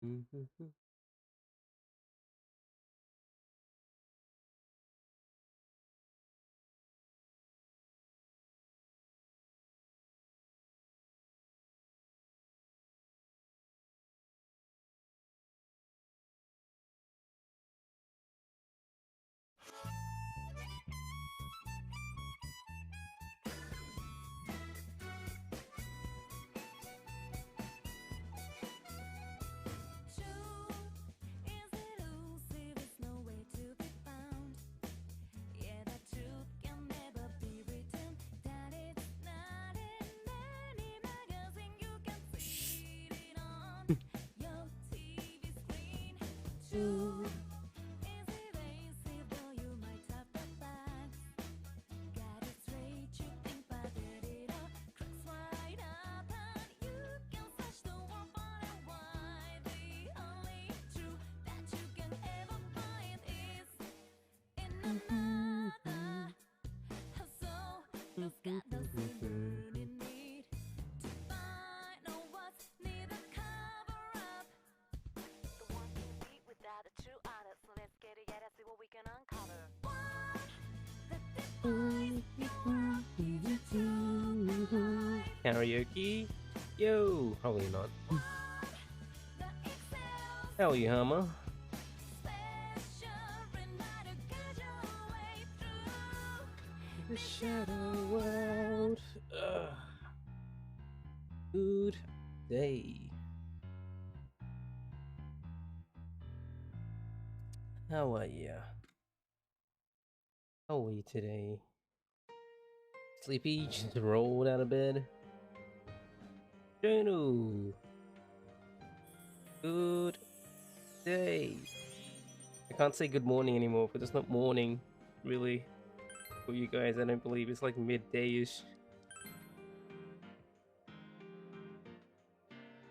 Mhm. Karaoke? Yo, probably not. How are you, Hammer? The shadow world. Ugh. Good day. How are you? How are you today? Sleepy? Just rolled out of bed? Jono. Good day. I can't say good morning anymore because it's not morning, really. For you guys, I don't believe it's like midday-ish.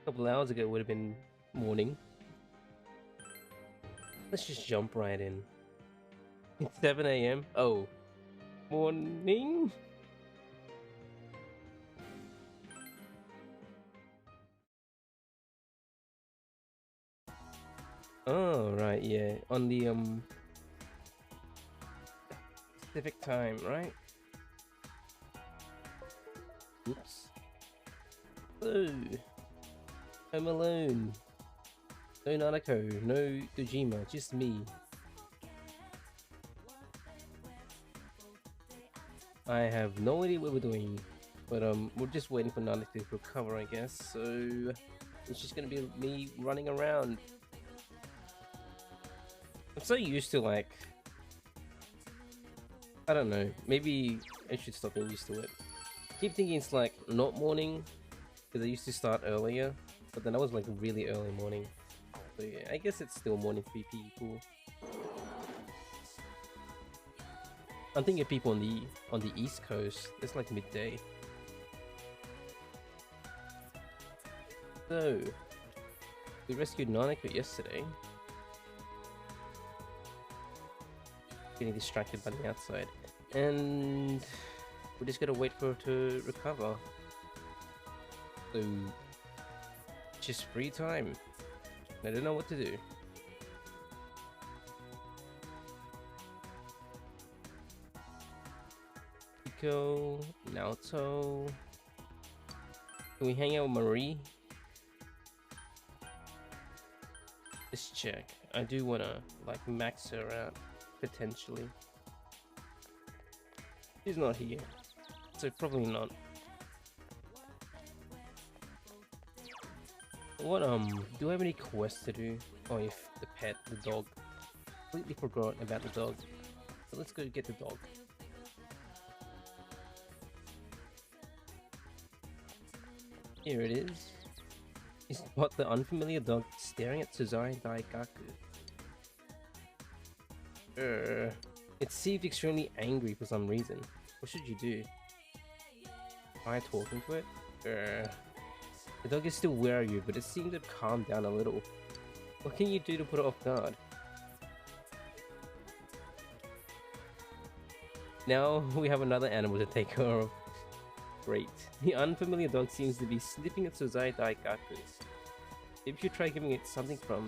A couple hours ago it would have been morning. Let's just jump right in. It's 7 a.m. Oh, morning? Oh, right, yeah. On the Pacific time, right? Oops. Hello. I'm alone. No Nanako, no Dojima, just me. I have no idea what we're doing, but we're just waiting for Nanako to recover, I guess. So it's just gonna be me running around. I'm so used to like, I don't know. Maybe I should stop being used to it. I keep thinking it's like not morning because I used to start earlier, but then that was like really early morning. So yeah, I guess it's still morning for people. I'm thinking of people on the East Coast. It's like midday. So we rescued Nanako yesterday. Getting distracted by the outside, and we're just gonna wait for her to recover. So just free time. I don't know what to do. Pico, Naoto. Can we hang out with Marie? Let's check. I do wanna like max her out potentially. She's not here, so probably not. What do I have any quests to do? Oh, if the pet, the dog. Completely forgot about the dog. So let's go get the dog. Here it is. Is what the unfamiliar dog staring at Suzai Daigaku. It seemed extremely angry for some reason. What should you do? Try talking to it? The dog is still wary of you, but it seemed to calm down a little. What can you do to put it off guard? Now we have another animal to take care of. Great. The unfamiliar dog seems to be sniffing at Suzai Daikaku. Maybe you try giving it something from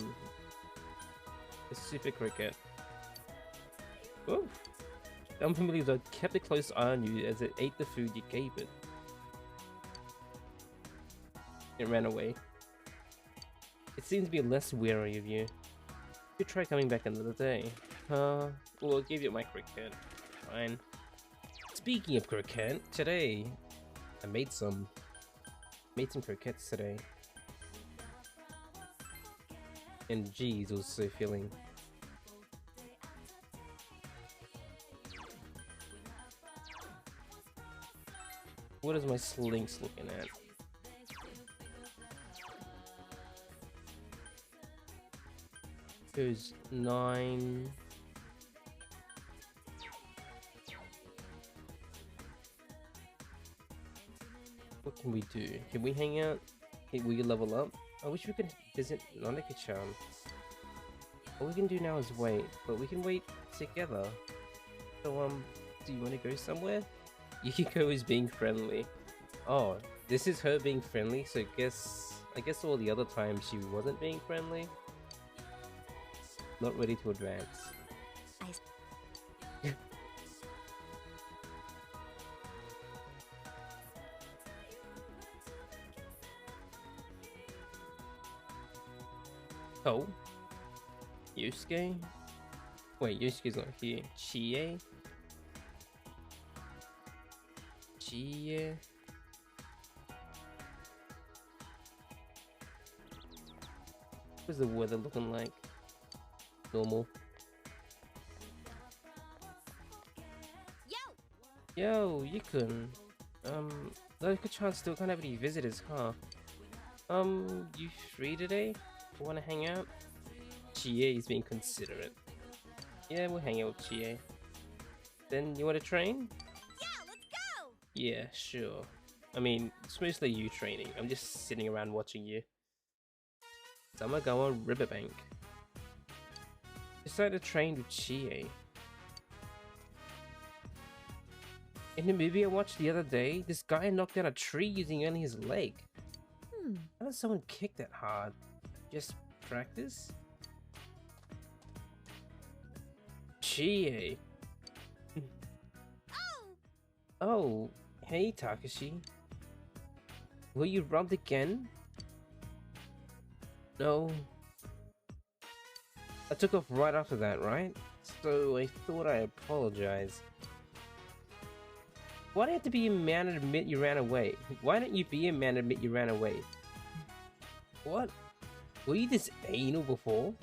the Super Cricket. Oh, the unfamiliar dog kept a close eye on you as it ate the food you gave it. It ran away. It seemed to be less wary of you. You try coming back another day. Well, I'll give you my cricket. Fine. Speaking of croquette, today I made some croquettes today. And geez, it was so filling. What is my slinks looking at? Goes 9. What can we do? Can we hang out? Will you level up? I wish we could visit Nanaka-chan. All we can do now is wait, but we can wait together. So, do you want to go somewhere? Yukiko is being friendly. Oh, this is her being friendly, so I guess all the other times she wasn't being friendly. Not ready to advance. Oh, Yusuke? Wait, Yusuke's not here. Chie? Chie? What's the weather looking like? Normal. Yo, Yukun. Nanaka-chan still can't have any visitors, huh? You free today? Wanna hang out? Chie is being considerate. Yeah, we'll hang out with Chie. Then you wanna train? Yeah, let's go! Yeah, sure. I mean, it's mostly you training. I'm just sitting around watching you. Samagawa Riverbank. Decided to train with Chie. In the movie I watched the other day, this guy knocked down a tree using only his leg. How does someone kick that hard? Just practice? Chie. Oh, hey Takashi. Were you robbed again? No. I took off right after that, right? So I thought I apologized. Why do you have to be a man and admit you ran away? Why don't you be a man and admit you ran away? What? Were you this anal before?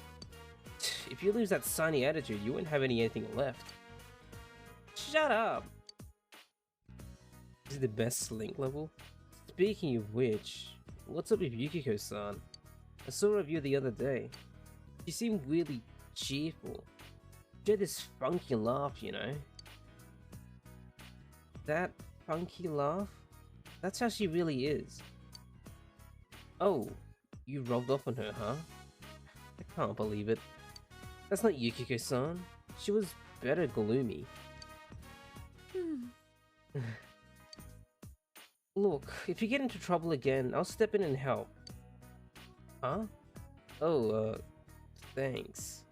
If you lose that sunny attitude, you wouldn't have anything left. Shut up! This is the best slink level? Speaking of which, what's up with Yukiko-san? I saw her of you the other day. She seemed really cheerful. She had this funky laugh, you know? That funky laugh? That's how she really is. Oh, you robbed off on her, huh? I can't believe it. That's not Yukiko-san. She was better gloomy. Look, if you get into trouble again, I'll step in and help. Huh? Oh, thanks.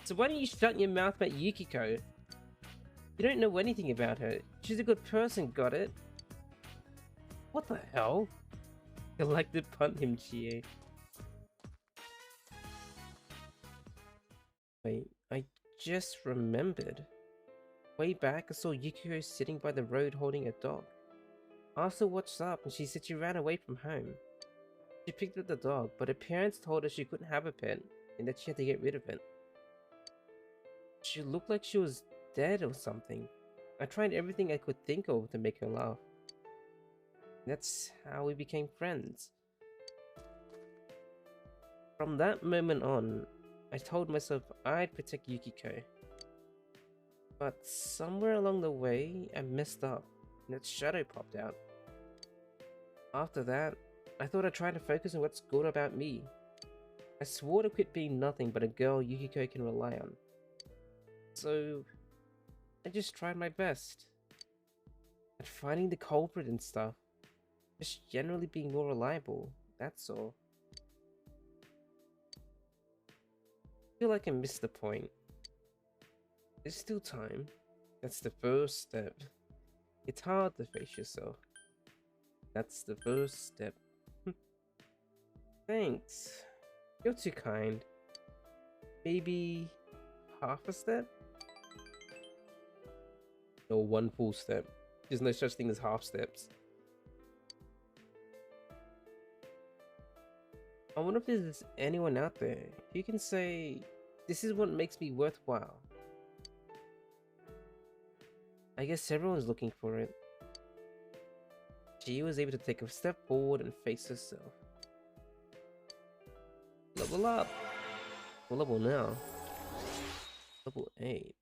So why don't you shut your mouth about Yukiko? You don't know anything about her. She's a good person, got it? What the hell? You like to punt him, Chie. Wait, I just remembered. Way back, I saw Yukiko sitting by the road holding a dog. I asked her what's up and she said she ran away from home. She picked up the dog, but her parents told her she couldn't have a pet and that she had to get rid of it. She looked like she was dead or something. I tried everything I could think of to make her laugh. That's how we became friends. From that moment on, I told myself I'd protect Yukiko. But somewhere along the way, I messed up, and its shadow popped out. After that, I thought I'd try to focus on what's good about me. I swore to quit being nothing but a girl Yukiko can rely on. So, I just tried my best. At finding the culprit and stuff. Just generally being more reliable, that's all. feel like I missed the point. There's still time. That's the first step. It's hard to face yourself. That's the first step. Thanks. You're too kind. Maybe half a step? Or one full step. There's no such thing as half steps. I wonder if there's anyone out there who can say, this is what makes me worthwhile. I guess everyone's looking for it. She was able to take a step forward and face herself. Level up! What level now? Level 8.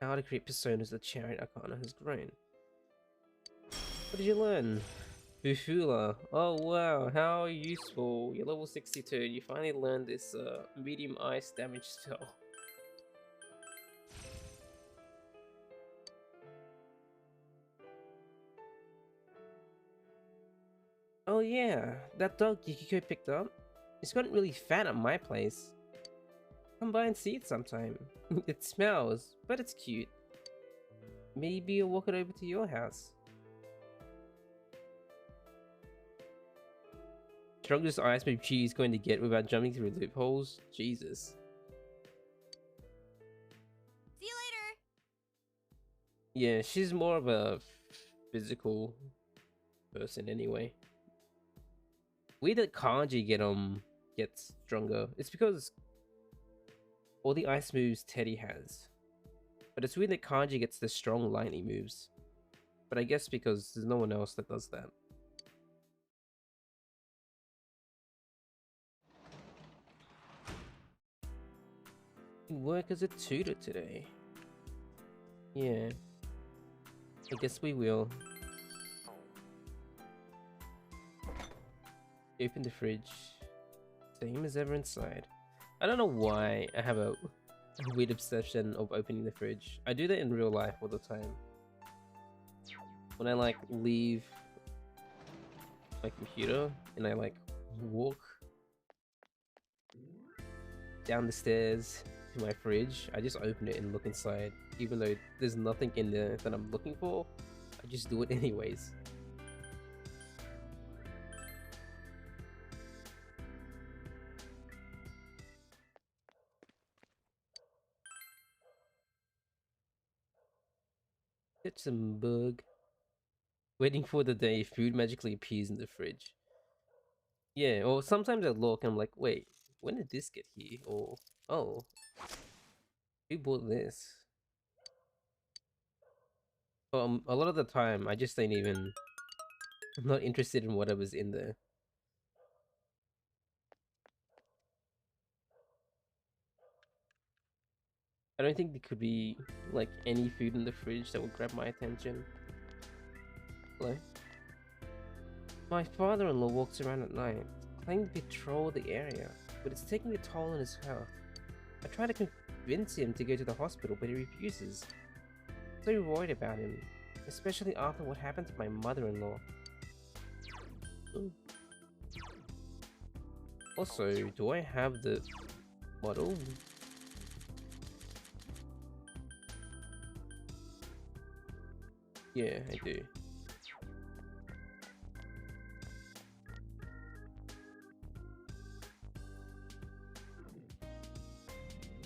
How to create personas. The Chariot Arcana has grown. What did you learn? Bufula. Oh wow, how useful. You're level 62 and you finally learned this medium ice damage spell. Oh yeah, that dog Yukiko picked up. It's gotten really fat at my place. Come by and see it sometime. It smells, but it's cute. Maybe I'll walk it over to your house. Strongest ice move she's going to get without jumping through loopholes? Jesus. See you later! Yeah, she's more of a physical person anyway. Weird that Kanji gets stronger. It's because all the ice moves Teddy has. But it's weird that Kanji gets the strong lightning moves. But I guess because there's no one else that does that. You work as a tutor today. Yeah. I guess we will. Open the fridge. Same as ever inside. I don't know why I have a weird obsession of opening the fridge. I do that in real life all the time. When I like leave my computer and I like walk down the stairs to my fridge, I just open it and look inside. Even though there's nothing in there that I'm looking for, I just do it anyways. Get some bug. Waiting for the day food magically appears in the fridge. Yeah, or sometimes I look and I'm like, wait, when did this get here? Or, oh, who bought this? A lot of the time, I just ain't even... I'm not interested in whatever's in there. I don't think there could be, like, any food in the fridge that would grab my attention. Hello? My father-in-law walks around at night, claiming to patrol the area, but it's taking a toll on his health. I try to convince him to go to the hospital, but he refuses. I'm so worried about him, especially after what happened to my mother-in-law. Also, do I have the model? Yeah, I do.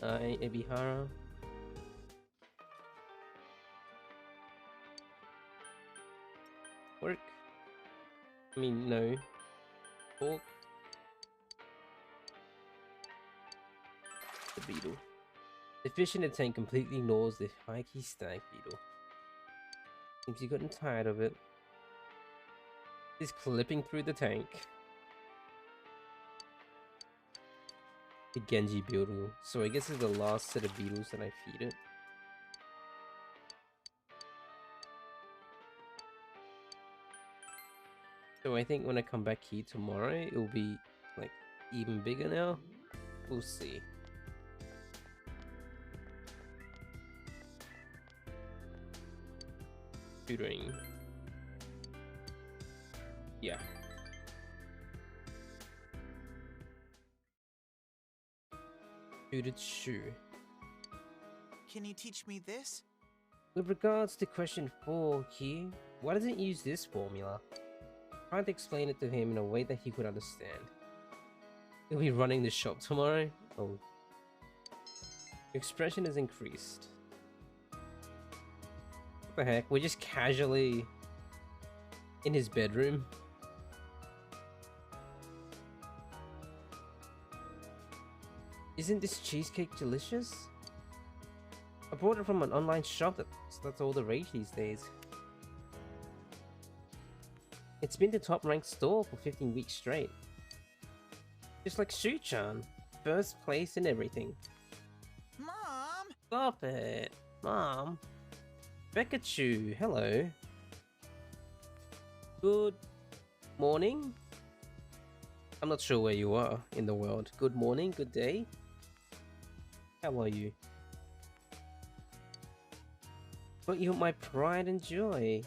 Ebihara. Work. I mean, no. Talk. The beetle. The fish in the tank completely ignores the high key stag beetle. Seems you've gotten tired of it. He's clipping through the tank. The Genji beetle. So I guess it's the last set of beetles that I feed it. So I think when I come back here tomorrow, it will be like even bigger now. We'll see. Tutoring. Yeah. Suited shoe. Can you teach me this? With regards to question 4 here, why doesn't use this formula? Trying to explain it to him in a way that he could understand. He'll be running the shop tomorrow? Oh. Your expression has increased. What the heck? We're just casually in his bedroom. Isn't this cheesecake delicious? I bought it from an online shop that's all the rage these days. It's been the top ranked store for 15 weeks straight. Just like Shu-chan, first place in everything. Mom! Stop it, Mom. Pikachu, hello. Good morning? I'm not sure where you are in the world. Good morning, good day. How are you? But you're my pride and joy.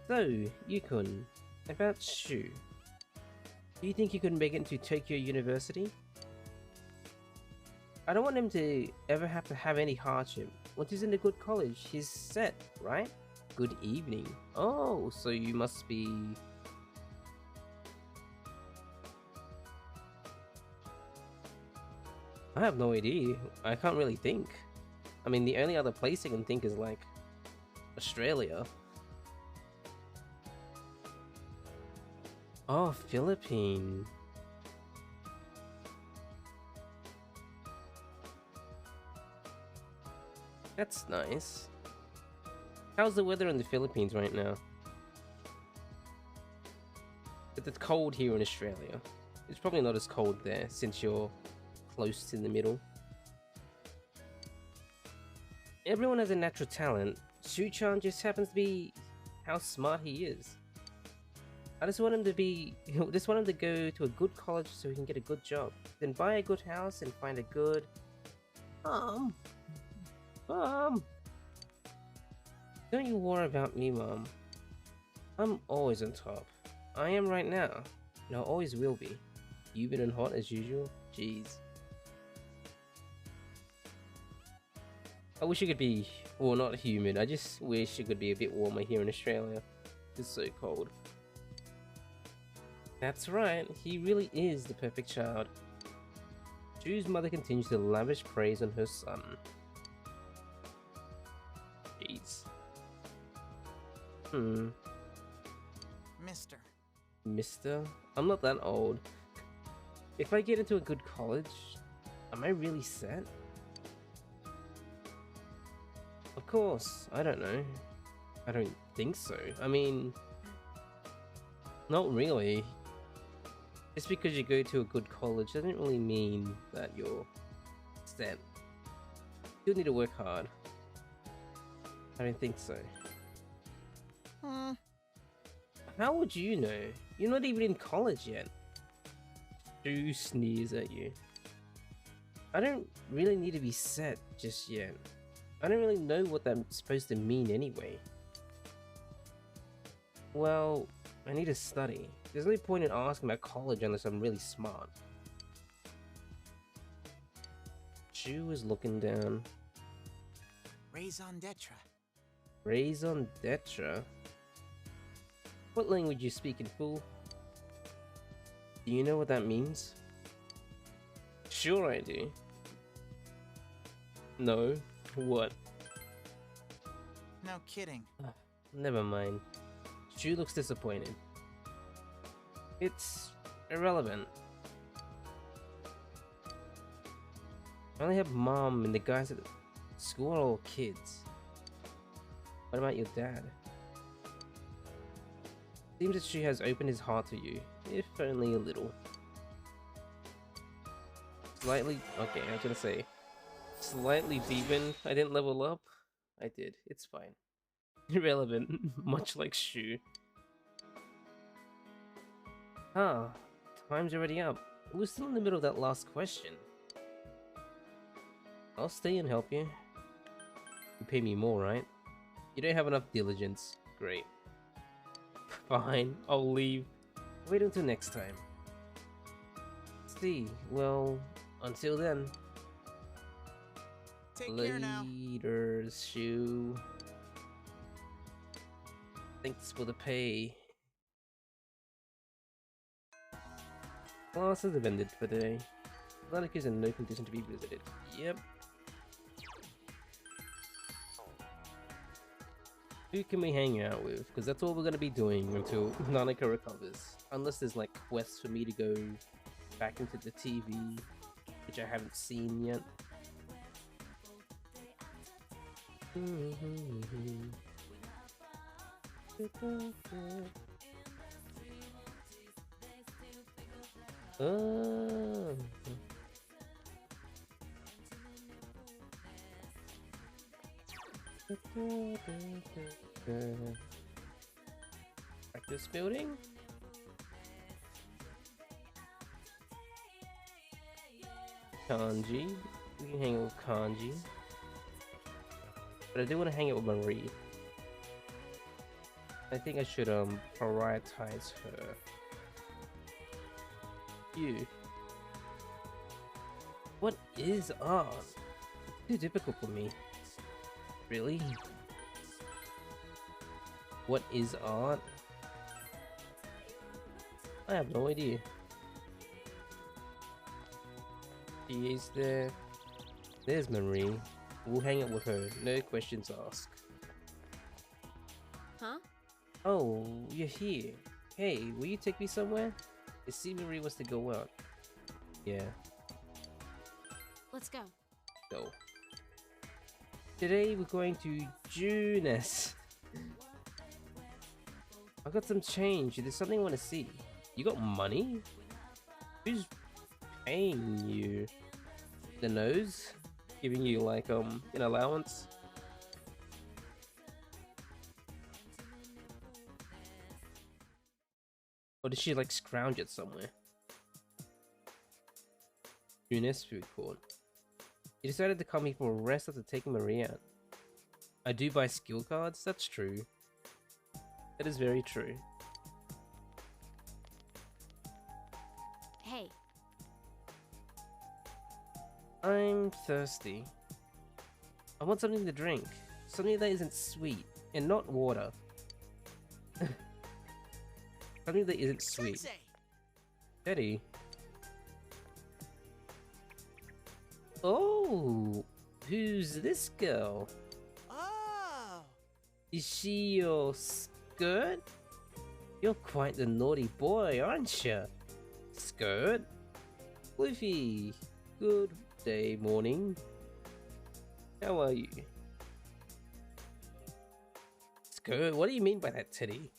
So, Yukun, about Shu. Do you think you could make it into Tokyo University? I don't want him to ever have to have any hardship. Once he's in a good college, he's set, right? Good evening. Oh, so you must be... I have no idea. I can't really think. I mean, the only other place I can think is like Australia. Oh, Philippines. That's nice. How's the weather in the Philippines right now? It's cold here in Australia. It's probably not as cold there since you're close to the middle. Everyone has a natural talent. Shu-chan just happens to be how smart he is. I just want him to be, just want him to go to a good college so he can get a good job. Then buy a good house and find a good... Mom! Don't you worry about me, Mom. I'm always on top. I am right now, and I always will be. Humid and hot as usual? Jeez. I wish it could be, well, not humid. I just wish it could be a bit warmer here in Australia. It's so cold. That's right, he really is the perfect child. Shu's mother continues to lavish praise on her son. Jeez. Mister? I'm not that old. If I get into a good college, am I really set? Of course, I don't know. I don't think so. I mean, not really. Just because you go to a good college doesn't really mean that you're set. You'll need to work hard. I don't think so. How would you know? You're not even in college yet. Shu sneers at you. I don't really need to be set just yet. I don't really know what that's supposed to mean anyway. Well, I need to study. There's no point in asking about college unless I'm really smart. Shu is looking down. Raison d'etre. Raison d'etre? What language you speaking, fool? Do you know what that means? Sure I do. No? What? No kidding. Never mind. Shu looks disappointed. It's irrelevant. I only have Mom and the guys at the school are all kids. What about your dad? Seems that Shu has opened his heart to you, if only a little. Slightly, okay, I was gonna say, slightly deepened. I didn't level up. I did. It's fine. Irrelevant, much like Shu. Ah, time's already up. We're still in the middle of that last question. I'll stay and help you. You pay me more, right? You don't have enough diligence. Great. Fine, I'll leave. Wait until next time. See, well, until then. Take care now. Leaders, shoe. Thanks for the pay. Classes have ended for the day. Atlantic is in no condition to be visited. Yep. Who can we hang out with? Because that's all we're going to be doing until Nanaka recovers. Unless there's like quests for me to go back into the TV, which I haven't seen yet. Practice building. Kanji. We can hang out with Kanji. But I do want to hang out with Marie. I think I should prioritize her. You. What is art? Too difficult for me. Really? What is art? I have no idea. She is there. There's Marie. We'll hang out with her. No questions asked. Huh? Oh, you're here. Hey, will you take me somewhere? I see Marie wants to go out. Yeah. Let's go. Go. Today we're going to Junes. I got some change. There's something I want to see. You got money? Who's paying you? The nose? Giving you like an allowance? Or did she like scrounge it somewhere? Junes food court. You decided to come here for a rest after taking Marie out. I do buy skill cards? That's true. That is very true. Hey. I'm thirsty. I want something to drink. Something that isn't sweet. And not water. Something that isn't sweet. Sensei! Teddy. Oh! Who's this girl? Oh! Is she your skirt? You're quite the naughty boy, aren't you? Skirt? Luffy, good day, morning. How are you? Skirt? What do you mean by that, Teddy?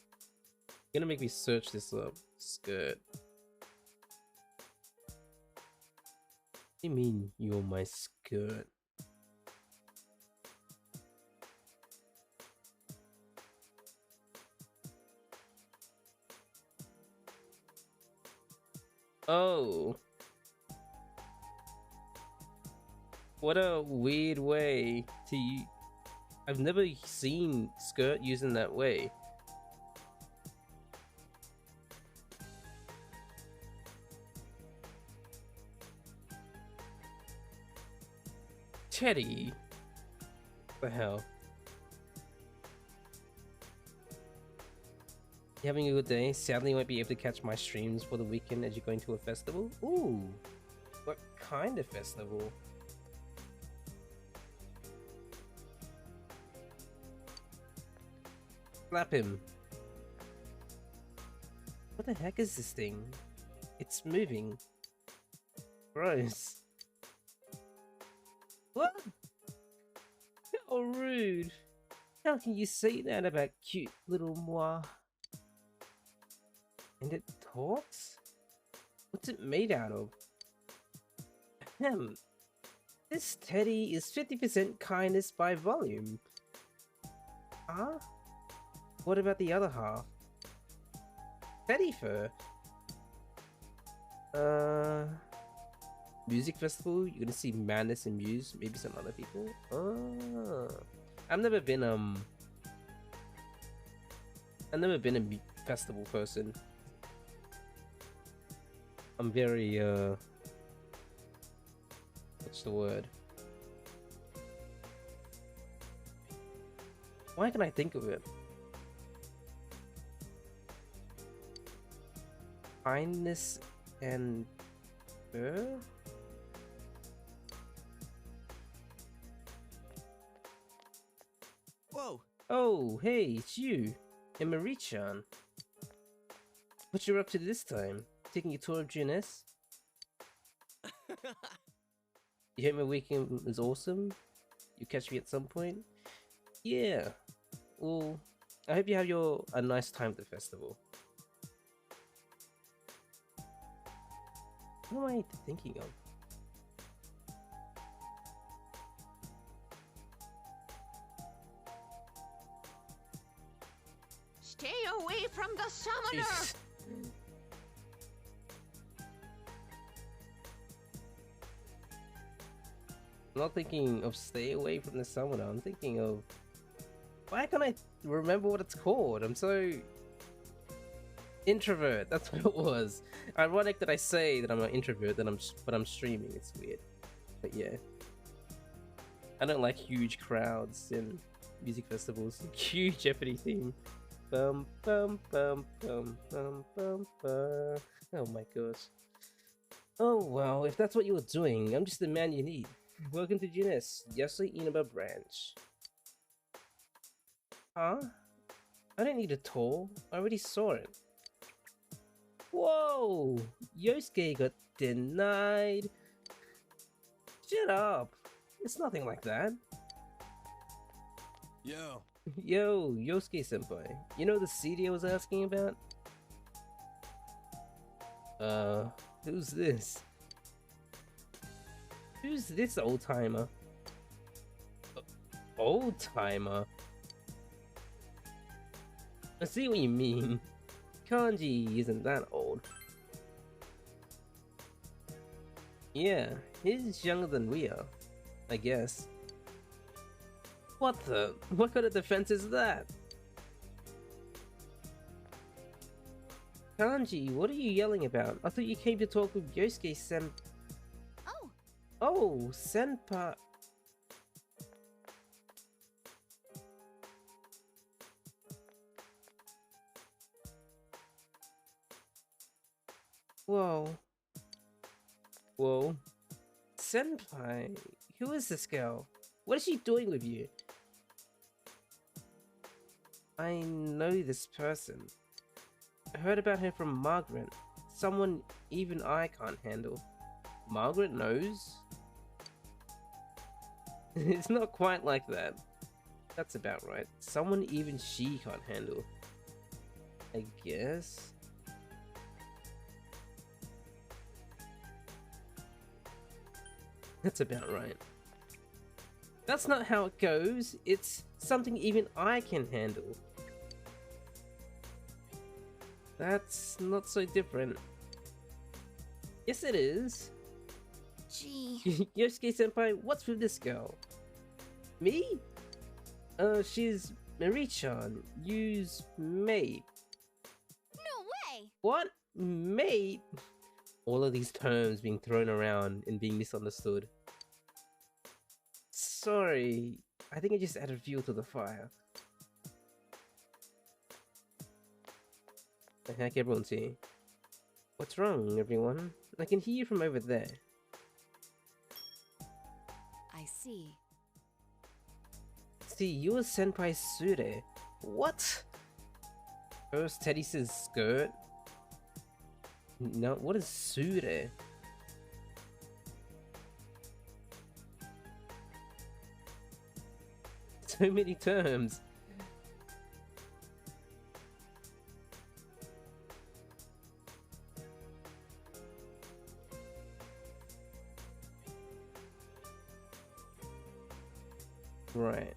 You're gonna make me search this up. Skirt. What do you mean you're my skirt? Oh. What a weird way to... I've never seen skirt used in that way. Teddy. What the hell? You having a good day? Sadly, you won't be able to catch my streams for the weekend as you're going to a festival. Ooh, what kind of festival? Slap him. What the heck is this thing? It's moving. Gross. What? How rude. How can you say that about cute little moi? And it talks? What's it made out of? Ahem. This Teddy is 50% kindness by volume. Huh? What about the other half? Teddy fur? Music festival? You're gonna see Madness and Muse, maybe some other people? I've never been a festival person. I'm very what's the word? Why can I think of it? Kindness and her? Whoa. Oh, hey, it's you, Emery-chan. What you up to this time? Taking a tour of GNS? You hope my weekend was awesome? You catch me at some point? Yeah. Well, I hope you have a nice time at the festival. What am I thinking of? Stay away from the summoner! Jeez. I'm not thinking of stay away from the summoner. I'm thinking of why can't I remember what it's called? I'm so introvert. That's what it was. Ironic that I say that I'm an introvert, but I'm streaming. It's weird, but yeah. I don't like huge crowds in music festivals. Huge Jeopardy theme. Bum bum bum bum bum bum bum. Oh my gosh. Oh well, if that's what you were doing, I'm just the man you need. Welcome to GNS, Yasui Inaba branch. Huh? I don't need a tour. I already saw it. Whoa! Yosuke got denied. Shut up. It's nothing like that. Yo. Yo, Yosuke senpai. You know the CD I was asking about? Who's this? Who's this old timer? Old timer? I see what you mean. Kanji isn't that old. Yeah, he's younger than we are, I guess. What the? What kind of defense is that? Kanji, what are you yelling about? I thought you came to talk with Yosuke-sen. Oh, Oh, senpai. Whoa. Whoa. Senpai, who is this girl? What is she doing with you? I know this person. I heard about her from Margaret. Someone even I can't handle. Margaret knows? It's not quite like that. That's about right. Someone even she can't handle. I guess? That's about right. That's not how it goes. It's something even I can handle. That's not so different. Yes, it is. gee. Yosuke senpai, what's with this girl? Me? She's Marie-chan, Yu's maid. No way! What? Maid? All of these terms being thrown around and being misunderstood. Sorry, I think I just added fuel to the fire. The heck, everyone's here. What's wrong, everyone? I can hear you from over there. I see. See, you were Senpai Sure. What? First Teddy says skirt. No, what is Sure? So many terms. Right.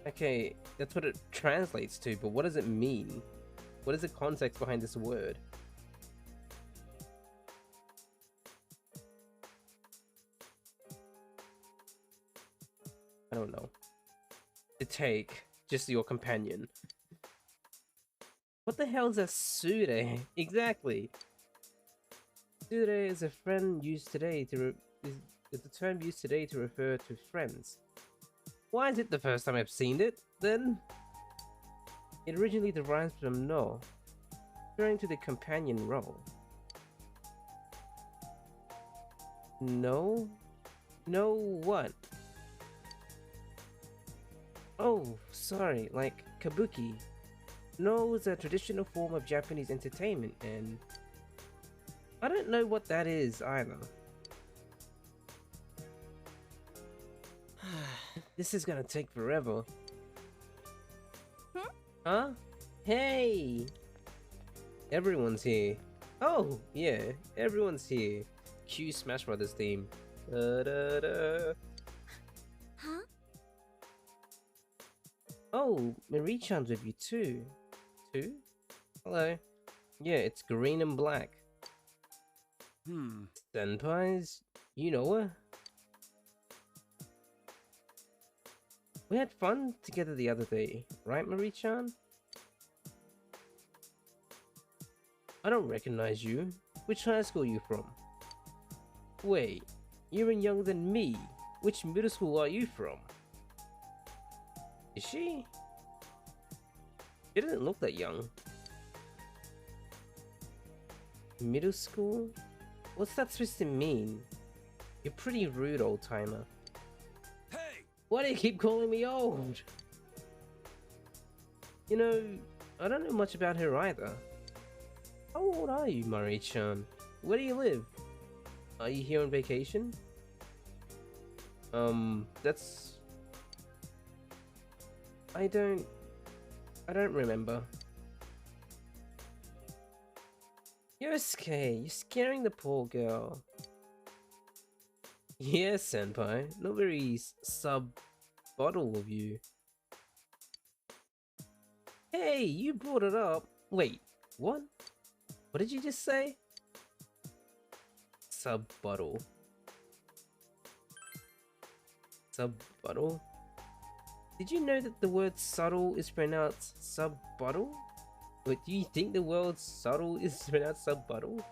Okay, that's what it translates to, but what does it mean? What is the context behind this word? I don't know. To take just your companion. What the hell is a sure? Exactly. Sure is a friend used today to is the term used today to refer to friends. Why is it the first time I've seen it, then? It originally derives from no, referring to the companion role. No? No what? Oh, sorry, like kabuki. No is a traditional form of Japanese entertainment, and I don't know what that is either. This is gonna take forever. Huh? Hey! Everyone's here. Oh, yeah, everyone's here. Cue Smash Brothers theme. Da-da-da. Huh? Oh, Marie-chan's with you too. Two? Hello. Yeah, it's green and black. Senpais? You know her? We had fun together the other day, right, Marie-chan? I don't recognize you. Which high school are you from? Wait, you're even younger than me. Which middle school are you from? Is she? She doesn't look that young. Middle school? What's that supposed to mean? You're pretty rude, old timer. Hey! Why do you keep calling me old? You know, I don't know much about her either. How old are you, Marie-chan? Where do you live? Are you here on vacation? That's... I don't remember. Yosuke, you're scaring the poor girl. Yes, senpai. Not very sub-bottle of you. Hey, you brought it up. Wait, what? What did you just say? Sub-bottle. Sub-bottle? Did you know that the word subtle is pronounced sub-bottle? But do you think the word subtle is pronounced sub-bottle?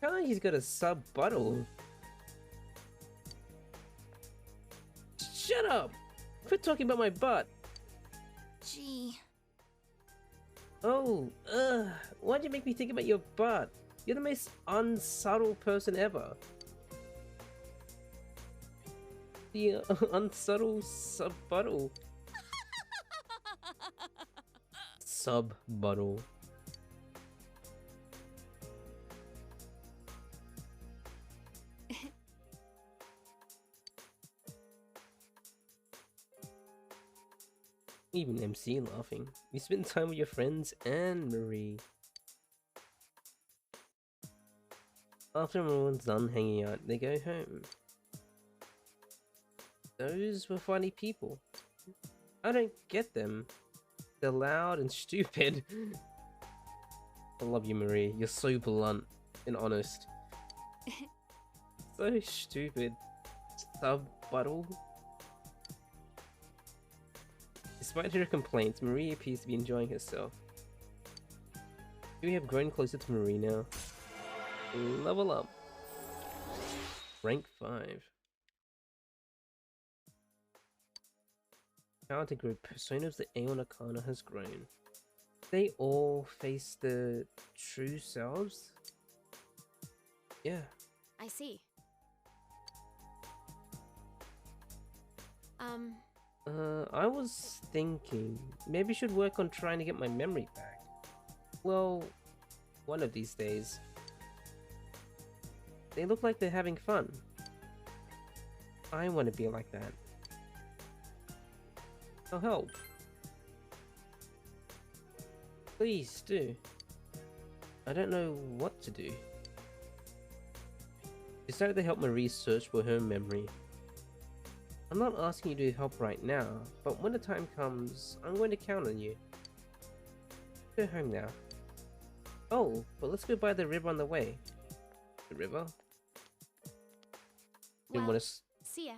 How he's got a sub-bottle? Shut up! Quit talking about my butt! Gee. Oh, why'd you make me think about your butt? You're the most unsubtle person ever. The unsubtle sub-bottle. Sub-bottle. Even MC laughing. You spend time with your friends and Marie. After everyone's done hanging out, they go home. Those were funny people. I don't get them. They're loud and stupid. I love you, Marie. You're so blunt and honest. So stupid. Sub-bottle. Despite her complaints, Marie appears to be enjoying herself. We have grown closer to Marie now. Level up. Rank 5. Character group personas that Aeon Arcana has grown. They all face the true selves? Yeah. I see. I was thinking, maybe I should work on trying to get my memory back. Well, one of these days. They look like they're having fun. I want to be like that. I'll help. Please do. I don't know what to do. Decided to help Marie search for her memory. I'm not asking you to help right now, but when the time comes, I'm going to count on you. Go home now. Oh, but let's go by the river on the way. The river? You Well, want to see ya.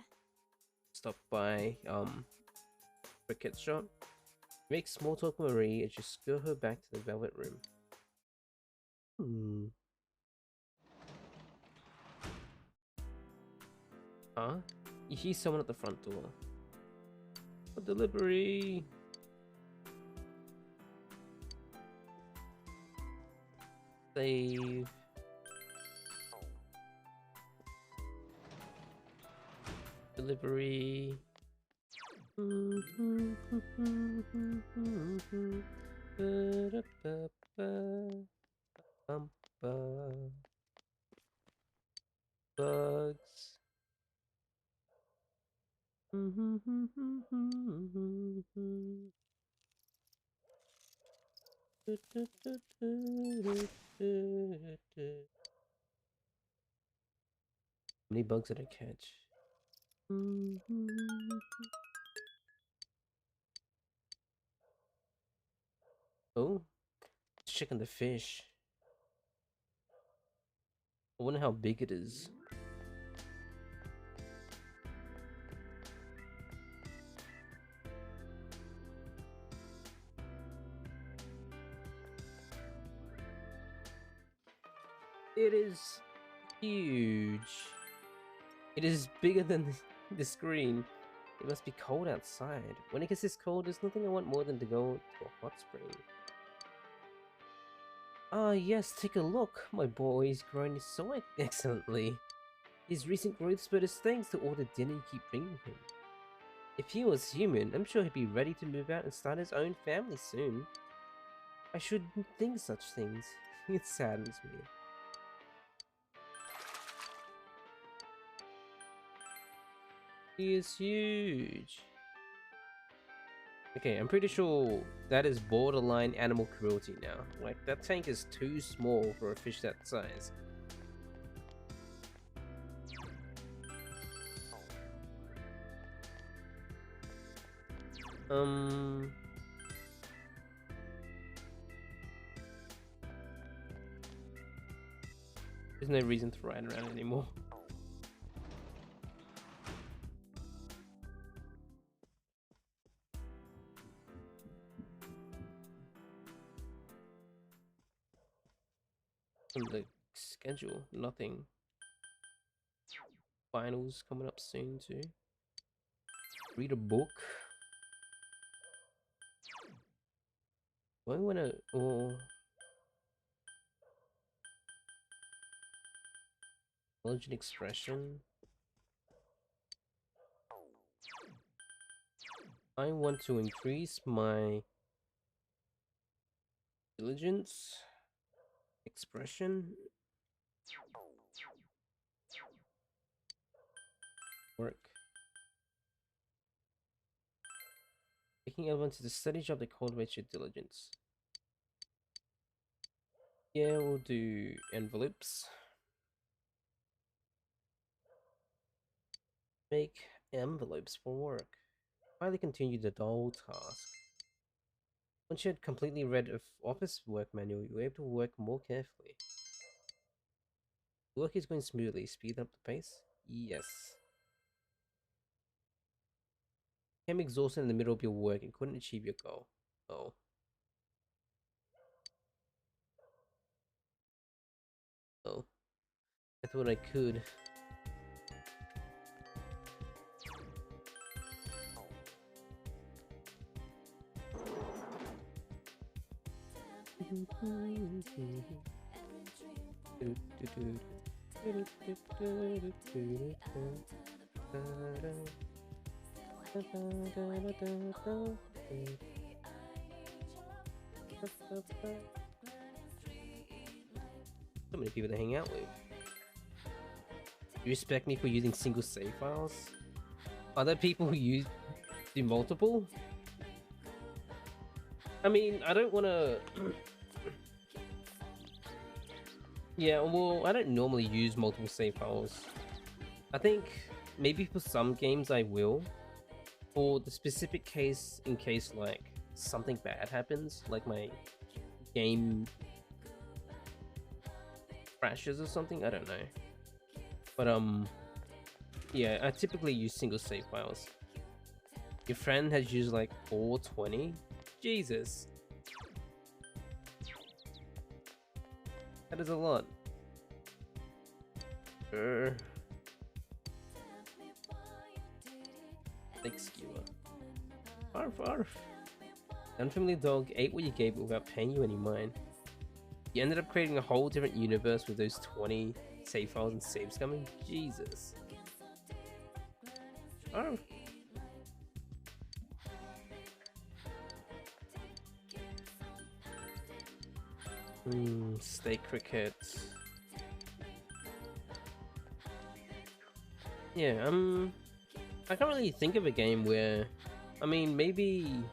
stop by, Cricket shop? Make small talk with Marie and just go her back to the Velvet Room. Huh? You hear someone at the front door. A delivery. Save. Delivery. Bugs. How many bugs did I catch? Oh, chicken the fish. I wonder how big it is. It is huge. It is bigger than the screen. It must be cold outside. When it gets this cold, there's nothing I want more than to go to a hot spring. Ah, yes, take a look. My boy is growing so excellently. His recent growth spurt is thanks to all the dinner you keep bringing him. If he was human, I'm sure he'd be ready to move out and start his own family soon. I shouldn't think such things. It saddens me. He is huge. Okay, I'm pretty sure that is borderline animal cruelty now. Like, that tank is too small for a fish that size. There's no reason to ride around anymore. On the schedule, nothing. Finals coming up soon too. Read a book. Do I wanna knowledge and expression? I want to increase my diligence, expression, work. Taking everyone to the study job that cultivates your diligence. Yeah, we'll do envelopes. Make envelopes for work. Finally continue the dull task. Once you had completely read an office work manual, you were able to work more carefully. Work is going smoothly. Speed up the pace? Yes. You became exhausted in the middle of your work and couldn't achieve your goal. Oh. Oh. I thought I could. So many people to hang out with. You respect me for using single save files? Other people who do multiple? I mean, I don't want to... Yeah, well, I don't normally use multiple save files. I think maybe for some games I will. For the specific case, in case like something bad happens, like my game crashes or something, I don't know. But yeah, I typically use single save files. Your friend has used like 420? Jesus. That is a lot. Snake skewer. Arf arf. The unfamiliar dog ate what you gave it without paying you any mind. You ended up creating a whole different universe with those 20 save files and saves coming? Jesus. Arf. Stay cricket. Yeah, I can't really think of a game where, I mean, maybe.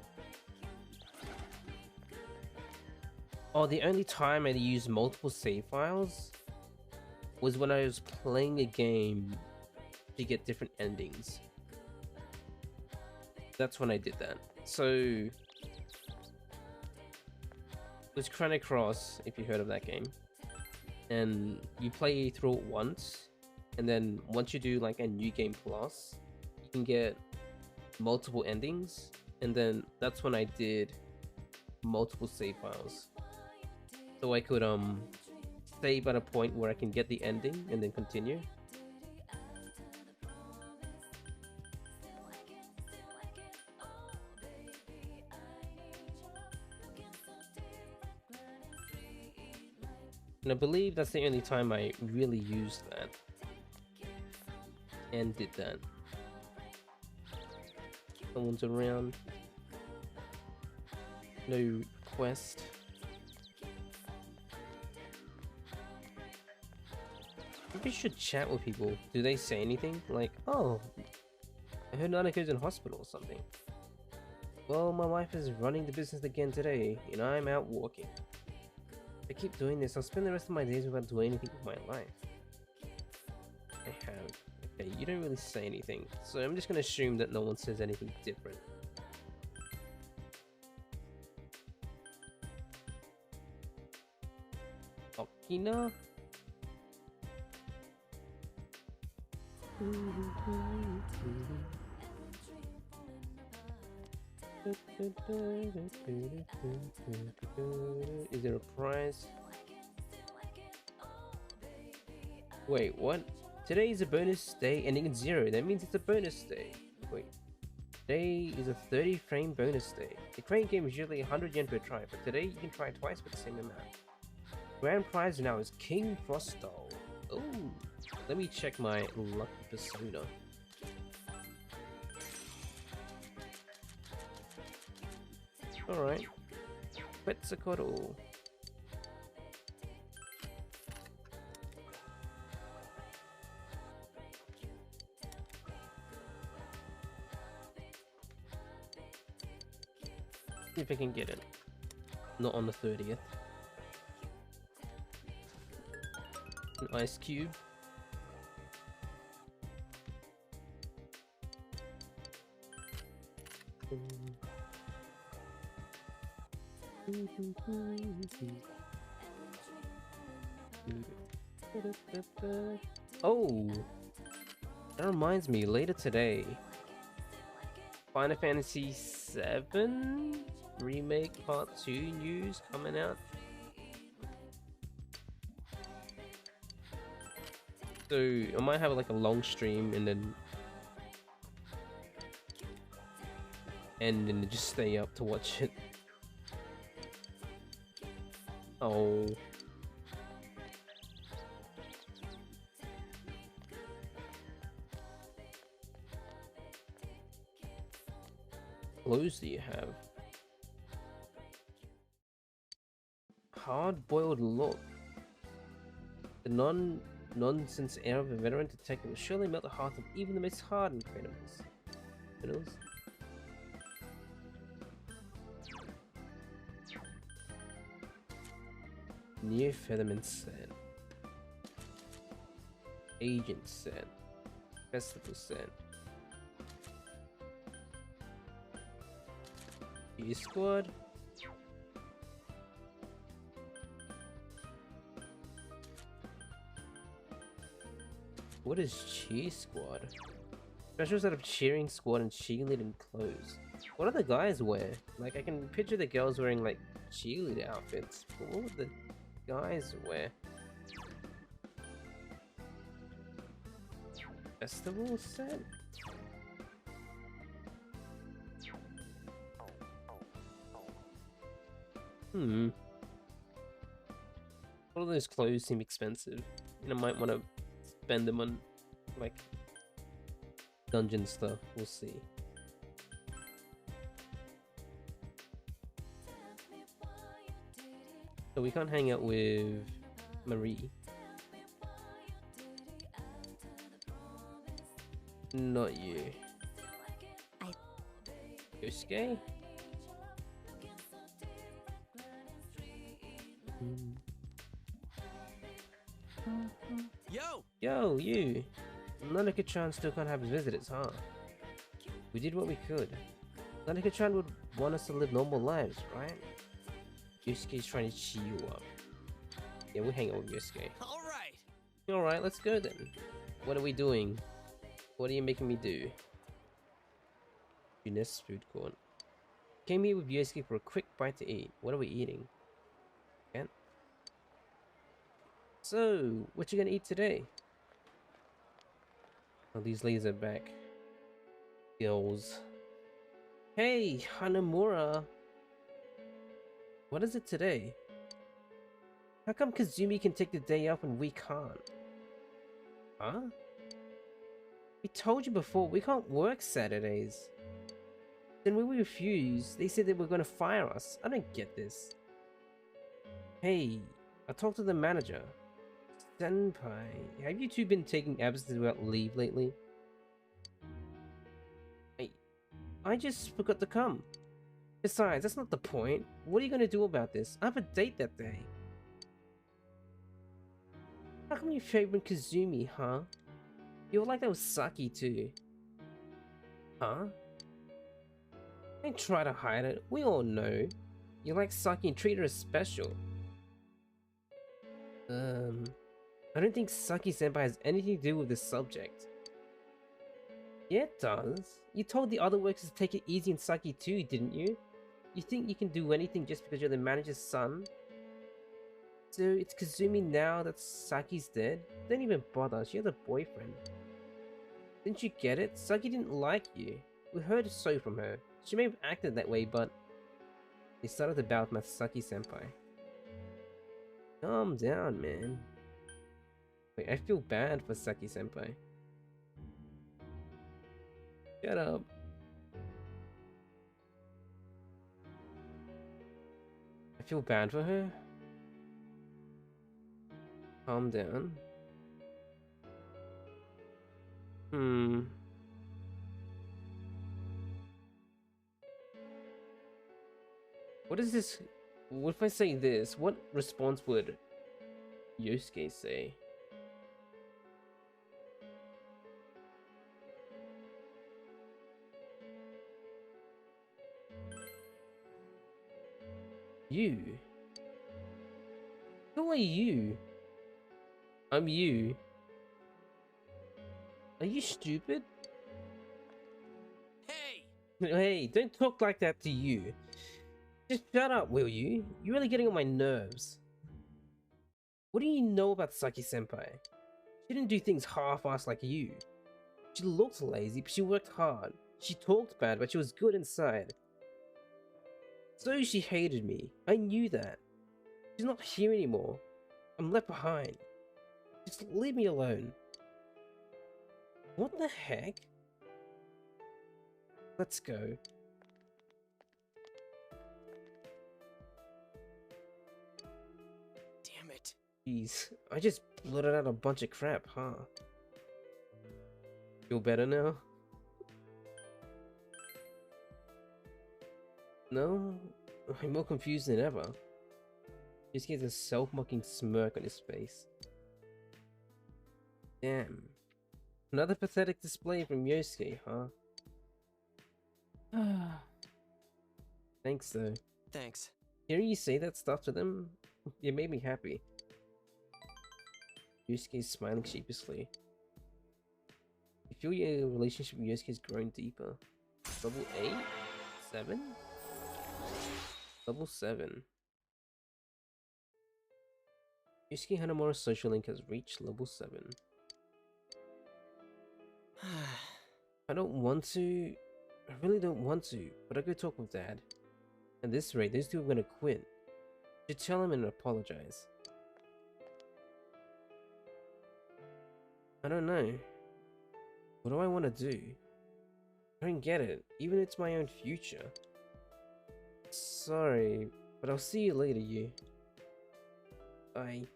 Oh, the only time I used multiple save files was when I was playing a game to get different endings. That's when I did that. So it's Chrono Cross, if you heard of that game, and you play through it once, and then once you do like a new game plus, you can get multiple endings, and then that's when I did multiple save files, so I could save at a point where I can get the ending and then continue. And I believe that's the only time I really used that and did that. Someone's around. No quest. Maybe I should chat with people. Do they say anything? Like, oh, I heard Nanako's in hospital or something. Well, my wife is running the business again today, and I'm out walking. If I keep doing this, I'll spend the rest of my days without doing anything with my life. I have. Okay, you don't really say anything, so I'm just gonna assume that no one says anything different. Okina? Is there a prize? Wait, what? Today is a bonus day ending in 0. That means it's a bonus day. Wait. Today is a 30 frame bonus day. The crane game is usually 100 yen per try, but today you can try twice for the same amount. Grand prize now is King Frostal. Oh, let me check my lucky persona. Alright. Quetzalcoatl. See if I can get it. Not on the 30th. An ice cube. Oh, that reminds me, later today, Final Fantasy VII Remake Part 2 news coming out. So I might have like a long stream and then just stay up to watch it. Oh. Clothes do you have? Hard-boiled look. The nonsense air of a veteran detective will surely melt the heart of even the most hardened criminals. Near Featherman set. Agent set. Festival set. G-Squad. What is Cheer Squad? Special set of cheering squad and cheerleading clothes. What do the guys wear? Like, I can picture the girls wearing like cheerleader outfits, but what would the guys wear? Festival set? Hmm. All of those clothes seem expensive. And I might want to spend them on, like, dungeon stuff. We'll see. So we can't hang out with Marie. Not you. Yosuke? Yo! Yo, you! Nanaka-chan still can't have his visitors, huh? We did what we could. Nanaka-chan would want us to live normal lives, right? Yosuke's trying to cheer you up. Yeah, we'll hang out with Yosuke. Alright! Alright, let's go then. What are we doing? What are you making me do? Junes food court. Came here with Yosuke for a quick bite to eat. What are we eating? Can't. So, what you gonna eat today? Oh, these ladies are back. Girls. Hey, Hanamura. What is it today? How come Kazumi can take the day off and we can't? Huh? We told you before, we can't work Saturdays. Then when we refused, they said they were going to fire us. I don't get this. Hey, I talked to the manager. Senpai, have you two been taking absences without leave lately? I just forgot to come. Besides, that's not the point. What are you going to do about this? I have a date that day. How come you're favoring Kazumi, huh? You were like that with Saki too. Huh? Don't try to hide it. We all know. You like Saki and treat her as special. I don't think Saki-senpai has anything to do with this subject. Yeah, it does. You told the other workers to take it easy on Saki too, didn't you? You think you can do anything just because you're the manager's son? So it's Kazumi now that Saki's dead? Don't even bother, she has a boyfriend. Didn't you get it? Saki didn't like you. We heard so from her. She may have acted that way, but... They started to bout with Saki-senpai. Calm down, man. Wait, I feel bad for Saki-senpai. Shut up. I feel bad for her. Calm down. What is this? What if I say this? What response would Yosuke say? You? Who are you? I'm you. Are you stupid? Hey! Hey, don't talk like that to you. Just shut up, will you? You're really getting on my nerves. What do you know about Saki-senpai? She didn't do things half-assed like you. She looked lazy, but she worked hard. She talked bad, but she was good inside. So she hated me. I knew that. She's not here anymore. I'm left behind. Just leave me alone. What the heck? Let's go. Damn it. Jeez, I just blurted out a bunch of crap, huh? Feel better now? No? I'm more confused than ever. He just gets a self-mocking smirk on his face. Damn. Another pathetic display from Yosuke, huh? Thanks though. Thanks. Hearing you say that stuff to them, it made me happy. Yosuke's smiling sheepishly. You feel your relationship with Yosuke has grown deeper. Level 8? 7? Level 7. Yosuke Hanamura's social link has reached level 7. I don't want to. I really don't want to, but I go talk with Dad. At this rate, those two are gonna quit. You tell him and apologize. I don't know. What do I want to do? I don't get it. Even it's my own future. Sorry, but I'll see you later, you. Bye.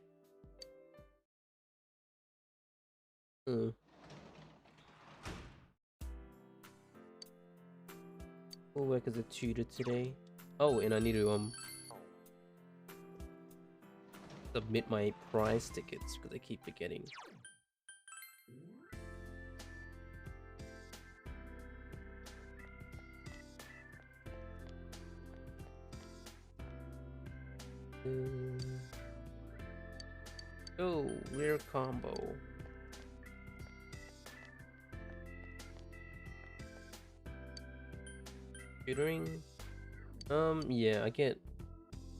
We'll work as a tutor today. Oh, and I need to submit my prize tickets because I keep forgetting. Oh, rare combo. Tutoring? Yeah, I get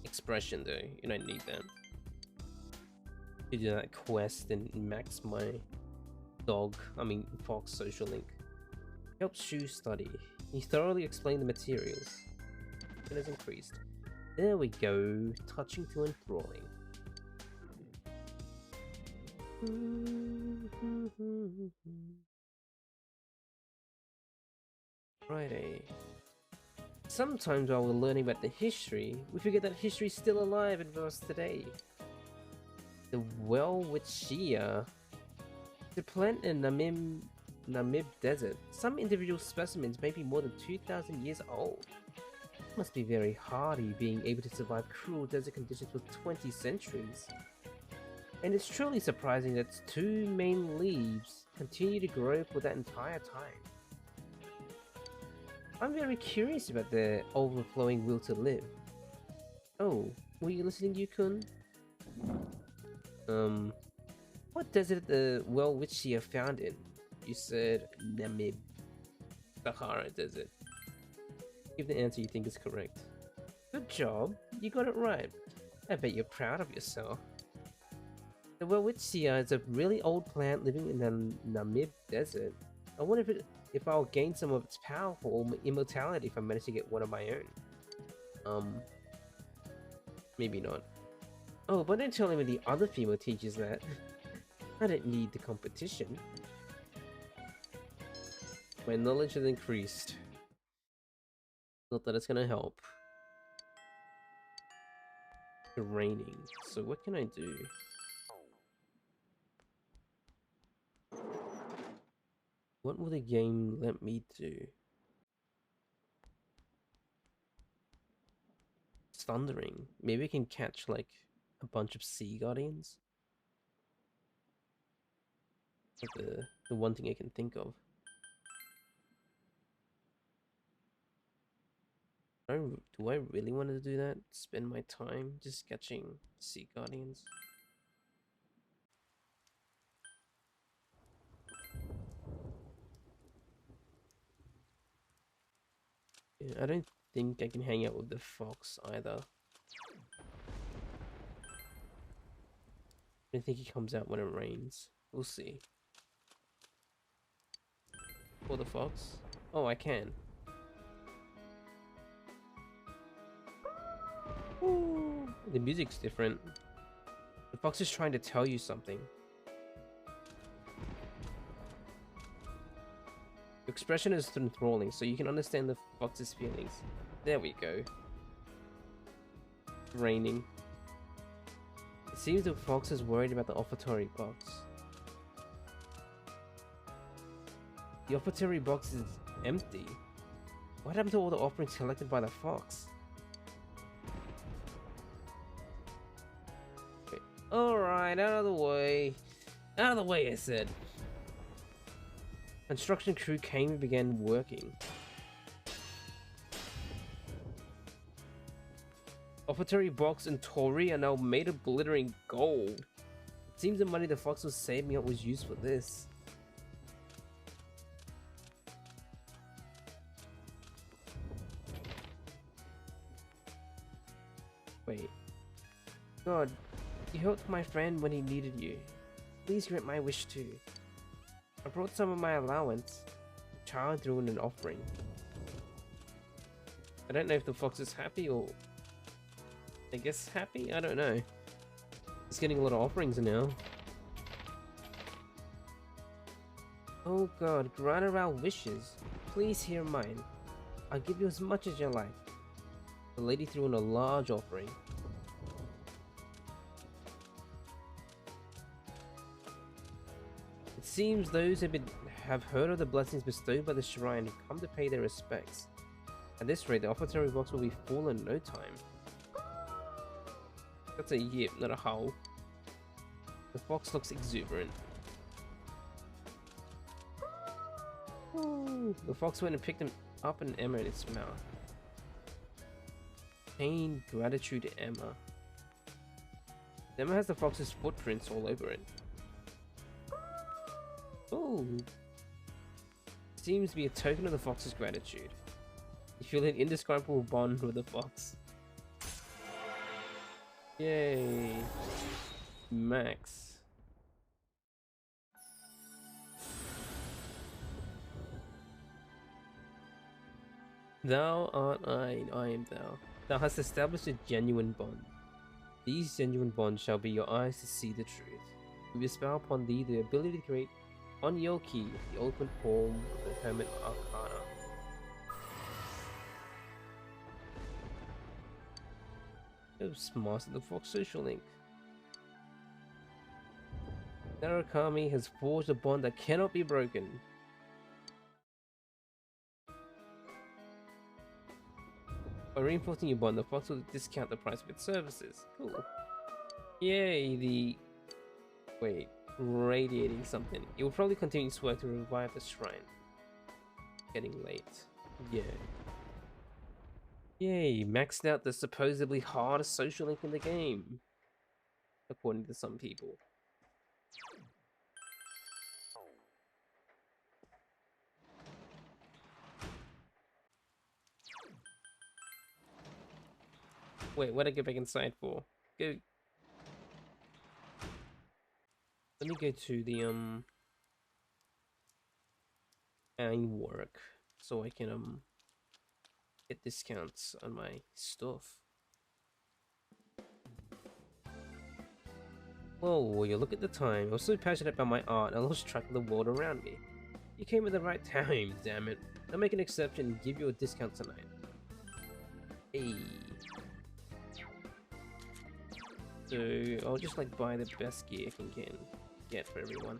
expression though, and I need that to do that quest and max my fox social link. Helps Shu study. He thoroughly explained the materials. It has increased. There we go. Touching to enthralling. Friday. Sometimes while we're learning about the history, we forget that history is still alive and with us today. The Welwitschia. The plant in Namib Desert. Some individual specimens may be more than 2,000 years old. It must be very hardy being able to survive cruel desert conditions for 20 centuries. And it's truly surprising that its two main leaves continue to grow for that entire time. I'm very curious about their overflowing will to live. Oh, were you listening, Yukun? What desert the Welwitschia found in? You said Namib. Sahara Desert. Give the answer you think is correct. Good job, you got it right. I bet you're proud of yourself. The Welwitschia is a really old plant living in the Namib Desert. I wonder if I'll gain some of its powerful immortality if I manage to get one of my own. Maybe not. Oh, but don't tell any of the other female teachers that. I don't need the competition. My knowledge has increased. Not that it's gonna help. It's raining, so what can I do? What will the game let me do? It's thundering. Maybe I can catch like a bunch of sea guardians. That's the one thing I can think of. Do I really want to do that? Spend my time just catching sea guardians? Yeah, I don't think I can hang out with the fox either. I don't think he comes out when it rains. We'll see. Or the fox? Oh, I can. Ooh, the music's different. The fox is trying to tell you something. Your expression is enthralling, so you can understand the fox's feelings. There we go. It's raining. It seems the fox is worried about the offertory box. The offertory box is empty. What happened to all the offerings collected by the fox? Alright, out of the way. Out of the way, I said. Construction crew came and began working. Offertory box and Tori are now made of glittering gold. It seems the money the fox was saving up was used for this. Wait. God, you helped my friend when he needed you. Please grant my wish too. I brought some of my allowance. The child threw in an offering. I don't know if the fox is happy or I guess happy? I don't know. It's getting a lot of offerings now. Oh god, grant her our wishes. Please hear mine. I'll give you as much as you like. The lady threw in a large offering. It seems those have heard of the blessings bestowed by the shrine have come to pay their respects. At this rate, the offertory box will be full in no time. That's a yip, not a hole. The fox looks exuberant. Ooh. The fox went and picked him up and Emma in its mouth. Pain, gratitude to Emma. Emma has the fox's footprints all over it. Oh, seems to be a token of the fox's gratitude. You feel an indescribable bond with the fox. Yay, Max. Thou art I am thou. Thou hast established a genuine bond. These genuine bonds shall be your eyes to see the truth. We bestow upon thee the ability to create on your key the ultimate form of the Hermit Arcana. Master the Fox Social Link. Narukami has forged a bond that cannot be broken. By reinforcing your bond, the Fox will discount the price of its services. Cool. Yay, wait, radiating something. It will probably continue its work to revive the shrine. Getting late. Yeah. Yay, maxed out the supposedly hardest social link in the game. According to some people. Wait, what did I get back inside for? Go. Let me go to the and work so I can get discounts on my stuff. Whoa, you look at the time. I was so passionate about my art, I lost track of the world around me. You came at the right time, damn it. I'll make an exception and give you a discount tonight. Hey. So I'll just like buy the best gear I can get for everyone.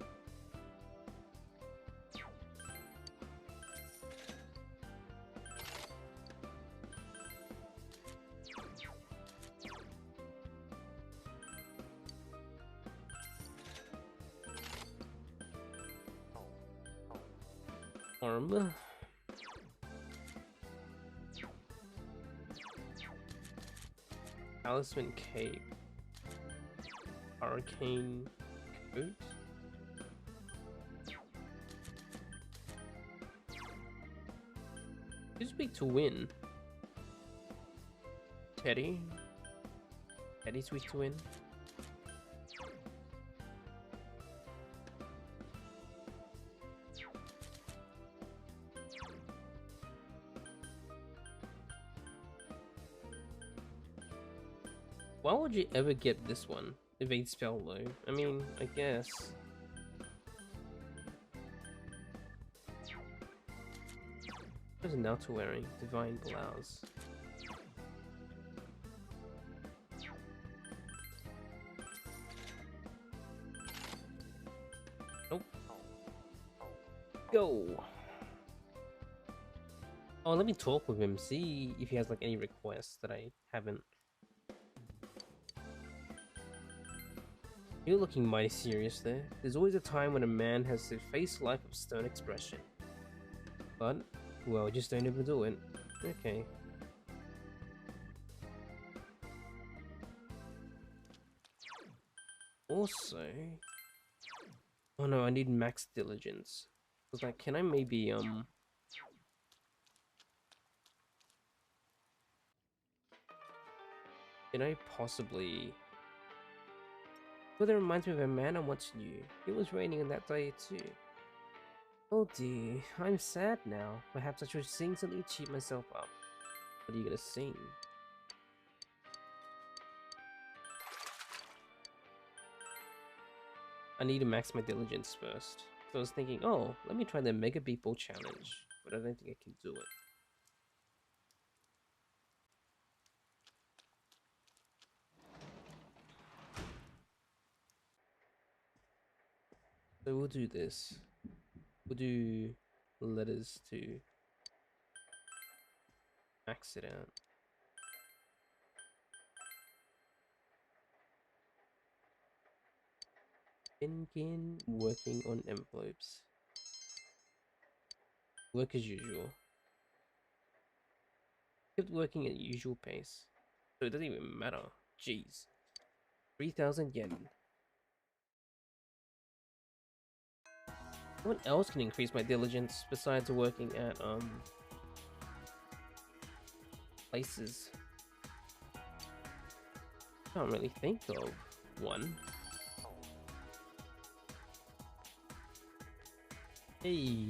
Arm. Talisman Cape. Arcane Coat. Who's weak to win? Teddy? Teddy's weak to win? Why would you ever get this one? Evade spell though. I mean, I guess. What is Naoto wearing? Divine blouse. Nope. Go! Oh, let me talk with him, see if he has like any requests that I haven't. You're looking mighty serious there. There's always a time when a man has to face life of stern expression. But, well, just don't overdo it. Okay. Also... Oh no, I need max diligence. I was like, can I maybe, Can I possibly... Weather reminds me of a man I once knew. It was raining on that day too. Oh dear, I'm sad now. Perhaps I should sing something to cheer myself up. What are you gonna sing? I need to max my diligence first. So I was thinking, oh, let me try the Mega Beatball challenge, but I don't think I can do it. So we'll do this. We'll do letters to max it out. Finkin working on envelopes. Work as usual. Kept working at usual pace. So it doesn't even matter. Jeez. 3,000 yen. What else can increase my diligence besides working at places? Can't really think of one. Hey.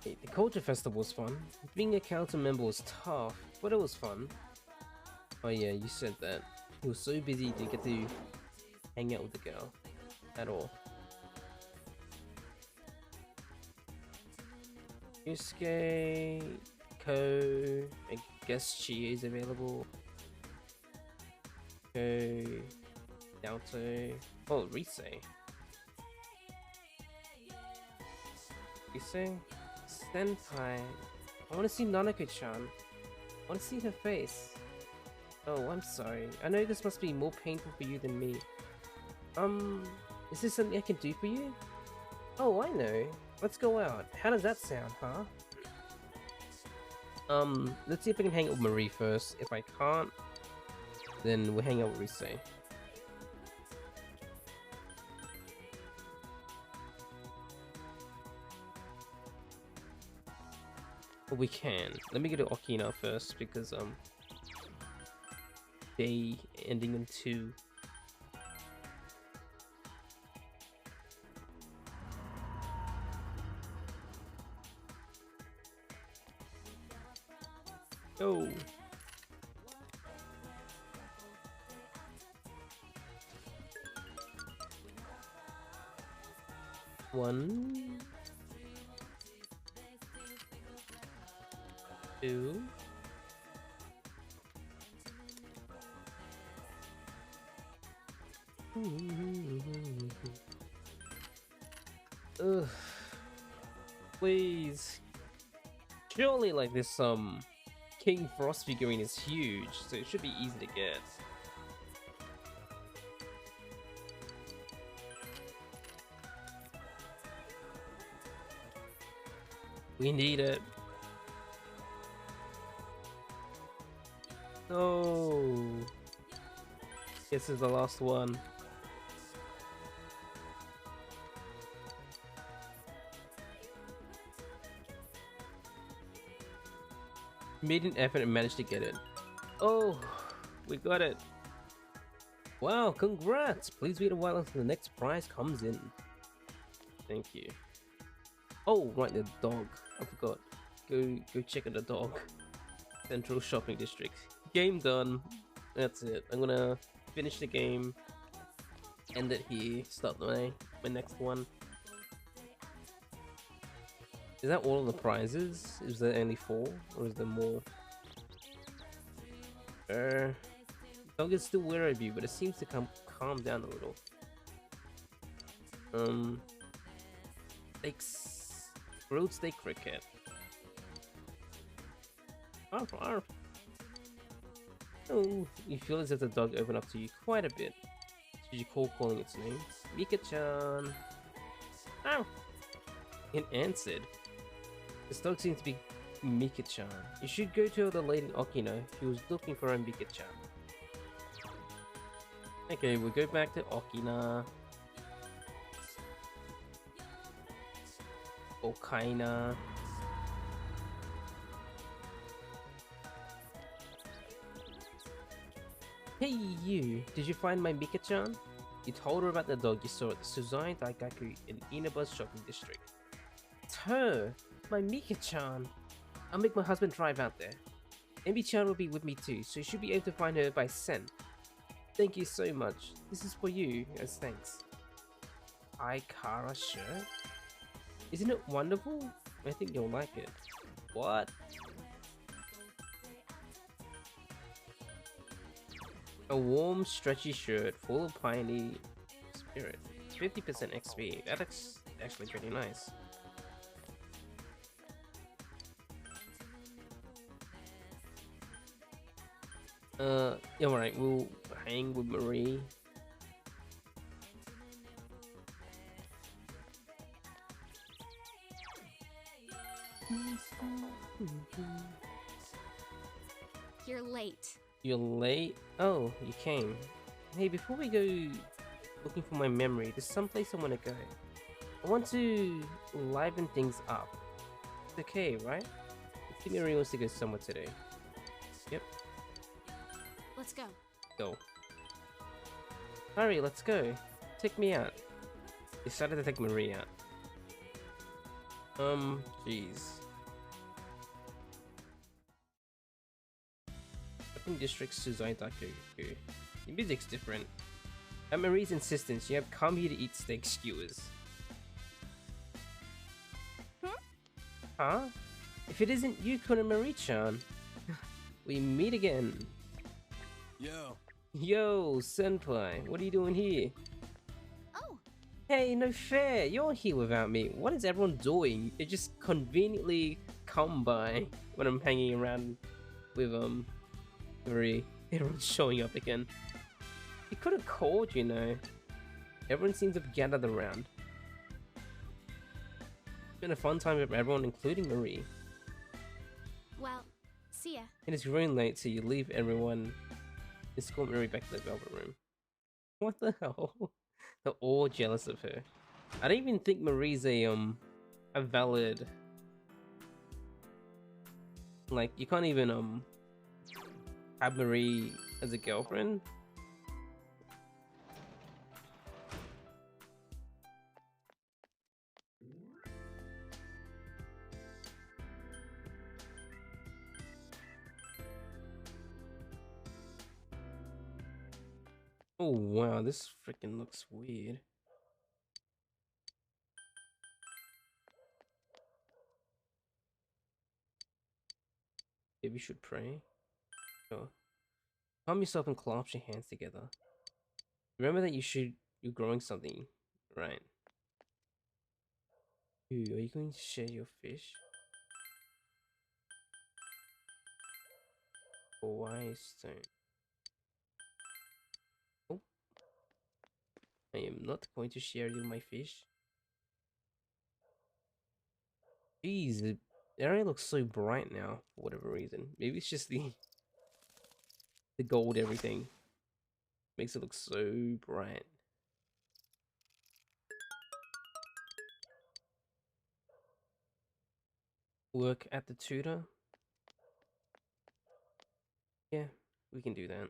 Hey, the culture festival was fun. Being a council member was tough, but it was fun. Oh yeah, you said that. He was so busy to get to hang out with the girl at all. Yusuke, Ko, I guess Chie is available. Ko, Naoto, oh Rise. Rise? Senpai. I want to see Nanako-chan. I want to see her face. Oh, I'm sorry. I know this must be more painful for you than me. Is this something I can do for you? Oh, I know. Let's go out. How does that sound, huh? Let's see if I can hang out with Marie first. If I can't, then we'll hang out with Rise. But we can. Let me go to Okina first because day ending in 2. Oh. One, 2. Ugh. Please. Surely like this King Frost figurine is huge, so it should be easy to get. We need it. Oh. This is the last one. Made an effort and managed to get it. Oh, we got it. Wow, congrats! Please wait a while until the next prize comes in. Thank you. Oh, right, the dog. I forgot. Go check out the dog. Central Shopping District. Game done. That's it. I'm gonna finish the game. End it here. Start my next one. Is that all of the prizes? Is there only 4? Or is there more? Dog is still wary of you, but it seems to calm down a little. Grilled steak cricket. Arf, arf. Oh, you feel as if the dog opened up to you quite a bit. Should you call calling its name? Mika-chan. Ow! It answered. This dog seems to be Mika-chan. You should go to the lady in Okina who was looking for a Mika-chan. Okay, we'll go back to Okina. Okaina. Hey you, did you find my Mika-chan? You told her about the dog you saw at the Suzai Daigaku in Inaba's shopping district. It's her! My Mika-chan! I'll make my husband drive out there. MB-chan will be with me too, so you should be able to find her by scent. Thank you so much. This is for you as thanks. Ikara shirt? Isn't it wonderful? I think you'll like it. What? A warm, stretchy shirt full of pioneer spirit. 50% XP. That looks actually pretty nice. Yeah, alright, we'll hang with Marie. You're late. You're late? Oh, you came. Hey, before we go looking for my memory, there's someplace I want to go. I want to liven things up. It's okay, right? I think Marie wants to go somewhere today. Yep, Let's go. go. Hurry, let's go. Take me out. Decided to take Marie out. Jeez. Shopping district Suzai-daku. The music's different. At Marie's insistence, you have come here to eat steak skewers. Huh? If it isn't you, Kuna Marie-chan, we meet again. Yo. Yo, senpai, what are you doing here? Oh, Hey, no fair, you're here without me. What is everyone doing? They just conveniently come by when I'm hanging around with, Marie. Everyone's showing up again. You could have called, you know. Everyone seems to have gathered around. It's been a fun time with everyone, including Marie. well, see ya. It is growing late, so you leave everyone. Escort Marie back to the Velvet Room. What the hell? They're all jealous of her. I don't even think Marie's a valid. Like, you can't even have Marie as a girlfriend. Oh wow, this freaking looks weird. Maybe you should pray. Sure. Calm yourself and clasp your hands together. Remember that you're growing something, right? Ooh, are you going to share your fish? Why stone? Oh, I am not going to share you my fish. Jeez, the area looks so bright now for whatever reason. Maybe it's just the gold everything makes it look so bright. Work at the tutor? Yeah, we can do that.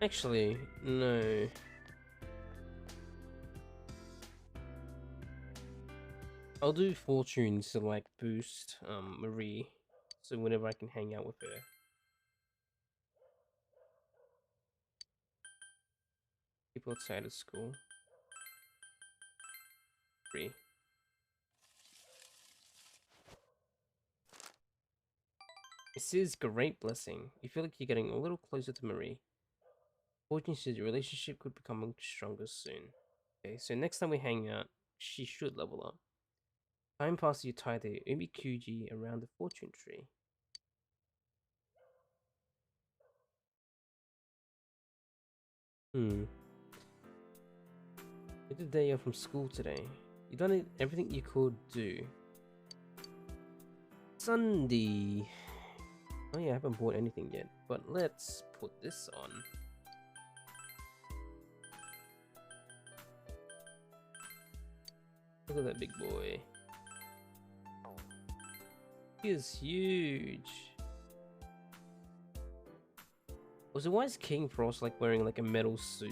Actually, no. I'll do fortunes to like boost Marie, so whenever I can hang out with her. People outside of school. 3. This is great blessing. You feel like you're getting a little closer to Marie. Fortune says your relationship could become stronger soon. Okay, so next time we hang out, she should level up. Time passes, you tie the Umikuji around the fortune tree. It's the day off from school today. You've done everything you could do. Sunday. Oh yeah, I haven't bought anything yet, but let's put this on. Look at that big boy. He is huge. Also, why is King Frost like wearing like a metal suit?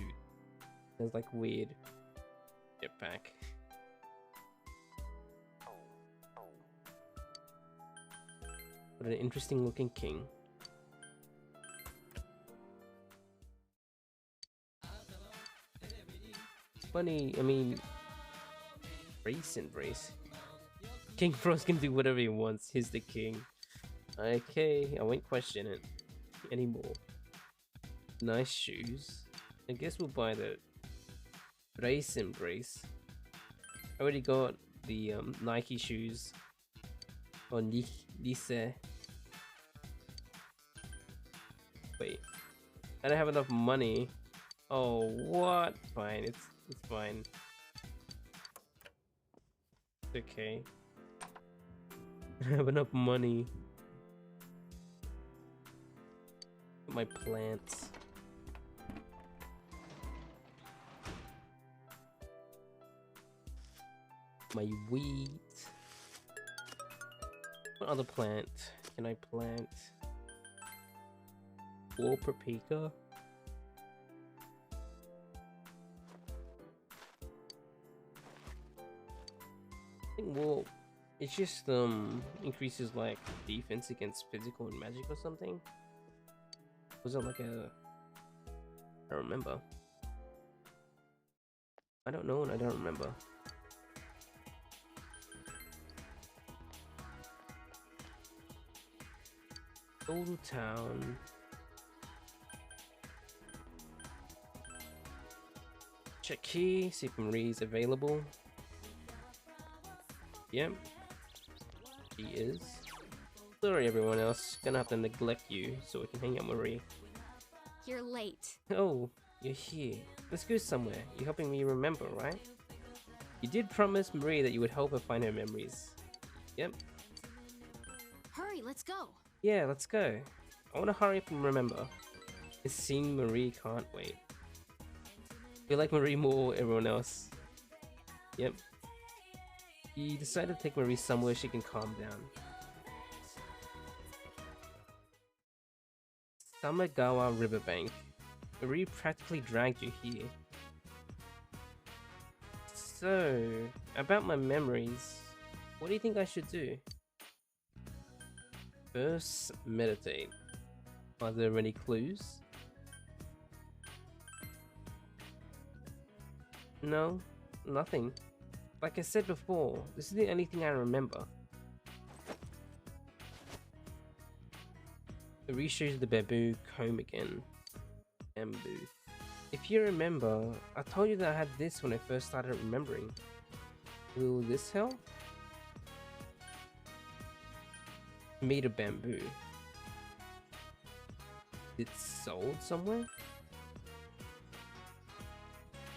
It's like weird jetpack. What an interesting looking king. Funny, I mean, embrace. King Frost can do whatever he wants. He's the king. Okay, I won't question it anymore. Nice shoes. I guess we'll buy the embrace. I already got the Nike shoes on Lise. Wait, I don't have enough money. Oh, what? Fine, it's fine. It's okay. I don't have enough money. My plants. My wheat. What other plant can I plant? War paprika. I think wool, it just increases like defense against physical and magic or something. Was it like a? I don't remember. I don't know and I don't remember. Old town. Check key, see if Marie's available. Yep. She is. Sorry everyone else, gonna have to neglect you so we can hang out Marie. You're late. Oh, you're here. Let's go somewhere. You're helping me remember, right? You did promise Marie that you would help her find her memories. Yep. Hurry, let's go. Yeah, let's go. I want to hurry up and remember. It seems Marie can't wait. You like Marie more everyone else. Yep. You decided to take Marie somewhere she can calm down. Samagawa Riverbank. Marie practically dragged you here. So, about my memories, what do you think I should do? First, meditate. Are there any clues? No, nothing. Like I said before, this is the only thing I remember. Marie shows the bamboo comb again. Bamboo. If you remember, I told you that I had this when I first started remembering. Will this help? Made of bamboo. It's sold somewhere?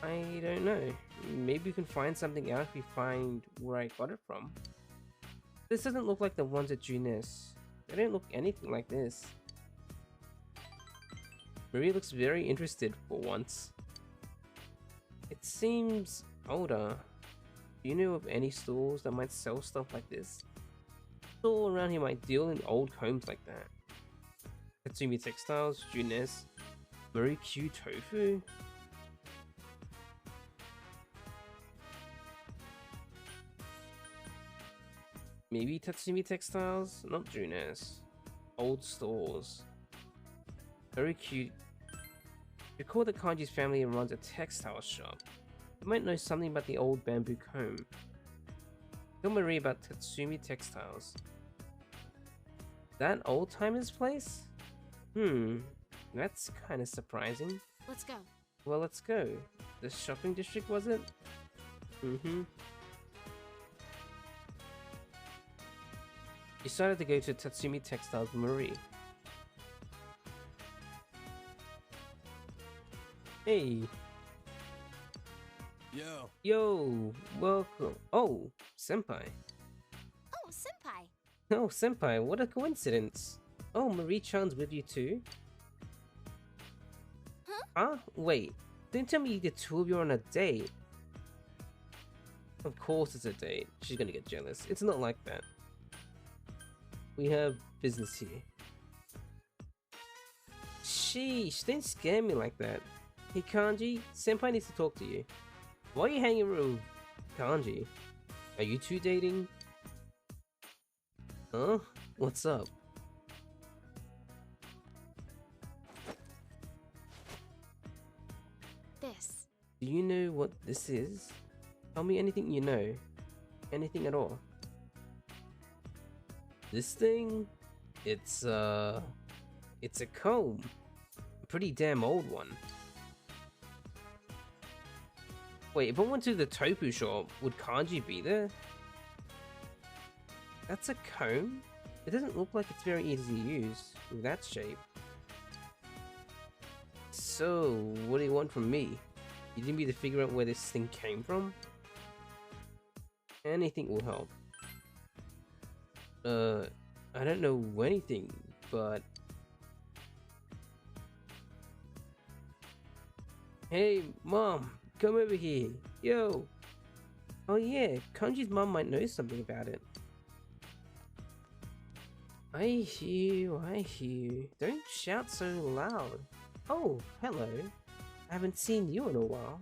I don't know. Maybe you can find something out if you find where I got it from. This doesn't look like the ones at Junes. They don't look anything like this. Marie looks very interested for once. It seems older. Do you know of any stores that might sell stuff like this? All around here might deal in old combs like that. Tatsumi Textiles, Junes, Marie Q Tofu. Maybe Tatsumi Textiles, not Junes. Old stores. Very cute. Recall that Kanji's family runs a textile shop. You might know something about the old bamboo comb. Tell Marie about Tatsumi Textiles. That old timer's place? That's kind of surprising. Let's go. Well, let's go. The shopping district, was it? You decided to go to Tatsumi Textiles with Marie. Hey. Yo. Yo, welcome. Oh, senpai. Oh, senpai. Oh, senpai, what a coincidence. Oh, Marie-chan's with you too? Huh? Wait, don't tell me the two of you are on a date. Of course it's a date. She's gonna get jealous. It's not like that. We have business here. Sheesh, don't scare me like that. Hey Kanji, senpai needs to talk to you. Why are you hanging with Kanji? Are you two dating? Huh? What's up? Do you know what this is? Tell me anything you know. Anything at all. This thing? It's a comb. A pretty damn old one. Wait, if I went to the Topu shop, would Kanji be there? That's a comb? It doesn't look like it's very easy to use with that shape. So, what do you want from me? You need me to figure out where this thing came from? Anything will help. I don't know anything, but... Hey, Mom! Come over here! Yo! Oh yeah, Kanji's mom might know something about it. I hear you, I hear you. Don't shout so loud. Oh, hello. I haven't seen you in a while.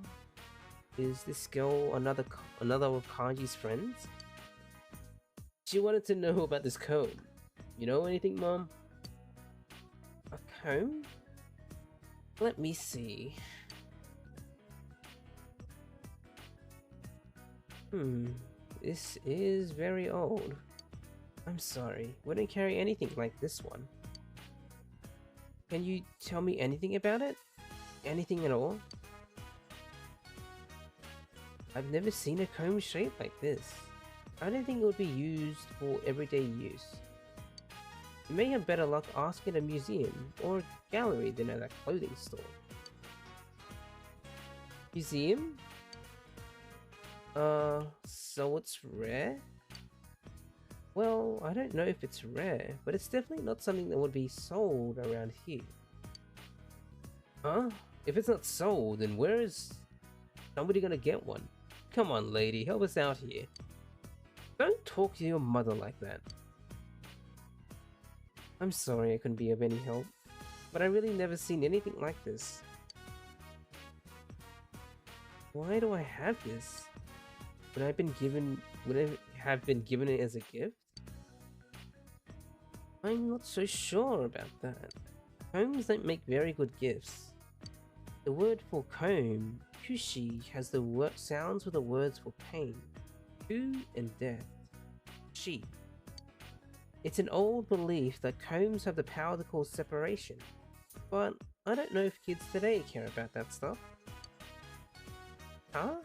Is this girl another of Kanji's friends? She wanted to know about this comb. You know anything, Mom? A comb? Let me see. This is very old. I'm sorry, we don't carry anything like this one. Can you tell me anything about it? Anything at all? I've never seen a comb shaped like this. I don't think it would be used for everyday use. You may have better luck asking at a museum or a gallery than at a clothing store. Museum? So it's rare? Well, I don't know if it's rare, but it's definitely not something that would be sold around here. Huh? If it's not sold, then where is somebody gonna get one? Come on, lady, help us out here. Don't talk to your mother like that. I'm sorry I couldn't be of any help, but I really never seen anything like this. Why do I have this? Would I have been given it as a gift? I'm not so sure about that. Combs don't make very good gifts. The word for comb, kushi, has the sounds with the words for pain, ku and death, shi. It's an old belief that combs have the power to cause separation, but I don't know if kids today care about that stuff. Huh?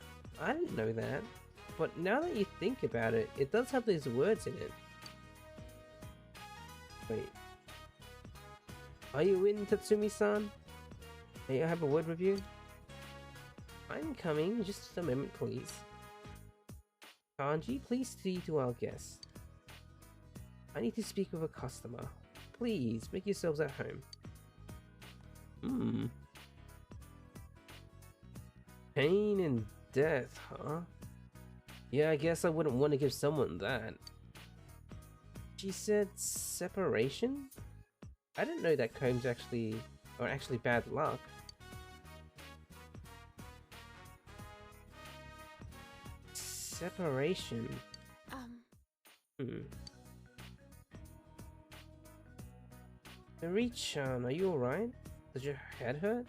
I didn't know that. But now that you think about it, it does have these words in it. Wait. Are you in, Tatsumi-san? May I have a word with you? I'm coming, just a moment please. Kanji, please see to our guest. I need to speak with a customer. Please, make yourselves at home. Pain and death, huh? Yeah, I guess I wouldn't want to give someone that. She said separation? I didn't know that combs are actually bad luck. Separation. Marie-chan, are you alright? Does your head hurt?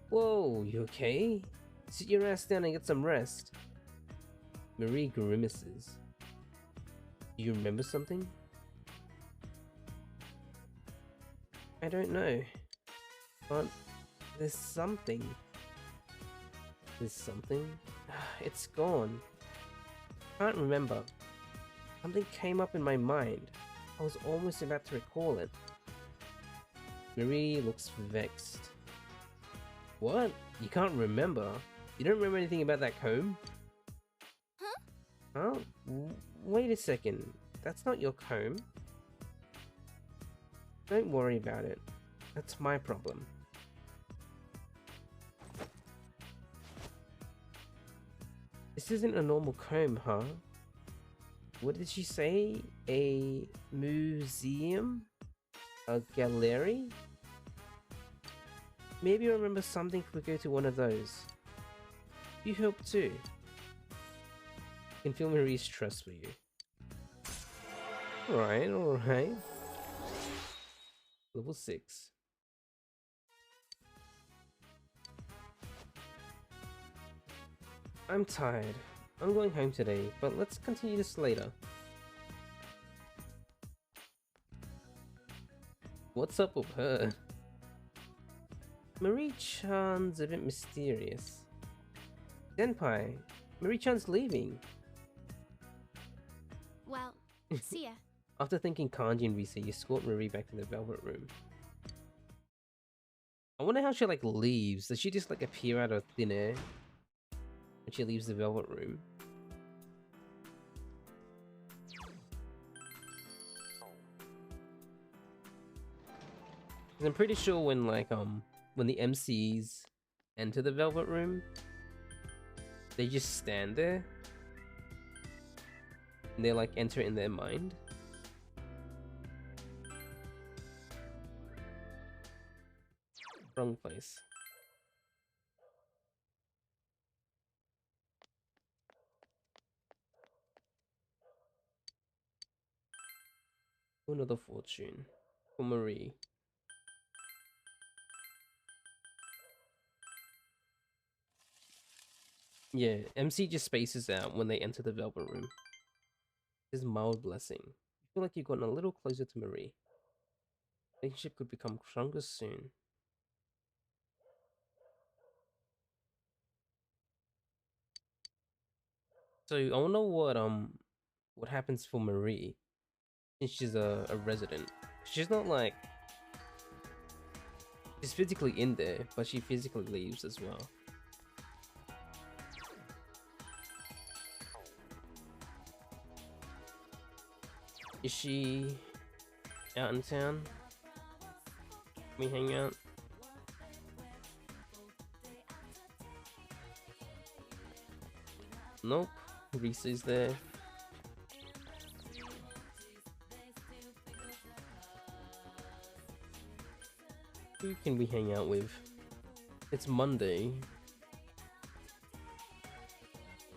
Whoa, you okay? Sit your ass down and get some rest. Marie grimaces. Do you remember something? I don't know. But there's something. There's something? It's gone. Can't remember. Something came up in my mind. I was almost about to recall it. Marie looks vexed. What? You can't remember? You don't remember anything about that comb? Huh? Wait a second. That's not your comb. Don't worry about it. That's my problem. This isn't a normal comb, huh? What did she say? A museum? A gallery? Maybe I remember something if we go to one of those. You help too. I can feel Marie's trust for you. Alright, alright. Level 6. I'm tired. I'm going home today, but let's continue this later. What's up with her? Marie-chan's a bit mysterious. Senpai, Marie-chan's leaving. Well, see ya. After thanking Kanji and Risa, you escort Marie back to the Velvet Room. I wonder how she like leaves. Does she just like appear out of thin air when she leaves the Velvet Room? 'Cause I'm pretty sure when like when the MCs enter the Velvet Room, they just stand there and they like enter in their mind. Wrong place. Another fortune for Marie. Yeah, MC just spaces out when they enter the Velvet Room. His mild blessing. You feel like you've gotten a little closer to Marie. Relationship could become stronger soon. So I wonder what happens for Marie since she's a resident. She's not like she's physically in there, but she physically leaves as well. Is she out in town? Can we hang out? Nope. Risa's there. Who can we hang out with? It's Monday.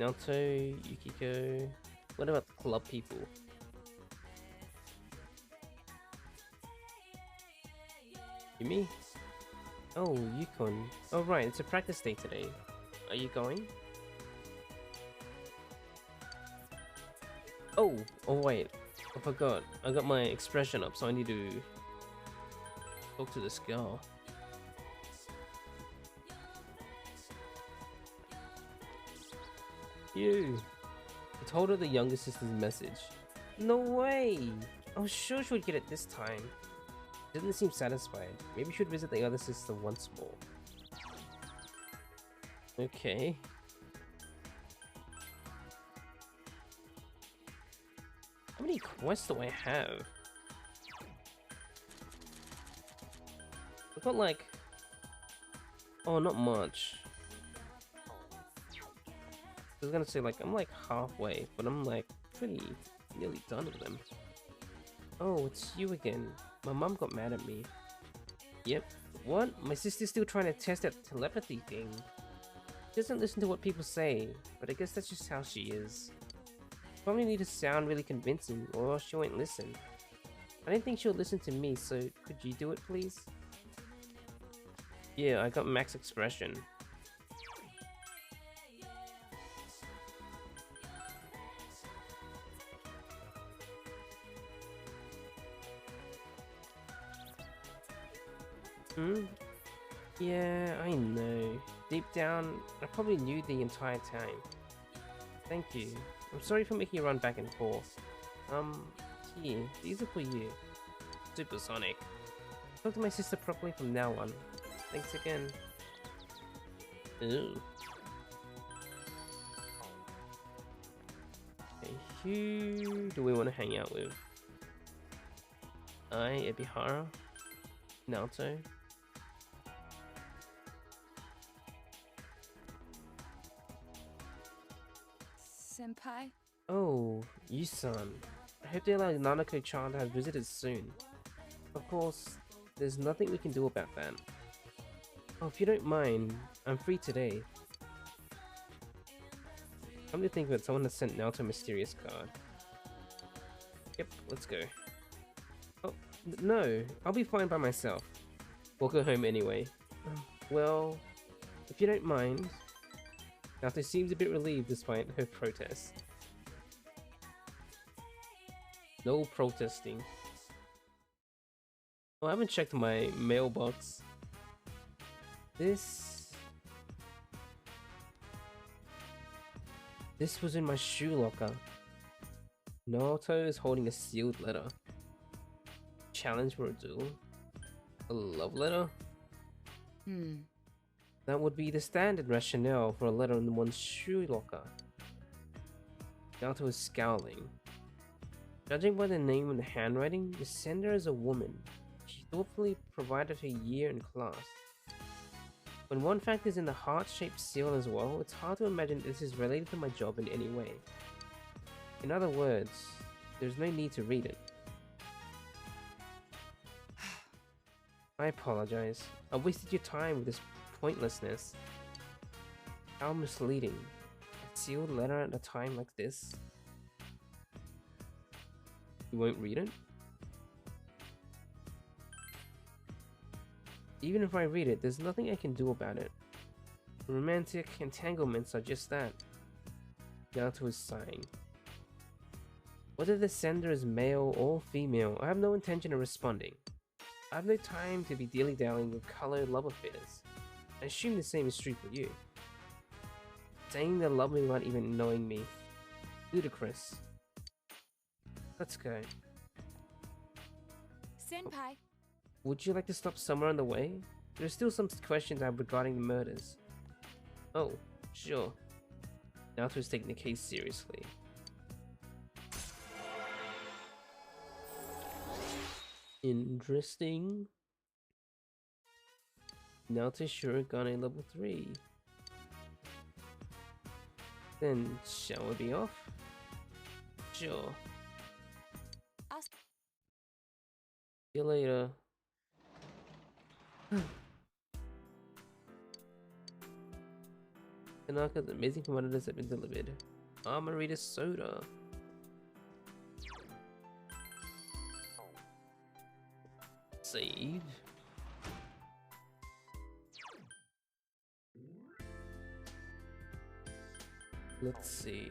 Naoto, Yukiko. What about the club people? Me? Oh, Yukon. Oh right, it's a practice day today. Are you going? Oh wait, I forgot. I got my expression up, so I need to talk to this girl. You. I told her the younger sister's message. No way! I was sure she would get it this time. She doesn't seem satisfied. Maybe we should visit the other sister once more. Okay. How many quests do I have? I've got like... oh, not much. I was gonna say like, I'm like halfway, but I'm like pretty nearly done with them. Oh, it's you again. My mom got mad at me. Yep. What? My sister's still trying to test that telepathy thing. She doesn't listen to what people say, but I guess that's just how she is. Probably need to sound really convincing, or else she won't listen. I don't think she'll listen to me, so could you do it, please? Yeah, I got max expression. Yeah, I know. Deep down, I probably knew the entire time. Thank you. I'm sorry for making you run back and forth. Here, these are for you. Supersonic. Talk to my sister properly from now on. Thanks again. Ooh. Okay, who do we want to hang out with? Ebihara? Naoto? Senpai? Oh, Yusan. I hope they allow Nanako-chan to have visitors soon. Of course, there's nothing we can do about that. Oh, if you don't mind, I'm free today. Come to think of it, someone has sent Naoto a mysterious card. Yep, let's go. Oh, no, I'll be fine by myself. We'll go home anyway. Well, if you don't mind... Naoto seems a bit relieved despite her protest. No protesting. Oh, I haven't checked my mailbox. This was in my shoe locker. Naoto is holding a sealed letter. Challenge for a duel? A love letter? That would be the standard rationale for a letter in one's shoe locker. Naoto is scowling. Judging by the name and the handwriting, the sender is a woman. She thoughtfully provided her year and class. When one factors in the heart-shaped seal as well, it's hard to imagine this is related to my job in any way. In other words, there's no need to read it. I apologize. I wasted your time with this pointlessness. How misleading. A sealed letter at a time like this. You won't read it? Even if I read it, there's nothing I can do about it. Romantic entanglements are just that. Naoto is sighing. Whether the sender is male or female, I have no intention of responding. I have no time to be dilly-dallying with colored love affairs. I assume the same is true for you. Saying they love me without even knowing me. Ludicrous. Let's go. Senpai. Would you like to stop somewhere on the way? There are still some questions I have regarding the murders. Oh, sure. Naoto is taking the case seriously. Interesting. Naoto Shurigane level 3. Then, shall we be off? Sure. I'll... See you later. Tanaka's amazing commodities have been delivered. Amarita soda. Save. Let's see.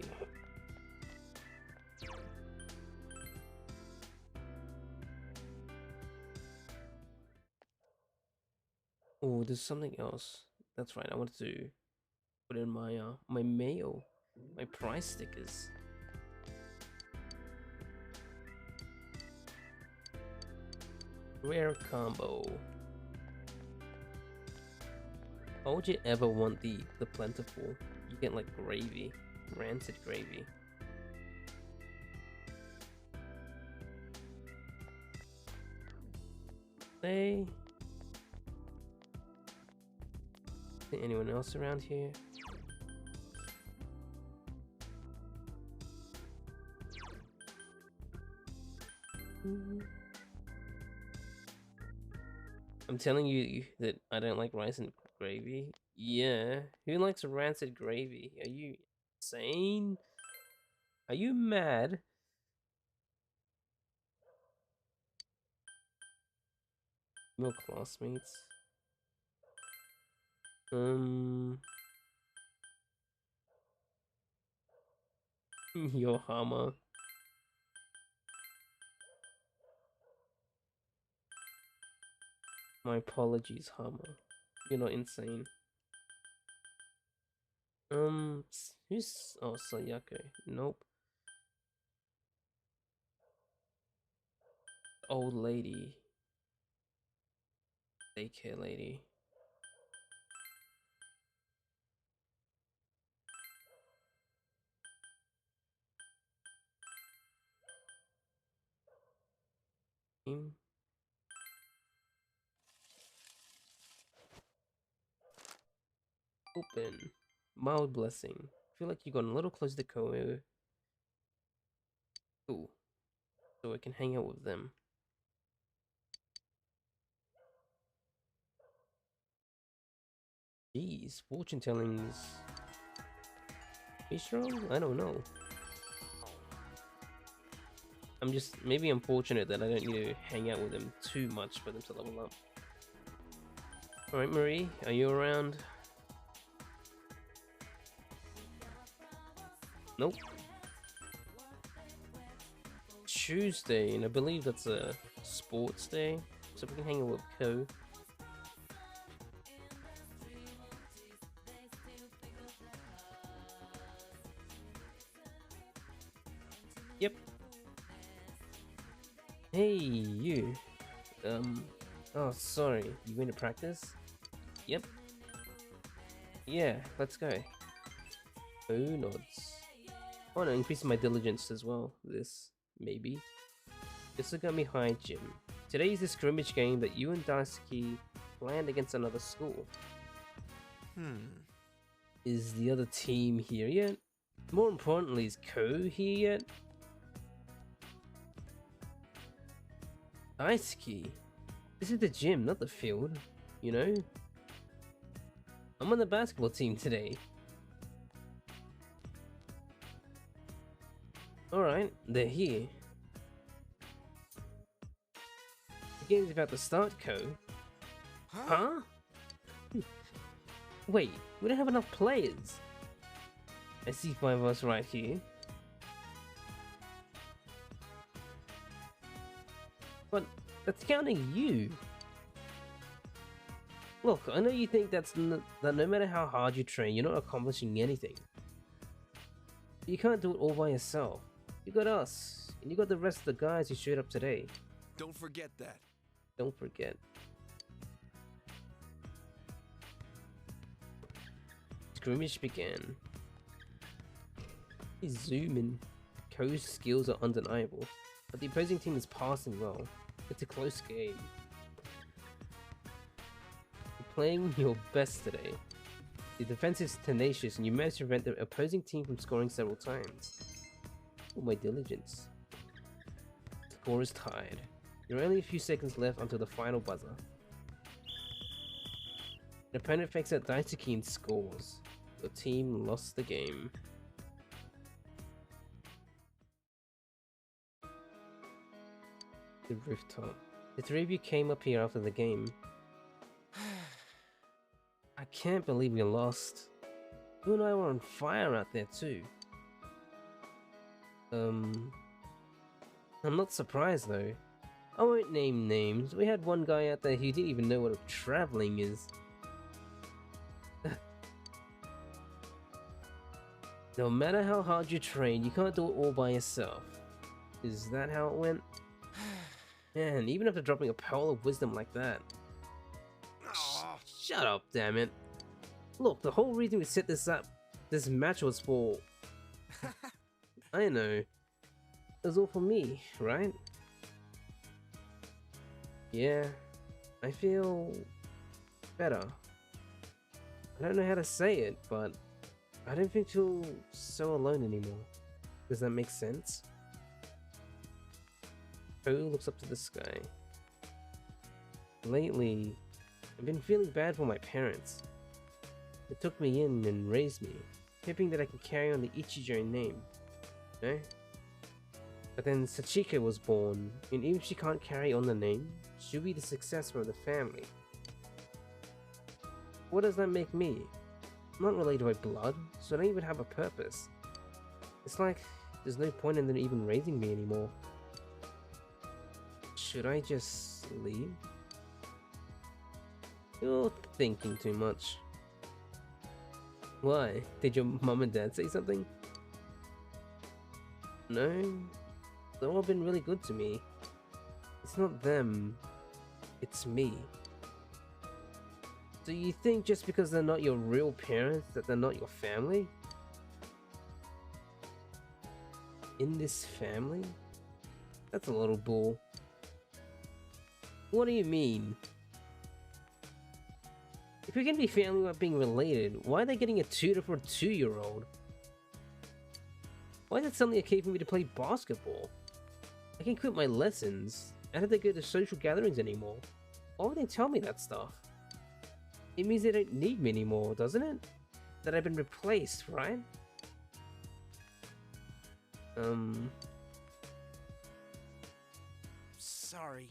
Oh, there's something else. That's right. I wanted to put in my my mail, my price stickers. Rare combo. Why would you ever want the plentiful? You get like gravy, rancid gravy. Hey. Anyone else around here? I'm telling you that I don't like rice and gravy. Yeah, who likes rancid gravy? Are you insane? Are you mad? More classmates. Yohama. My apologies, Hama. You're not insane. Who's... Oh, Sayako. Nope. Old lady. Daycare lady. Open. Mild blessing. Feel like you got a little closer to Koe. Ooh. So I can hang out with them. Jeez, fortune telling's... Are you strong? I don't know. Maybe I'm fortunate that I don't need to hang out with them too much for them to level up. Alright, Marie, are you around? Nope. Tuesday, and I believe that's a sports day, so we can hang out with Co. Yep. Hey, you. Oh, sorry. You going to practice? Yep. Yeah, let's go. Oh, nods. I want to increase my diligence as well. This, maybe. This will get me high, Jim. Today is the scrimmage game that you and Daisuke planned against another school. Is the other team here yet? More importantly, is Ko here yet? Daisuke, this is the gym, not the field, you know? I'm on the basketball team today. Alright, they're here. The game's about to start, Ko. Huh? Wait, we don't have enough players. I see 5 of us right here. But that's counting you. Look, I know you think that no matter how hard you train, you're not accomplishing anything. You can't do it all by yourself. You got us, and you got the rest of the guys who showed up today. Don't forget that. Don't forget. Scrimmage began. He's zooming. Ko's skills are undeniable, but the opposing team is passing well. It's a close game. You're playing your best today. The defense is tenacious and you managed to prevent the opposing team from scoring several times. Oh, my diligence. The score is tied. There are only a few seconds left until the final buzzer. The opponent fakes out Daisuke and scores. Your team lost the game. The rooftop. The 3 of you came up here after the game. I can't believe we lost. You and I were on fire out there too. I'm not surprised though. I won't name names. We had one guy out there who didn't even know what traveling is. No matter how hard you train, you can't do it all by yourself. Is that how it went? Man, even after dropping a pearl of wisdom like that. Shut up, damn it. Look, the whole reason we set this match was for... I know. It was all for me, right? Yeah, I feel better. I don't know how to say it, but I don't feel so alone anymore. Does that make sense? Ko looks up to the sky. Lately, I've been feeling bad for my parents. They took me in and raised me, hoping that I could carry on the Ichijo name. No? But then Sachiko was born, and even if she can't carry on the name, she'll be the successor of the family. What does that make me? I'm not related by blood, so I don't even have a purpose. It's like there's no point in them even raising me anymore. Should I just leave? You're thinking too much. Why? Did your mom and dad say something? No, they've all been really good to me. It's not them, it's me. So you think just because they're not your real parents that they're not your family? In this family? That's a little bull. What do you mean? If you're gonna be family without being related, why are they getting a tutor for a 2-year-old? Why is it suddenly okay for me to play basketball? I can quit my lessons. I don't have to go to social gatherings anymore. Why would they tell me that stuff? It means they don't need me anymore, doesn't it? That I've been replaced, right? Sorry.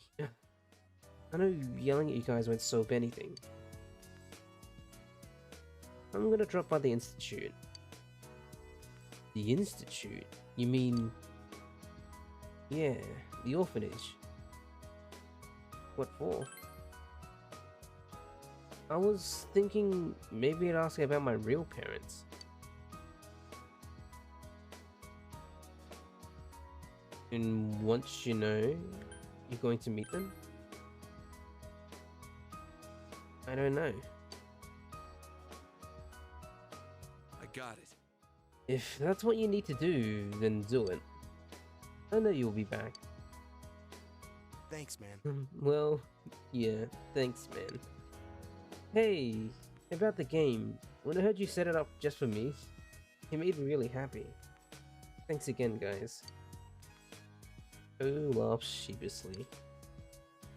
I know yelling at you guys won't solve anything. I'm gonna drop by the institute. The Institute? You mean... Yeah, the orphanage. What for? I was thinking maybe I'd ask about my real parents. And once you know, you're going to meet them? I don't know. I got it. If that's what you need to do, then do it. I know you'll be back. Thanks, man. Well, yeah, thanks, man. Hey, about the game. When I heard you set it up just for me, it made me really happy. Thanks again, guys. Oh laughs sheepishly.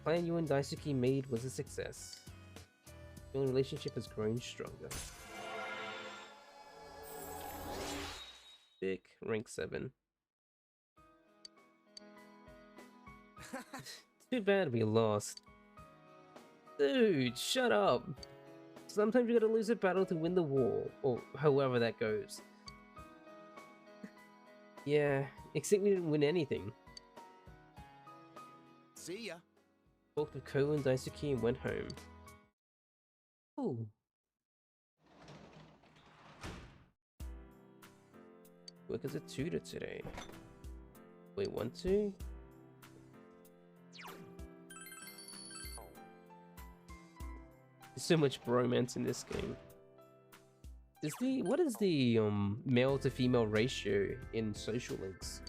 Plan you and Daisuke made was a success. Your relationship has grown stronger. Dick, rank 7. Too bad we lost. Dude, shut up. Sometimes you gotta lose a battle to win the war, or however that goes. Yeah, except we didn't win anything. See ya. Talked with Ko and Daisuke and went home. Ooh. Work as a tutor today. Wait, want to? There's so much bromance in this game. What is the male to female ratio in social links?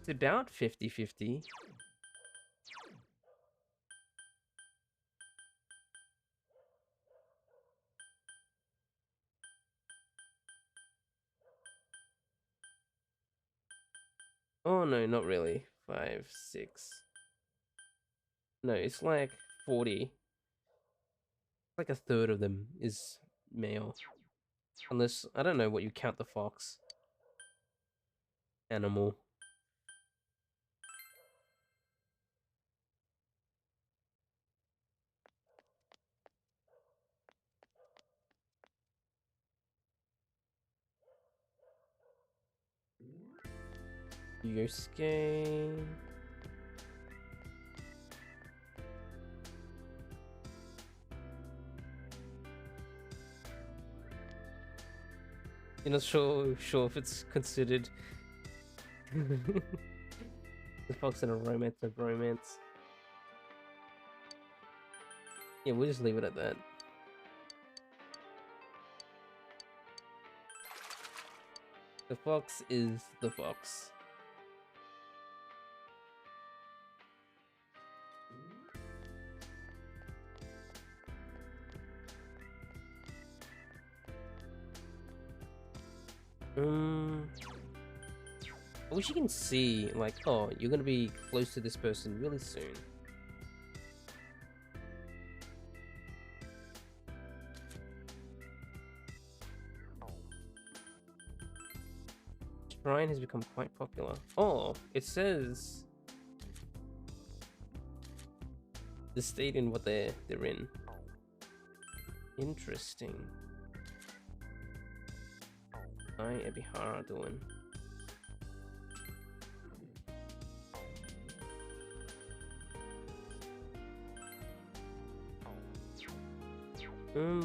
It's about 50-50. Oh no, not really. 5, 6. No, it's like 40. Like a third of them is male. Unless, I don't know what you count the fox. Animal. Yosuke. You're not sure if it's considered the fox in a romance or bromance. Yeah, we'll just leave it at that. The fox is the fox. I wish you can see, like, oh, you're gonna be close to this person really soon. Shrine has become quite popular. Oh, it says the state and what they're in. Interesting. Hi, Ebihara doing?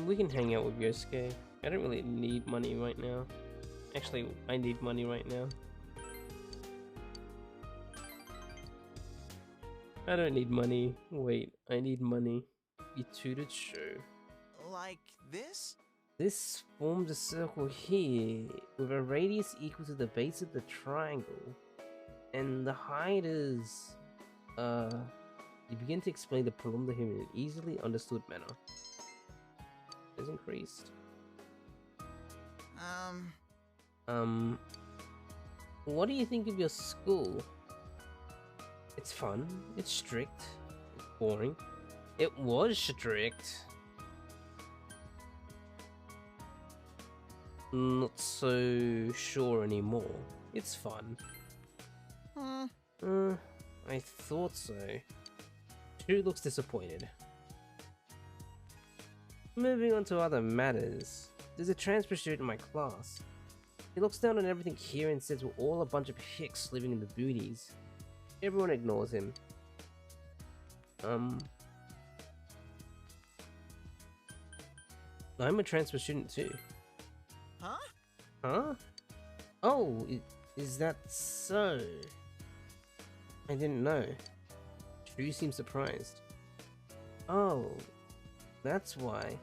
We can hang out with Yosuke. I don't really need money right now. Actually, I need money right now. I don't need money. Wait, I need money. You tutored show. Like this? This forms a circle here with a radius equal to the base of the triangle. And the height is... You begin to explain the problem to him in an easily understood manner. Is increased. What do you think of your school? It's fun, it's strict, it's boring. It was strict. Not so sure anymore. It's fun. I thought so. Shu looks disappointed. Moving on to other matters. there's a transfer student in my class. He looks down on everything here and says we're all a bunch of hicks living in the boonies. Everyone ignores him. I'm a transfer student too. Huh? Huh? Oh, is that so? I didn't know. Drew seems surprised. Oh, that's why.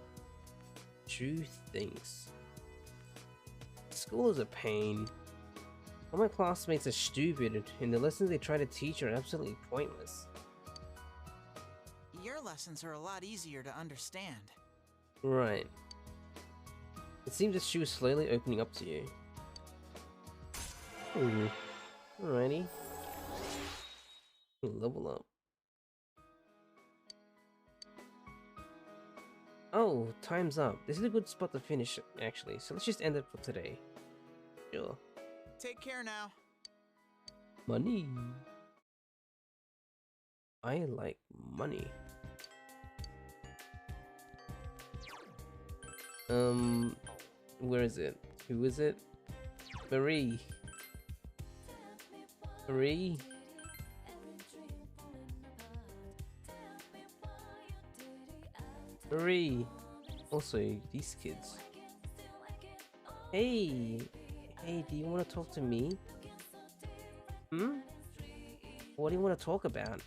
Drew thinks. School is a pain. All my classmates are stupid, and the lessons they try to teach are absolutely pointless. Your lessons are a lot easier to understand. Right. It seems that she was slowly opening up to you. Alrighty. Level up. Oh, time's up. This is a good spot to finish, actually, so let's just end it for today. Sure. Take care now. Money. I like money. Where is it? Who is it? Marie. Marie? Marie! Also, these kids. Hey! Hey, do you want to talk to me? Hmm? What do you want to talk about?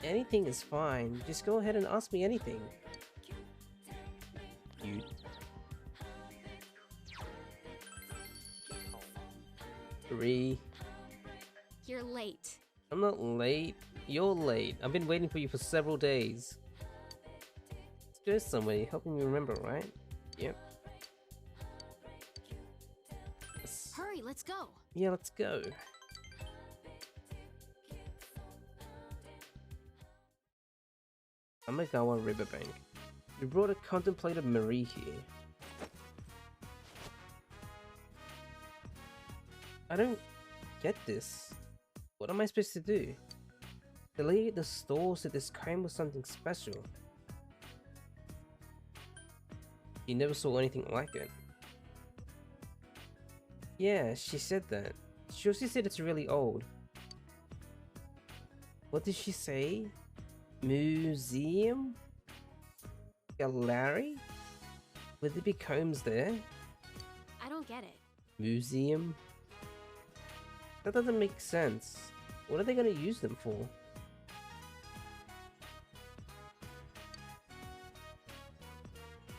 Anything is fine. Just go ahead and ask me anything. Cute. Marie. You're late. I'm not late. You're late. I've been waiting for you for several days. Let's go somewhere. You're helping me remember, right? Yep. Hurry, let's go. Yeah, let's go. Amagawa Riverbank. We brought a contemplative Marie here. I don't get this. What am I supposed to do? The lady at the store said this comb was something special. You never saw anything like it. Yeah, she said that. She also said it's really old. What did she say? Museum? Gallery? Would there be combs there? I don't get it. Museum? That doesn't make sense. What are they going to use them for?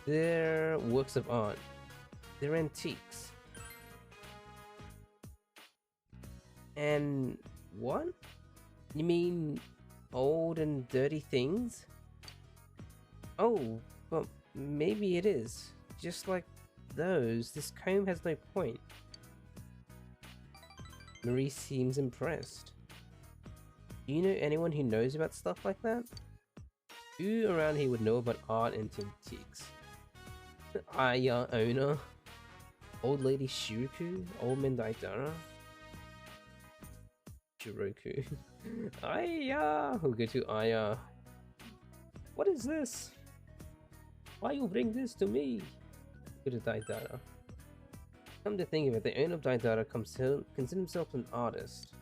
They're works of art. They're antiques. And what? You mean old and dirty things? Oh, well, maybe it is. Just like those, this comb has no point. Marie seems impressed. Do you know anyone who knows about stuff like that? Who around here would know about art and antiques? Aya owner? Old lady Shiroku? Old man Daidara? Shiroku. Aya! We'll go to Aya. What is this? Why you bring this to me? Go to Daidara. Come to think of it, the owner of Daidara considers himself an artist.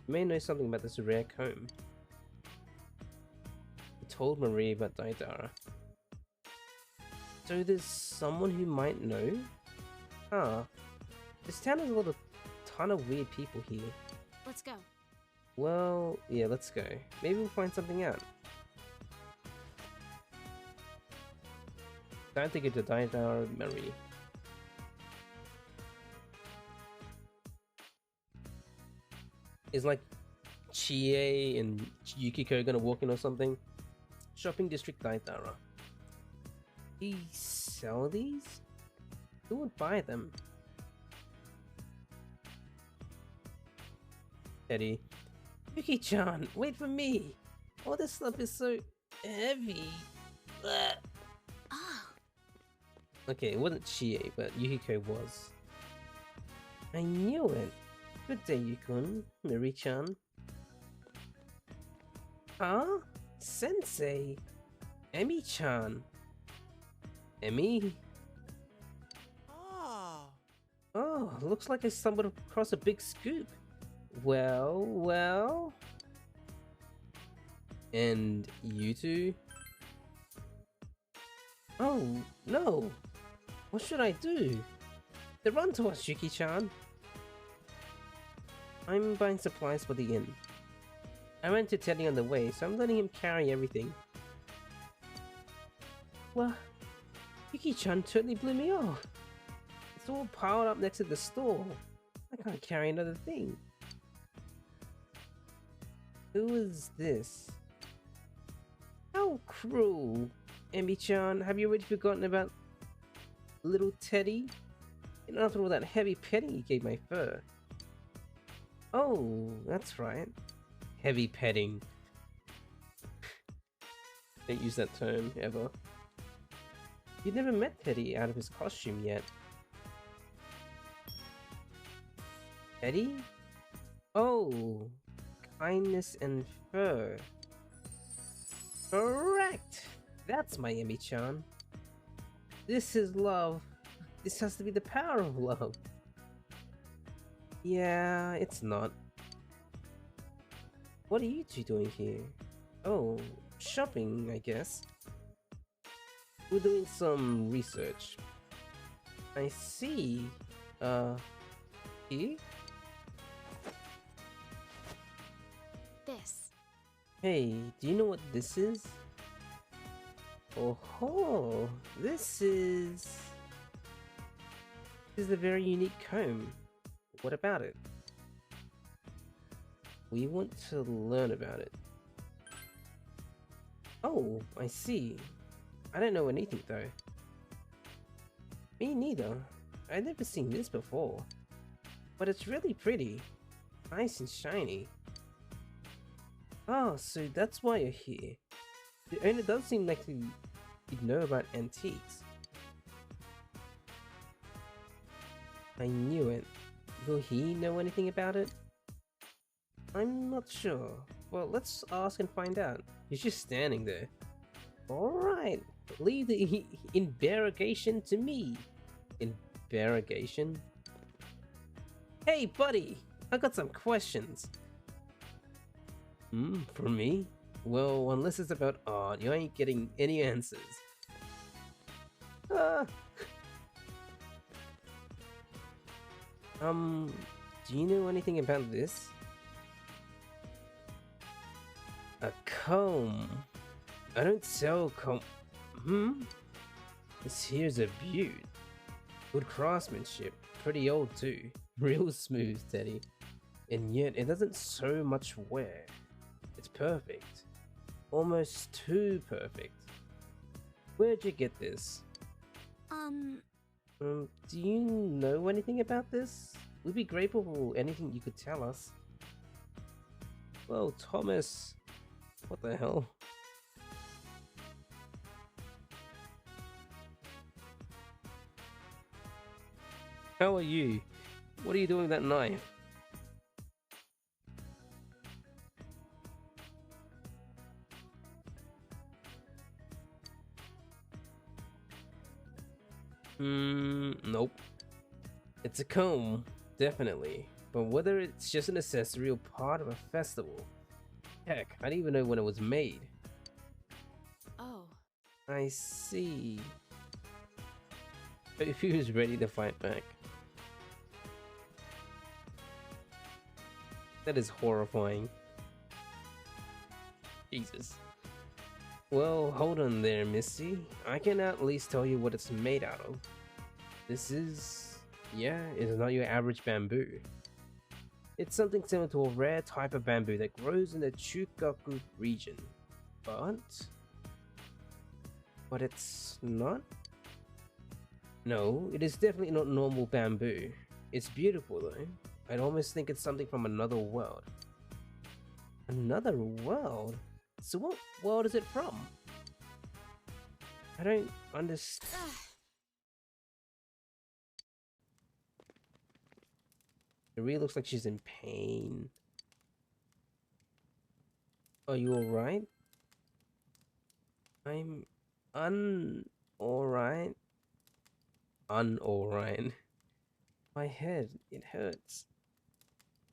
You may know something about this rare comb. He told Marie about Daidara. So there's someone who might know? Huh. This town has a ton of weird people here. Let's go. Well, yeah, let's go. Maybe we'll find something out. Time to get to Daidara Marie. Is like Chie and Yukiko gonna walk in or something? Shopping district Daidara. He sell these? Who would buy them? Eddie. Yuki-chan, wait for me! All this stuff is so heavy. Ugh. Ah, Okay, it wasn't Chie, but Yukiko was. I knew it. Good day, Yukon. Marie-chan. Huh? Sensei? Emmy-chan. Emmy? Oh. Oh, looks like I stumbled across a big scoop. Well, well. And you two? Oh, no. What should I do? They run to us, Yuki-chan. I'm buying supplies for the inn. I ran to Teddy on the way, so I'm letting him carry everything. Well, Yuki-chan totally blew me off. It's all piled up next to the store. I can't carry another thing. Who is this? How cruel. Emmy-chan, have you already forgotten about little Teddy? And after all that heavy petting you gave my fur. Oh, that's right. Heavy petting. Don't use that term, ever. You've never met Teddy out of his costume yet. Teddy? Oh, kindness and fur. Correct! That's my Emmy-chan. This is love. This has to be the power of love. Yeah, it's not. What are you two doing here? Oh, shopping, I guess. We're doing some research. I see. Here? This. Hey, do you know what this is? Oh ho! This is a very unique comb. What about it? We want to learn about it. Oh, I see. I don't know anything though. Me neither. I've never seen this before. But it's really pretty. Nice and shiny. Oh, so that's why you're here. The owner does seem like you'd know about antiques. I knew it. Will he know anything about it? I'm not sure. Well, let's ask and find out. He's just standing there. Alright, leave the interrogation to me. Interrogation? Hey buddy, I got some questions. For me? Well, unless it's about art, you ain't getting any answers. Do you know anything about this? A comb. I don't sell comb. This here's a beaut. Good craftsmanship. Pretty old too. Real smooth, Teddy. And yet it doesn't so much wear. It's perfect. Almost too perfect. Where'd you get this? Do you know anything about this? We'd be grateful for anything you could tell us. Well, Thomas... What the hell? How are you? What are you doing with that knife? Nope. It's a comb, definitely. But whether it's just an accessory or part of a festival. Heck, I don't even know when it was made. Oh. I see. If he was ready to fight back. That is horrifying. Jesus. Well, hold on there, Missy. I can at least tell you what it's made out of. This is... yeah, it's not your average bamboo. It's something similar to a rare type of bamboo that grows in the Chukaku region. But it's not? No, it is definitely not normal bamboo. It's beautiful though. I'd almost think it's something from another world. Another world? So what world is it from? I don't understand. It really looks like she's in pain. Are you alright? I'm alright. Alright. My head, it hurts.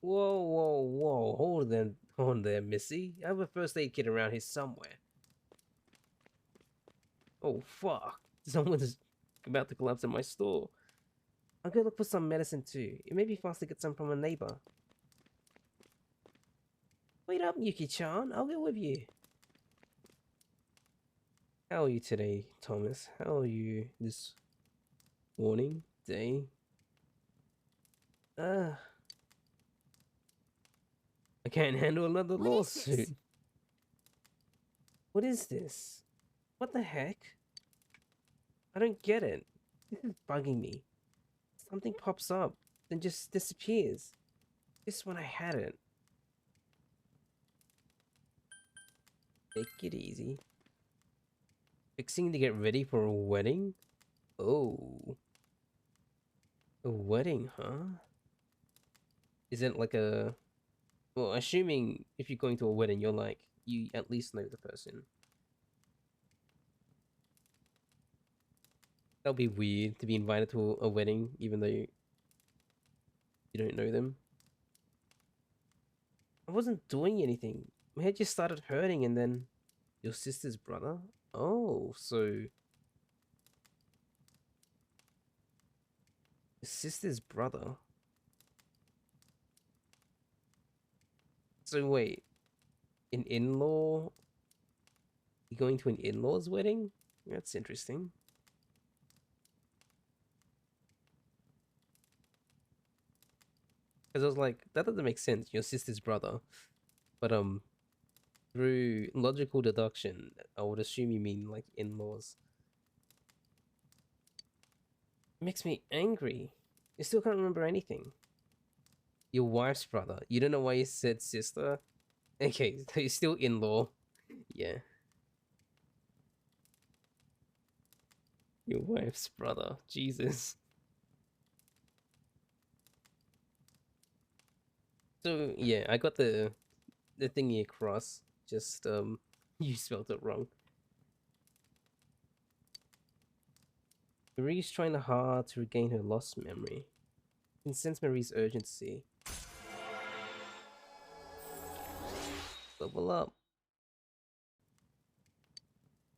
Whoa, whoa, whoa. Hold on there, Missy. I have a first aid kit around here somewhere. Oh, fuck. Someone's about to collapse in my store. I'll go look for some medicine too. It may be fast to get some from a neighbor. Wait up, Yuki-chan. I'll go with you. How are you today, Thomas? How are you this morning, day? I can't handle another What is this? lawsuit. What is this? What the heck? I don't get it. This is bugging me. Something pops up, then just disappears. Just when I had it. Take it easy. Fixing to get ready for a wedding? Oh. A wedding, huh? Is it like a... Well, assuming if you're going to a wedding, you're like, you at least know the person. That'll be weird to be invited to a wedding even though you don't know them. I wasn't doing anything. My head just started hurting and then... Your sister's brother? Oh, so... Your sister's brother? So wait, an in-law? You going to an in-law's wedding? That's interesting. Because I was like, that doesn't make sense. Your sister's brother. But through logical deduction, I would assume you mean like in-laws. It makes me angry. I still can't remember anything. Your wife's brother. You don't know why you said sister? Okay, so you're still in-law. Yeah. Your wife's brother. Jesus. So yeah, I got the thingy across. Just you spelled it wrong. Marie's trying hard to regain her lost memory. You can sense Marie's urgency. Level up.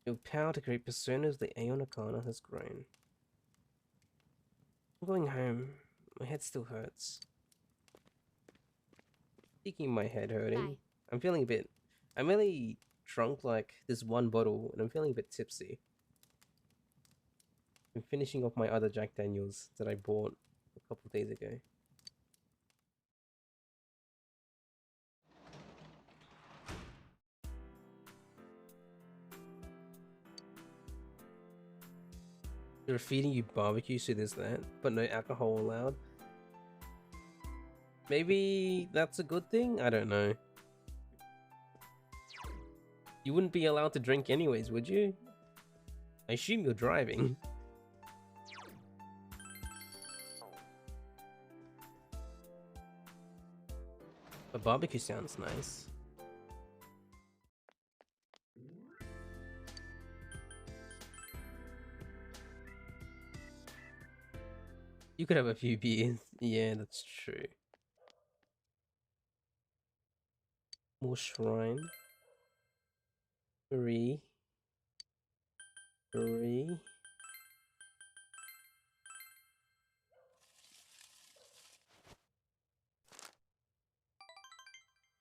Your power to create personas, the Aeon Arcana has grown. I'm going home. My head still hurts. Speaking of my head hurting, Bye. I'm feeling a bit... I'm really drunk like this one bottle and I'm feeling a bit tipsy. I'm finishing off my other Jack Daniels that I bought a couple of days ago. They're feeding you barbecue, so there's that, but no alcohol allowed. Maybe that's a good thing? I don't know. You wouldn't be allowed to drink anyways, would you? I assume you're driving. But barbecue sounds nice. You could have a few beers. Yeah, that's true. More shrine. 3. 3.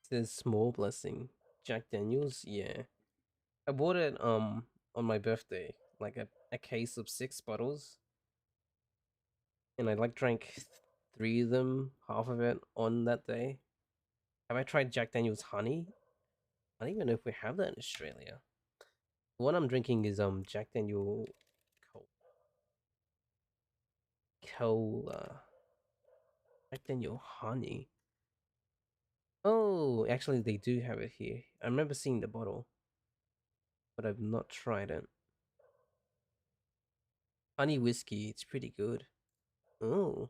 Says small blessing. Jack Daniels, yeah. I bought it on my birthday, like a case of 6 bottles. And I like drank 3 of them, half of it on that day. Have I tried Jack Daniels honey? I don't even know if we have that in Australia. The one I'm drinking is Jack Daniel Cola. Jack Daniel honey. Oh, actually they do have it here. I remember seeing the bottle, but I've not tried it. Honey whiskey, it's pretty good. Oh.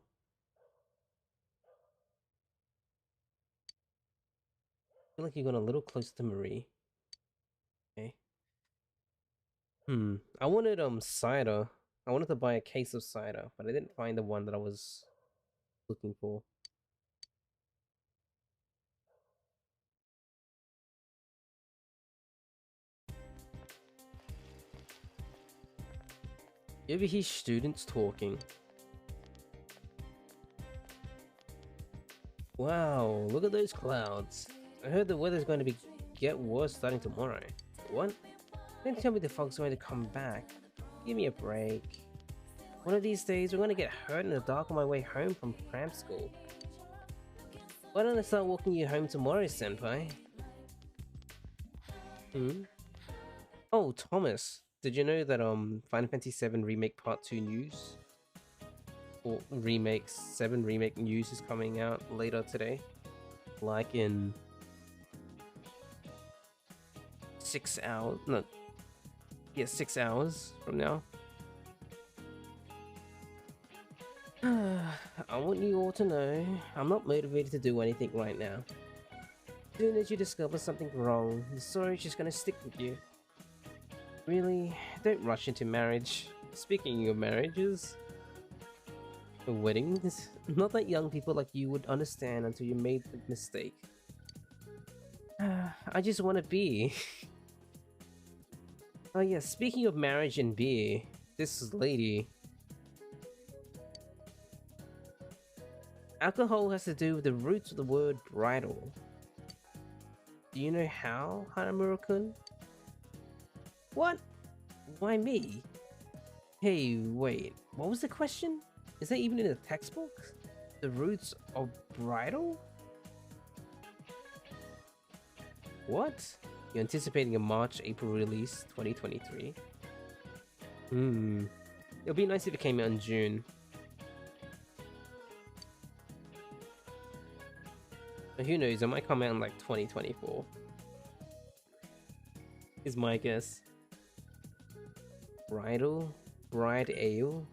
I feel like you got a little close to Marie. Okay. I wanted cider. I wanted to buy a case of cider, but I didn't find the one that I was looking for. You ever hear students talking? Wow, look at those clouds. I heard the weather's going to get worse starting tomorrow. What? Don't tell me the fog's going to come back. Give me a break. One of these days, we're going to get hurt in the dark on my way home from cram school. Why don't I start walking you home tomorrow, senpai? Oh, Thomas, did you know that Final Fantasy VII Remake Part 2 news? Or Remake 7 Remake news is coming out later today? Like in 6 hours? No. Yeah, 6 hours from now. I want you all to know, I'm not motivated to do anything right now. As soon as you discover something wrong, the story's just gonna stick with you. Really, don't rush into marriage. Speaking of marriages, weddings, not that young people like you would understand until you made the mistake. I just want to be. Oh yeah, speaking of marriage and beer, this lady. Alcohol has to do with the roots of the word bridal. Do you know how, Hanamura-kun? What? Why me? Hey, wait, what was the question? Is that even in the textbook? The roots of bridal? What? You're anticipating a March-April release 2023? It'll be nice if it came out in June. But who knows, it might come out in like 2024. Is my guess. Bridal? Bride ale?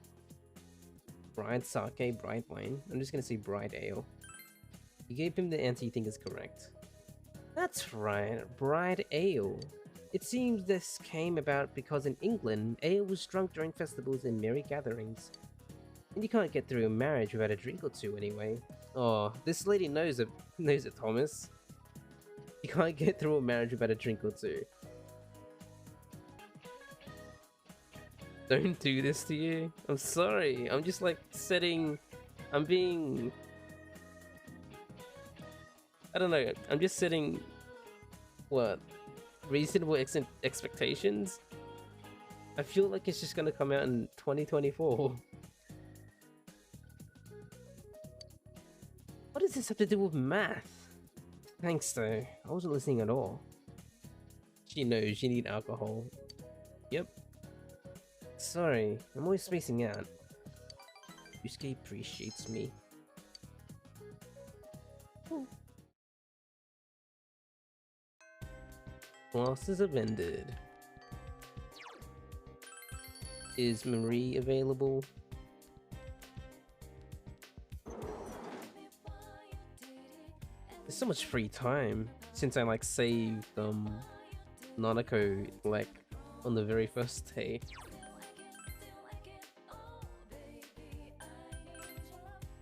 Bride sake? Bride wine? I'm just gonna say bride ale. You gave him the answer you think is correct. That's right, bride ale. It seems this came about because in England, ale was drunk during festivals and merry gatherings. And you can't get through a marriage without a drink or two anyway. Oh, this lady knows it, Thomas. You can't get through a marriage without a drink or two. Don't do this to you. I'm sorry. I'm just like setting... I'm being... I don't know. I'm just setting... What? Reasonable expectations? I feel like it's just gonna come out in 2024. What does this have to do with math? Thanks though. I wasn't listening at all. She knows you need alcohol. Yep. Sorry, I'm always spacing out. Yusuke appreciates me. Classes have ended. Is Marie available? There's so much free time since I like saved Nanako like on the very first day.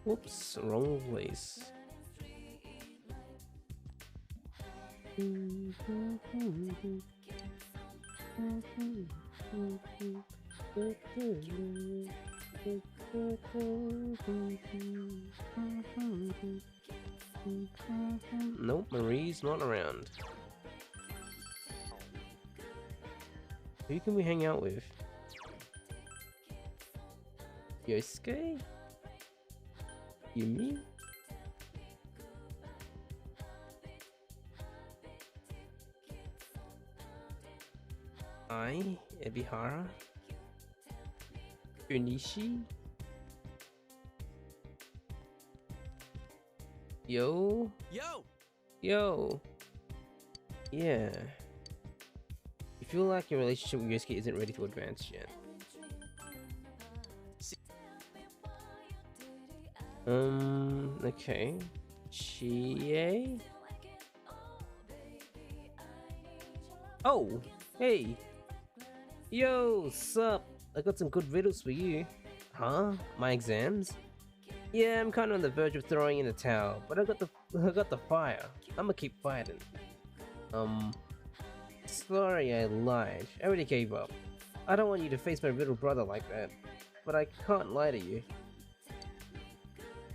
Whoops, wrong place. Nope, Marie's not around. Who can we hang out with? Yosuke? Yumi? Ai? Ebihara? Kunishi? Yo? Yo! Yo! Yeah. You feel like your relationship with Yosuke isn't ready to advance yet. Okay. Chie? Oh! Hey! Yo, sup? I got some good riddles for you. Huh? My exams? Yeah, I'm kind of on the verge of throwing in the towel, but I got the fire. I'ma keep fighting. Sorry I lied. I already gave up. I don't want you to face my little brother like that, but I can't lie to you.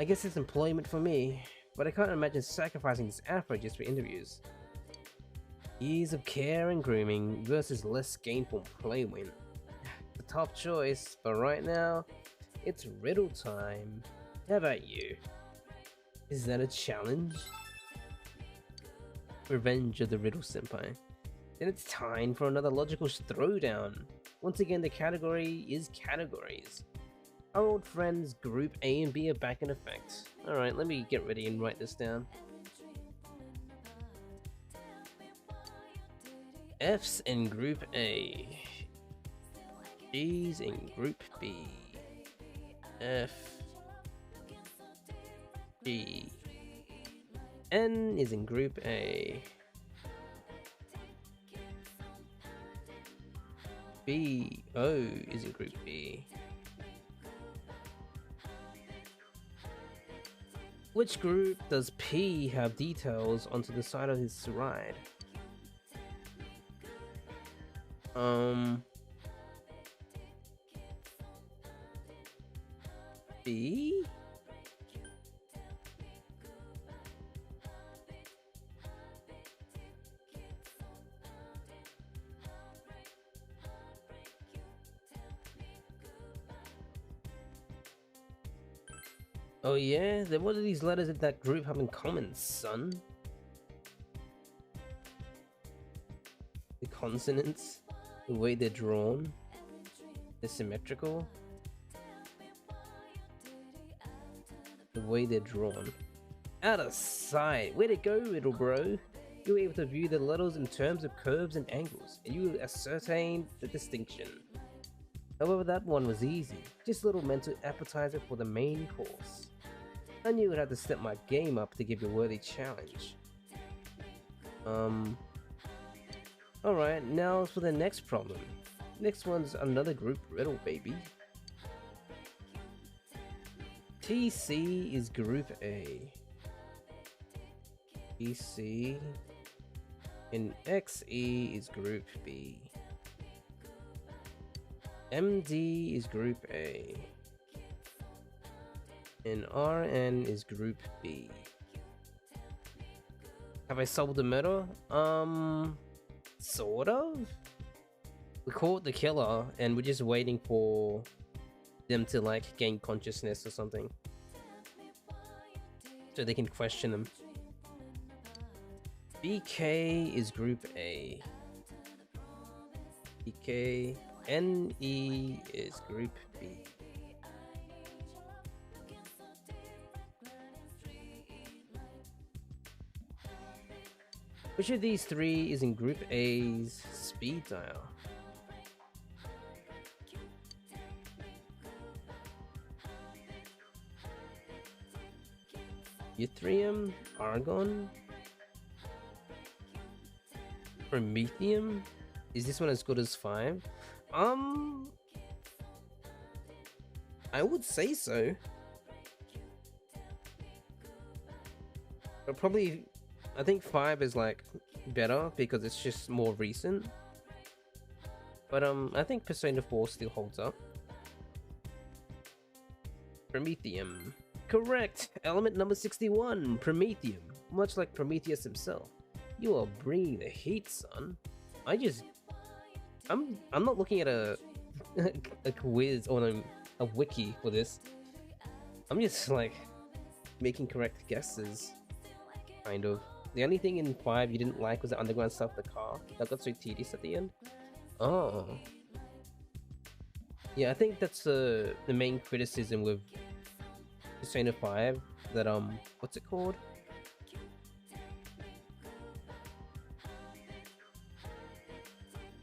I guess it's employment for me, but I can't imagine sacrificing this afro just for interviews. Years of care and grooming versus less gainful play win. The top choice, but right now, it's riddle time. How about you? Is that a challenge? Revenge of the Riddle Senpai. Then it's time for another logical throwdown. Once again, the category is categories. Our old friends Group A and B are back in effect. Alright, let me get ready and write this down. F's in Group A. G's in Group B. F. G. N is in Group A. B. O is in Group B. Which group does P have details onto the side of his ride? B? Oh yeah? Then what do these letters in that group have in common, son? The consonants? The way they're drawn? They're symmetrical? The way they're drawn. Out of sight! Way to go, little bro! You were able to view the letters in terms of curves and angles, and you ascertained the distinction. However, that one was easy. Just a little mental appetizer for the main course. I knew I'd have to step my game up to give you a worthy challenge. Alright, now for the next problem. Next one's another group riddle, baby. TC is Group A. TC and XE is Group B. MD is Group A. And RN is Group B. Have I solved the murder? Sort of? We caught the killer and we're just waiting for them to like gain consciousness or something. So they can question them. BK is Group A. BK. NE is Group B. Which of these three is in Group A's speed dial? Yttrium, Argon, Promethium. Is this one as good as 5? I would say so. But probably, I think 5 is like better because it's just more recent. But I think Persona 4 still holds up. Promethium. Correct! Element number 61, Promethium. Much like Prometheus himself. You are bringing the heat, son. I'm not looking at a quiz or a wiki for this. I'm just like making correct guesses, kind of. The only thing in 5 you didn't like was the underground stuff, the car. That got so tedious at the end. Oh. Yeah, I think that's the main criticism with Persona 5. That what's it called?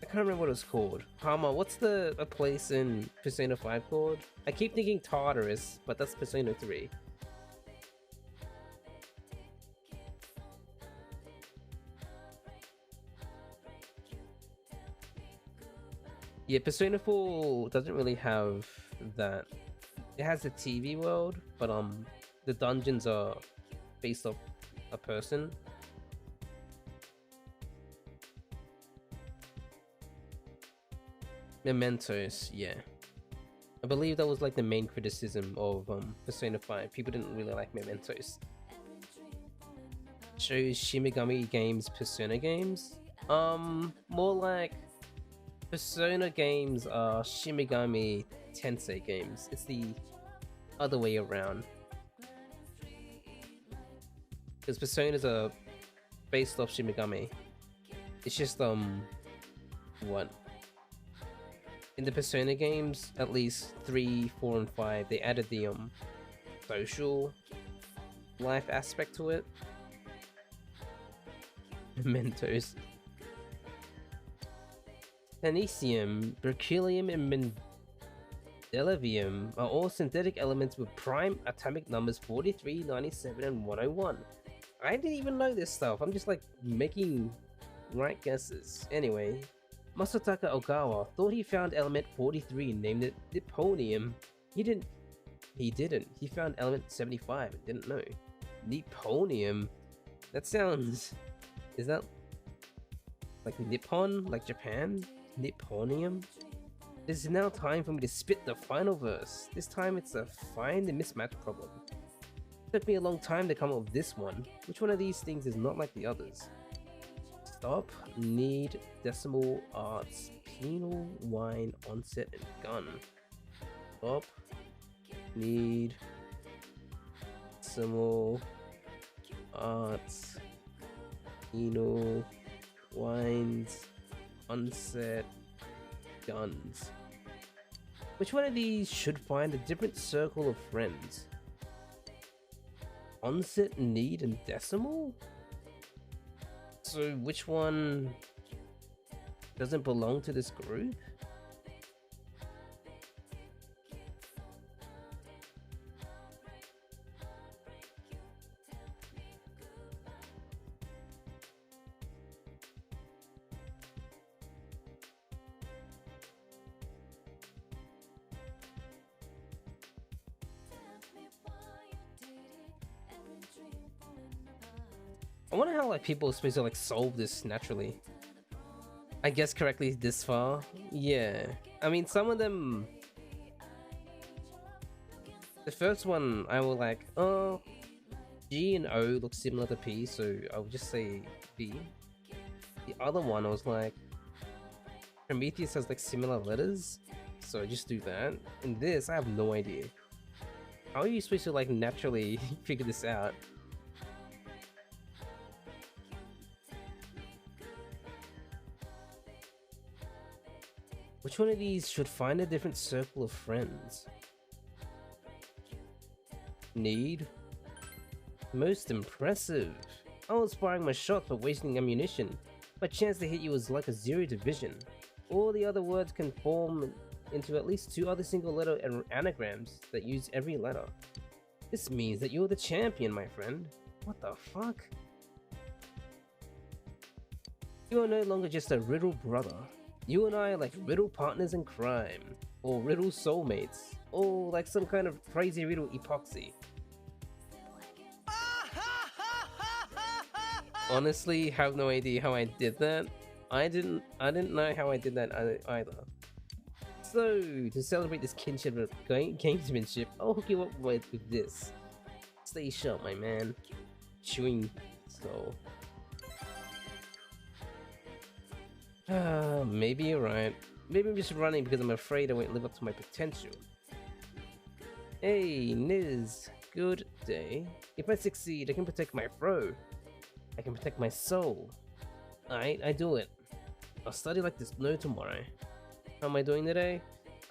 I can't remember what it's called. Palma, what's a place in Persona 5 called? I keep thinking Tartarus, but that's Persona 3. Yeah, Persona 4 doesn't really have that. It has the TV world, but the dungeons are based off a person. Mementos, yeah. I believe that was like the main criticism of Persona 5. People didn't really like Mementos. Shows Shimigami games Persona games? More like Persona games are Shimigami Tensei games. It's the other way around. Because Personas are based off Shimigami. It's just what? In the Persona games, at least 3, 4, and 5, they added the social life aspect to it. Mementos. Technetium, Berkelium, and Mendelevium are all synthetic elements with prime atomic numbers 43, 97, and 101. I didn't even know this stuff. I'm just like making right guesses. Anyway, Masataka Ogawa thought he found element 43 and named it Nipponium. He didn't. He found element 75 and didn't know. Nipponium? That sounds... Is that like Nippon? Like Japan? Nipponium? It is now time for me to spit the final verse. This time it's a find and mismatch problem. It took me a long time to come up with this one. Which one of these things is not like the others? Stop, need, decimal, arts, penal, wine, onset, and gun. Stop, need, decimal, arts, penal, wines, onset, guns. Which one of these should find a different circle of friends? Onset, need, and decimal? So which one doesn't belong to this group? I wonder how like people are supposed to like solve this naturally. I guess correctly this far. Yeah. I mean some of them. The first one I will like, oh, G and O look similar to P, so I would just say B. The other one I was like, Prometheus has like similar letters, so I just do that. And this I have no idea. How are you supposed to like naturally figure this out? Which one of these should find a different circle of friends? Need? Most impressive. I was firing my shot but wasting ammunition. My chance to hit you was like a 0 division. All the other words can form into at least 2 other single letter anagrams that use every letter. This means that you're the champion, my friend. What the fuck? You are no longer just a riddle brother. You and I are like riddle partners in crime, or riddle soulmates, or like some kind of crazy riddle epoxy. Honestly, have no idea how I did that. I didn't know how I did that either. So, to celebrate this kinship of gamesmanship, I'll hook you up with this. Stay sharp, my man. Chewing soul. Maybe you're right. Maybe I'm just running because I'm afraid I won't live up to my potential. Hey, Niz. Good day. If I succeed, I can protect my fro. I can protect my soul. Alright, I do it. I'll study like there's no tomorrow. How am I doing today?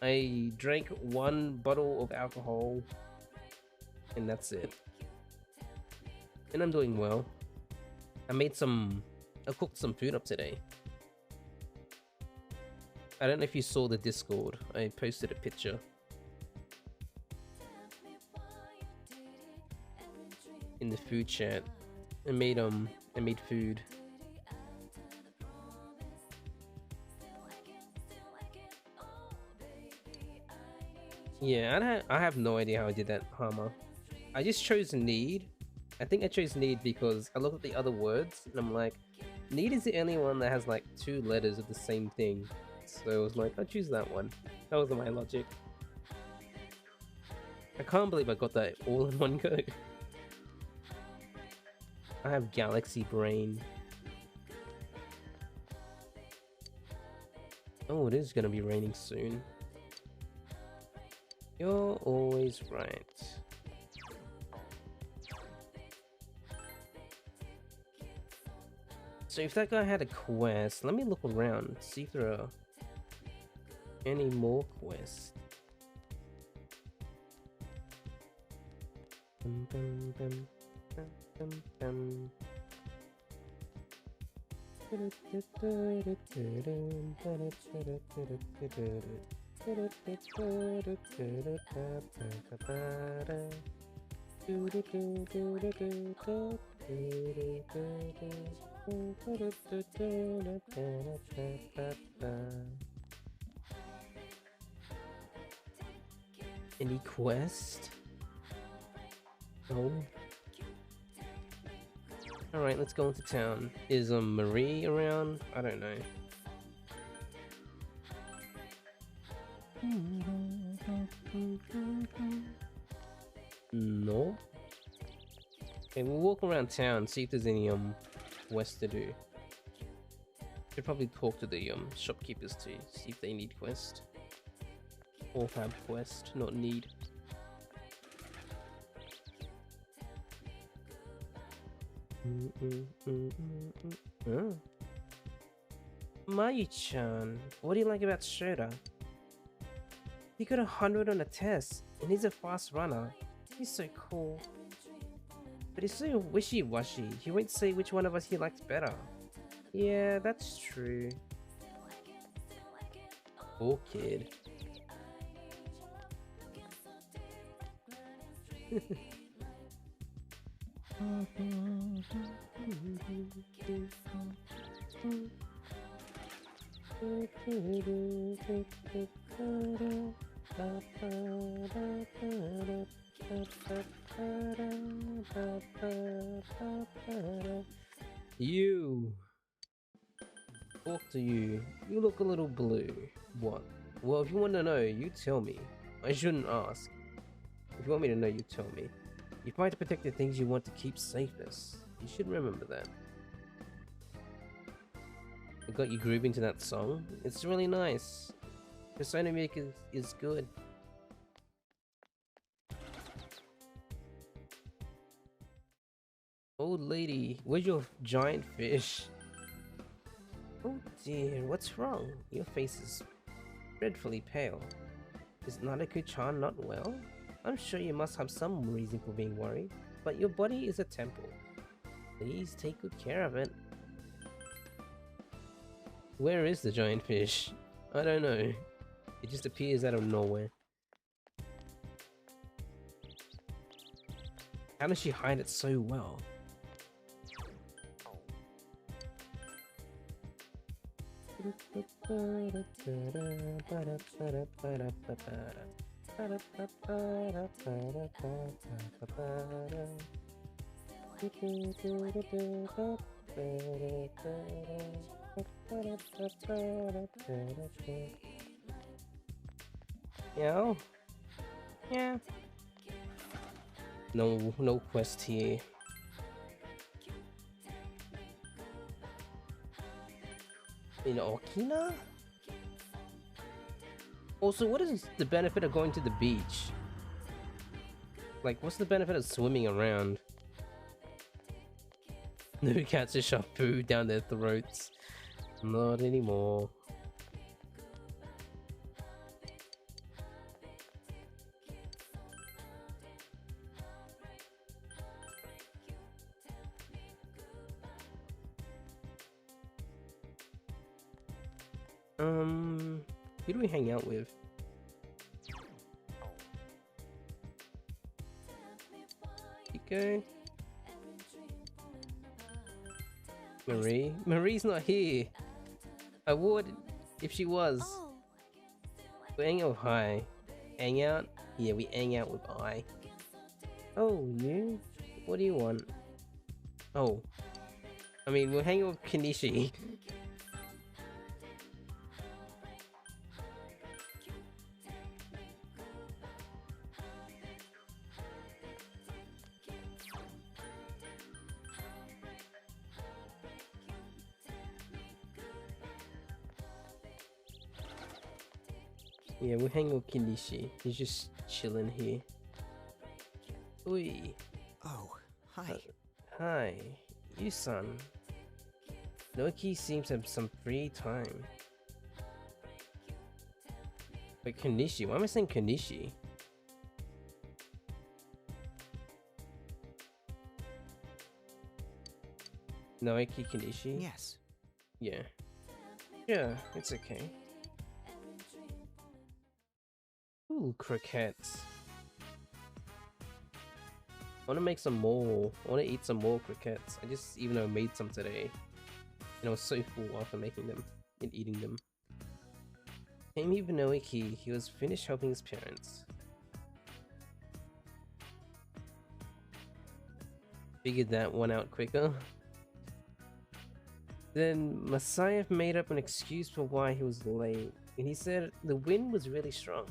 I drank 1 bottle of alcohol. And that's it. And I'm doing well. I cooked some food up today. I don't know if you saw the Discord. I posted a picture. In the food chat. I made food. Yeah, I have no idea how I did that, Hama. I just chose need. I think I chose need because I looked at the other words and I'm like, need is the only one that has like 2 letters of the same thing. So I was like, I'll choose that one. That was my logic. I can't believe I got that all in one go. I have galaxy brain. Oh, it is gonna be raining soon. You're always right. So if that guy had a quest, let me look around, see if there are any more quests. Dum, dum, dum, dum, dum, Any quest? No. Alright, let's go into town. Is Marie around? I don't know. No. Okay, we'll walk around town, see if there's any quests to do. Should probably talk to the shopkeepers too, see if they need quest. Or have quest, not need. Oh. Mayu-chan, what do you like about Shota? He got 100 on a test, and he's a fast runner. He's so cool. But he's so wishy-washy, he won't say which one of us he likes better. Yeah, that's true. Poor kid. You. Talk to you. You look a little blue. What? Well, if you want to know, you tell me. I shouldn't ask. If you want me to know, you tell me. You fight to protect the things you want to keep safest. You should remember that. I got you grooving to that song. It's really nice. Persona music is good. Old lady, where's your giant fish? Oh dear, what's wrong? Your face is dreadfully pale. Is Nanako-chan not well? I'm sure you must have some reason for being worried, but your body is a temple. Please take good care of it. Where is the giant fish? I don't know. It just appears out of nowhere. How does she hide it so well? Yeah. Yeah. No quest here. In Okina? Also, what is the benefit of going to the beach? Like, what's the benefit of swimming around? No cats to shove food down their throats. Not anymore. Who do we hang out with? Hiko? Marie? Marie's not here. I would if she was. Oh, We're hanging out with Hai. hang out? Yeah, we hang out with I. Oh, you? What do you want? Oh. I mean, we'll hang out with Kanishi. Yeah, we'll hang with Kinishi. He's just chilling here. Oi. Oh, hi. Hi. You son. Noki seems to have some free time. Wait, Kanishi? Why am I saying Kanishi? Noiki Kanishi? Yes. Yeah. Yeah, it's okay. Ooh, crickets. I want to make some more. I want to eat some more crickets. I just even though I made some today. And I was so full after making them and eating them. Amy Benoiki, he was finished helping his parents. Figured that one out quicker. Then Messiah made up an excuse for why he was late, and he said the wind was really strong.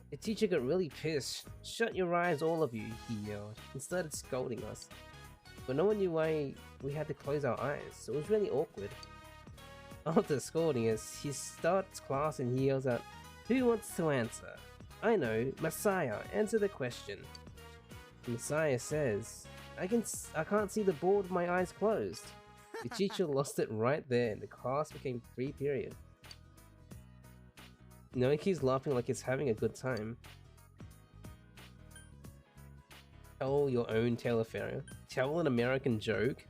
The teacher got really pissed. "Shut your eyes, all of you," he yelled, and started scolding us. But no one knew why we had to close our eyes, so it was really awkward. After scolding us, he starts class and he yells out, "Who wants to answer?" "I know, Messiah, answer the question." Messiah says, I can't see the board with my eyes closed." The teacher lost it right there and the class became free period. Noiki's laughing like he's having a good time. Tell your own tale of failure. Tell an American joke.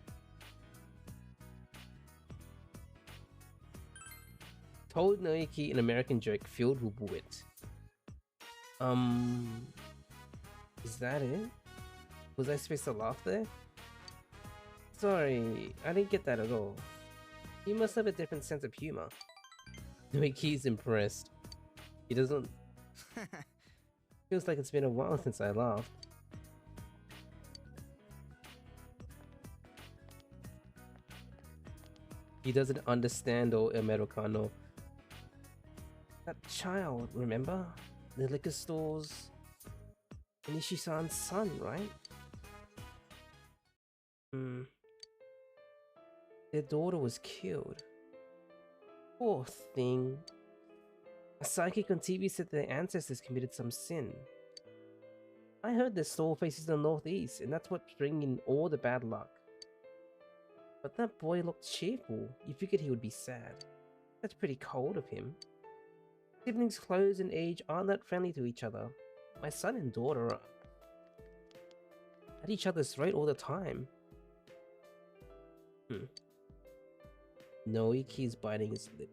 Told Noiki an American joke filled with wit. Is that it? Was I supposed to laugh there? Sorry, I didn't get that at all. You must have a different sense of humor. Noiki's impressed. He doesn't... Feels like it's been a while since I laughed. He doesn't understand all Americano. That child, remember? The liquor stores... Nishi-san's son, right? Their daughter was killed. Poor thing. A psychic on TV said their ancestors committed some sin. I heard their store faces the northeast, and that's what's bringing all the bad luck. But that boy looked cheerful. You figured he would be sad. That's pretty cold of him. Siblings close and age aren't that friendly to each other. My son and daughter are at each other's throat all the time. Noiki's biting his lip.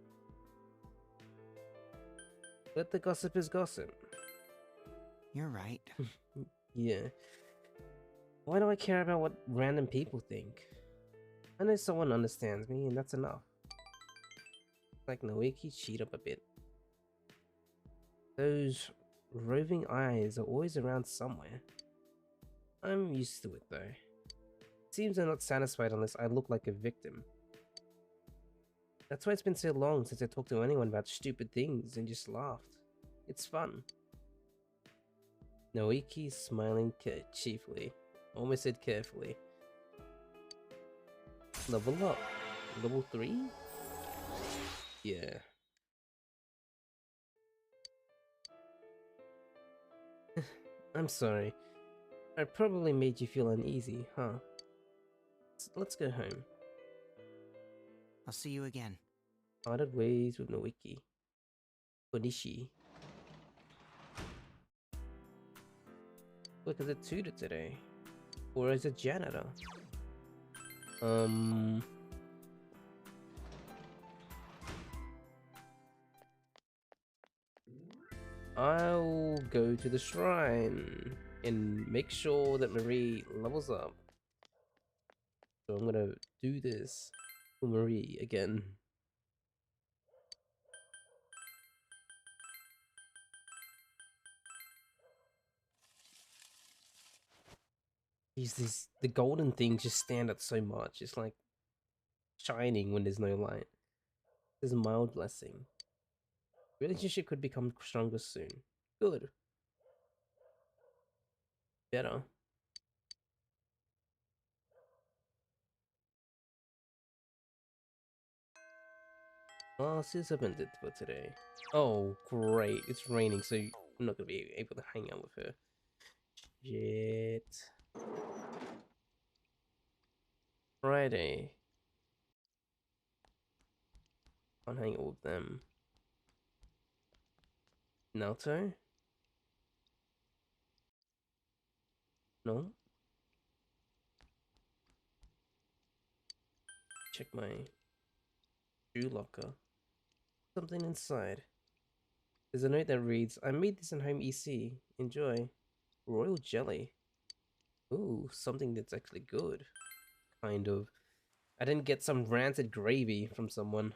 Let the gossipers gossip. You're right. Yeah. Why do I care about what random people think? I know someone understands me, and that's enough. Like Noiki cheat up a bit. Those roving eyes are always around somewhere. I'm used to it though. Seems they're not satisfied unless I look like a victim. That's why it's been so long since I talked to anyone about stupid things and just laughed. It's fun. Noiki's smiling chiefly. Almost said carefully. Level up. Level 3? Yeah. I'm sorry. I probably made you feel uneasy, huh? Let's go home. I'll see you again. Parted ways with Noiki. Onishi. Look, is it tutor today? Or is it janitor? I'll go to the shrine and make sure that Marie levels up. So I'm gonna do this for Marie again. The golden things just stand out so much. It's like shining when there's no light. There's a mild blessing. Relationship could become stronger soon. Good. Better. Oh, sis ended for today. Oh, great. It's raining, so I'm not gonna be able to hang out with her. Shit. Friday. Can't hang out with them. Naruto? No? Check my shoe locker. Something inside. There's a note that reads, I made this in home EC. Enjoy. Royal jelly. Ooh, something that's actually good. Kind of. I didn't get some rancid gravy from someone.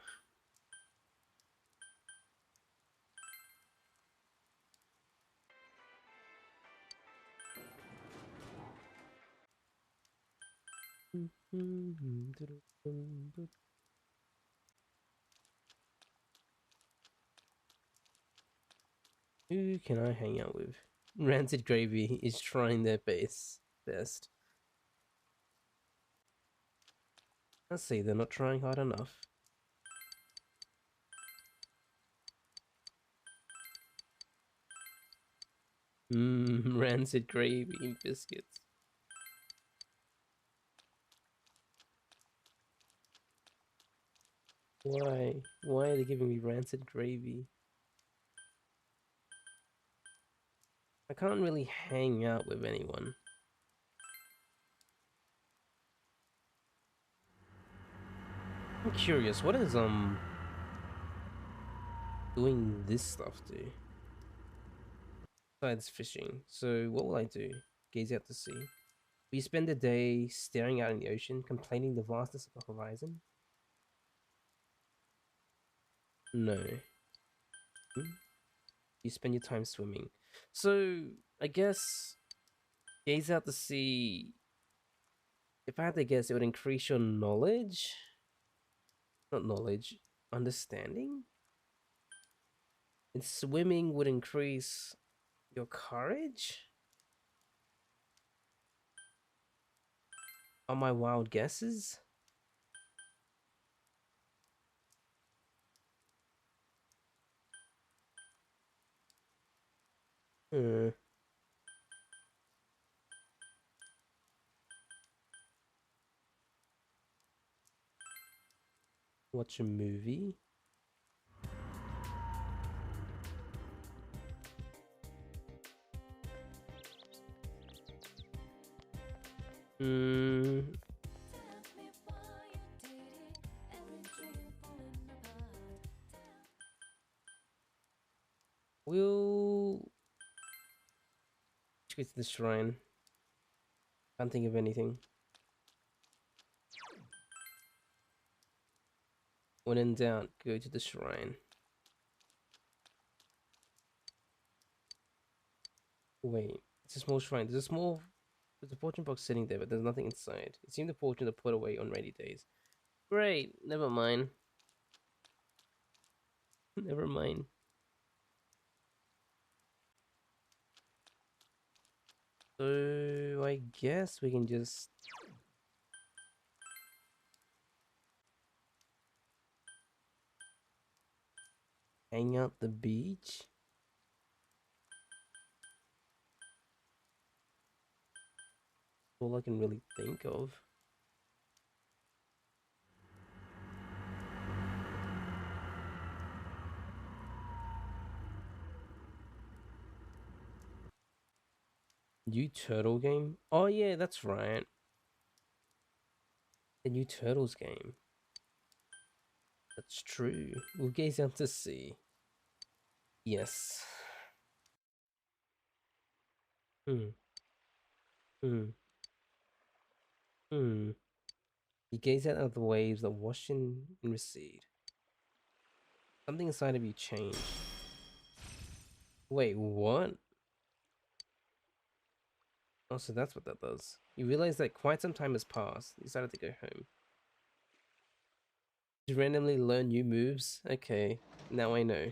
Who can I hang out with? Rancid Gravy is trying their best. I see they're not trying hard enough. Rancid Gravy and biscuits. Why? Why are they giving me rancid gravy? I can't really hang out with anyone. I'm curious, what is doing this stuff do? Besides fishing. So what will I do? Gaze out to sea. Will you spend the day staring out in the ocean, complaining the vastness of the horizon? No. You spend your time swimming. So I guess gaze out to sea. If I had to guess, it would increase your knowledge. Not knowledge, understanding. And swimming would increase your courage. Are my wild guesses? Watch a movie. We'll go to the shrine. Can't think of anything. When in doubt, go to the shrine. Wait, it's a small shrine. There's a fortune box sitting there, but there's nothing inside. It seemed the fortune to put away on rainy days. Great, never mind. Never mind. So I guess we can just hang out the beach. All I can really think of. New Turtle game? Oh yeah, that's right. The new Turtles game. That's true. We'll gaze out to sea. Yes. Hmm. You gaze out of the waves that wash in and recede. Something inside of you changed. Wait, what? Oh, so that's what that does. You realize that quite some time has passed. You decided to go home. You randomly learn new moves? Okay, now I know.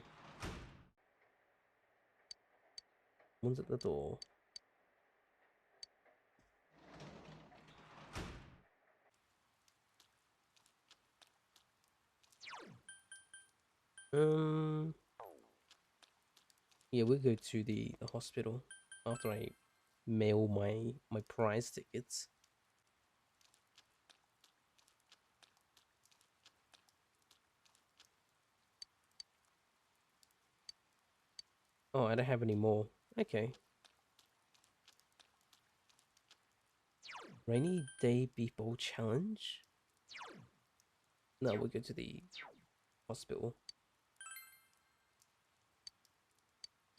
One's at the door. Yeah, we'll go to the hospital after I mail my prize tickets. Oh, I don't have any more. Okay. Rainy day beef bowl challenge? No, we'll go to the hospital.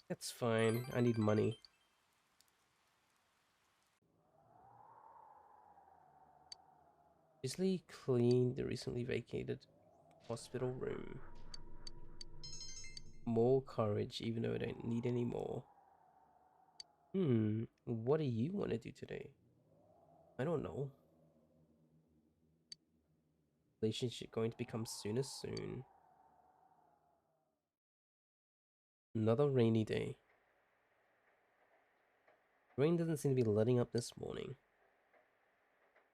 That's fine. I need money. Basically clean the recently vacated hospital room. More courage, even though I don't need any more. What do you want to do today? I don't know. Relationship going to become sooner soon. Another rainy day. Rain doesn't seem to be letting up this morning.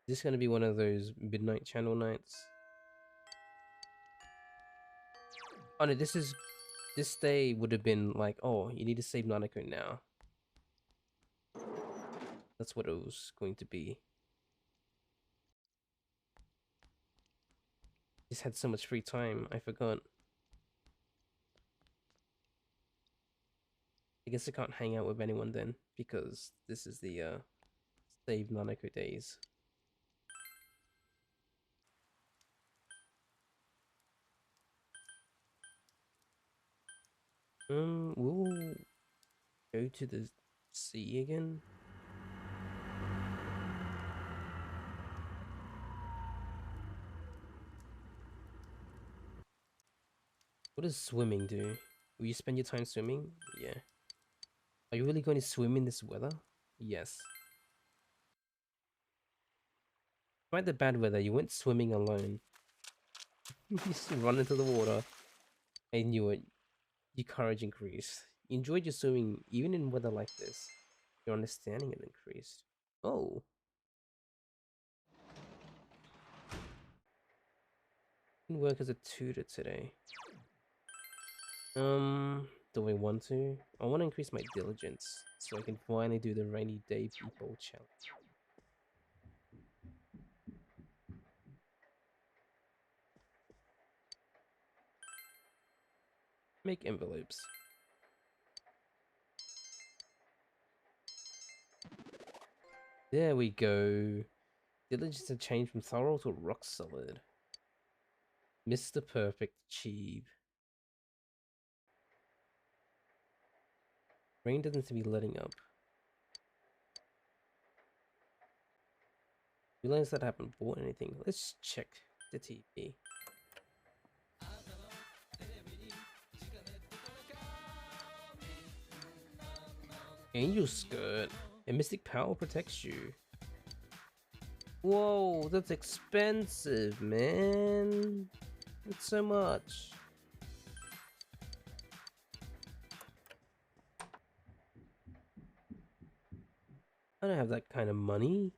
Is this going to be one of those midnight channel nights? Oh no, this day would have been like, oh, you need to save Nanako now. That's what it was going to be. Just had so much free time, I forgot. I guess I can't hang out with anyone then, because this is the save Nanako days. We'll go to the sea again. What does swimming do? Will you spend your time swimming? Yeah. Are you really going to swim in this weather? Yes. Despite the bad weather, you went swimming alone. You just run into the water. I knew it. Your courage increased. You enjoyed your swimming even in weather like this. Your understanding had increased. Oh. Can work as a tutor today. Do I want to? I want to increase my diligence so I can finally do the rainy day people challenge. Make envelopes. There we go. Diligence had changed from thorough to rock solid. Mr. Perfect achieve. Rain doesn't seem to be letting up. Realize that I haven't bought anything. Let's check the TV. Angel skirt. A mystic power protects you. Whoa, that's expensive, man. It's so much. I don't have that kind of money.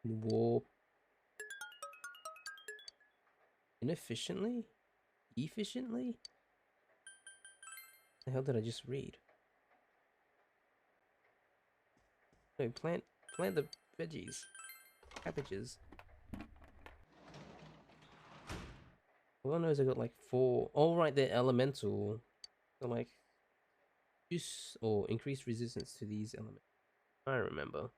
Warp. Inefficiently? Efficiently? The hell did I just read? No, plant the veggies. Cabbages. All I know is I got like 4. Oh right, they're elemental. So like use or increase resistance to these elements. I remember.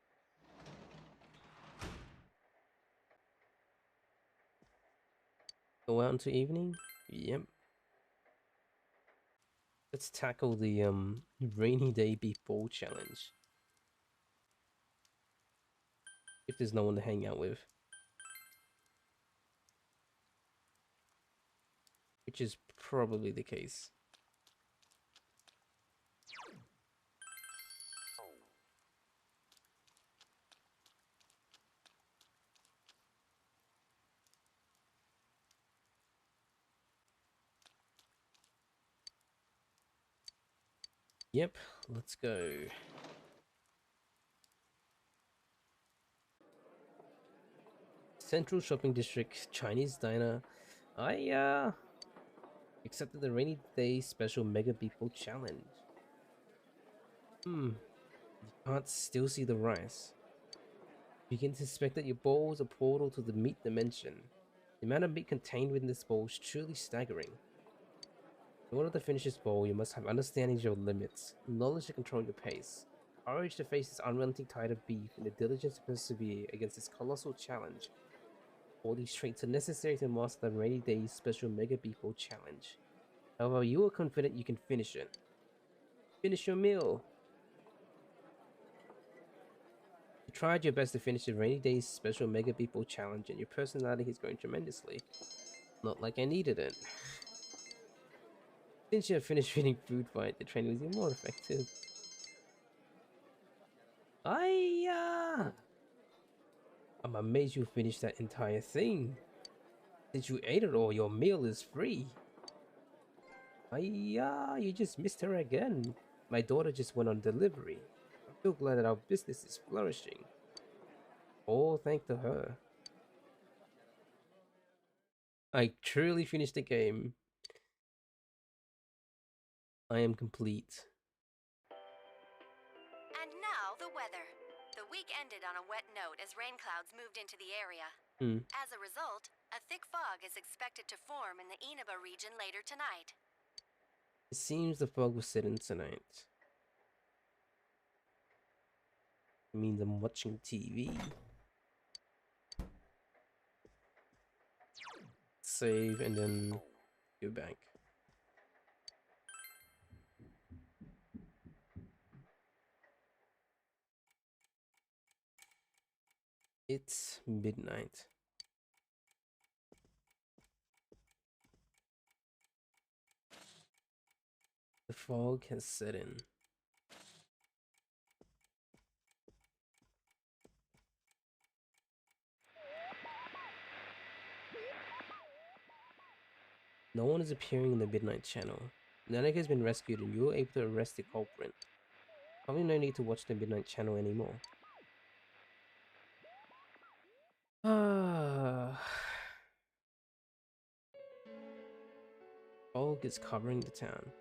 Go out into evening? Yep. Let's tackle the rainy day beef ball challenge. If there's no one to hang out with. which is probably the case. Yep, let's go. Central Shopping District, Chinese diner. I accepted the rainy day special Mega Beeple challenge. You can't still see the rice. Begin to suspect that your bowl is a portal to the meat dimension. The amount of meat contained within this bowl is truly staggering. In order to finish this bowl, you must have understanding of your limits, knowledge to control your pace, courage to face this unrelenting tide of beef, and the diligence to persevere against this colossal challenge. All these traits are necessary to master the Rainy Day Special Mega Beeple Challenge. However, you are confident you can finish it. Finish your meal! You tried your best to finish the Rainy Day Special Mega Beeple Challenge, and your personality is growing tremendously. Not like I needed it. Since you have finished feeding food fight, the training was even more effective. I'm amazed you finished that entire thing. Since you ate it all, your meal is free. You just missed her again. My daughter just went on delivery. I feel glad that our business is flourishing. All thanks to her. I truly finished the game. I am complete. And now the weather. The week ended on a wet note as rain clouds moved into the area. As a result, a thick fog is expected to form in the Inaba region later tonight. It seems the fog will set in tonight. It means I'm watching TV. Save and then go back. It's midnight. The fog has set in. No one is appearing in the Midnight Channel. Nanako has been rescued and you are able to arrest the culprit. Probably no need to watch the Midnight Channel anymore. Fog is covering the town.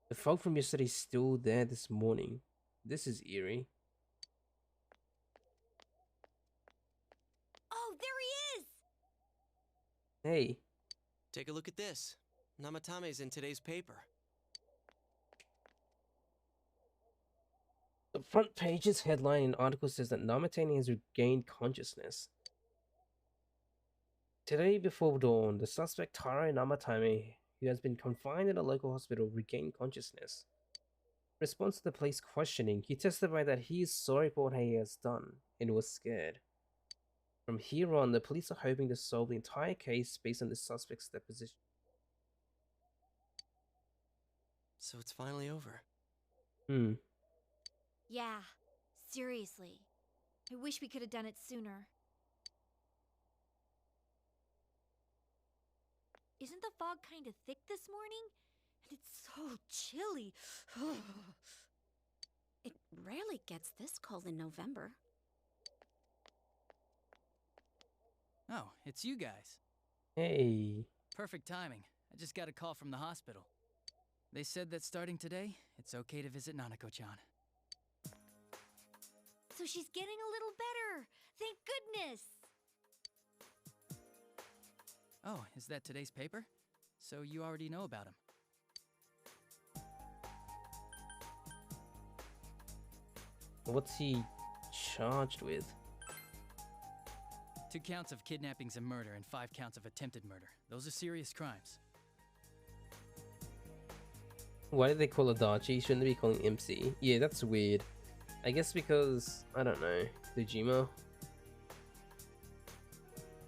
The fog from yesterday is still there this morning. This is eerie. Oh, there he is! Hey. Take a look at this. Namatame's in today's paper. The front page's headline and article says that Namatame has regained consciousness. Today before dawn, the suspect Taro Namatame, who has been confined in a local hospital, regained consciousness. In response to the police questioning, he testified that he is sorry for what he has done and was scared. From here on, the police are hoping to solve the entire case based on the suspect's deposition. So it's finally over. Yeah, seriously. I wish we could have done it sooner. Isn't the fog kind of thick this morning? And it's so chilly. It rarely gets this cold in November. Oh, it's you guys. Hey. Perfect timing. I just got a call from the hospital. They said that starting today, it's okay to visit Nanako-chan. So she's getting a little better. Thank goodness. Oh, is that today's paper? So you already know about him. What's he charged with? 2 counts of kidnappings and murder and 5 counts of attempted murder. Those are serious crimes. Why did they call her Dachi? Shouldn't they be calling MC? Yeah, that's weird. I guess because, I don't know, Dojima.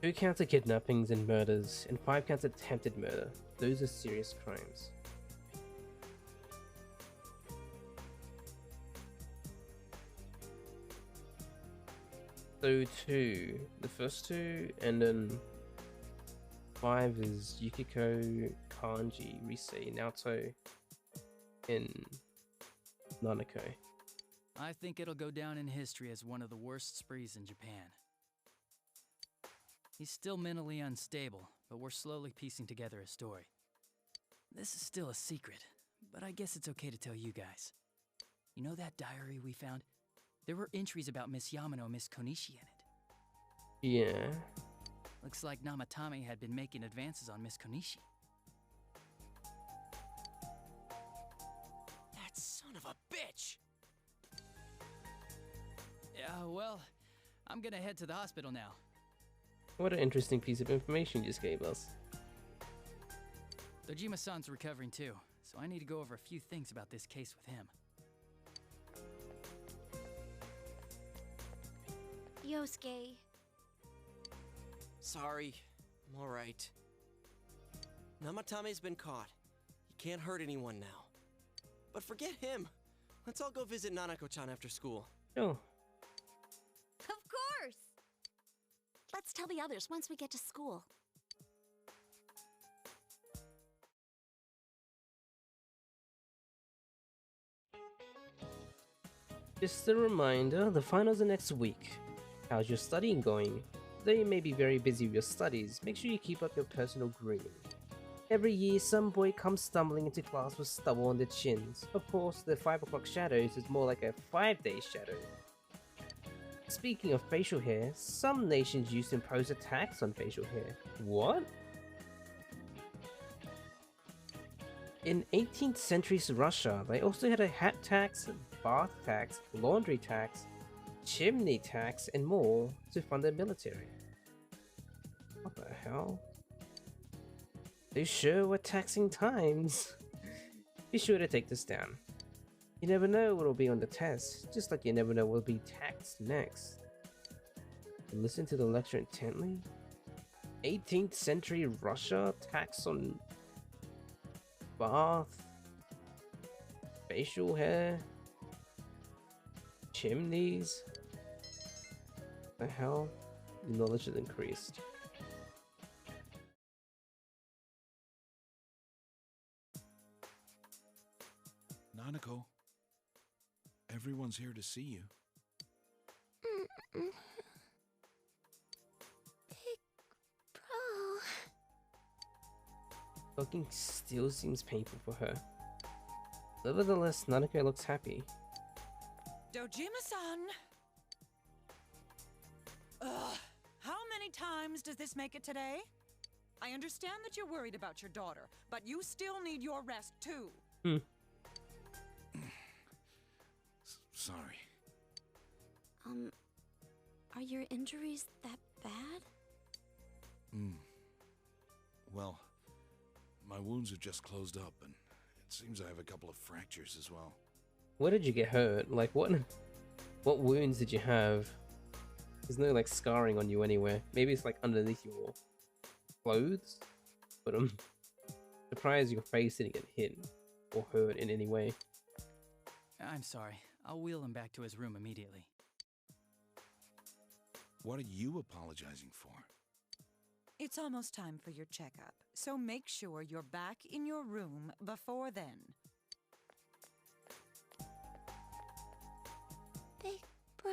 2 counts of kidnappings and murders, and 5 counts of attempted murder. Those are serious crimes. So 2, the first 2, and then 5 is Yukiko, Kanji, Rise, Naoto, and Nanako. I think it'll go down in history as one of the worst sprees in Japan. He's still mentally unstable, but we're slowly piecing together a story. This is still a secret, but I guess it's okay to tell you guys. You know that diary we found? There were entries about Miss Yamano and Miss Konishi in it. Yeah. Looks like Namatame had been making advances on Miss Konishi. That son of a bitch! Yeah, well, I'm gonna head to the hospital now. What an interesting piece of information you just gave us. Dojima-san's recovering too, so I need to go over a few things about this case with him. Yosuke. Sorry, I'm alright. Namatame's been caught. He can't hurt anyone now. But forget him. Let's all go visit Nanako-chan after school. Oh. Of course! Let's tell the others once we get to school. Just a reminder, the finals are next week. How's your studying going? Though you may be very busy with your studies, make sure you keep up your personal grooming. Every year, some boy comes stumbling into class with stubble on their chins. Of course, the 5 o'clock shadows is more like a 5-day shadow. Speaking of facial hair, some nations used to impose a tax on facial hair. What? In 18th century Russia, they also had a hat tax, bath tax, laundry tax, chimney tax, and more to fund their military. What the hell? They sure were taxing times. Be sure to take this down. You never know what will be on the test, just like you never know what will be taxed next. Listen to the lecture intently. 18th century Russia tax on bath, facial hair, chimneys. The hell? The knowledge has increased. Nanako, everyone's here to see you. Big bro. Talking still seems painful for her. Nevertheless, Nanako looks happy. Dojima-san! Ugh, how many times does this make it today? I understand that you're worried about your daughter, but you still need your rest too. Sorry. Are your injuries that bad? Well, my wounds have just closed up, and it seems I have a couple of fractures as well. Where did you get hurt? Like, what wounds did you have? There's no, like, scarring on you anywhere. Maybe it's, like, underneath your clothes? But I'm surprised your face didn't get hit or hurt in any way. I'm sorry. I'll wheel him back to his room immediately. What are you apologizing for? It's almost time for your checkup, so make sure you're back in your room before then. Big bro.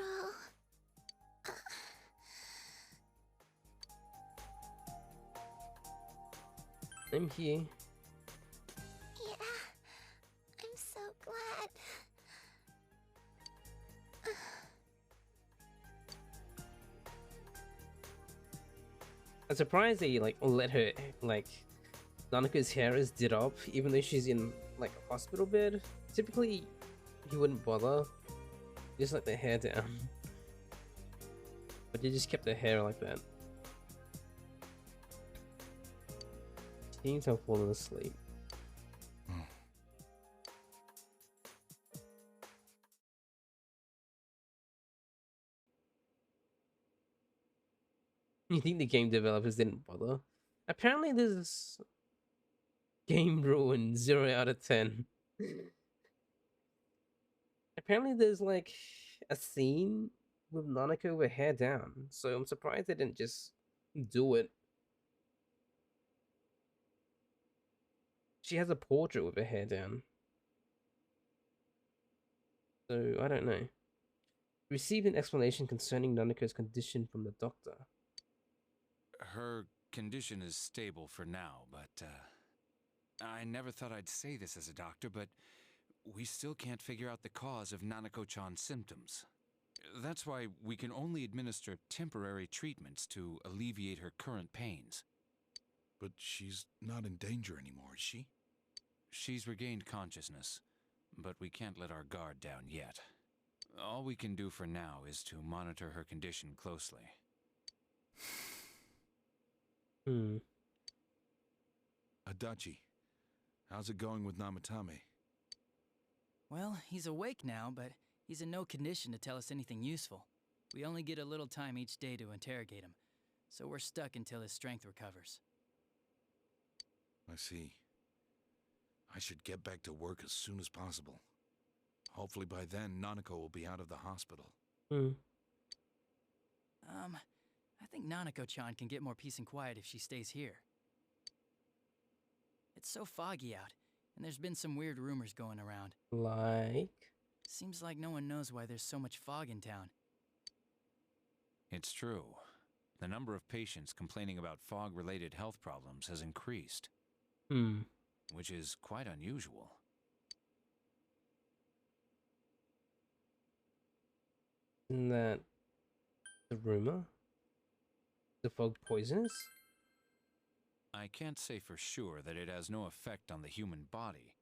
I'm here. Yeah, I'm so glad. I'm surprised they like let her like Nanako's hair is did up even though she's in like a hospital bed. Typically he wouldn't bother. Just let the hair down. But they just kept the hair like that. She seems to have fallen asleep. You think the game developers didn't bother? Apparently, there's game ruin 0 out of 10. Apparently, there's like a scene with Nanako with her hair down, so I'm surprised they didn't just do it. She has a portrait with her hair down. So, I don't know. Received an explanation concerning Nanako's condition from the doctor. Her condition is stable for now, but I never thought I'd say this as a doctor, but we still can't figure out the cause of Nanako-chan's symptoms. That's why we can only administer temporary treatments to alleviate her current pains. But she's not in danger anymore, is she? She's regained consciousness, but we can't let our guard down yet. All we can do for now is to monitor her condition closely. Adachi, how's it going with Namatame? Well, he's awake now, but he's in no condition to tell us anything useful. We only get a little time each day to interrogate him, so we're stuck until his strength recovers. I see. I should get back to work as soon as possible. Hopefully by then, Nanako will be out of the hospital. I think Nanako-chan can get more peace and quiet if she stays here. It's so foggy out, and there's been some weird rumors going around. Like? Seems like no one knows why there's so much fog in town. It's true. The number of patients complaining about fog-related health problems has increased. Which is quite unusual. Isn't that the rumor? The fog poisonous? I can't say for sure that it has no effect on the human body.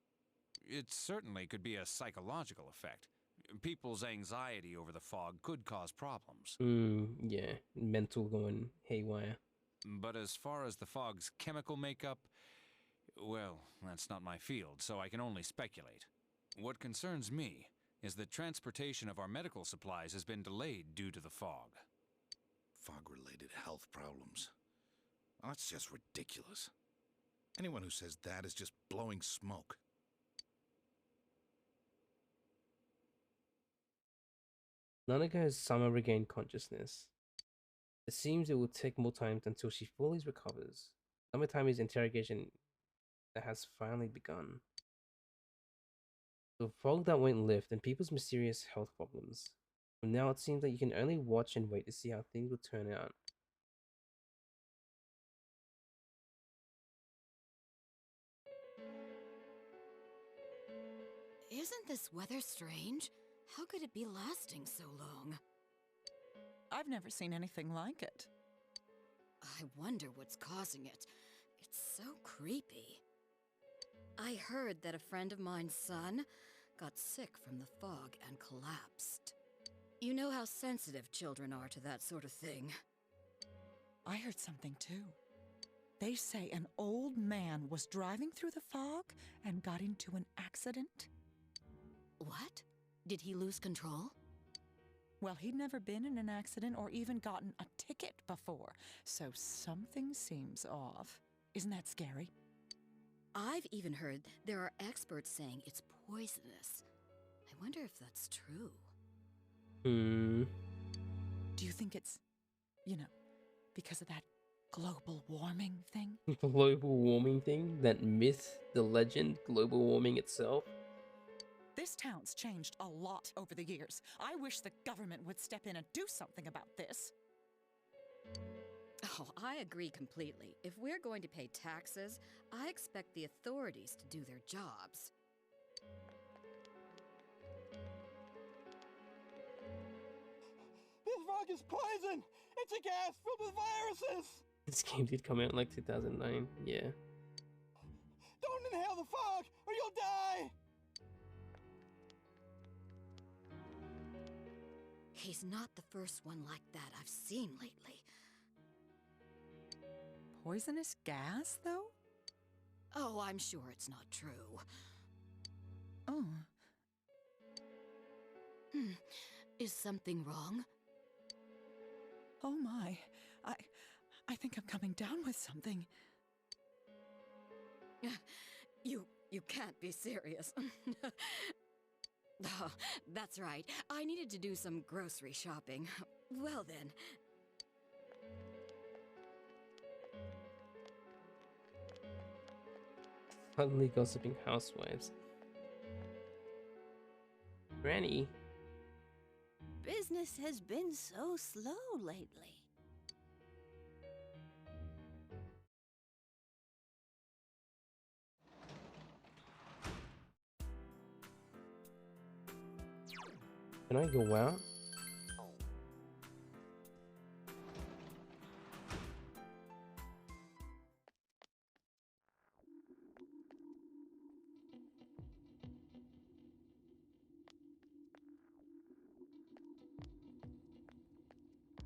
It certainly could be a psychological effect. People's anxiety over the fog could cause problems. Yeah, mental going haywire. But as far as the fog's chemical makeup, well, that's not my field, so I can only speculate. What concerns me is that transportation of our medical supplies has been delayed due to the fog. Fog-related health problems. Well, that's just ridiculous. Anyone who says that is just blowing smoke. Nanako has somehow regained consciousness. It seems it will take more time until she fully recovers. Namatame's interrogation that has finally begun. The fog that won't lift and people's mysterious health problems. From now it seems that you can only watch and wait to see how things will turn out. Isn't this weather strange? How could it be lasting so long? I've never seen anything like it. I wonder what's causing it. It's so creepy. I heard that a friend of mine's son got sick from the fog and collapsed. You know how sensitive children are to that sort of thing. I heard something too. They say an old man was driving through the fog and got into an accident. What? Did he lose control? Well, he'd never been in an accident or even gotten a ticket before, so something seems off. Isn't that scary? I've even heard there are experts saying it's poisonous. I wonder if that's true. Do you think it's, because of that global warming thing? Global warming thing? That myth, the legend, global warming itself? This town's changed a lot over the years. I wish the government would step in and do something about this. Oh, I agree completely. If we're going to pay taxes, I expect the authorities to do their jobs. This fog is poison! It's a gas filled with viruses! This game did come out in like 2009, yeah. Don't inhale the fog, or you'll die! He's not the first one like that I've seen lately. Poisonous gas, though? Oh, I'm sure it's not true. Oh. Is something wrong? Oh my. I think I'm coming down with something. You can't be serious. Oh, that's right. I needed to do some grocery shopping. Well then. Suddenly gossiping housewives. Granny? Business has been so slow lately. Can I go out?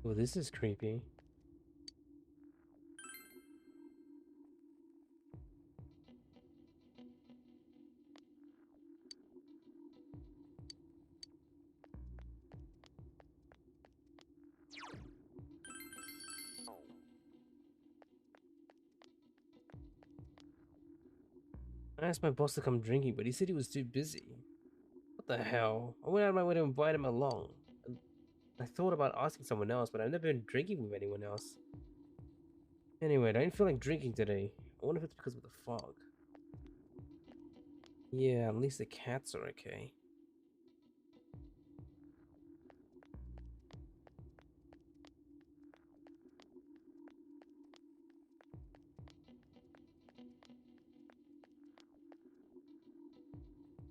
Well, this is creepy. I asked my boss to come drinking, but he said he was too busy. What the hell? I went out of my way to invite him along. I thought about asking someone else, but I've never been drinking with anyone else. Anyway, I don't feel like drinking today. I wonder if it's because of the fog. Yeah, at least the cats are okay.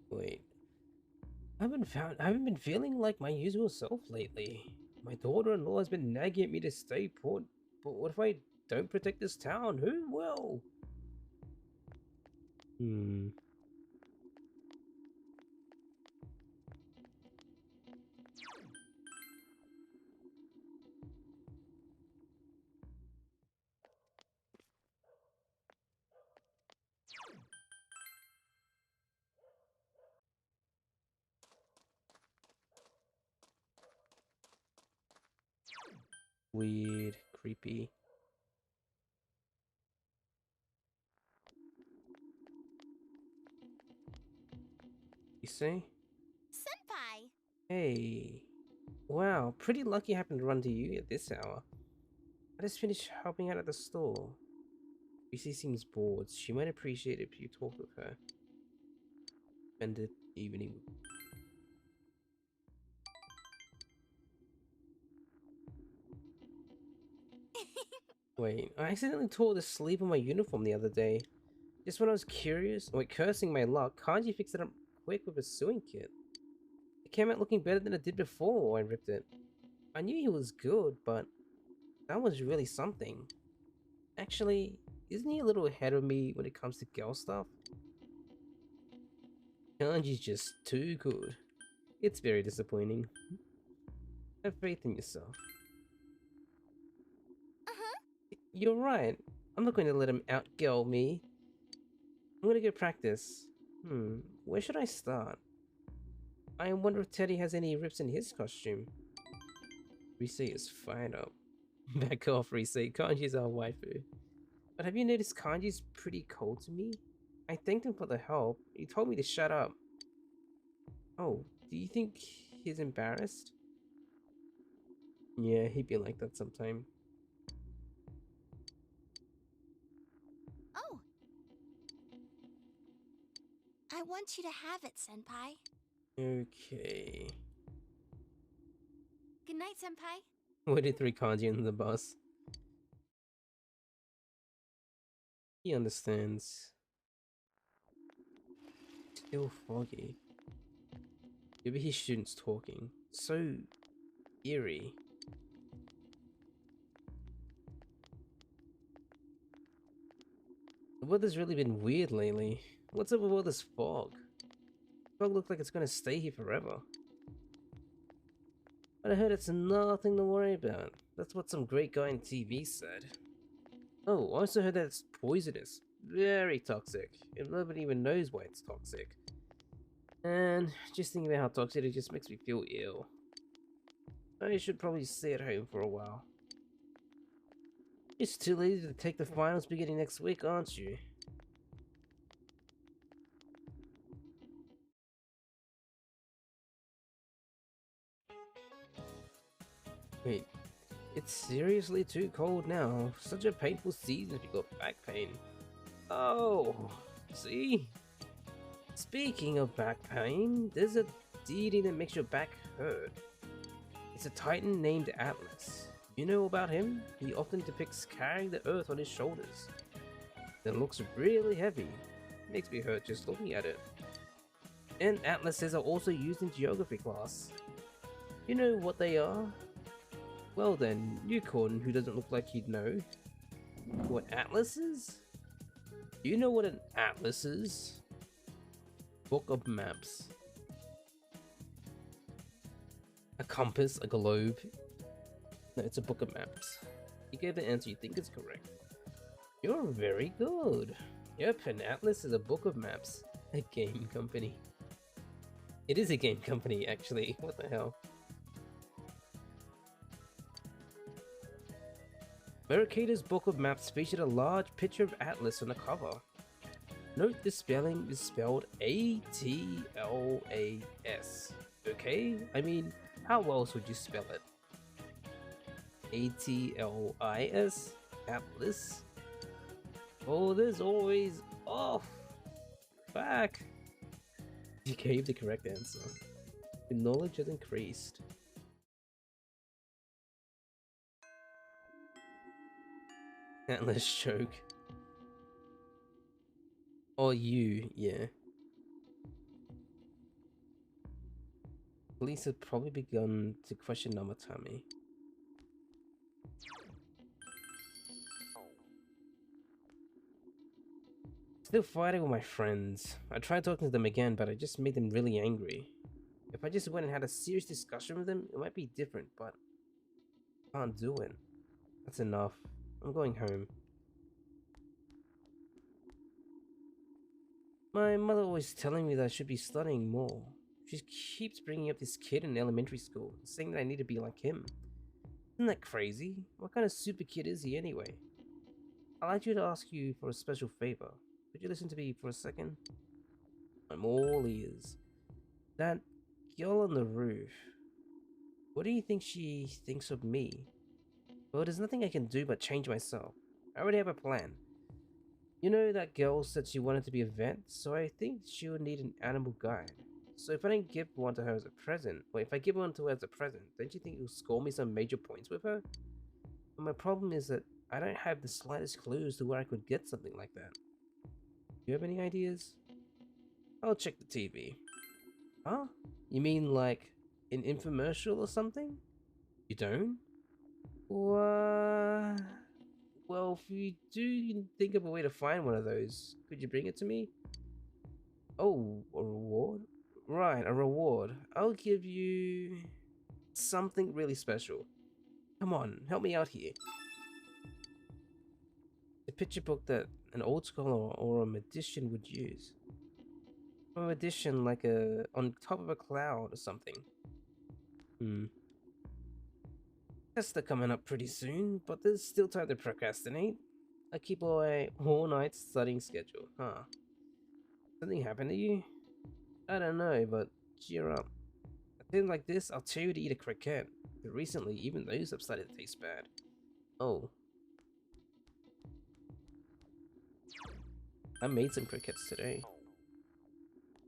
Wait. I haven't been feeling like my usual self lately. My daughter-in-law has been nagging at me to stay put, but what if I don't protect this town? Who will? Weird, creepy. You see? Senpai! Hey. Wow, pretty lucky I happened to run to you at this hour. I just finished helping out at the store. Lucy seems bored. She might appreciate it if you talk with her. Spend the evening. Wait, I accidentally tore the sleeve on my uniform the other day. Just when I was curious, cursing my luck, Kanji fixed it up quick with a sewing kit. It came out looking better than it did before I ripped it. I knew he was good, but that was really something. Actually, isn't he a little ahead of me when it comes to girl stuff? Kanji's just too good. It's very disappointing. Have faith in yourself. You're right. I'm not going to let him outgirl me. I'm gonna go practice. Where should I start? I wonder if Teddy has any rips in his costume. Rise is fired up. Back off, Rise. Kanji's our waifu. But have you noticed Kanji's pretty cold to me? I thanked him for the help. He told me to shut up. Oh, do you think he's embarrassed? Yeah, he'd be like that sometime. Oh. I want you to have it, Senpai. Okay. Good night, Senpai. Where did 3 Kanji on the bus? He understands. Still foggy. Maybe his students talking. So eerie. The weather's really been weird lately. What's up with all this fog? Fog looks like it's gonna stay here forever. But I heard it's nothing to worry about. That's what some great guy on TV said. Oh, I also heard that it's poisonous. Very toxic. And nobody even knows why it's toxic. And just thinking about how toxic it just makes me feel ill. I should probably stay at home for a while. It's too late to take the finals beginning next week, aren't you? Wait, it's seriously too cold now. Such a painful season if you got back pain. Oh, see? Speaking of back pain, there's a deity that makes your back hurt. It's a titan named Atlas. You know about him? He often depicts carrying the earth on his shoulders. It looks really heavy. Makes me hurt just looking at it. And atlases are also used in geography class. You know what they are? Well then, Unicorn, who doesn't look like he'd know. What atlas is? Do you know what an atlas is? Book of maps. A compass, a globe. No, it's a book of maps. You gave the answer you think is correct. You're very good. Yep, an atlas is a book of maps. A game company. It is a game company, actually. What the hell? Mercator's Book of Maps featured a large picture of Atlas on the cover. Note the spelling is spelled A-T-L-A-S. Okay? I mean, how else would you spell it? A-T-L-I-S? Atlas? Oh, there's always off. Back. You gave the correct answer. Your knowledge has increased. Atlas joke. Or you, yeah. Police have probably begun to question Namatami. Still fighting with my friends. I tried talking to them again, but I just made them really angry. If I just went and had a serious discussion with them, it might be different, but I can't do it. That's enough. I'm going home. My mother always telling me that I should be studying more. She keeps bringing up this kid in elementary school, saying that I need to be like him. Isn't that crazy? What kind of super kid is he anyway? I'd like you to ask you for a special favor. Could you listen to me for a second? I'm all ears. That girl on the roof. What do you think she thinks of me? Well, there's nothing I can do but change myself. I already have a plan. You know that girl said she wanted to be a vet, so I think she would need an animal guide. So if I didn't give one to her as a present, or if I give one to her as a present, don't you think you'll score me some major points with her? But my problem is that I don't have the slightest clue as to where I could get something like that. Do you have any ideas? I'll check the TV. Huh? You mean like an infomercial or something? You don't? What? Well, if you do think of a way to find one of those, could you bring it to me? Oh, a reward? Right, a reward. I'll give you something really special. Come on, help me out here. A picture book that an old scholar or a magician would use. A magician like on top of a cloud or something. Tests are coming up pretty soon, but there's still time to procrastinate. I keep away all night studying schedule, huh? Something happened to you? I don't know, but cheer up. At things like this, I'll tell you to eat a cricket. But recently, even those have started to taste bad. Oh. I made some crickets today.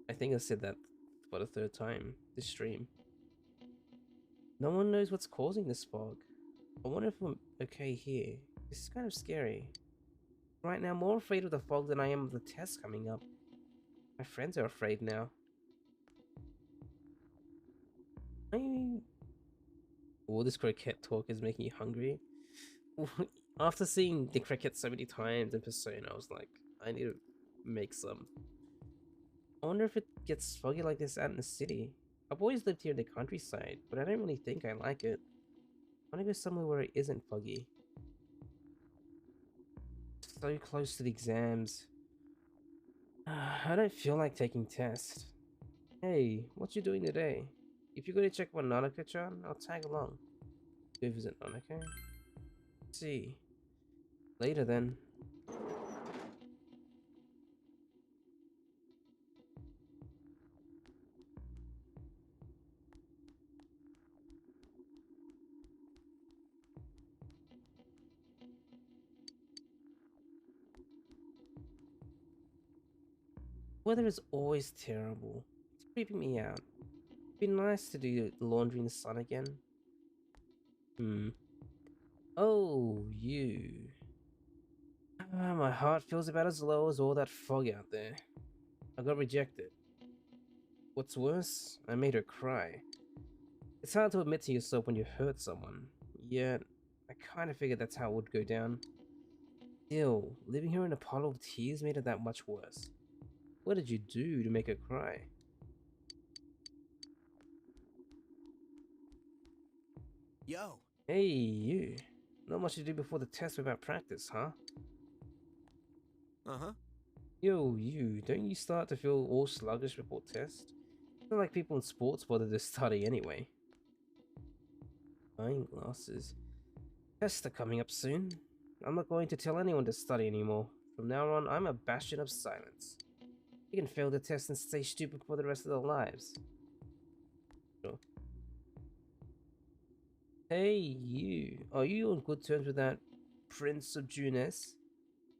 I think I said that for the third time this stream. No one knows what's causing this fog. I wonder if I'm okay here. This is kind of scary. Right now, I'm more afraid of the fog than I am of the test coming up. My friends are afraid now. All this cricket talk is making you hungry. After seeing the cricket so many times in Persona, I was like, I need to make some. I wonder if it gets foggy like this out in the city. I've always lived here in the countryside, but I don't really think I like it. I want to go somewhere where it isn't foggy. So close to the exams. I don't feel like taking tests. Hey, what you doing today? If you're going to check on Nanako-chan, I'll tag along. Go visit Nanako. Let's see. Later then. Weather is always terrible. It's creeping me out. It'd be nice to do the laundry in the sun again. Oh, you. My heart feels about as low as all that fog out there. I got rejected. What's worse, I made her cry. It's hard to admit to yourself when you hurt someone, yet I kind of figured that's how it would go down. Still, leaving her in a puddle of tears made it that much worse. What did you do to make her cry? Yo. Hey, you. Not much to do before the test without practice, huh? Uh-huh. Yo, you. Don't you start to feel all sluggish before test? It's not like people in sports bother to study anyway. Buying glasses. Tests are coming up soon. I'm not going to tell anyone to study anymore. From now on, I'm a bastion of silence. You can fail the test and stay stupid for the rest of their lives. Sure. Hey, you. Are you on good terms with that Prince of Junes?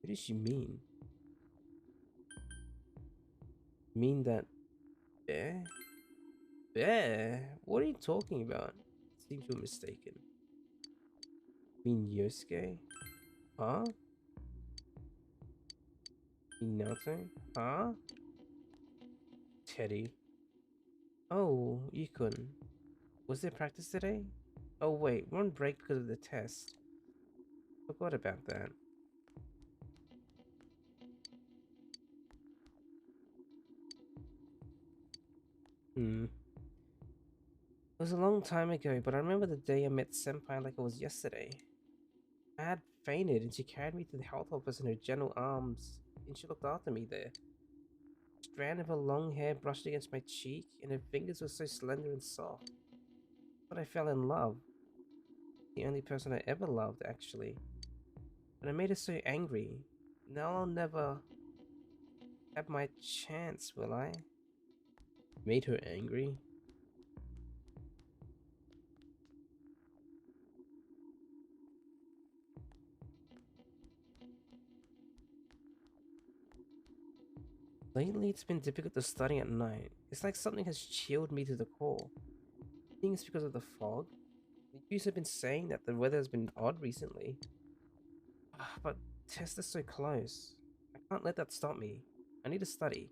What does she mean? Mean that bear? Bear? What are you talking about? Seems you're mistaken. Mean Yosuke? Huh? Mean Naruto? Huh? Teddy? Oh, Yukun. Was there practice today? Oh wait, we're on break because of the test. Forgot about that. It was a long time ago, but I remember the day I met Senpai like it was yesterday. I had fainted and she carried me to the health office in her gentle arms, and she looked after me there. A strand of her long hair brushed against my cheek, and her fingers were so slender and soft. But I fell in love. The only person I ever loved, actually. And I made her so angry. Now I'll never have my chance, will I? Made her angry? Lately, it's been difficult to study at night. It's like something has chilled me to the core. I think it's because of the fog. The news have been saying that the weather has been odd recently. But test is so close. I can't let that stop me. I need to study.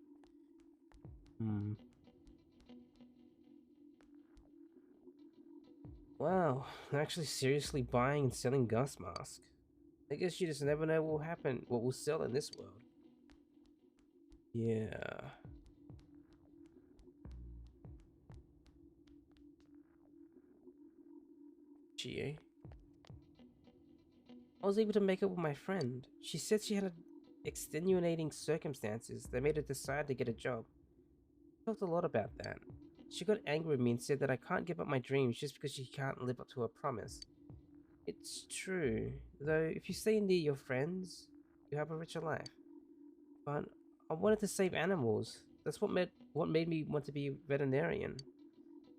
Wow, they're actually seriously buying and selling gas masks. I guess you just never know what will happen, what will sell in this world. Yeah. Chie. I was able to make up with my friend. She said she had extenuating circumstances that made her decide to get a job. I felt a lot about that. She got angry with me and said that I can't give up my dreams just because she can't live up to her promise. It's true, though if you stay near your friends, you have a richer life. But I wanted to save animals. That's what made me want to be a veterinarian.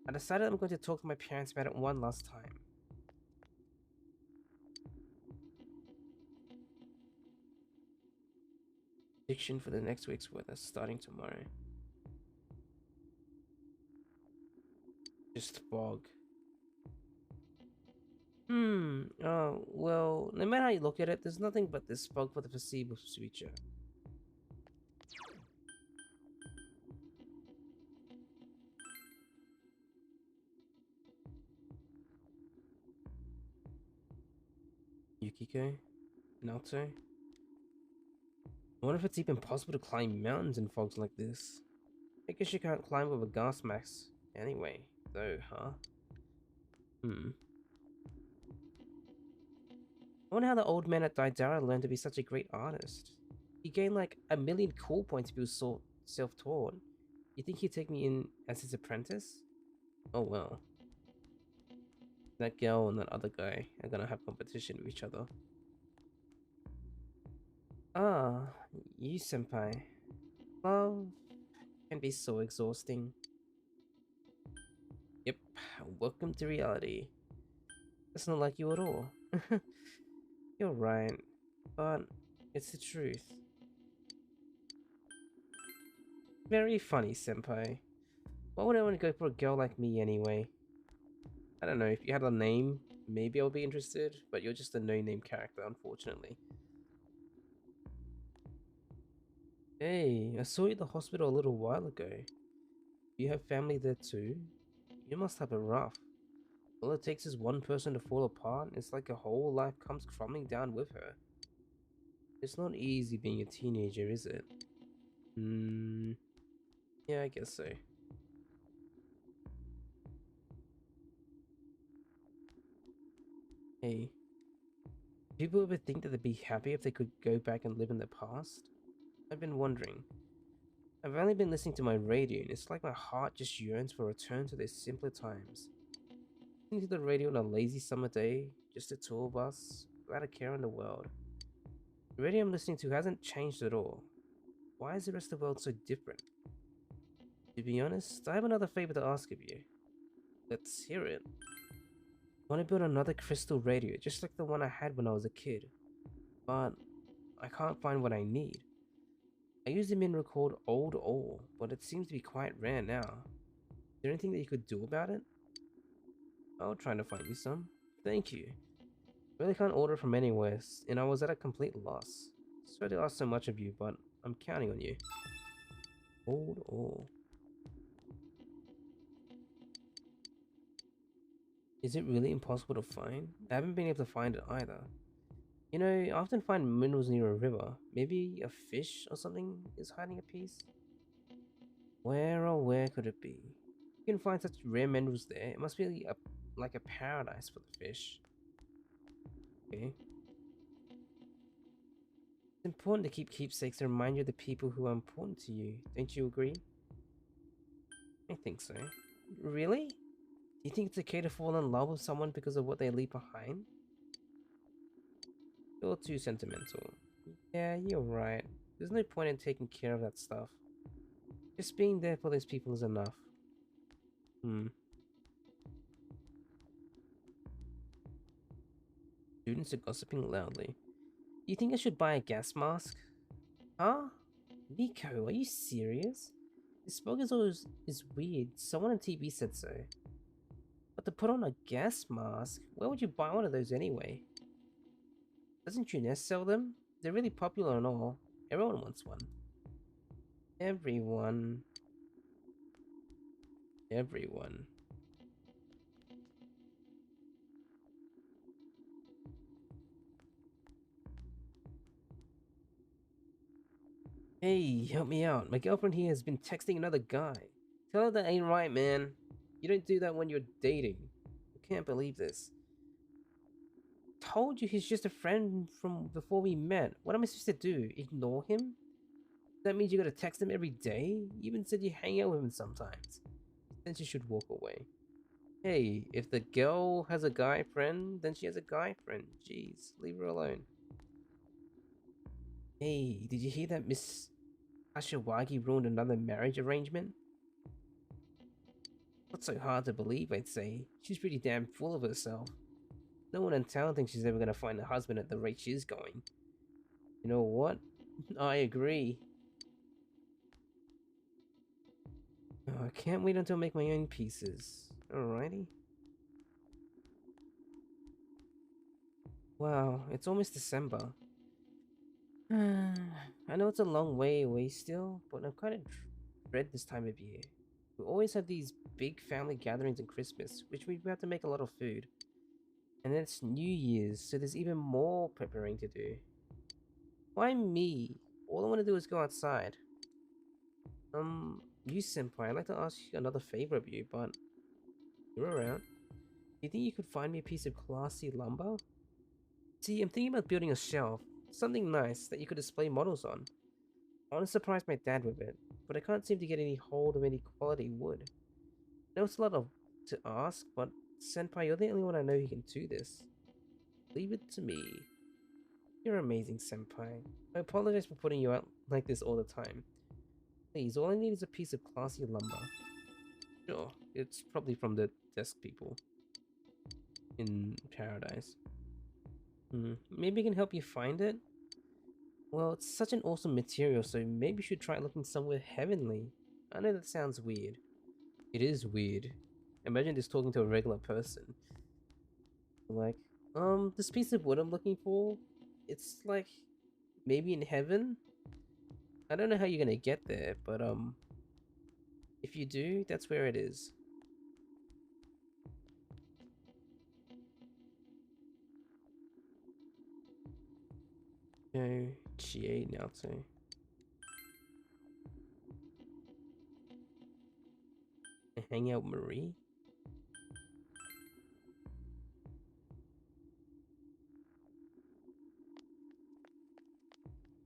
I decided I'm going to talk to my parents about it one last time. Prediction for the next week's weather starting tomorrow. Just fog. Oh, well, no matter how you look at it, there's nothing but this fog for the foreseeable future. Yukiko? Naoto? I wonder if it's even possible to climb mountains in fogs like this. I guess you can't climb with a gas mask anyway, though, huh? I wonder how the old man at Daidara learned to be such a great artist. He gained like 1,000,000 cool points if he was so self-taught. You think he'd take me in as his apprentice? Oh well. That girl and that other guy are gonna have competition with each other. Ah, you senpai. Love can be so exhausting. Yep, welcome to reality. It's not like you at all. You're right, but it's the truth. Very funny, senpai. Why would I want to go for a girl like me anyway? I don't know, if you had a name, maybe I would be interested, but you're just a no-name character, unfortunately. Hey, I saw you at the hospital a little while ago. You have family there too? You must have it rough. All it takes is one person to fall apart, and it's like a whole life comes crumbling down with her. It's not easy being a teenager, is it? Yeah, I guess so. Hey, people ever think that they'd be happy if they could go back and live in the past? I've been wondering. I've only been listening to my radio, and it's like my heart just yearns for a return to those simpler times. Listening to the radio on a lazy summer day, just the two of us, without a care in the world. The radio I'm listening to hasn't changed at all. Why is the rest of the world so different? To be honest, I have another favor to ask of you. Let's hear it. I want to build another crystal radio, just like the one I had when I was a kid. But I can't find what I need. I used the mineral called Old Ore, but it seems to be quite rare now. Is there anything that you could do about it? I'll try to find you some. Thank you. Really can't order from anywhere, and I was at a complete loss. Sorry to ask so much of you, but I'm counting on you. Old Ore. Is it really impossible to find? I haven't been able to find it either. You know, I often find minerals near a river. Maybe a fish or something is hiding a piece? Where or where could it be? You can find such rare minerals there. It must be like a paradise for the fish. Okay. It's important to keep keepsakes and remind you of the people who are important to you. Don't you agree? I think so. Really? Do you think it's okay to fall in love with someone because of what they leave behind? You're too sentimental. Yeah, you're right. There's no point in taking care of that stuff. Just being there for those people is enough. Students are gossiping loudly. Do you think I should buy a gas mask? Huh? Nico, are you serious? This smoke is weird. Someone on TV said so. But to put on a gas mask, where would you buy one of those anyway? Doesn't Junes sell them? They're really popular and all. Everyone wants one. Everyone. Hey, help me out. My girlfriend here has been texting another guy. Tell her that ain't right, man. You don't do that when you're dating. I can't believe this. Told you he's just a friend from before we met. What am I supposed to do? Ignore him? That means you gotta text him every day? You even said you hang out with him sometimes. Then she should walk away. Hey, if the girl has a guy friend, then she has a guy friend. Jeez, leave her alone. Hey, did you hear that Miss Ashawagi ruined another marriage arrangement? Not so hard to believe, I'd say. She's pretty damn full of herself. No one in town thinks she's ever gonna find a husband at the rate she's going. You know what? I agree. Oh, I can't wait until I make my own pieces. Alrighty. Wow, it's almost December. I know it's a long way away still, but I kind of dread this time of year. We always have these big family gatherings at Christmas, which we have to make a lot of food. And then it's New Year's, so there's even more preparing to do. Why me? All I want to do is go outside. You senpai, I'd like to ask you another favor of you, but you're around. Do you think you could find me a piece of classy lumber? See, I'm thinking about building a shelf, something nice that you could display models on. I want to surprise my dad with it, but I can't seem to get any hold of any quality wood. I know it's a lot to ask, but senpai, you're the only one I know who can do this. Leave it to me. You're amazing, Senpai. I apologize for putting you out like this all the time. Please, all I need is a piece of classy lumber. Sure, it's probably from the desk people in Paradise. Maybe I can help you find it? Well, it's such an awesome material, so maybe you should try looking somewhere heavenly. I know that sounds weird. It is weird. Imagine just talking to a regular person. Like, this piece of wood I'm looking for, it's like, maybe in heaven? I don't know how you're gonna get there, but, if you do, that's where it is. No, GA now too. Hang out Marie?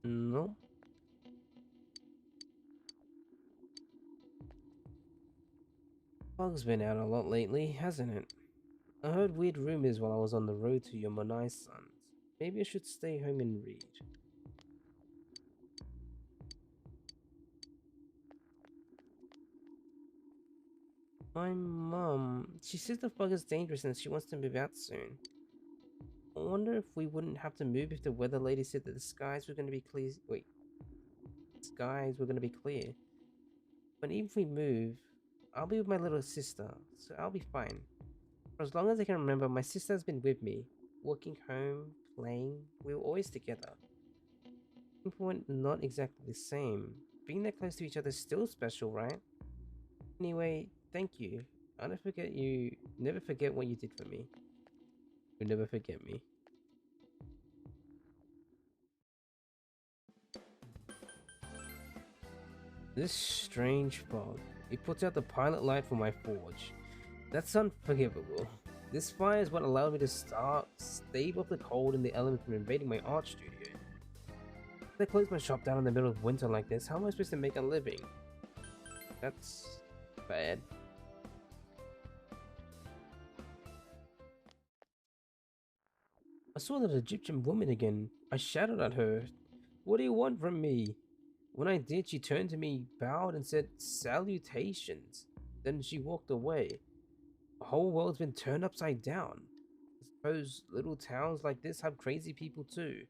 No. Fog's been out a lot lately, hasn't it? I heard weird rumors while I was on the road to your Monai sons. Maybe I should stay home and read. My mom, she says the fog is dangerous and she wants to move out soon. I wonder if we wouldn't have to move if the weather lady said that the skies were going to be clear. Wait. Skies were going to be clear. But even if we move, I'll be with my little sister, so I'll be fine. For as long as I can remember, my sister has been with me. Walking home, playing, we were always together. Even when not exactly the same, being that close to each other is still special, right? Anyway, thank you. I'll never forget you. Never forget what you did for me. You'll never forget me. This strange fog. It puts out the pilot light for my forge. That's unforgivable. This fire is what allowed me to stave off the cold and the elements from invading my art studio. If I close my shop down in the middle of winter like this, how am I supposed to make a living? That's bad. I saw that Egyptian woman again. I shouted at her, "What do you want from me?" When I did, she turned to me, bowed, and said, "Salutations." Then she walked away. The whole world's been turned upside down. I suppose little towns like this have crazy people too.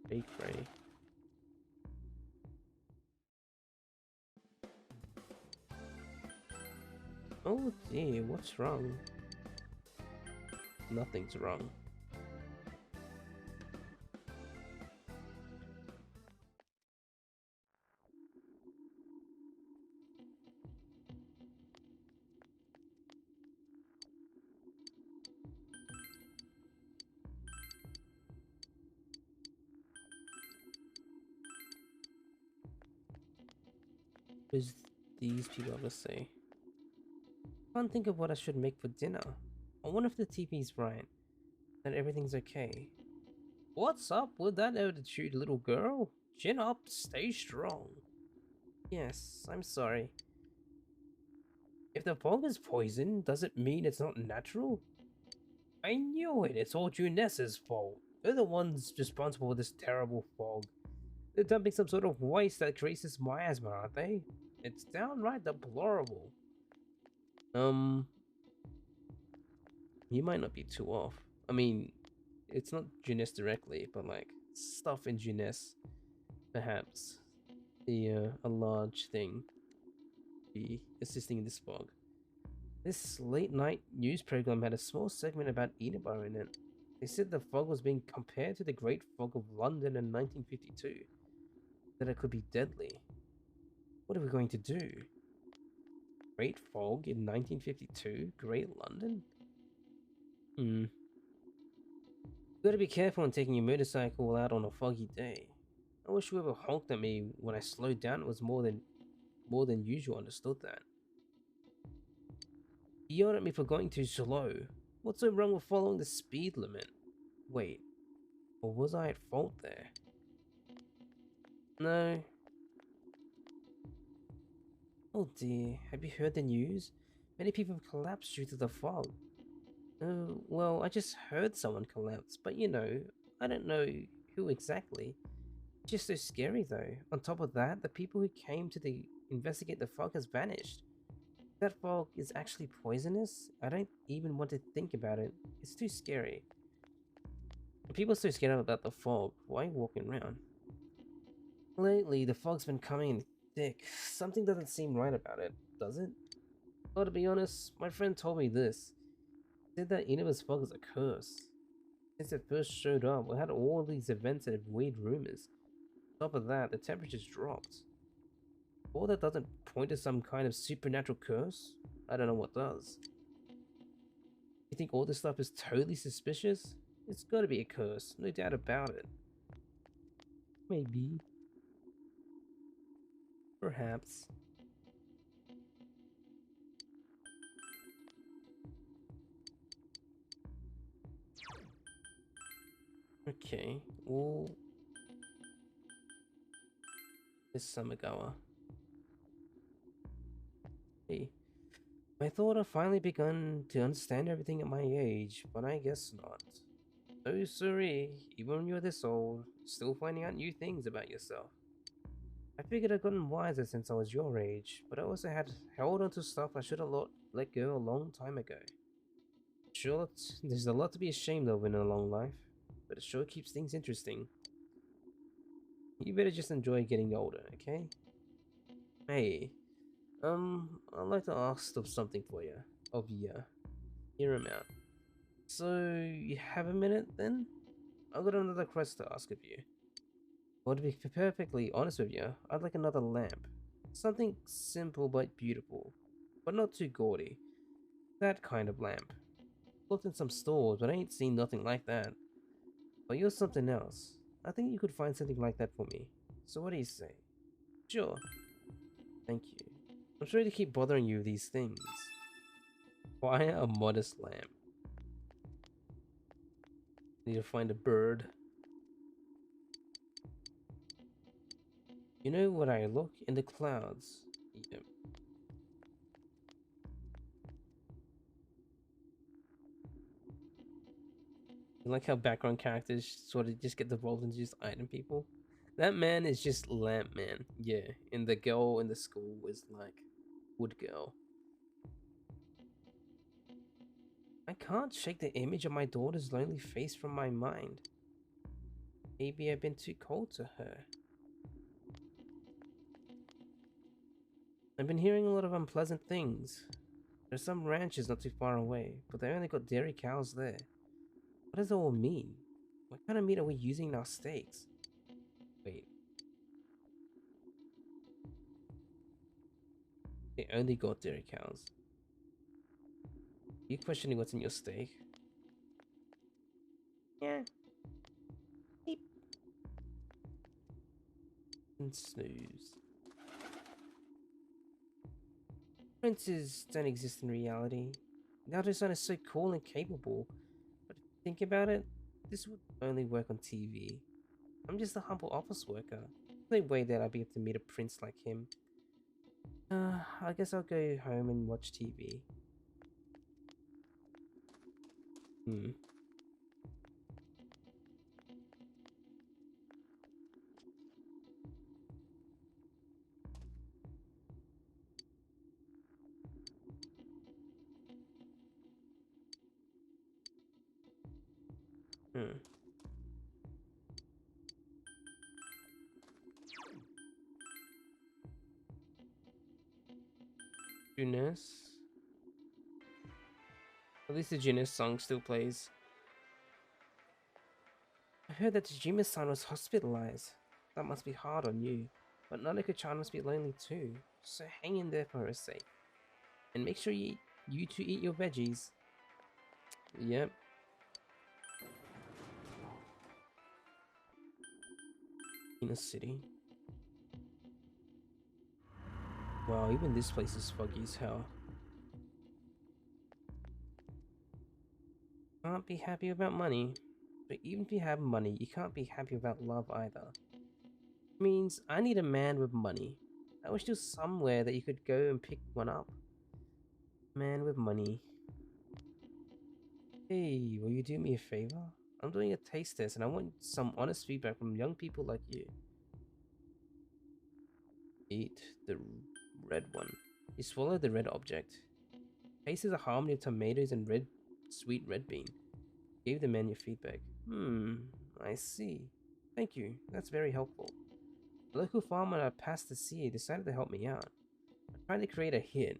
Fake Ray. Oh dear, what's wrong? Nothing's wrong. What does these people have to say? I can't think of what I should make for dinner. I wonder if the TP's right. That everything's okay. What's up with that attitude, little girl? Chin up, stay strong. Yes, I'm sorry. If the fog is poison, does it mean it's not natural? I knew it, it's all Junes's fault. They're the ones responsible for this terrible fog. They're dumping some sort of waste that creates this miasma, aren't they? It's downright deplorable. You might not be too off. I mean, it's not Junes directly, but like, stuff in Junes, perhaps, a large thing, be assisting in this fog. This late night news program had a small segment about Inaba in it. They said the fog was being compared to the Great Fog of London in 1952. That it could be deadly. What are we going to do? Great Fog in 1952? Great London? Gotta be careful when taking your motorcycle out on a foggy day. I wish whoever honked at me when I slowed down was more than usual understood that. He yelled at me for going too slow. What's so wrong with following the speed limit? Wait, or was I at fault there? No. Oh dear, have you heard the news? Many people have collapsed due to the fog. Well, I just heard someone collapse, but you know, I don't know who exactly. It's just so scary though. On top of that, the people who came to investigate the fog has vanished. That fog is actually poisonous? I don't even want to think about it. It's too scary. People are so scared about the fog. Why are you walking around? Lately, the fog's been coming in thick. Something doesn't seem right about it, does it? Well, to be honest, my friend told me this. He said that Inaba's fog is a curse. Since it first showed up, we had all these events and weird rumors. On top of that, the temperature's dropped. All that doesn't point to some kind of supernatural curse? I don't know what does. You think all this stuff is totally suspicious? It's gotta be a curse, no doubt about it. Maybe. Perhaps. Okay, well... This Summergawa. Hey. I thought I'd finally begun to understand everything at my age, but I guess not. So sorry, even when you're this old, you're still finding out new things about yourself. I figured I'd gotten wiser since I was your age, but I also had held onto stuff I should have let go a long time ago. Sure, there's a lot to be ashamed of in a long life, but it sure keeps things interesting. You better just enjoy getting older, okay? Hey, I'd like to ask something for you. Hear him out. So, you have a minute then? I've got another quest to ask of you. Well, to be perfectly honest with you, I'd like another lamp. Something simple but beautiful, but not too gaudy. That kind of lamp. Looked in some stores, but I ain't seen nothing like that. But you're something else. I think you could find something like that for me. So what do you say? Sure. Thank you. I'm sorry to keep bothering you with these things. Why a modest lamp? Need to find a bird. You know what I look in the clouds? Yep. I like how background characters sort of just get devolved into just item people. That man is just Lamp Man. Yeah, and the girl in the school was like Wood Girl. I can't shake the image of my daughter's lonely face from my mind. Maybe I've been too cold to her. I've been hearing a lot of unpleasant things. There's some ranches not too far away, but they only got dairy cows there. What does it all mean? What kind of meat are we using in our steaks? Wait. They only got dairy cows. Are you questioning what's in your steak? Yeah. Beep. And snooze. Princes don't exist in reality. Naruto-san is so cool and capable. But if you think about it, this would only work on TV. I'm just a humble office worker. There's no way that I'd be able to meet a prince like him. I guess I'll go home and watch TV. Hmm. Junes. At least the Junes song still plays. I heard that Tajima-san was hospitalized. That must be hard on you. But Nanako-chan must be lonely too. So hang in there for her sake. And make sure you two eat your veggies. Yep. In a city. Wow, even this place is foggy as hell. Can't be happy about money. But even if you have money, you can't be happy about love either. Means I need a man with money. I wish there was somewhere that you could go and pick one up. Man with money. Hey, will you do me a favor? I'm doing a taste test and I want some honest feedback from young people like you. Eat the red one. You swallow the red object. Tasted a harmony of tomatoes and sweet red bean. Gave the man your feedback. I see. Thank you. That's very helpful. The local farmer I passed to see decided to help me out. I'm trying to create a hit.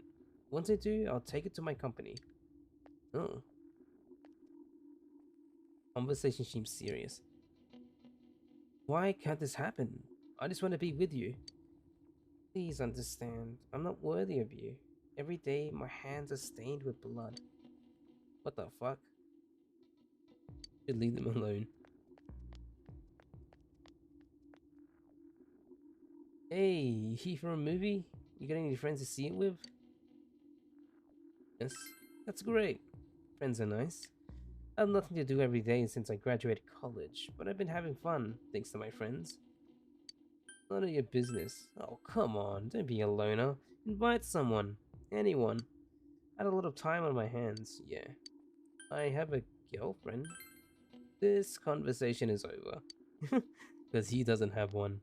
Once I do, I'll take it to my company. Oh. Conversation seems serious. Why can't this happen? I just want to be with you. Please understand, I'm not worthy of you. Every day, my hands are stained with blood. What the fuck? Should leave them alone. Hey, here for a movie? You got any friends to see it with? Yes, that's great. Friends are nice. I have nothing to do every day since I graduated college, but I've been having fun, thanks to my friends. None of your business. Oh, come on, don't be a loner. Invite someone. Anyone. I had a lot of time on my hands, yeah. I have a girlfriend. This conversation is over. Because he doesn't have one.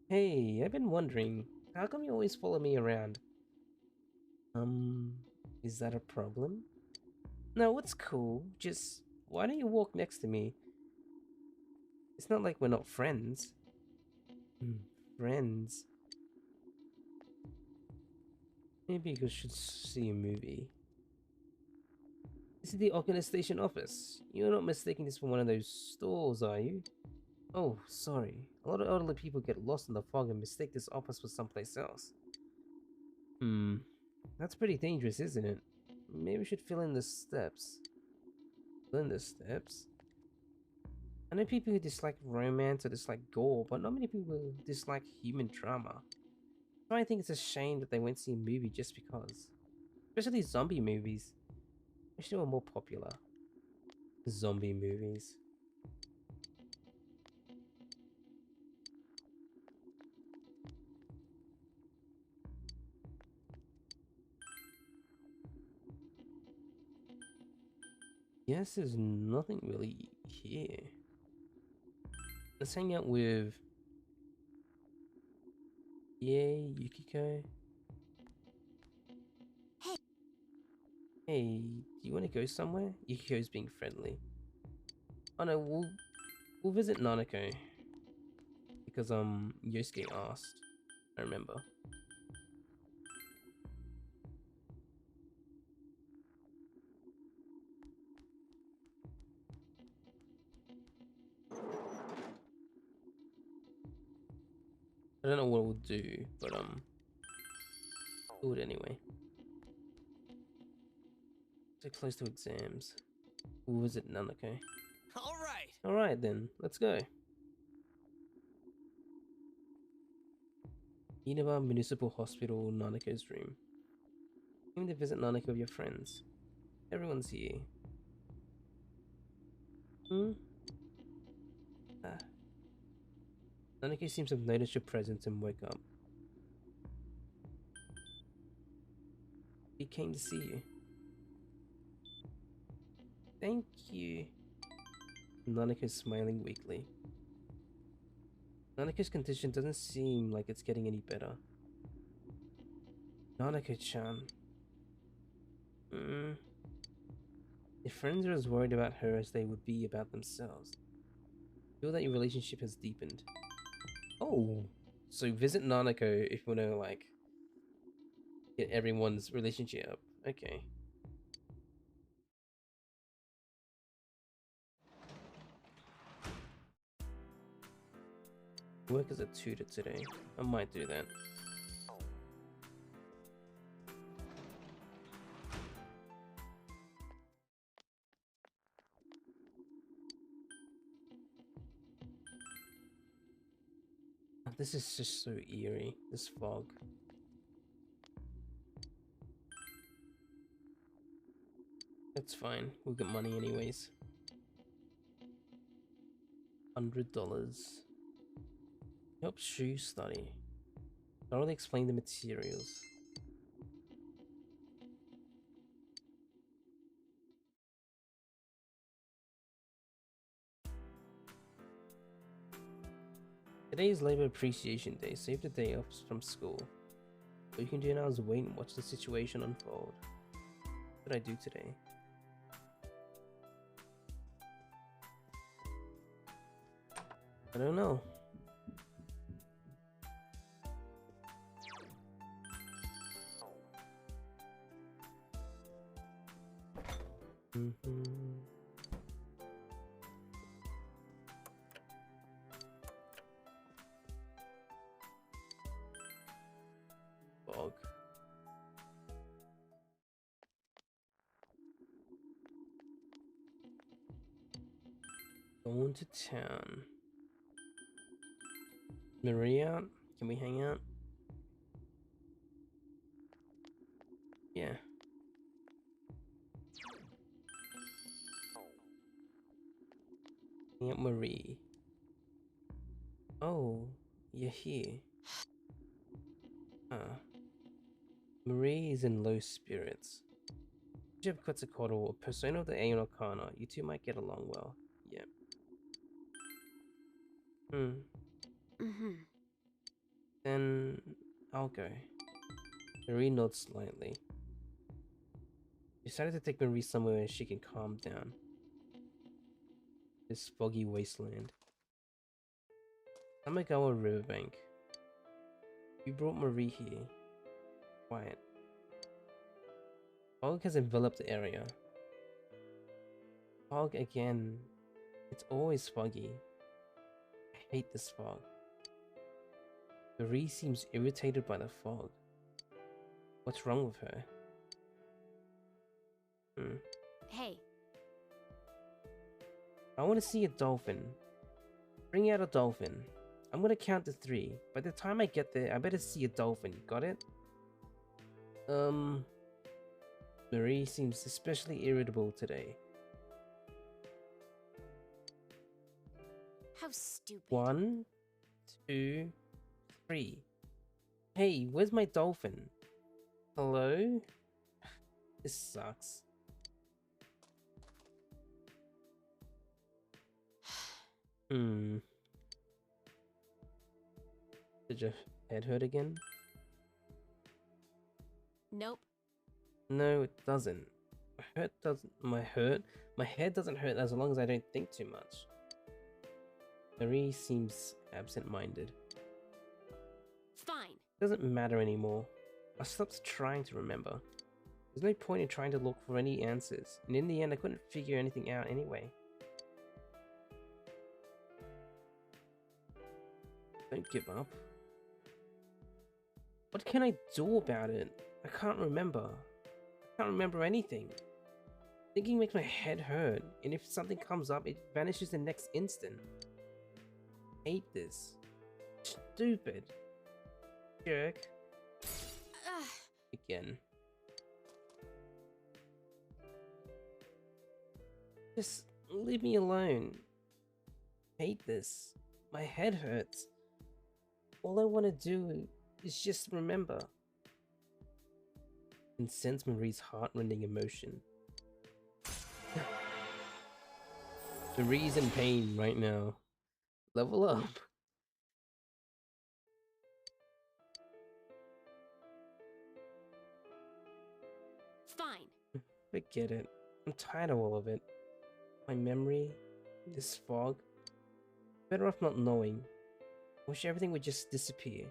Hey, I've been wondering, how come you always follow me around? Is that a problem? No, it's cool. Just, why don't you walk next to me? It's not like we're not friends. Friends. Maybe you should see a movie. This is the Okina Station office. You're not mistaking this for one of those stores, are you? Oh, sorry. A lot of elderly people get lost in the fog and mistake this office for someplace else. That's pretty dangerous, isn't it? Maybe we should fill in the steps. Fill in the steps? I know people who dislike romance or dislike gore, but not many people dislike human drama. So I think it's a shame that they won't see a movie just because. Especially zombie movies. I wish they were more popular. Zombie movies. Yes, there's nothing really here. Let's hang out with... Yay, Yukiko. Hey, do you want to go somewhere? Yukiko's being friendly. Oh no, we'll visit Nanako. Because Yosuke asked. I remember. I don't know what we'll do, but do it anyway. So close to exams. We'll visit Nanako. Alright then, let's go. Inaba Municipal Hospital, Nanako's room. Came to visit Nanako with your friends. Everyone's here. Nanako seems to have noticed your presence and woke up. He came to see you. Thank you. Nanako's smiling weakly. Nanako's condition doesn't seem like it's getting any better. Nanako-chan. Your friends are as worried about her as they would be about themselves. Feel that your relationship has deepened. Oh, so visit Nanako if you want to, like, get everyone's relationship up. Okay. Work as a tutor today. I might do that. This is just so eerie, this fog. That's fine, we'll get money anyways. $100. Helps Shu study. Thoroughly explain the materials. Today is Labor Appreciation Day. Save the day off from school. What you can do now is wait and watch the situation unfold. What did I do today? I don't know. Fog. Going to town. Maria, can we hang out? Yeah. Aunt Marie. Oh, you're here. Marie is in low spirits. You have Quetzalcoatl, a persona of the Aeon Arcana. You two might get along well. Yeah. Then I'll go. Marie nods slightly. Decided to take Marie somewhere where she can calm down. This foggy wasteland. Amagawa Riverbank. You brought Marie here. Quiet. Fog has enveloped the area. Fog again. It's always foggy. I hate this fog. Marie seems irritated by the fog. What's wrong with her? Hey. I want to see a dolphin. Bring out a dolphin. I'm gonna count to 3. By the time I get there, I better see a dolphin. Got it? Marie seems especially irritable today. How stupid. 1, 2, 3. Hey, where's my dolphin? Hello? This sucks. Did your head hurt again? Nope. No, it doesn't. My head doesn't hurt as long as I don't think too much. Marie seems absent-minded. Fine. Doesn't matter anymore. I stopped trying to remember. There's no point in trying to look for any answers, and in the end I couldn't figure anything out anyway. Don't give up. What can I do about it? I can't remember. I can't remember anything. Thinking makes my head hurt, and if something comes up, it vanishes the next instant. Hate this. Stupid. Jerk. Again. Just leave me alone. Hate this. My head hurts. All I want to do is just remember. And sense Marie's heart-rending emotion. Marie's in pain right now. Level up. Fine. Forget it. I'm tired of all of it. My memory, this fog. Better off not knowing. I wish everything would just disappear.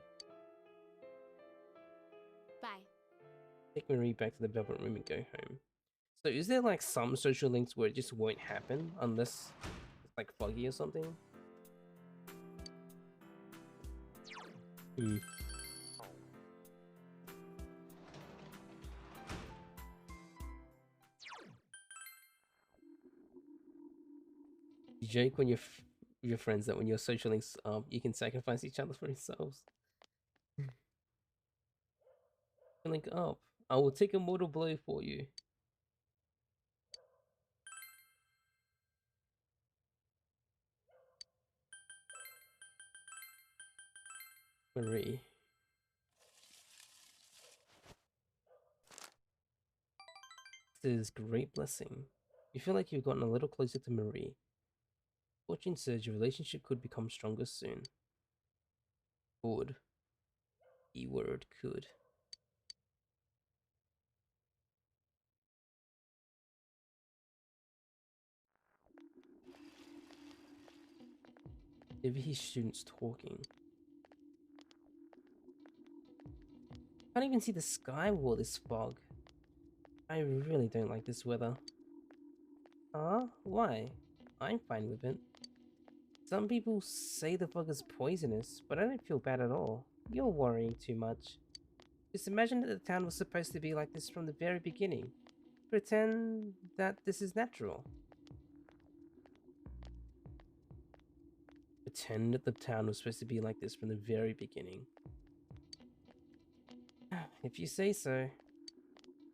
Bye. Take Marie back to the Velvet Room and go home. So is there like some social links where it just won't happen unless it's like foggy or something? You joke when you're with your friends that when your social links you can sacrifice each other for yourselves. Link up. I will take a mortal blow for you. Marie. This is great blessing. You feel like you've gotten a little closer to Marie. Fortune says your relationship could become stronger soon. Could. Keyword could. Maybe his students talking. Can't even see the sky with all this fog. I really don't like this weather. Why? I'm fine with it. Some people say the fog is poisonous, but I don't feel bad at all. You're worrying too much. Just imagine that the town was supposed to be like this from the very beginning. Pretend that this is natural. Pretend that the town was supposed to be like this from the very beginning. If you say so.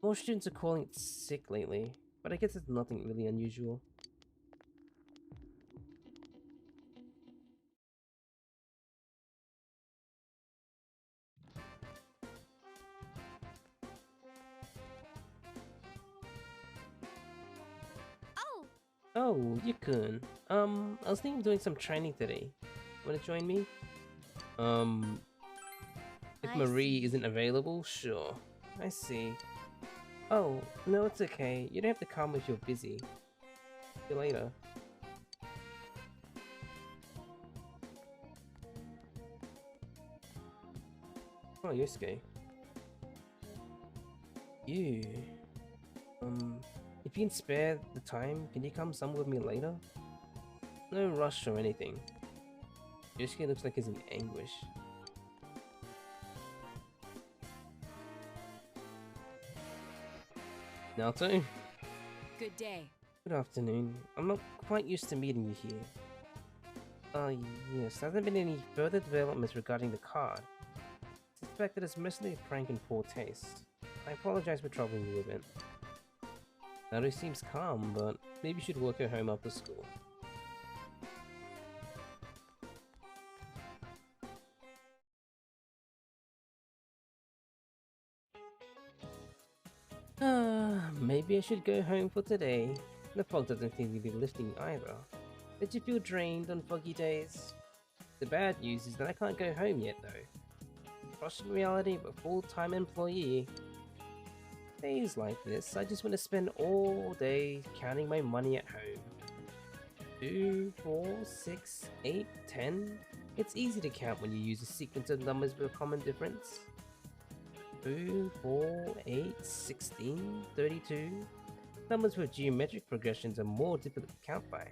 More students are calling it sick lately, but I guess it's nothing really unusual. Oh, Yukun. I was thinking of doing some training today. Wanna join me? If Marie isn't available, sure. I see. Oh, no, it's okay. You don't have to come if you're busy. See you later. Oh, Yosuke. You... if you can spare the time, can you come somewhere with me later? No rush or anything. Yosuke looks like he's in anguish. Naoto? Good day. Good afternoon. I'm not quite used to meeting you here. Yes, there hasn't been any further developments regarding the card. I suspect that it's mostly a prank in poor taste. I apologize for troubling you a bit. Naruto seems calm, but maybe you should walk her home after school. Maybe I should go home for today. The fog doesn't seem to be lifting either. Did you feel drained on foggy days? The bad news is that I can't go home yet though. Crushing reality of a full-time employee. Days like this, I just want to spend all day counting my money at home. 2, 4, 6, 8, 10. It's easy to count when you use a sequence of numbers with a common difference. 2, 4, 8, 16, 32. Numbers with geometric progressions are more difficult to count by.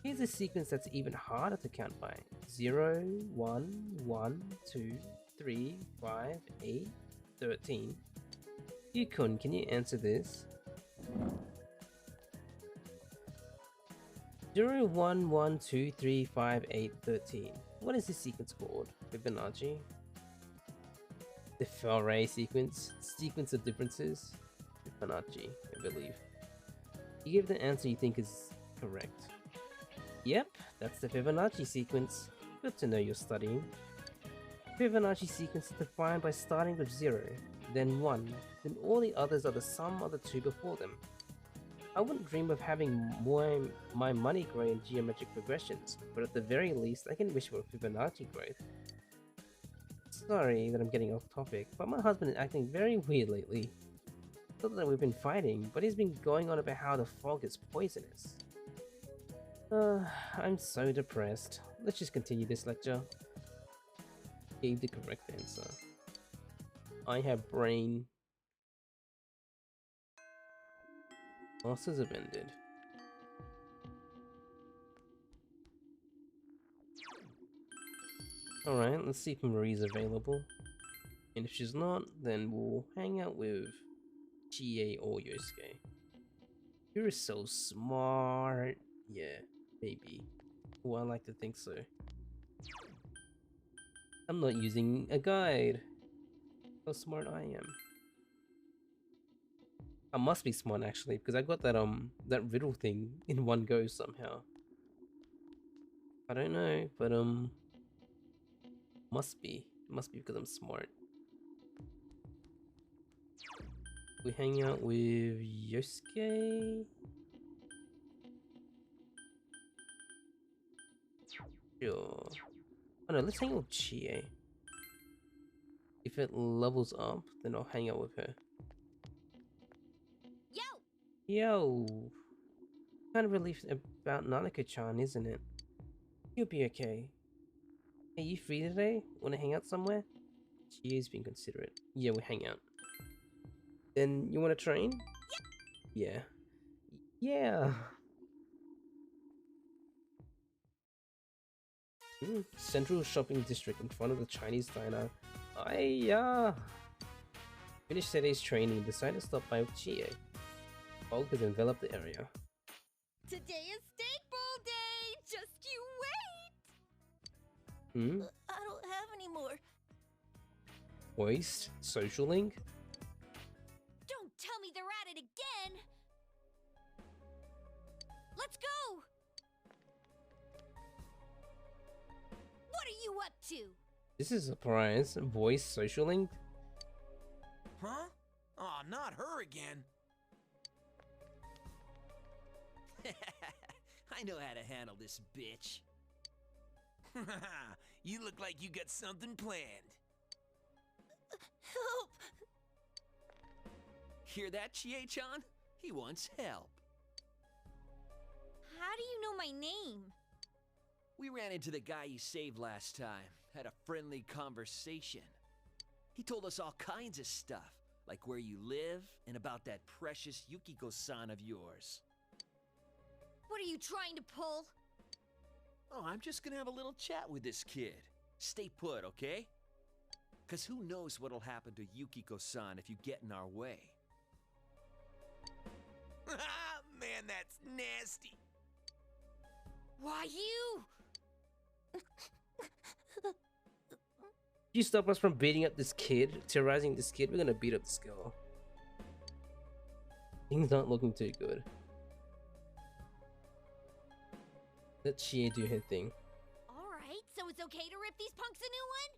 Here's a sequence that's even harder to count by. 0, 1, 1, 2, 3, 5, 8, 13. Yukun, can you answer this? 0, 1, 1, 2, 3, 5, 8, 13. What is this sequence called? Fibonacci? The Fourier sequence? Sequence of differences? Fibonacci, I believe. You give the answer you think is correct. Yep, that's the Fibonacci sequence. Good to know you're studying. Fibonacci sequence is defined by starting with 0, then 1, then all the others are the sum of the two before them. I wouldn't dream of having my money grow in geometric progressions, but at the very least I can wish for Fibonacci growth. Sorry that I'm getting off topic, but my husband is acting very weird lately. Not that we've been fighting, but he's been going on about how the fog is poisonous. I'm so depressed. Let's just continue this lecture. Gave the correct answer. I have brain. Classes have ended. Alright, let's see if Marie's available. And if she's not, then we'll hang out with Chie or Yosuke. You're so smart. Yeah, maybe. Oh, I like to think so. I'm not using a guide. How smart I am. I must be smart actually, because I got that that riddle thing in one go somehow. I don't know, but must be because I'm smart. We hang out with Yosuke. Sure. Oh no, let's hang out with Chie. If it levels up, then I'll hang out with her. Yo! Kind of relief about Nanako-chan, isn't it? You'll be okay. Are you free today? Wanna hang out somewhere? Chie's being considerate. Yeah, we'll hang out. Then you wanna train? Yeah. Yeah! Central shopping district in front of the Chinese diner. Finished today's training, decided to stop by with Chie. Fog has enveloped the area. Today is steak bowl day! Just you wait! I don't have any more. Voice? Social link? Don't tell me they're at it again! Let's go! What are you up to? This is a surprise. Voice social link? Huh? Aw, not her again. I know how to handle this bitch. You look like you got something planned. Help! Hear that, Chie-chan? He wants help. How do you know my name? We ran into the guy you saved last time, had a friendly conversation. He told us all kinds of stuff, like where you live and about that precious Yukiko-san of yours. What are you trying to pull? Oh, I'm just gonna have a little chat with this kid. Stay put, okay? Cause who knows what'll happen to Yukiko-san if you get in our way. Man, that's nasty. Why you? If you stop us from beating up this kid, terrorizing this kid, we're gonna beat up this girl. Things aren't looking too good. Let Chie do her thing. Alright, so it's okay to rip these punks a new one?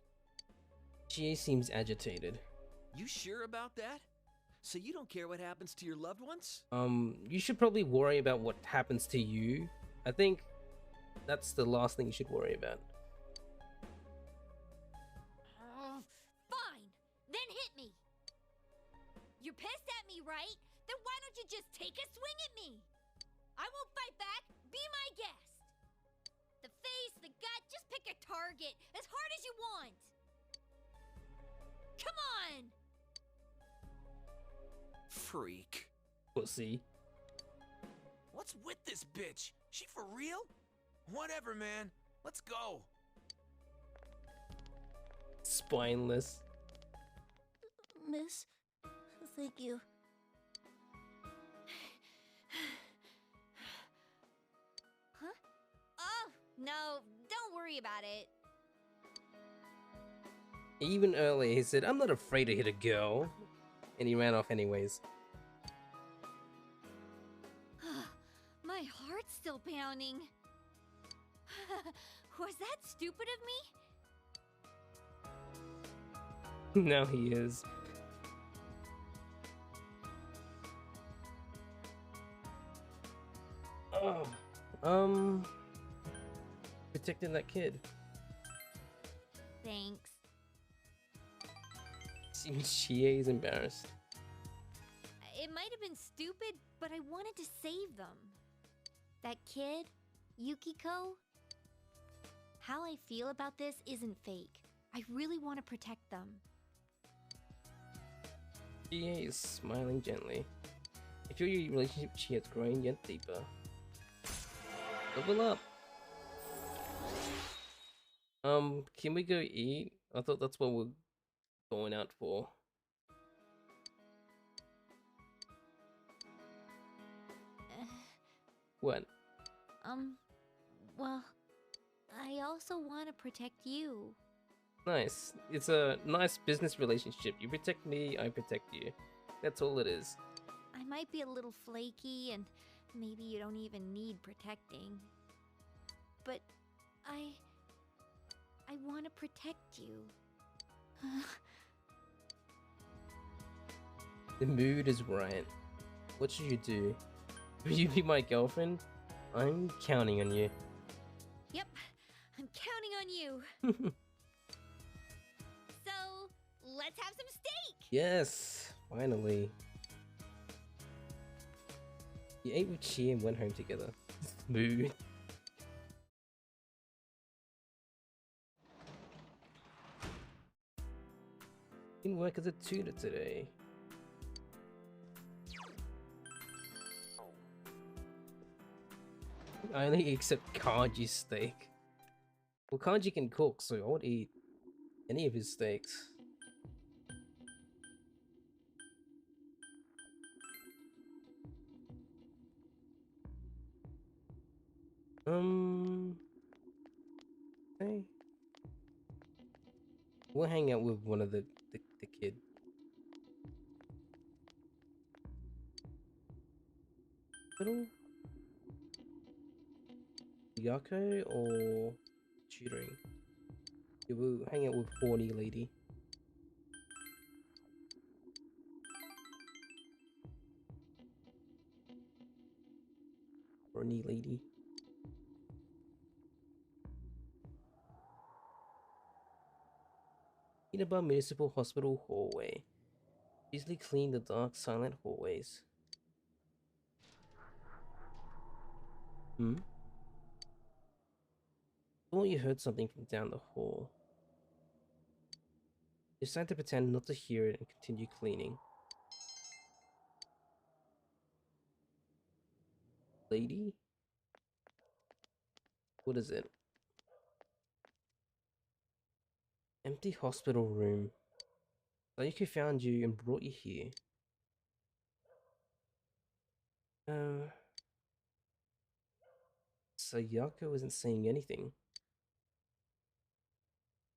Chie seems agitated. You sure about that? So you don't care what happens to your loved ones? You should probably worry about what happens to you. I think that's the last thing you should worry about. Fine, then hit me. You're pissed at me, right? Then why don't you just take a swing at me? I won't fight back. Be my guest. The face, the gut, just pick a target as hard as you want. Come on! Freak. Pussy. What's with this bitch? She for real? Whatever, man. Let's go. Spineless. Miss, thank you. Huh? Oh, no, don't worry about it. Even earlier he said, I'm not afraid to hit a girl. And he ran off anyways. My heart's still pounding. Was that stupid of me? Now he is. Oh, protecting that kid. Thanks. Seems Chie is embarrassed. It might have been stupid, but I wanted to save them. That kid, Yukiko. How I feel about this isn't fake. I really want to protect them. Chie is smiling gently. I feel your relationship with Chie is growing yet deeper. Level up! Can we go eat? I thought that's what we're going out for. What? Well, I also want to protect you. Nice. It's a nice business relationship. You protect me, I protect you. That's all it is. I might be a little flaky and maybe you don't even need protecting. But I want to protect you. The mood is right. What should you do? Will you be my girlfriend? I'm counting on you. Yep, I'm counting on you. So, let's have some steak! Yes, finally. You ate with Chi and went home together. Smooth. Didn't work as a tutor today. I only accept Kanji's steak. Well, Kanji can cook, so I would eat any of his steaks. Okay. We'll hang out with one of the kid. Little Yako or tutoring? Yeah, we'll hang out with horny lady. Horny lady. Inaba Municipal Hospital hallway. Easily clean the dark, silent hallways. Thought you heard something from down the hall. Decide to pretend not to hear it and continue cleaning. Lady? What is it? Empty hospital room. Sayuki found you and brought you here. Sayako isn't saying anything.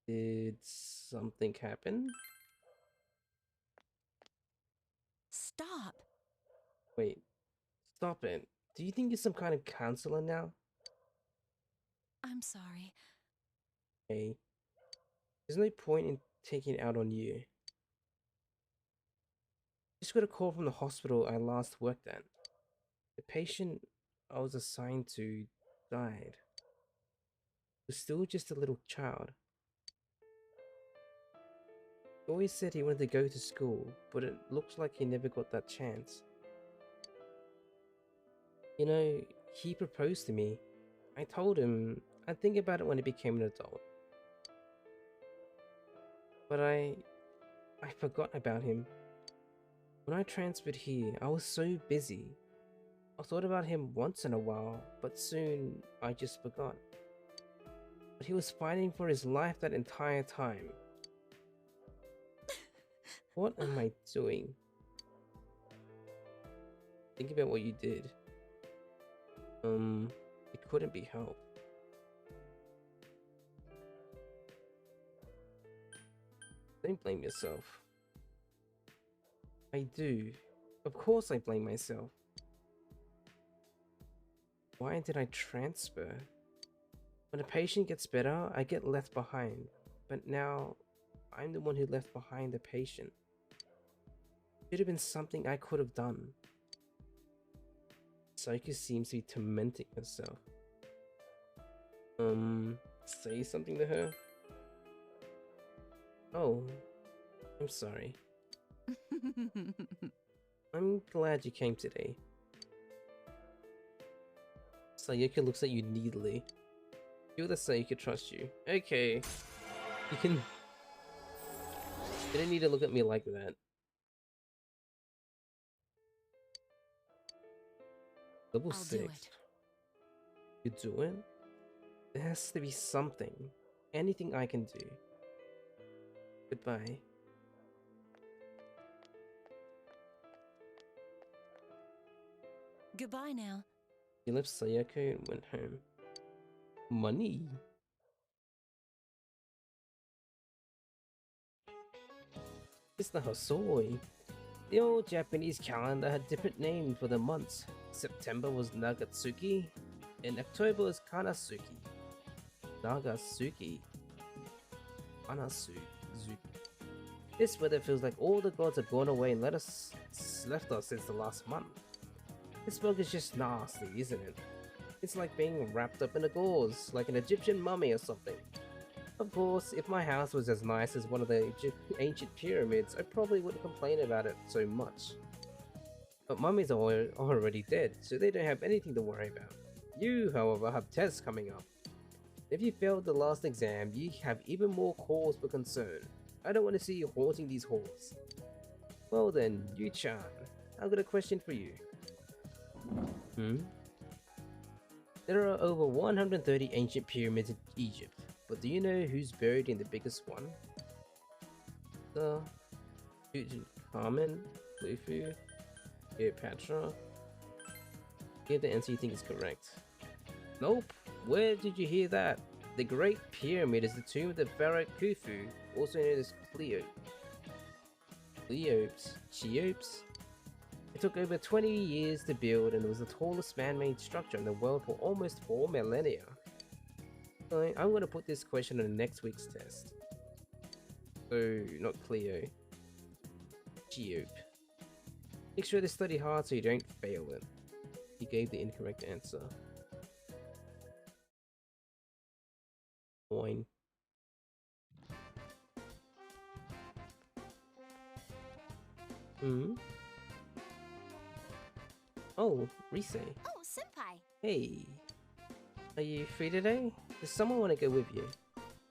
Did something happen? Stop. Wait. Stop it. Do you think you're some kind of counselor now? I'm sorry. Hey. There's no point in taking it out on you. Just got a call from the hospital I last worked at. The patient I was assigned to died. He was still just a little child. He always said he wanted to go to school, but it looks like he never got that chance. You know, he proposed to me. I told him I'd think about it when I became an adult. But I forgot about him. When I transferred here, I was so busy. I thought about him once in a while, but soon I just forgot. But he was fighting for his life that entire time. What am I doing? Think about what you did. It couldn't be helped. Don't blame yourself. I do. Of course I blame myself. Why did I transfer? When a patient gets better, I get left behind. But now, I'm the one who left behind the patient. Should have been something I could have done. Sayuki seems to be tormenting herself. Say something to her? Oh, I'm sorry. I'm glad you came today. Sayuki looks at you needily. Feel that Sayuki trusts you. Okay. You can... You don't need to look at me like that. Level 6. You do it? There has to be something. Anything I can do. Goodbye. Goodbye now. He left Sayako and went home. Money. It's the Hasoi. The old Japanese calendar had different names for the months. September was Nagatsuki, and October was Kanasuki. Nagatsuki. Kanasuki. This weather feels like all the gods have gone away and left us since the last month. This bug is just nasty, isn't it? It's like being wrapped up in a gauze, like an Egyptian mummy or something. Of course, if my house was as nice as one of the ancient pyramids, I probably wouldn't complain about it so much. But mummies are already dead, so they don't have anything to worry about. You, however, have tests coming up. If you failed the last exam, you have even more cause for concern. I don't want to see you haunting these halls. Well then, Yu-chan, I've got a question for you. There are over 130 ancient pyramids in Egypt, but do you know who's buried in the biggest one? Tutankhamun? Khufu? Cleopatra? Give the answer you think is correct. Nope. Where did you hear that? The Great Pyramid is the tomb of the pharaoh Khufu, also known as Cheops. It took over 20 years to build and it was the tallest man-made structure in the world for almost 4 millennia. So I'm going to put this question on next week's test. So, not Cleo. Cheops. Make sure to study hard so you don't fail it. He gave the incorrect answer. Coin. Oh, Rise. Oh, senpai. Hey. Are you free today? Does someone want to go with you?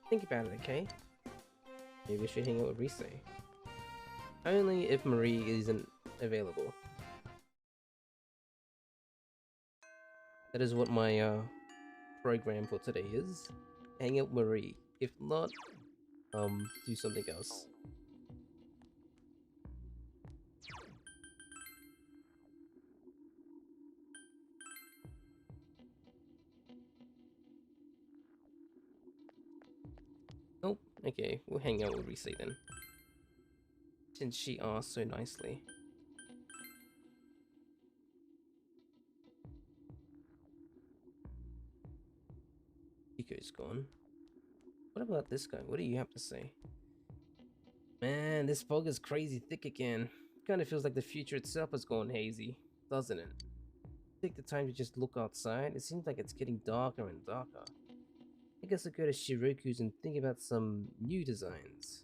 Think about it, okay? Maybe we should hang out with Rise. Only if Marie isn't available. That is what my program for today is. Hang out with Marie. If not, do something else. Nope. Okay, we'll hang out with Rise then. Since she asked so nicely. Hiko's gone. What about this guy? What do you have to say? Man, this fog is crazy thick again. Kinda feels like the future itself has gone hazy, doesn't it? Take the time to just look outside. It seems like it's getting darker and darker. I guess I'll go to Shiroku's and think about some new designs.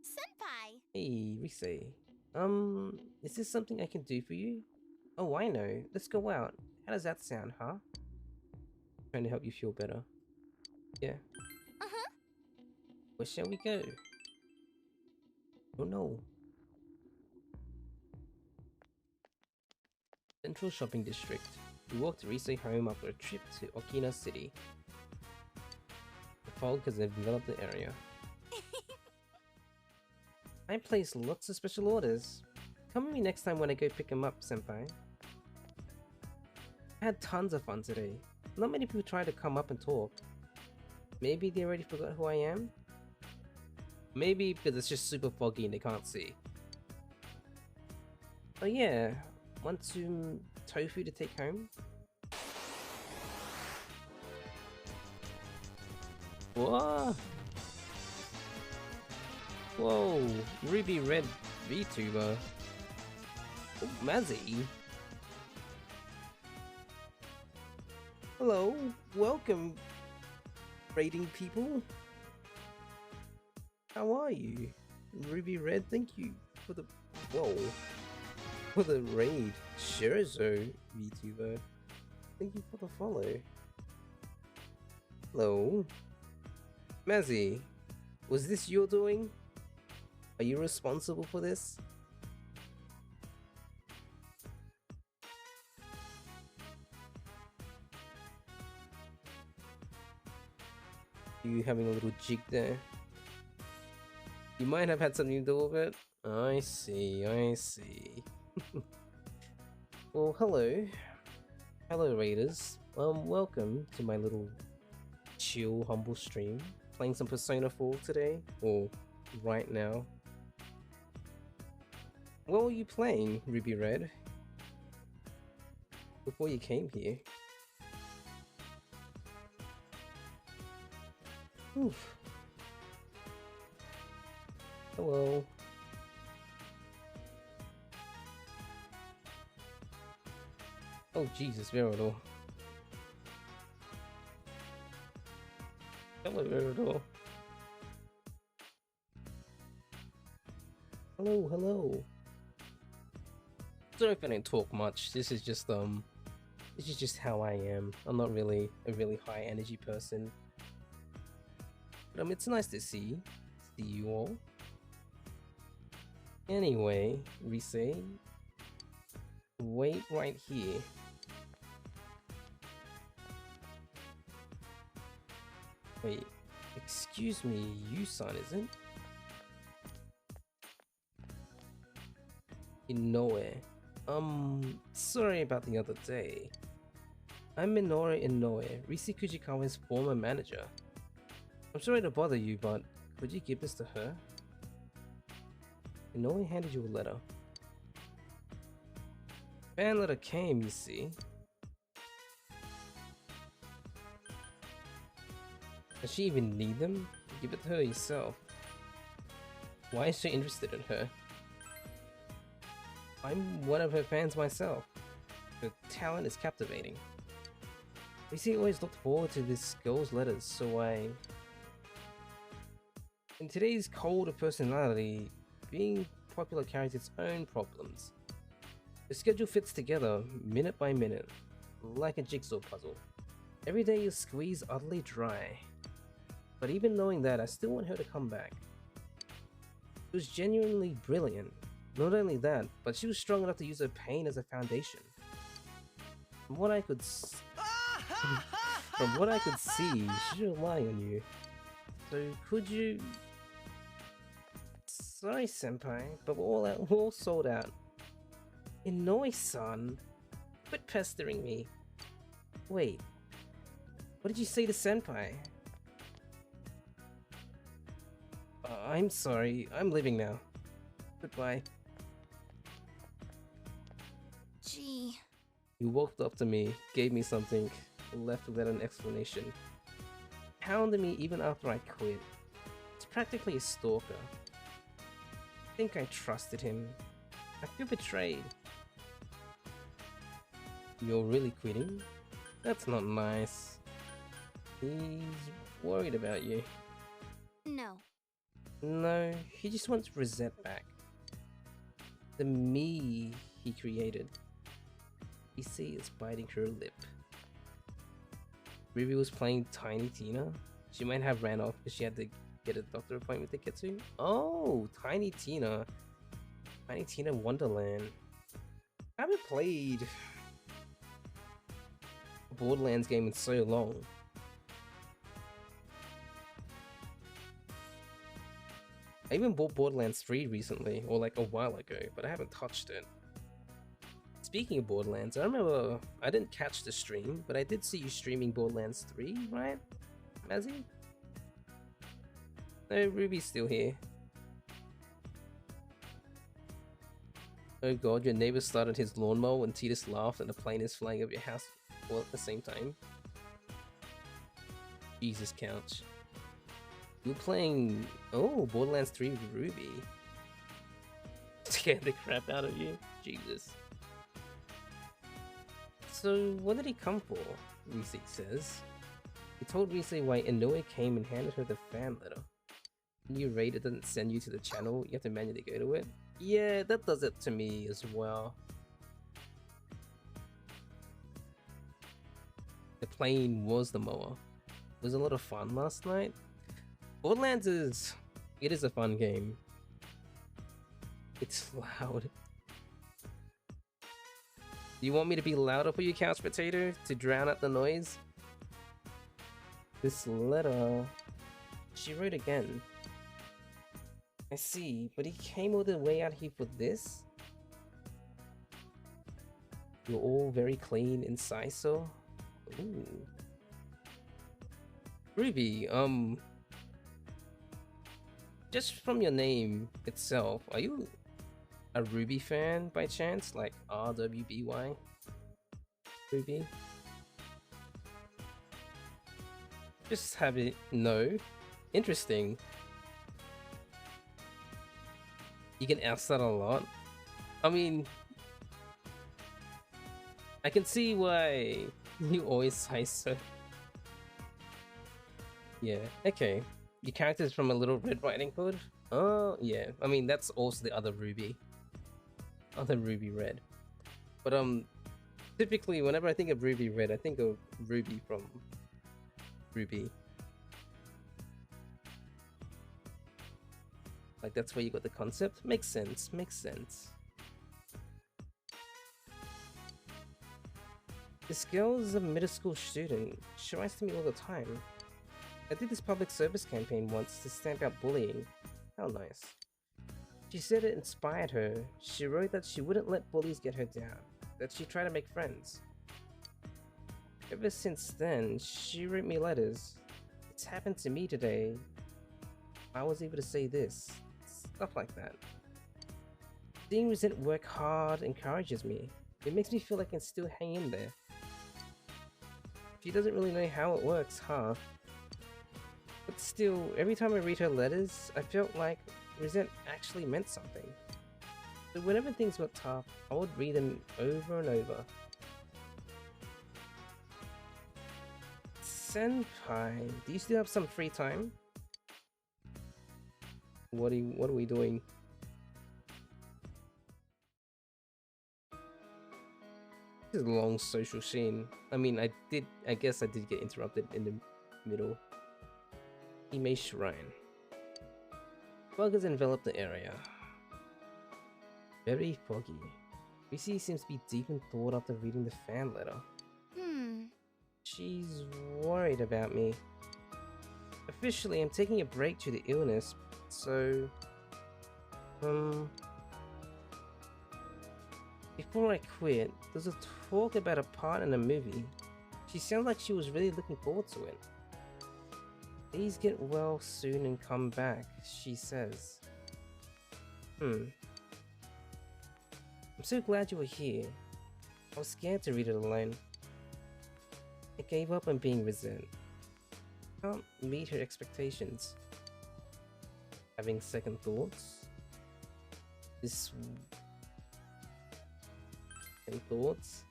Senpai! Hey, Rise. Is this something I can do for you? Oh, I know. Let's go out. How does that sound, huh? Trying to help you feel better. Yeah. Uh-huh. Where shall we go? Oh no. Central Shopping District. We walked Rise home after a trip to Okina City. The fog has enveloped the area. I place lots of special orders. Come with me next time when I go pick him up, senpai. I had tons of fun today. Not many people try to come up and talk. Maybe they already forgot who I am? Maybe because it's just super foggy and they can't see. Oh yeah, want some tofu to take home? What? Whoa, Ruby Red VTuber. Oh, Mazzy. Hello, welcome, raiding people. How are you? Ruby Red, thank you for the for the raid. Shurizo VTuber, thank you for the follow. Hello, Mazzy. Was this your doing? Are you responsible for this? You having a little jig there? You might have had something to do with it. I see, I see. Well, hello. Hello, raiders. Welcome to my little chill, humble stream. Playing some Persona 4 today, or right now. What were you playing, Ruby Red? Before you came here? Oof. Hello. Oh Jesus, Veridor. Hello, Eridor. Hello, hello. Sorry if I don't talk much. This is just how I am. I'm not really a really high energy person. But it's nice to see you all. Anyway, Rise, wait right here. Wait, excuse me, Yusan, isn't? Inoue. Sorry about the other day. I'm Minoru Inoue, Rise Kujikawa's former manager. I'm sorry to bother you, but could you give this to her? Inoue handed you a letter. Fan letter came, you see. Does she even need them? Give it to her yourself. Why is she interested in her? I'm one of her fans myself. Her talent is captivating. Rise always looked forward to this girl's letters, so in today's cult of personality, being popular carries its own problems. The schedule fits together, minute by minute, like a jigsaw puzzle. Every day you squeeze utterly dry. But even knowing that, I still want her to come back. She was genuinely brilliant. Not only that, but she was strong enough to use her pain as a foundation. From what I could see, she was relying on you. So could you... Sorry, senpai, but we're all sold out. Inoue-san, quit pestering me. Wait, what did you say to senpai? I'm sorry, I'm leaving now. Goodbye. Gee. You walked up to me, gave me something, left without an explanation. Hounded me even after I quit. It's practically a stalker. I think I trusted him. I feel betrayed. You're really quitting? That's not nice. He's worried about you. No. No, he just wants Rosette back. The me he created. You see, is biting her lip. Ruby was playing Tiny Tina. She might have ran off because she had to get a doctor appointment to get to. Oh, Tiny Tina. Tiny Tina Wonderland. I haven't played a Borderlands game in so long. I even bought Borderlands 3 recently, or like a while ago, but I haven't touched it. Speaking of Borderlands, I remember I didn't catch the stream, but I did see you streaming Borderlands 3, right, Mazzy? No, Ruby's still here. Oh god, your neighbor started his lawnmower and Titus laughed and a plane is flying over your house all at the same time. Jesus, Couch. You're playing... Oh, Borderlands 3 with Ruby. Scared the crap out of you? Jesus. So, what did he come for? Rise says. He told Rise why Inoue came and handed her the fan letter. When you raid, it doesn't send you to the channel, you have to manually go to it. Yeah, that does it to me as well. The plane was the mower. It was a lot of fun last night. Borderlands is a fun game. It's loud. Do you want me to be louder for you, Couch Potato, to drown out the noise? This letter... She wrote again. I see, but he came all the way out here for this? You're all very clean inside, so? Ooh. Ruby, just from your name itself, are you a Ruby fan by chance? Like RWBY? Ruby? Just have it. No. Interesting. You can ask that a lot. I mean, I can see why you always say so. Yeah, okay. Your character's from a Little Red Riding Hood? Oh, yeah. I mean, that's also the other Ruby. Other Ruby Red. But, typically, whenever I think of Ruby Red, I think of Ruby from Ruby. Like, that's where you got the concept? Makes sense, makes sense. This girl is a middle school student. She writes to me all the time. I did this public service campaign once to stamp out bullying. How nice. She said it inspired her. She wrote that she wouldn't let bullies get her down, that she'd try to make friends. Ever since then, she wrote me letters. It's happened to me today. I was able to say this. Stuff like that. Seeing Resent work hard encourages me. It makes me feel I can still hang in there. She doesn't really know how it works, huh? But still, every time I read her letters, I felt like Resent actually meant something. So whenever things got tough, I would read them over and over. Senpai, do you still have some free time? What are we doing? This is a long social scene. I mean, I guess I did get interrupted in the middle. Hime Shrine. Fog has enveloped the area. Very foggy. Risi seems to be deep in thought after reading the fan letter. She's worried about me. Officially, I'm taking a break due to illness, so... Before I quit, there's a talk about a part in a movie. She sounds like she was really looking forward to it. Please get well soon and come back, she says. I'm so glad you were here. I was scared to read it alone. I gave up on being Resent. Can't meet her expectations. Having second thoughts? Second thoughts?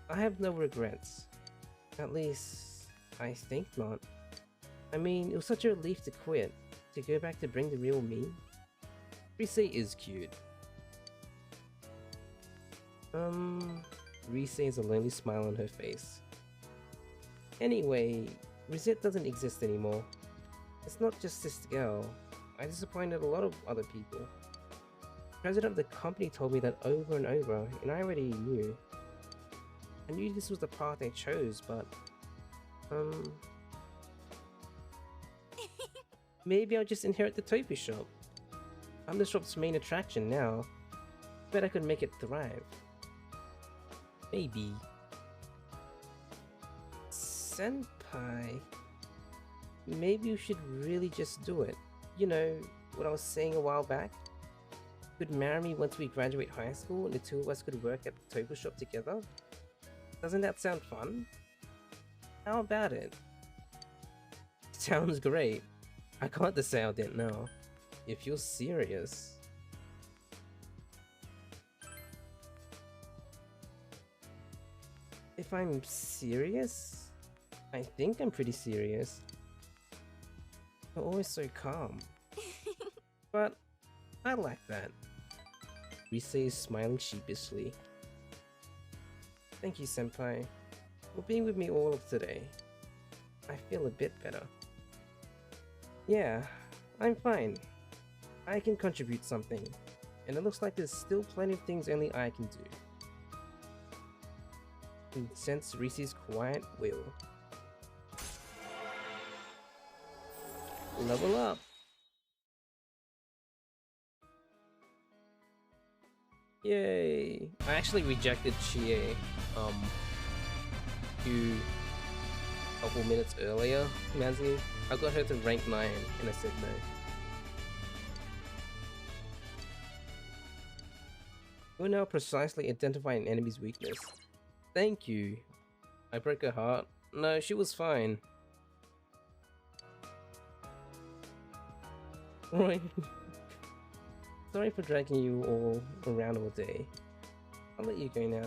I have no regrets. At least, I think not. I mean, it was such a relief to quit, to go back to bring the real me. Rise is cute. Rise has a lonely smile on her face. Anyway, Resent doesn't exist anymore. It's not just this girl. I disappointed a lot of other people. The president of the company told me that over and over, and I already knew. I knew this was the path I chose, but... maybe I'll just inherit the tofu shop. I'm the shop's main attraction now. Bet I could make it thrive. Maybe. Senpai, maybe you should really just do it. You know, what I was saying a while back? You could marry me once we graduate high school and the two of us could work at the tofu shop together? Doesn't that sound fun? How about it? Sounds great. I can't decide it now. If you're serious. If I'm serious? I think I'm pretty serious. You're always so calm. But I like that. Rise is smiling sheepishly. Thank you, Senpai, for being with me all of today. I feel a bit better. Yeah, I'm fine. I can contribute something, and it looks like there's still plenty of things only I can do. And sense Rise's quiet will. Level up! Yay! I actually rejected Chie, a couple minutes earlier, Mazzy. I got her to rank 9, and I said no. You'll now precisely identify an enemy's weakness. Thank you. I broke her heart. No, she was fine. Right. Sorry for dragging you all around all day. I'll let you go now.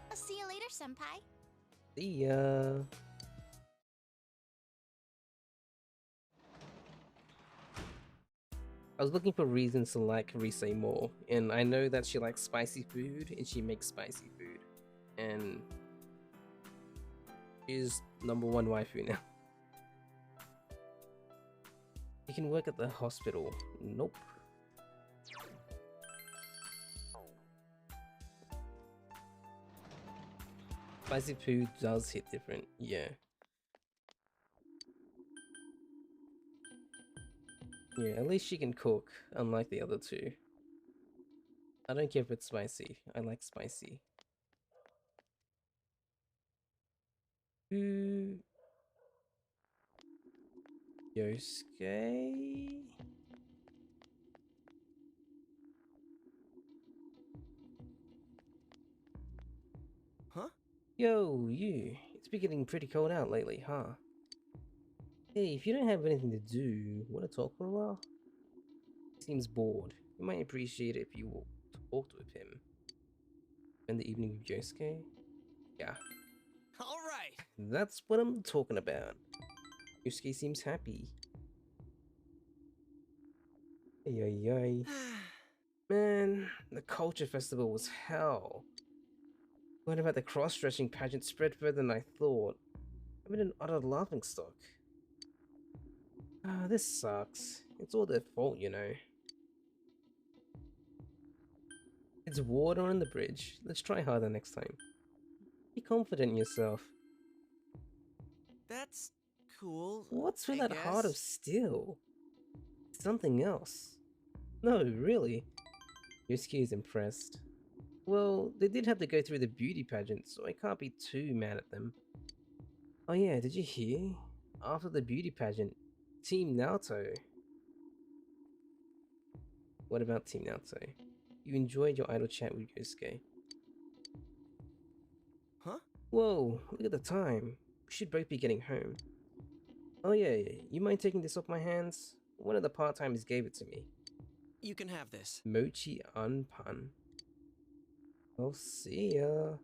I'll see you later, Senpai. See ya. I was looking for reasons to like Rise more, and I know that she likes spicy food, and she makes spicy food, and she's #1 waifu now. You can work at the hospital. Nope. Spicy food does hit different, yeah. Yeah, at least she can cook, unlike the other two. I don't care if it's spicy. I like spicy. Yosuke? Huh? Yo, you. It's been getting pretty cold out lately, huh? Hey, if you don't have anything to do, wanna talk for a while? He seems bored. You might appreciate it if you talked with him. Spend the evening with Yosuke? Yeah. Alright! That's what I'm talking about. Yosuke seems happy. Ay. Man, the culture festival was hell. What about the cross-dressing pageant spread further than I thought? I've been an utter laughingstock. This sucks. It's all their fault, you know. It's water on the bridge. Let's try harder next time. Be confident in yourself. That's cool. What's with that heart of steel? Something else. No, really. Yosuke is impressed. Well, they did have to go through the beauty pageant, so I can't be too mad at them. Oh yeah, did you hear? After the beauty pageant, Team Naoto. What about Team Naoto? You enjoyed your idle chat with Yosuke. Huh? Whoa, look at the time. We should both be getting home. Oh yeah, you mind taking this off my hands? One of the part-timers gave it to me. You can have this. Mochi Unpun. I'll see ya.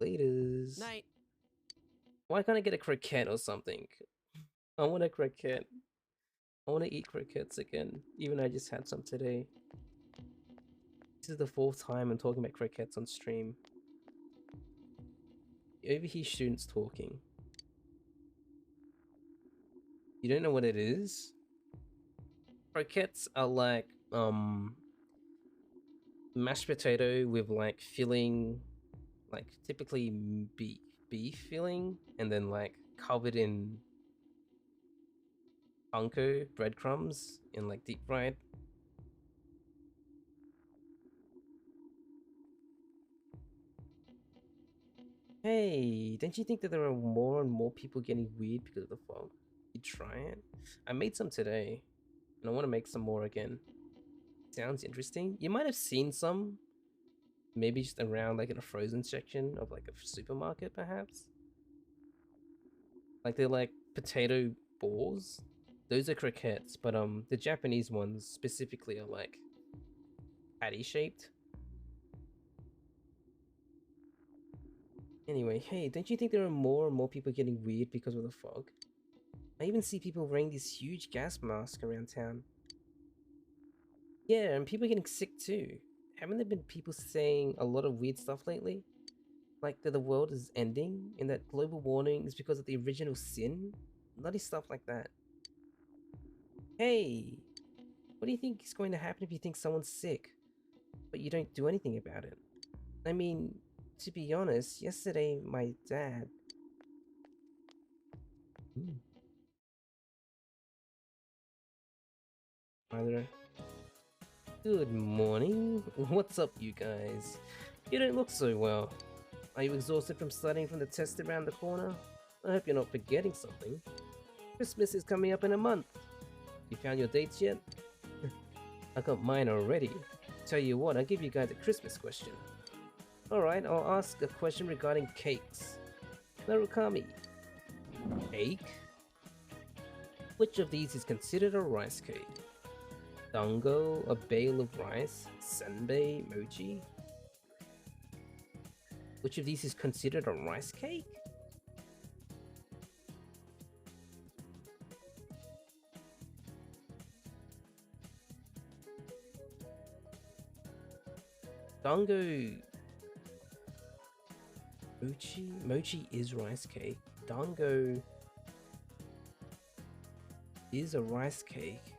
Laters. Night. Why can't I get a croquette or something? I want a croquette. I want to eat croquettes again, even though I just had some today. This is the 4th time I'm talking about croquettes on stream. You overhear students talking. You don't know what it is? Croquettes are like, mashed potato with like filling, like typically beef filling, and then like covered in panko breadcrumbs and like deep fried. Hey, don't you think that there are more and more people getting weird because of the fog? You try it? I made some today, and I want to make some more again. Sounds interesting. You might have seen some, maybe just around like in a frozen section of like a supermarket, perhaps. Like they're like potato balls. Those are croquettes, but the Japanese ones specifically are like patty shaped. Anyway, hey, don't you think there are more and more people getting weird because of the fog? I even see people wearing these huge gas masks around town. Yeah, and people getting sick too. Haven't there been people saying a lot of weird stuff lately? Like that the world is ending and that global warming is because of the original sin? Nutty stuff like that. Hey, what do you think is going to happen if you think someone's sick, but you don't do anything about it? I mean, to be honest, yesterday my dad... Either. Good morning. What's up, you guys? You don't look so well. Are you exhausted from studying from the test around the corner? I hope you're not forgetting something. Christmas is coming up in a month. You found your dates yet? I got mine already. Tell you what, I'll give you guys a Christmas question. Alright, I'll ask a question regarding cakes. Narukami. Cake? Which of these is considered a rice cake? Dango, a bale of rice, senbei, mochi? Which of these is considered a rice cake? Dango. Mochi is rice cake. Dango is a rice cake.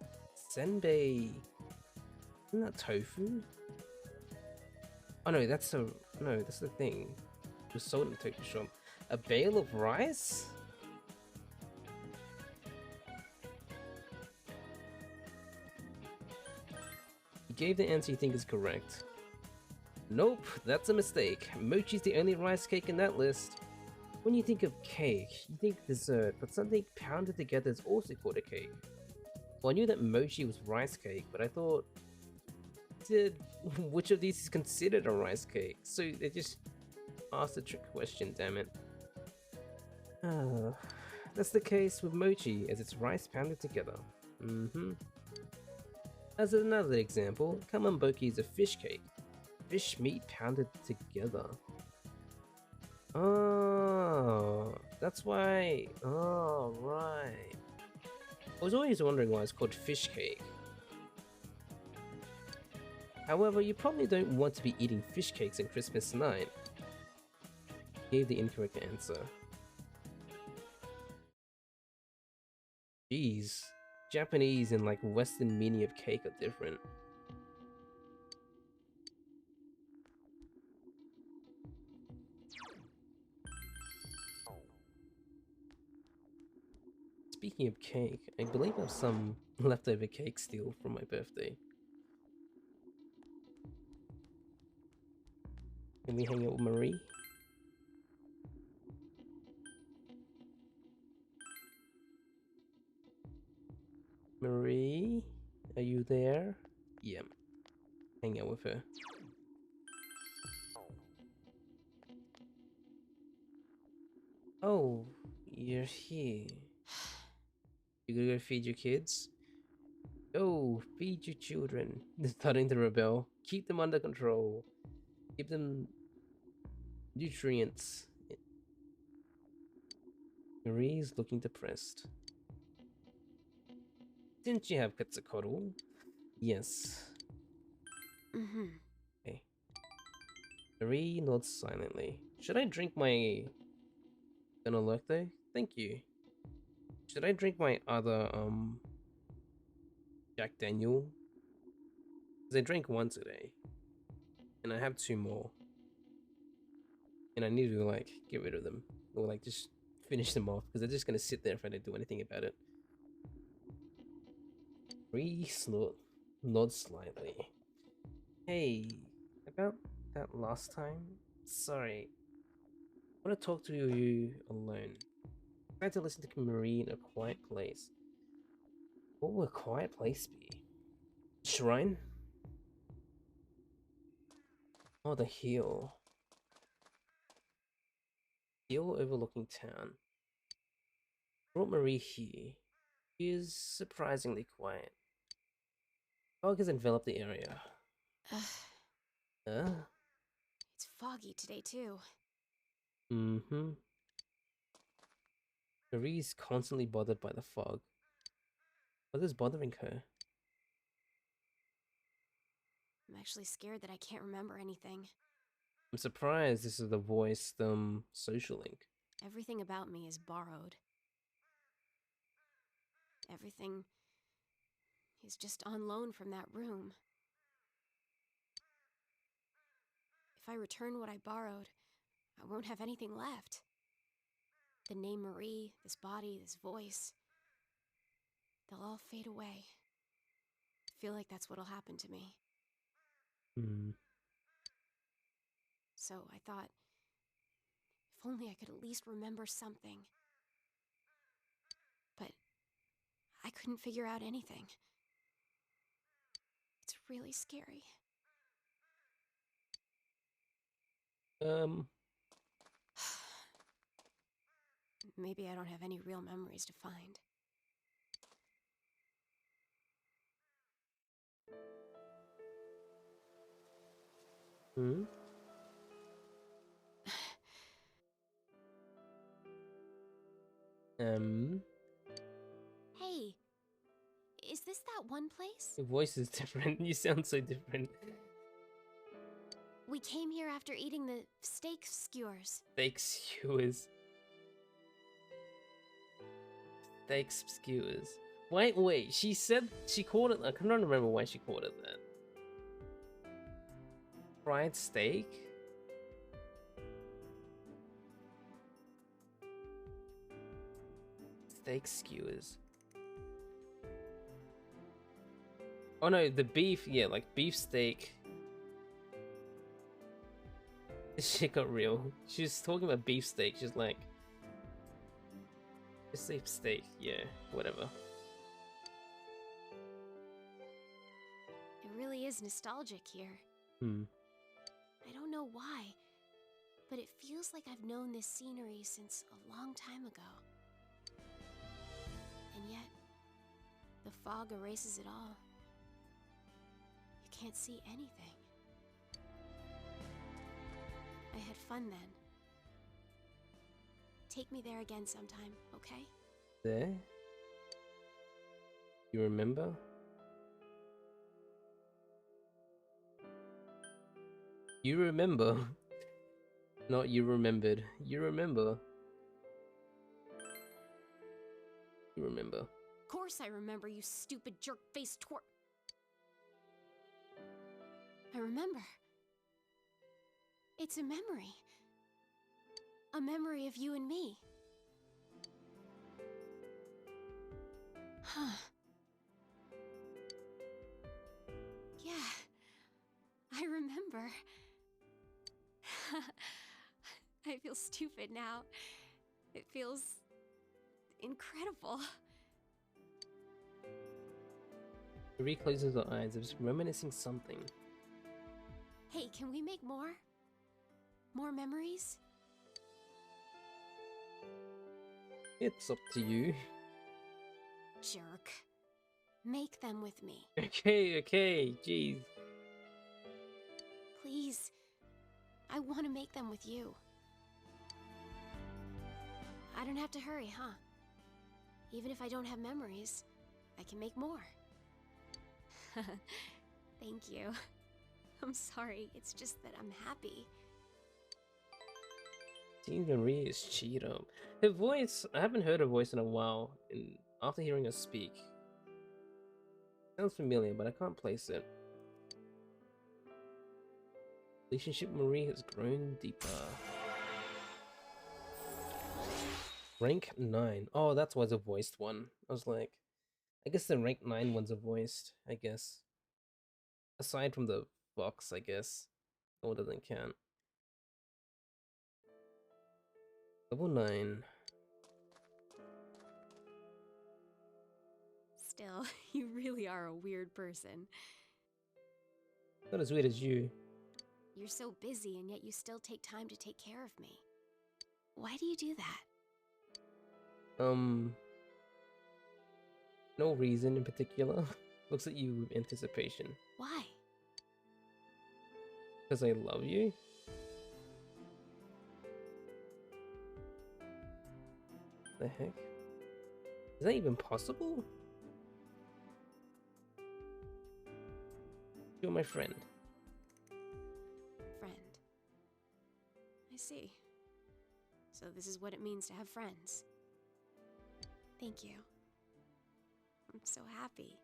Senbei. Isn't that tofu? Oh no, that's the thing. Just sold in the tofu shop. A bale of rice? You gave the answer you think is correct. Nope, that's a mistake. Mochi's the only rice cake in that list. When you think of cake, you think dessert, but something pounded together is also called a cake. Well, I knew that mochi was rice cake, but I thought, which of these is considered a rice cake? So they just asked a trick question, damn it. That's the case with mochi, as it's rice pounded together. As another example, kamamboki is a fish cake. Fish meat pounded together. Oh, that's why. Oh, right. I was always wondering why it's called fish cake. However, you probably don't want to be eating fish cakes on Christmas night. Gave the incorrect answer. Jeez, Japanese and like Western meaning of cake are different. Speaking of cake, I believe I have some leftover cake still from my birthday. Can we hang out with Marie? Marie? Are you there? Yeah. Hang out with her. Oh, you're here. You gonna go feed your kids? Oh, feed your children. They're starting to rebel. Keep them under control. Give them nutrients. Marie's looking depressed. Didn't you have Quetzalcoatl? Yes. Okay. Marie nods silently. Should I drink my Ganolocto? Thank you. Should I drink my other Jack Daniel? Because I drank one today. And I have 2 more. And I need to like get rid of them. Or like just finish them off. Because they're just gonna sit there if I don't do anything about it. Nods slightly. Hey, about that last time? Sorry. I want to talk to you alone. I tried to listen to Marie in a quiet place. What will a quiet place be? Shrine? Oh, the hill. Hill overlooking town. Brought Marie here. She is surprisingly quiet. Fog has enveloped the area. It's foggy today, too. Marie's constantly bothered by the fog. What is bothering her? I'm actually scared that I can't remember anything. I'm surprised this is the voice, social link. Everything about me is borrowed. Everything is just on loan from that room. If I return what I borrowed, I won't have anything left. The name Marie, this body, this voice, they'll all fade away. I feel like that's what'll happen to me. So I thought, if only I could at least remember something. But I couldn't figure out anything. It's really scary. Maybe I don't have any real memories to find. Hey, is this that one place? Your voice is different. You sound so different. We came here after eating the steak skewers. Steak skewers. Steak skewers. Wait. She said she called it. I can't remember why she called it that. Fried steak. Steak skewers. Oh no, the beef. Yeah, like beef steak. This shit got real. She was talking about beef steak. She's like, just say steak. Yeah, whatever. It really is nostalgic here. I don't know why, but it feels like I've known this scenery since a long time ago. And yet, the fog erases it all. You can't see anything. I had fun then. Take me there again sometime, okay? There? You remember? You remember? Not you remembered. You remember. You remember. Of course I remember, you stupid jerk-faced twerp. I remember. It's a memory. A memory of you and me. Huh. Yeah. I remember. I feel stupid now. It feels incredible. Marie closes her eyes, is reminiscing something. Hey, can we make more? More memories? It's up to you. Jerk. Make them with me. Okay, jeez. Please. I want to make them with you. I don't have to hurry, huh? Even if I don't have memories, I can make more. Thank you. I'm sorry, it's just that I'm happy. Seems Marie is Cheeto. Her voice, I haven't heard her voice in a while, and after hearing her speak, sounds familiar, but I can't place it. Relationship with Marie has grown deeper. Rank 9. Oh, that's why it's a voiced one. I was like, I guess the rank 9 ones are voiced, I guess. Aside from the box, I guess. Oh, it doesn't count. Level 9. Still, you really are a weird person. Not as weird as you. You're so busy and yet you still take time to take care of me. Why do you do that? No reason in particular. Looks at you with anticipation. Why? Because I love you? The heck? Is that even possible? You're my friend. Friend. I see. So this is what it means to have friends. Thank you. I'm so happy.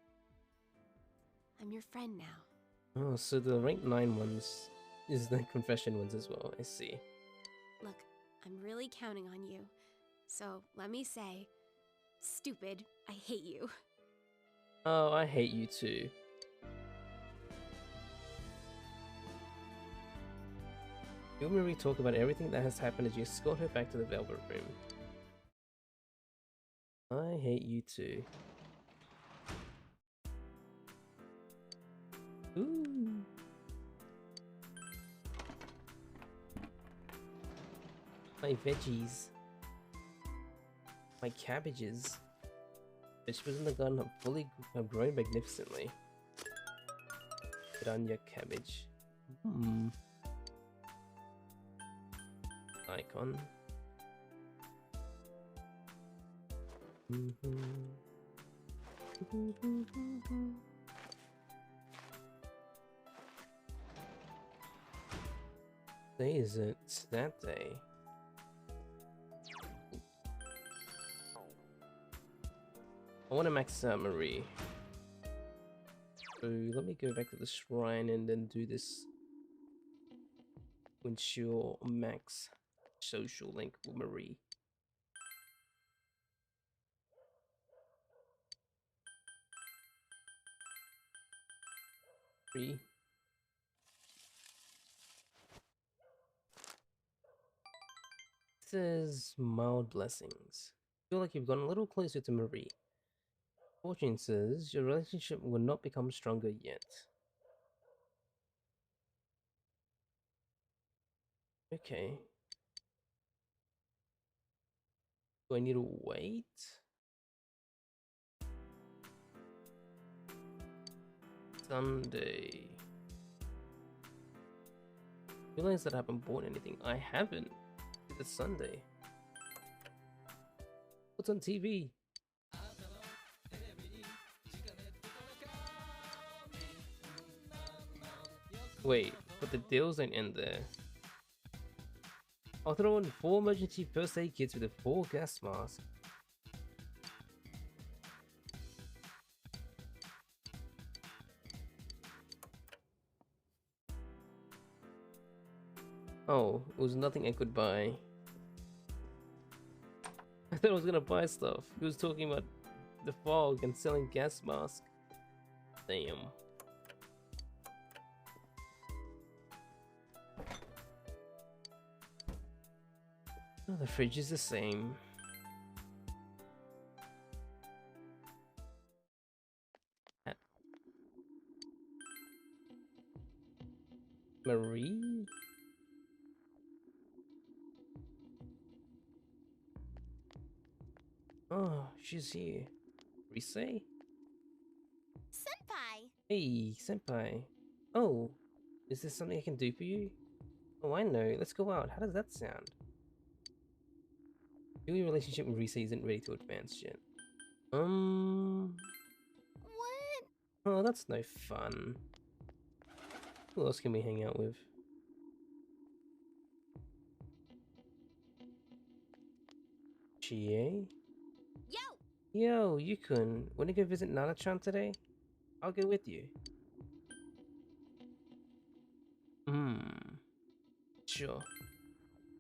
I'm your friend now. Oh, so the rank 9 ones is the confession ones as well. I see. Look, I'm really counting on you. So let me say, stupid, I hate you. Oh, I hate you too. You and Marie talk about everything that has happened as you escort her back to the Velvet Room. I hate you too. Ooh. My veggies. My cabbages. Vegetables in the garden have grown magnificently. Put on your cabbage. Icon. day is it? It's that day. I want to max out Marie. So let me go back to the shrine and then do this. Ensure max social link with Marie. It says mild blessings. Feel like you've gotten a little closer to Marie. Fortune says your relationship will not become stronger yet. Okay. Do I need to wait? Sunday. Realize that I haven't bought anything. I haven't. It's Sunday. What's on TV? Wait, but the deals don't end there. I'll throw in 4 emergency first aid kits with a 4 gas mask. Oh, it was nothing I could buy. I thought I was gonna buy stuff. He was talking about the fog and selling gas masks. Damn. Oh, the fridge is the same. Marie? Oh, she's here. Rise? Senpai! Hey, senpai. Oh, is there something I can do for you? Oh, I know. Let's go out. How does that sound? Your relationship with Rise isn't ready to advance yet. What? Oh, that's no fun. Who else can we hang out with? Chie? Yo, Yukun, wanna go visit Nana-chan today? I'll go with you. Sure.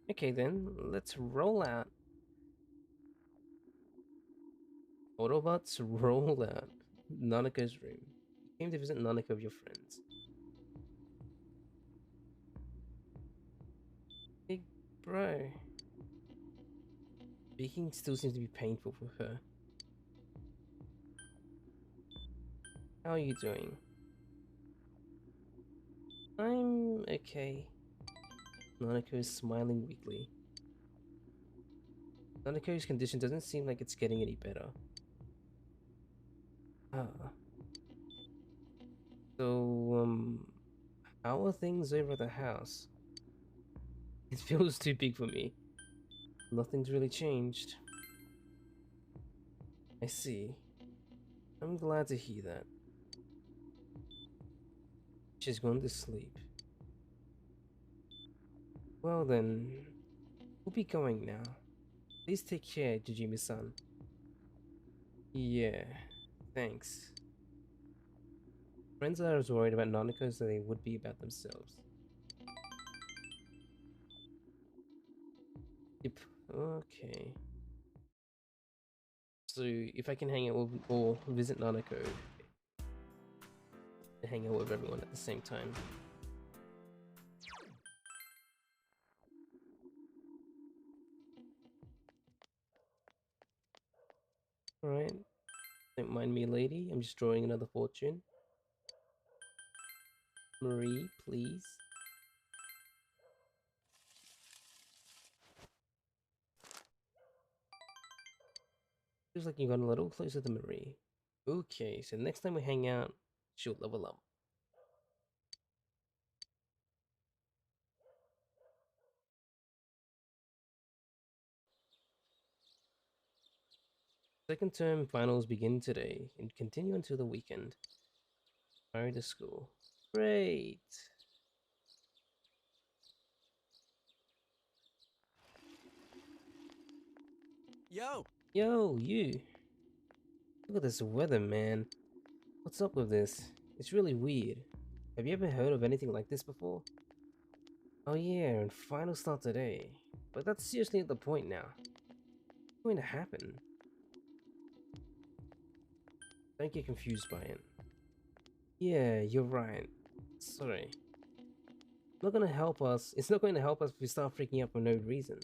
Okay then, let's roll out. Autobots, roll out. Nanako's room. You came to visit Nanako with your friends. Big bro. Speaking still seems to be painful for her. How are you doing? I'm okay. Nanako is smiling weakly. Nanako's condition doesn't seem like it's getting any better. So, how are things over at the house? It feels too big for me. Nothing's really changed. I see. I'm glad to hear that. She's gone to sleep. Well then, we'll be going now. Please take care, Jijimi-san. Yeah, thanks. Friends are as worried about Nanako as they would be about themselves. Yep, okay. So, if I can hang out with or visit Nanako, hang out with everyone at the same time. Alright. Don't mind me, lady. I'm just drawing another fortune. Marie, please. Feels like you got a little closer to Marie. Okay, so next time we hang out, she'll level up. Second term finals begin today and continue until the weekend. Prior to school. Great! Yo! Yo, you. Look at this weather, man. What's up with this? It's really weird. Have you ever heard of anything like this before? Oh yeah, and final start today. But that's seriously at the point now. What's going to happen? Don't get confused by it. Yeah, you're right. Sorry. Not gonna help us. It's not going to help us if we start freaking out for no reason.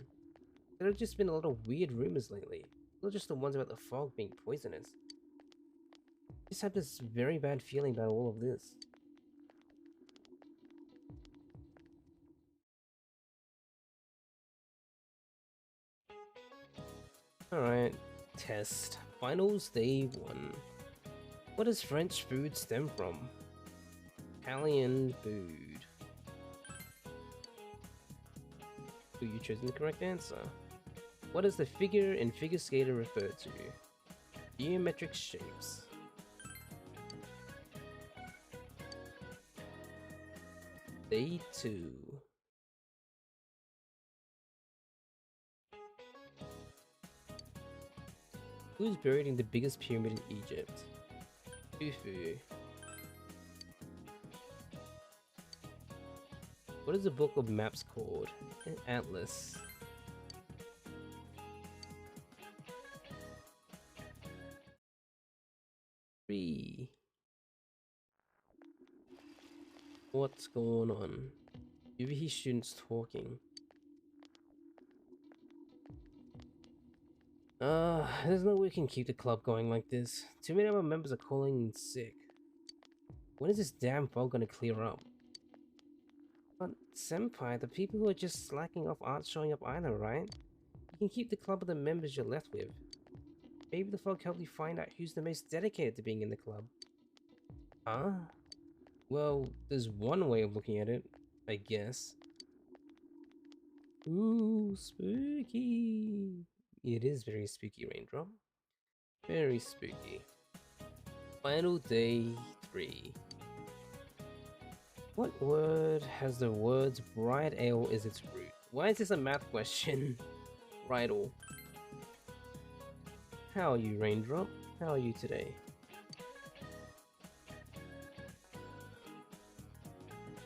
There have just been a lot of weird rumors lately. Not just the ones about the fog being poisonous. I just have this very bad feeling about all of this. Alright, test. Finals day 1. What does French food stem from? Italian food. So you chosen the correct answer. What does the figure in figure skater refer to? Geometric shapes. Day 2. Who's buried in the biggest pyramid in Egypt? Khufu. What is the book of maps called? An atlas. Three. What's going on? UVE students talking. There's no way we can keep the club going like this. Too many of our members are calling in sick. When is this damn fog gonna clear up? But, Senpai, the people who are just slacking off aren't showing up either, right? You can keep the club of the members you're left with. Maybe the fog helped you find out who's the most dedicated to being in the club. Huh? Well, there's one way of looking at it, I guess. Ooh, spooky! It is very spooky, Raindrop. Very spooky. Final day 3. What word has the words bright ale as its root? Why is this a math question? Bridal. How are you, Raindrop? How are you today?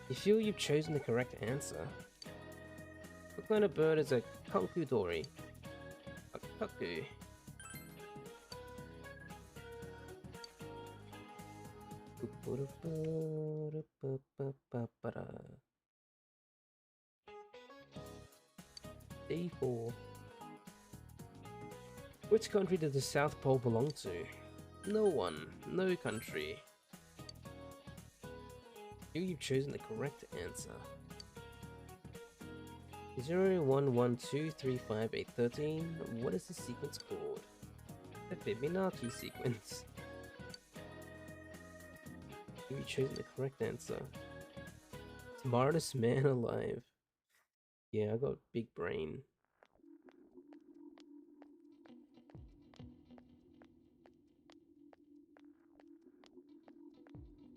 You feel you've chosen the correct answer. What kind of bird is a konkudori? A cuckoo. Day 4. Which country does the South Pole belong to? No one. No country. You've chosen the correct answer. 011235813. What is the sequence called? The Fibonacci sequence. You've chosen the correct answer. Smartest man alive. Yeah, I got big brain.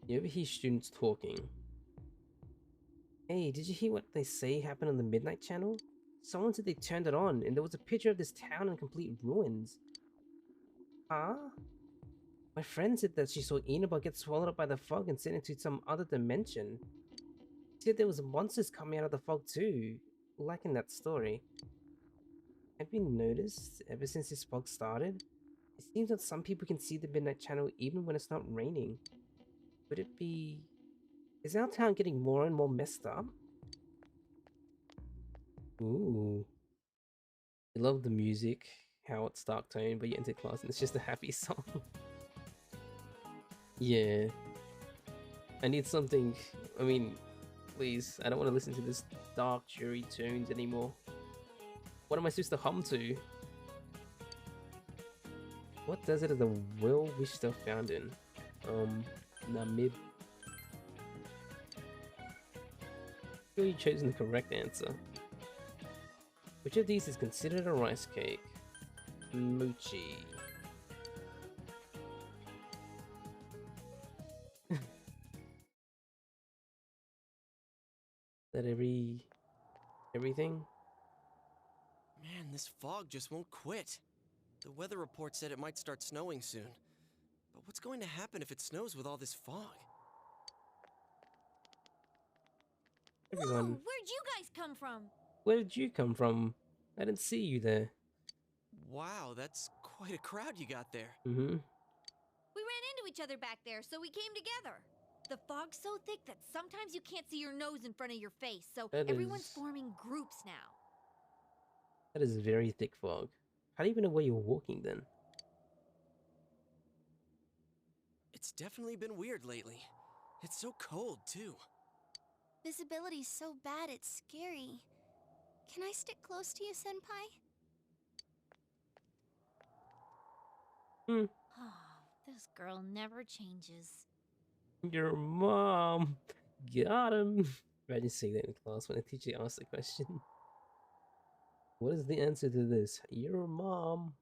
You ever hear students talking? Hey, did you hear what they say happened on the Midnight Channel? Someone said they turned it on and there was a picture of this town in complete ruins. Huh? My friend said that she saw Inaba get swallowed up by the fog and sent into some other dimension. She said there was monsters coming out of the fog too, like in that story. Have you noticed, ever since this fog started, it seems that some people can see the Midnight Channel even when it's not raining. Could it be... Is our town getting more and more messed up? Ooh. I love the music, how it's dark tone, but you enter class and it's just a happy song. Yeah. I need something... I mean, please, I don't want to listen to this dark, cheery tunes anymore. What am I supposed to hum to? What desert is the Will-Wish stuff found in? Namib. You've chosen the correct answer. Which of these is considered a rice cake? Mochi. That everything? Man, this fog just won't quit. The weather report said it might start snowing soon. But what's going to happen if it snows with all this fog? Whoa, where'd you guys come from? Where did you come from? I didn't see you there. Wow, that's quite a crowd you got there. We ran into each other back there, so we came together. The fog's so thick that sometimes you can't see your nose in front of your face, so everyone's forming groups now. That is very thick fog. How do you even know where you're walking then? It's definitely been weird lately. It's so cold, too. Visibility's so bad it's scary. Can I stick close to you, Senpai? Oh, this girl never changes. Your mom. Got him. Imagine saying that in class when a teacher asks the question. What is the answer to this? Your mom.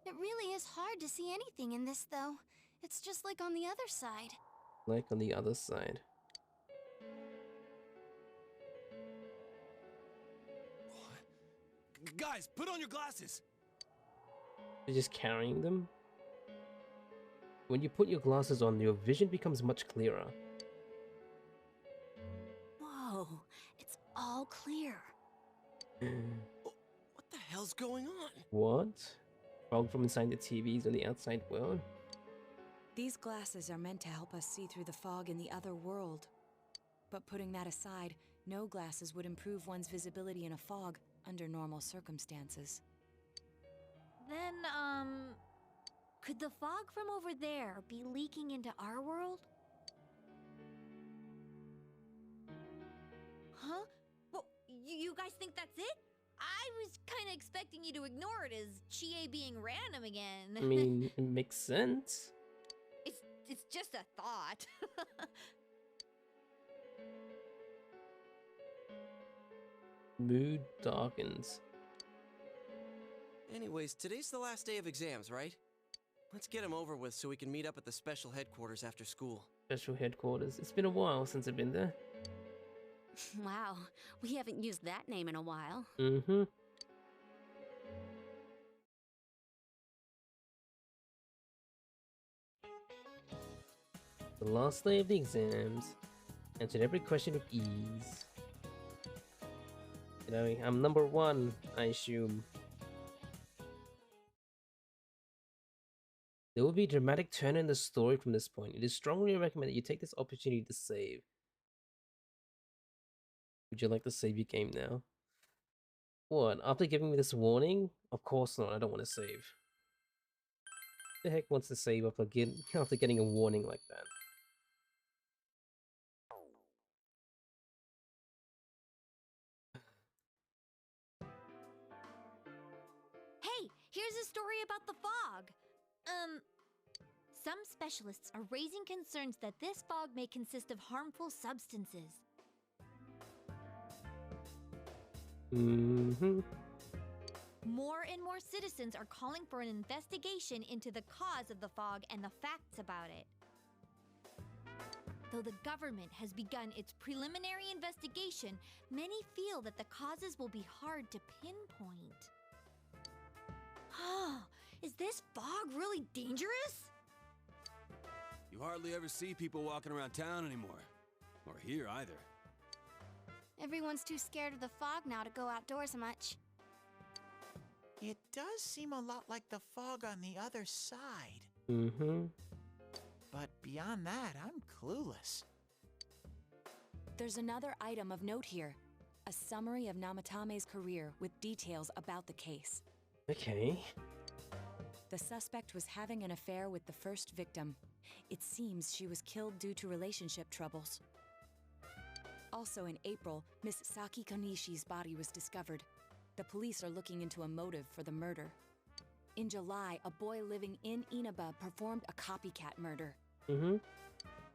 It really is hard to see anything in this, though. It's just like on the other side. Like on the other side. Guys, put on your glasses! You're just carrying them? When you put your glasses on, your vision becomes much clearer. Whoa, it's all clear. What the hell's going on? What? Fog from inside the TVs on the outside world? These glasses are meant to help us see through the fog in the other world. But putting that aside, no glasses would improve one's visibility in a fog under normal circumstances. Then, could the fog from over there be leaking into our world? Huh? Well, you guys think that's it? I was kind of expecting you to ignore it as Chie being random again. I mean, it makes sense. It's just a thought. Mood darkens. Anyways, today's the last day of exams, right? Let's get them over with so we can meet up at the special headquarters after school. Special headquarters. It's been a while since I've been there. Wow, we haven't used that name in a while. Mm-hmm. The last day of the exams. Answered every question with ease. You know, I'm number one, I assume. There will be a dramatic turn in the story from this point. It is strongly recommended you take this opportunity to save. Would you like to save your game now? What? After giving me this warning? Of course not, I don't want to save. Who the heck wants to save after getting a warning like that? Hey, here's a story about the fog. Some specialists are raising concerns that this fog may consist of harmful substances. Mm-hmm. More and more citizens are calling for an investigation into the cause of the fog and the facts about it. Though the government has begun its preliminary investigation, many feel that the causes will be hard to pinpoint. Is this fog really dangerous? You hardly ever see people walking around town anymore. Or here either. Everyone's too scared of the fog now to go outdoors much. It does seem a lot like the fog on the other side. Mm-hmm. But beyond that, I'm clueless. There's another item of note here. A summary of Namatame's career with details about the case. Okay. The suspect was having an affair with the first victim. It seems she was killed due to relationship troubles. Also in April, Miss Saki Konishi's body was discovered. The police are looking into a motive for the murder. In July, a boy living in Inaba performed a copycat murder. Mm-hmm.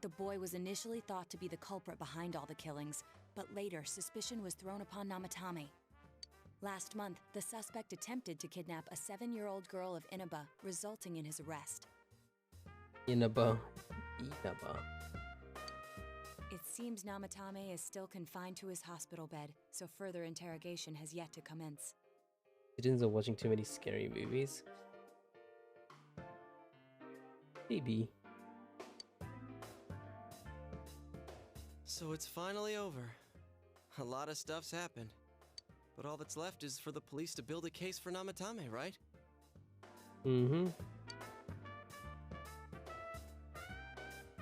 The boy was initially thought to be the culprit behind all the killings, but later suspicion was thrown upon Namatame. Last month, the suspect attempted to kidnap a 7-year-old girl of Inaba, resulting in his arrest. Inaba. It seems Namatame is still confined to his hospital bed, so further interrogation has yet to commence. Citizens are watching too many scary movies. Maybe. So it's finally over. A lot of stuff's happened. But all that's left is for the police to build a case for Namatame, right? Mm-hmm.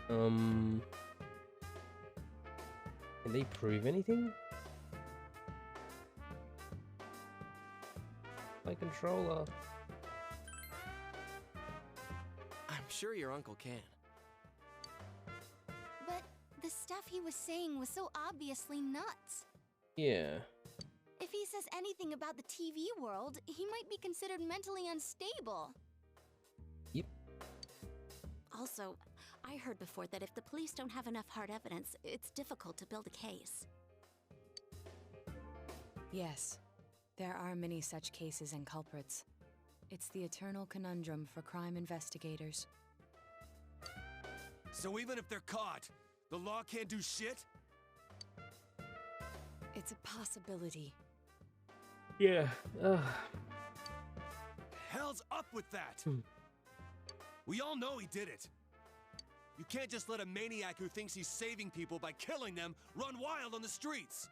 Can they prove anything? My controller. I'm sure your uncle can. But the stuff he was saying was so obviously nuts. Yeah. If he says anything about the TV world, he might be considered mentally unstable. Yep. Also, I heard before that if the police don't have enough hard evidence, it's difficult to build a case. Yes, there are many such cases and culprits. It's the eternal conundrum for crime investigators. So even if they're caught, the law can't do shit? It's a possibility. Yeah. Hell's up with that! We all know he did it. You can't just let a maniac who thinks he's saving people by killing them run wild on the streets!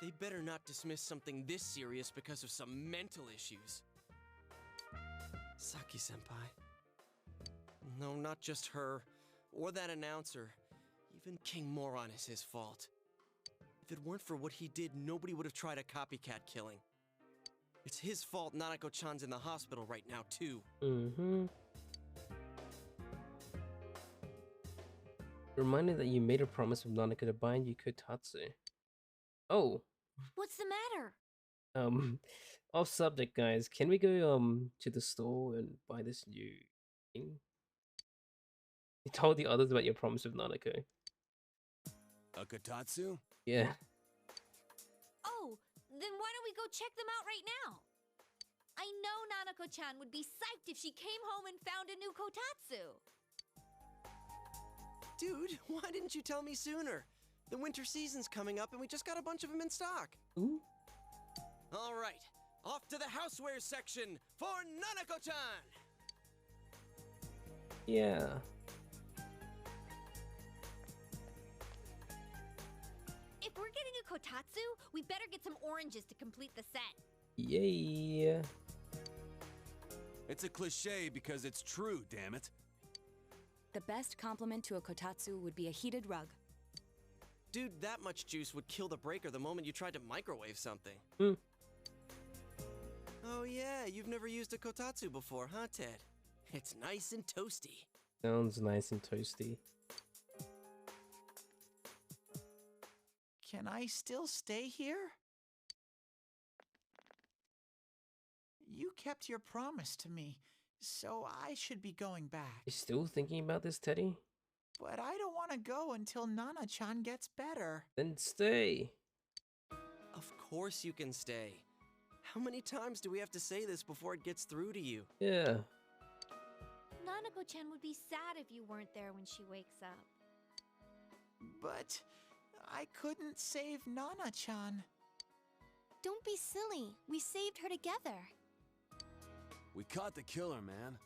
They better not dismiss something this serious because of some mental issues. Saki-senpai. No, not just her, or that announcer. Even King Moron is his fault. If it weren't for what he did, nobody would have tried a copycat killing. It's his fault Nanako-chan's in the hospital right now, too. Mm-hmm. Reminded that you made a promise with Nanako to bind you Kotatsu. Oh. What's the matter? Off subject, guys. Can we go to the store and buy this new thing? You told the others about your promise with Nanako. A Kotatsu? Yeah. Oh, then why don't we go check them out right now? I know Nanako-chan would be psyched if she came home and found a new Kotatsu. Dude, why didn't you tell me sooner? The winter season's coming up and we just got a bunch of them in stock. Ooh. All right, off to the housewares section for Nanako-chan! Yeah. If we're getting a Kotatsu, we better get some oranges to complete the set. Yay. It's a cliche because it's true, damn it. The best compliment to a Kotatsu would be a heated rug. Dude, that much juice would kill the breaker the moment you tried to microwave something. Oh yeah, you've never used a Kotatsu before, huh, Ted? It's nice and toasty. Sounds nice and toasty. Can I still stay here? You kept your promise to me, so I should be going back. You still thinking about this, Teddy? But I don't want to go until Nana-chan gets better. Then stay. Of course you can stay. How many times do we have to say this before it gets through to you? Yeah. Nanako-chan would be sad if you weren't there when she wakes up. But I couldn't save Nana-chan. Don't be silly. We saved her together. We caught the killer, man.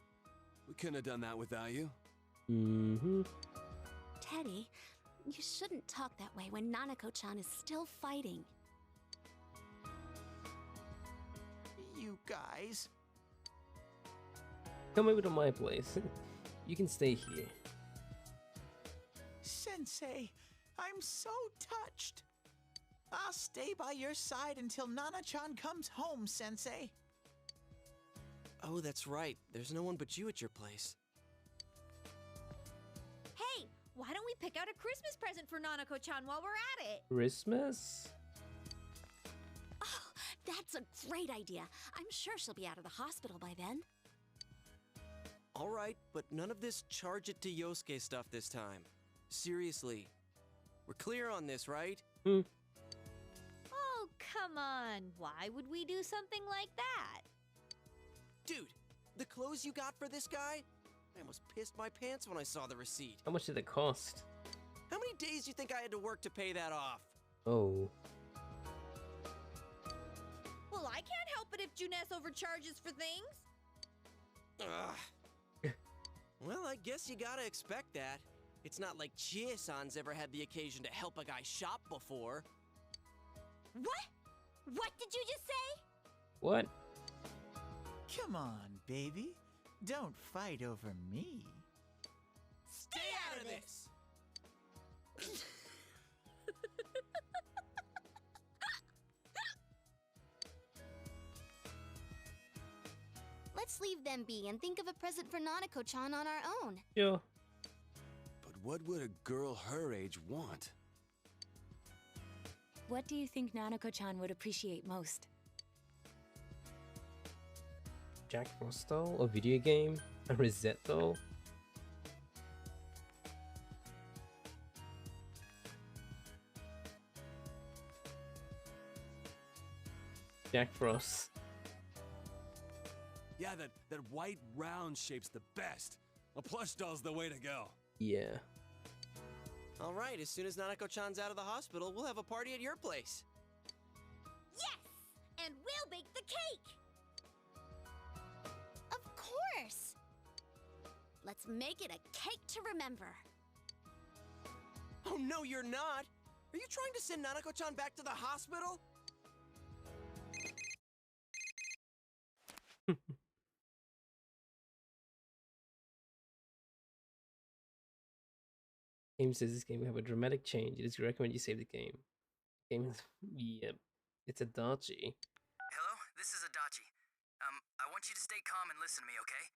We couldn't have done that without you. Mm-hmm. Teddy, you shouldn't talk that way when Nanako-chan is still fighting. You guys. Come over to my place. You can stay here. Sensei, I'm so touched. I'll stay by your side until Nana-chan comes home, Sensei. Oh, that's right. There's no one but you at your place. Hey, why don't we pick out a Christmas present for Nanako-chan while we're at it? Christmas? Oh, that's a great idea. I'm sure she'll be out of the hospital by then. All right, but none of this charge it to Yosuke stuff this time. Seriously. We're clear on this, right? Oh, come on. Why would we do something like that? Dude, the clothes you got for this guy? I almost pissed my pants when I saw the receipt. How much did it cost? How many days do you think I had to work to pay that off? Oh. Well, I can't help it if Junes overcharges for things. Ugh. Well, I guess you gotta expect that. It's not like Chie-san's ever had the occasion to help a guy shop before. What? What did you just say? What? Come on, baby. Don't fight over me. Stay out of this! Let's leave them be and think of a present for Nanako-chan on our own. Sure. But what would a girl her age want? What do you think Nanako-chan would appreciate most? Jack Frost doll? A video game? A Rosette doll? Jack Frost. Yeah, that white round shape's the best. A plush doll's the way to go. Yeah. All right, as soon as Nanako-chan's out of the hospital, we'll have a party at your place. Yes! And we'll bake the cake! Of course! Let's make it a cake to remember. Oh, no, you're not! Are you trying to send Nanako-chan back to the hospital? Game says this game will have a dramatic change. It is recommended you save the game. Game is... Yep. It's Adachi. Hello, this is Adachi. I want you to stay calm and listen to me, okay?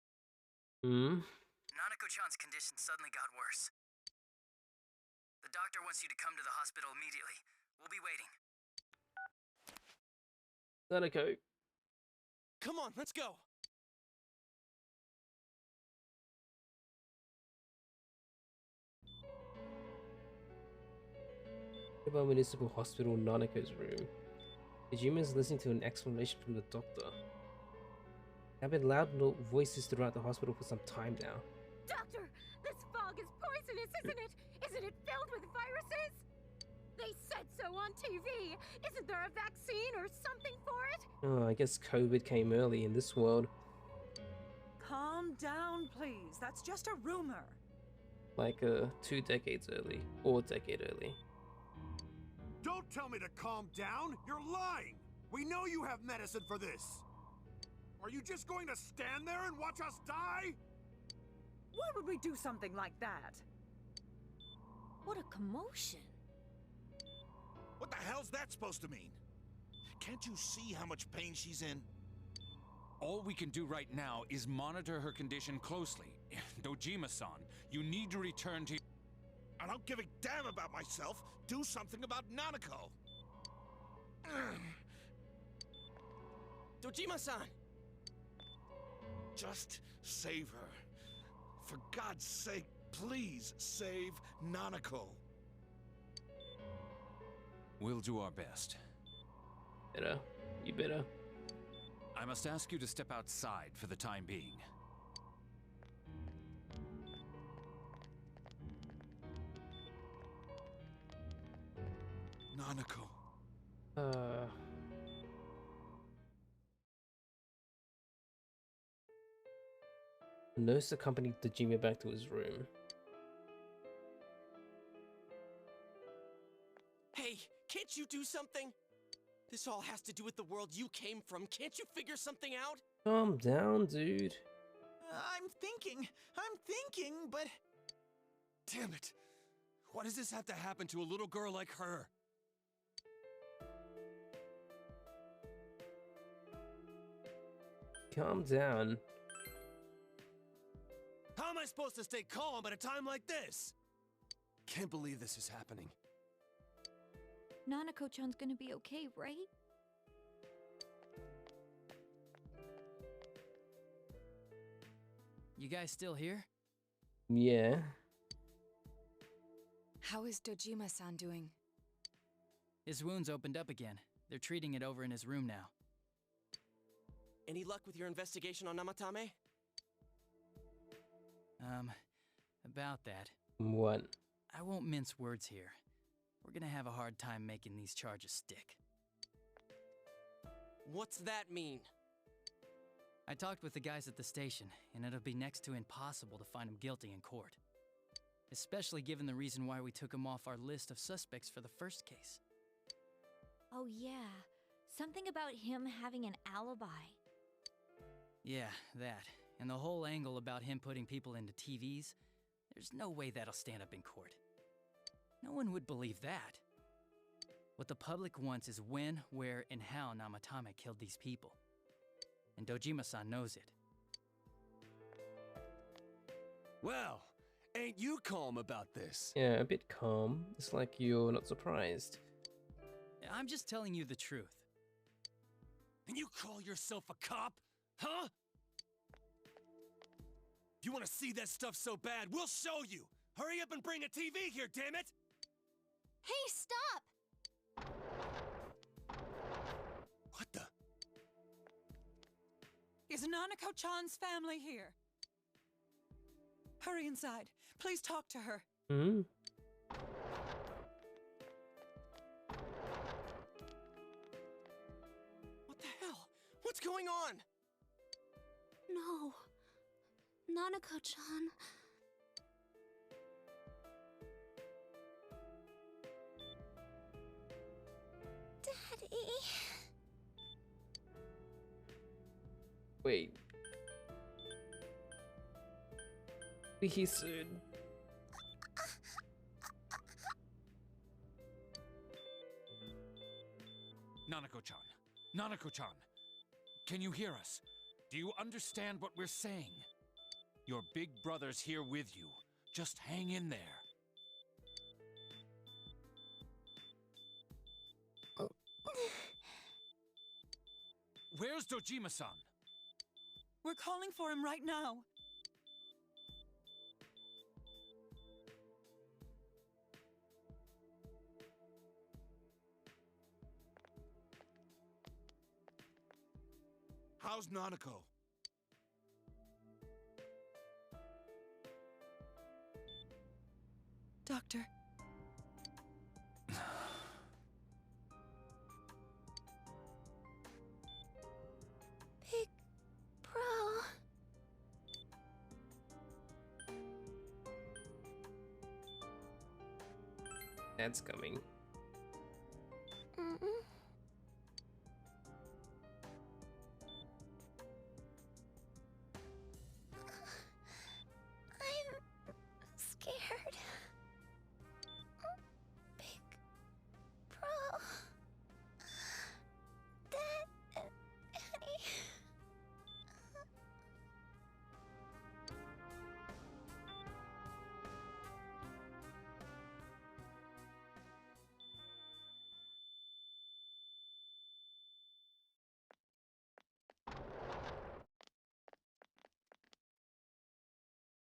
Nanako-chan's condition suddenly got worse. The doctor wants you to come to the hospital immediately. We'll be waiting. Nanako. Come on, let's go! About Municipal Hospital, Nanako's room. Dojima is listening to an explanation from the doctor. There have been loud voices throughout the hospital for some time now. Doctor, this fog is poisonous, isn't it? Isn't it filled with viruses? They said so on TV. Isn't there a vaccine or something for it? Oh, I guess COVID came early in this world. Calm down, please. That's just a rumor. Like 2 decades early. Or a decade early. Don't tell me to calm down! You're lying! We know you have medicine for this! Are you just going to stand there and watch us die? Why would we do something like that? What a commotion. What the hell's that supposed to mean? Can't you see how much pain she's in? All we can do right now is monitor her condition closely. Dojima-san, you need to return to... I don't give a damn about myself. Do something about Nanako. Dojima-san! Just save her. For God's sake, please save Nanako. We'll do our best. Better. You better. I must ask you to step outside for the time being. Nanako. The nurse accompanied Dojima back to his room. Hey, can't you do something? This all has to do with the world you came from. Can't you figure something out? Calm down, dude. I'm thinking, but... Damn it! Why does this have to happen to a little girl like her? Calm down. How am I supposed to stay calm at a time like this? Can't believe this is happening. Nanako-chan's gonna be okay, right? You guys still here? Yeah. How is Dojima-san doing? His wound's opened up again. They're treating it over in his room now. Any luck with your investigation on Namatame? About that. What? I won't mince words here. We're gonna have a hard time making these charges stick. What's that mean? I talked with the guys at the station, and it'll be next to impossible to find him guilty in court. Especially given the reason why we took him off our list of suspects for the first case. Oh yeah, something about him having an alibi. Yeah, that. And the whole angle about him putting people into TVs, there's no way that'll stand up in court. No one would believe that. What the public wants is when, where, and how Namatame killed these people. And Dojima-san knows it. Well, ain't you calm about this? Yeah, a bit calm. It's like you're not surprised. I'm just telling you the truth. And you call yourself a cop? Huh? If you want to see that stuff so bad, we'll show you! Hurry up and bring a TV here, damn it! Hey, stop! What the? Is Nanako-chan's family here? Hurry inside. Please talk to her. Hmm? What the hell? What's going on? No. Nanako-chan. Daddy. Wait. Be here soon. Nanako-chan. Nanako-chan. Can you hear us? Do you understand what we're saying? Your big brother's here with you. Just hang in there. Where's Dojima-san? We're calling for him right now. How's Nanako? Doctor. Big Bro. That's coming. I'm scared. Big Bro. Dad and Annie.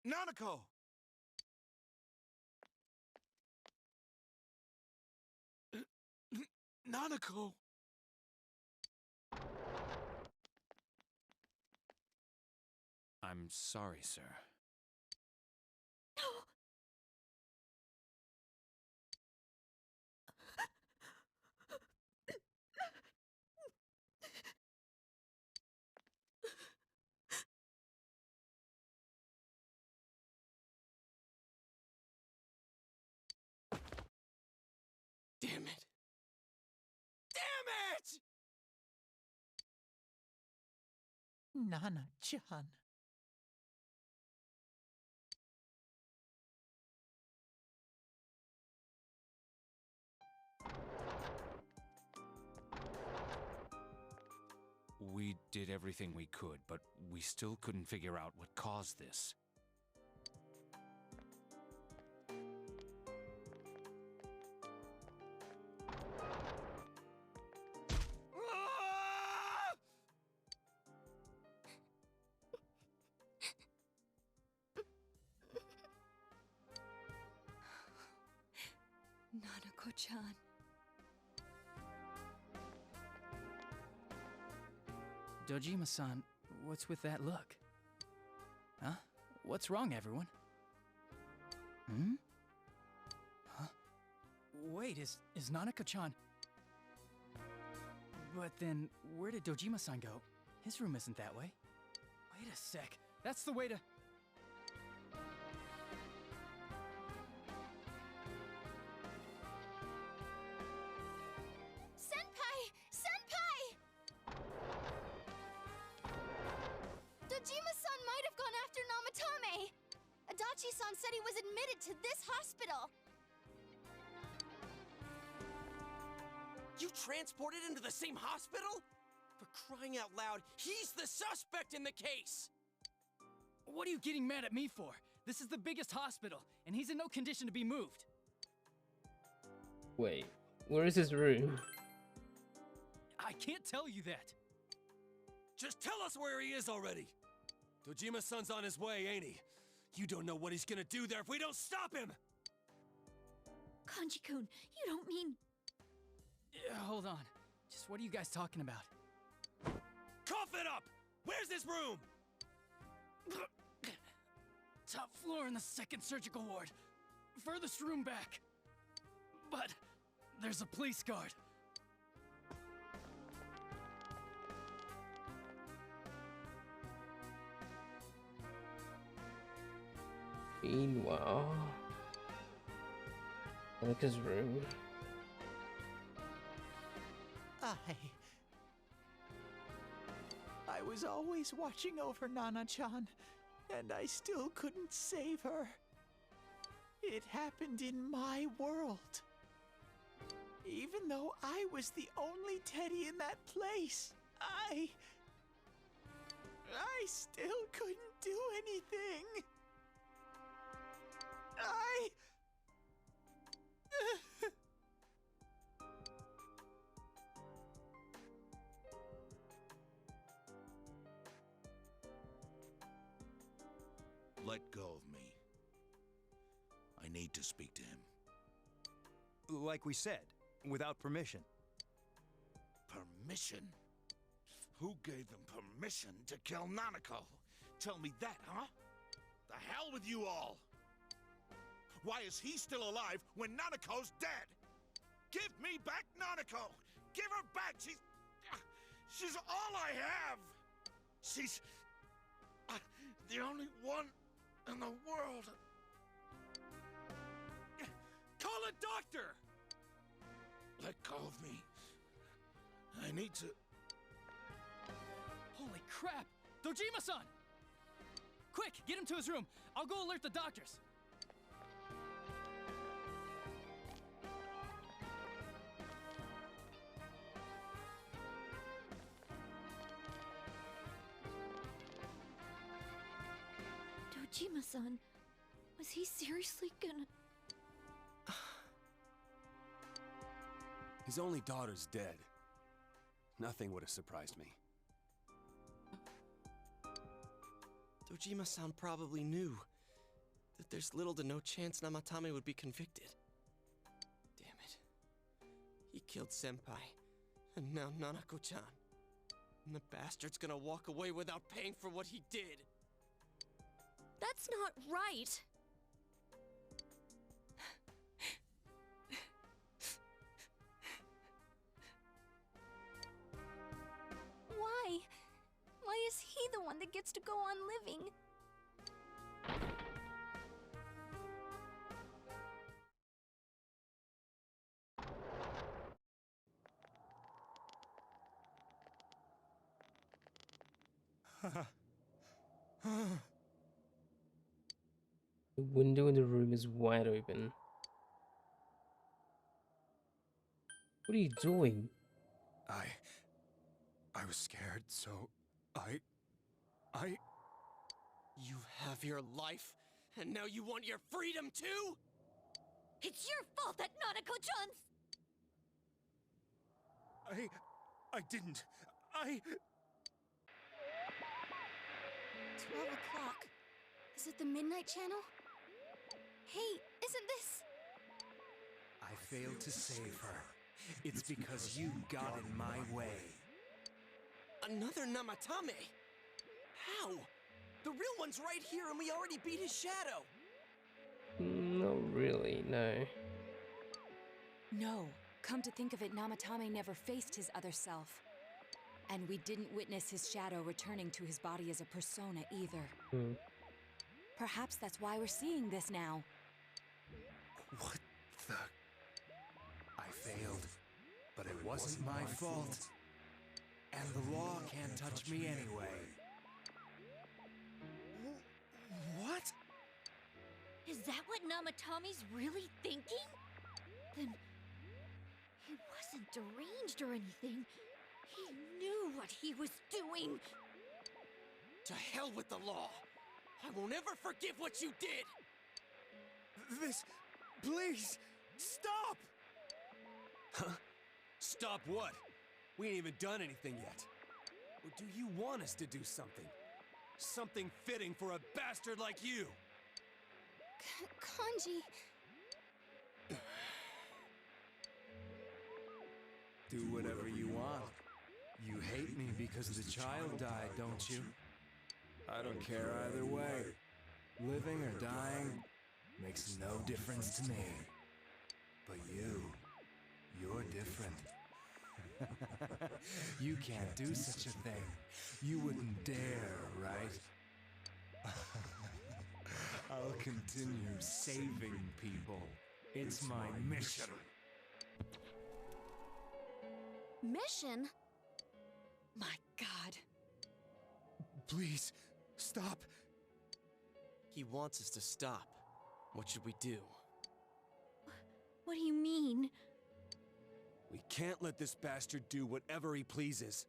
Nanako! Nanako! I'm sorry, sir. Damn it! Damn it! Nana-chan. We did everything we could, but we still couldn't figure out what caused this. Nanako-chan. Dojima-san, what's with that look? Huh? What's wrong, everyone? Hmm? Huh? Wait, is Nanako-chan... But then, where did Dojima-san go? His room isn't that way. Wait a sec. That's the way to... Senpai! Senpai! Dojima-san might have gone after Namatame! Adachi-san said he was admitted to this hospital! You transported him to the same hospital? For crying out loud, he's the suspect in the case! What are you getting mad at me for? This is the biggest hospital, and he's in no condition to be moved. Wait, where is his room? I can't tell you that. Just tell us where he is already! Dojima-san's on his way, ain't he? You don't know what he's gonna do there if we don't stop him! Kanji-kun, you don't mean... Yeah, hold on. Just what are you guys talking about? Cough it up! Where's his room? Top floor in the 2nd surgical ward. Furthest room back. But there's a police guard. Meanwhile, look his room. I was always watching over Nana-chan, and I still couldn't save her. It happened in my world. Even though I was the only Teddy in that place, I still couldn't do anything. Let go of me. I need to speak to him. Like we said, without permission. Permission? Who gave them permission to kill Nanako? Tell me that, huh? The hell with you all! Why is he still alive when Nanako's dead? Give me back Nanako! Give her back! She's all I have! She's... the only one in the world. Call a doctor! Let go of me. I need to... Holy crap! Dojima-san! Quick, get him to his room. I'll go alert the doctors. Dojima-san, was he seriously gonna... His only daughter's dead. Nothing would have surprised me. Dojima-san probably knew that there's little to no chance Namatame would be convicted. Damn it. He killed Senpai, and now Nanako-chan. And the bastard's gonna walk away without paying for what he did. That's not right! Why? Why is he the one that gets to go on living? The window in the room is wide open. What are you doing? I was scared, so I... You have your life, and now you want your freedom too? It's your fault that Nanako-chan's... I didn't. 12 o'clock. Is it the Midnight Channel? Hey, isn't this... I failed to save her. It's because you got in my way. Another Namatame? How? The real one's right here and we already beat his shadow! Not really, no. No, Come to think of it, Namatame never faced his other self. And we didn't witness his shadow returning to his body as a persona either. Perhaps that's why we're seeing this now. What the... I failed, but it wasn't my fault. And the law can't touch me anyway. What? Is that what Namatame's really thinking? Then he wasn't deranged or anything. He knew what he was doing. To hell with the law! I won't ever forgive what you did! This... Please! Stop! Huh? Stop what? We ain't even done anything yet. Or do you want us to do something? Something fitting for a bastard like you! Kanji... Do whatever you want. You hate me because the child died, don't you? I don't care either way. Living or dying makes no difference to me. But you're different. You can't do such a thing. You wouldn't dare, right? I'll continue saving people. It's my mission. Mission? My God. Please, stop. He wants us to stop. What should we do? What do you mean? We can't let this bastard do whatever he pleases.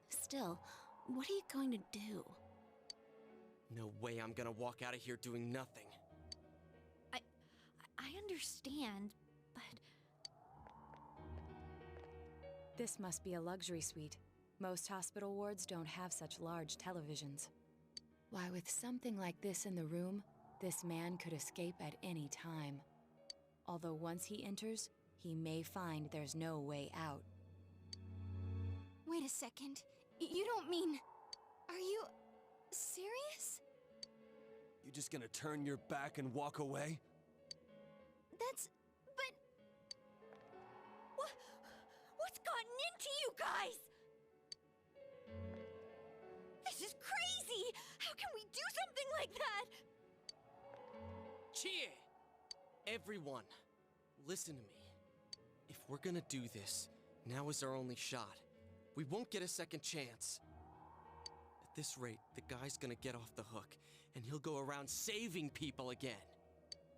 Still, what are you going to do? No way I'm gonna walk out of here doing nothing. I understand, but... This must be a luxury suite. Most hospital wards don't have such large televisions. Why, with something like this in the room, this man could escape at any time. Although once he enters, he may find there's no way out. Wait a second. You don't mean... Are you... serious? You just gonna turn your back and walk away? That's... but... What's gotten into you guys? This is crazy! How can we do something like that? Chie! Everyone, listen to me. If we're gonna do this, now is our only shot. We won't get a second chance. At this rate, the guy's gonna get off the hook, and he'll go around saving people again.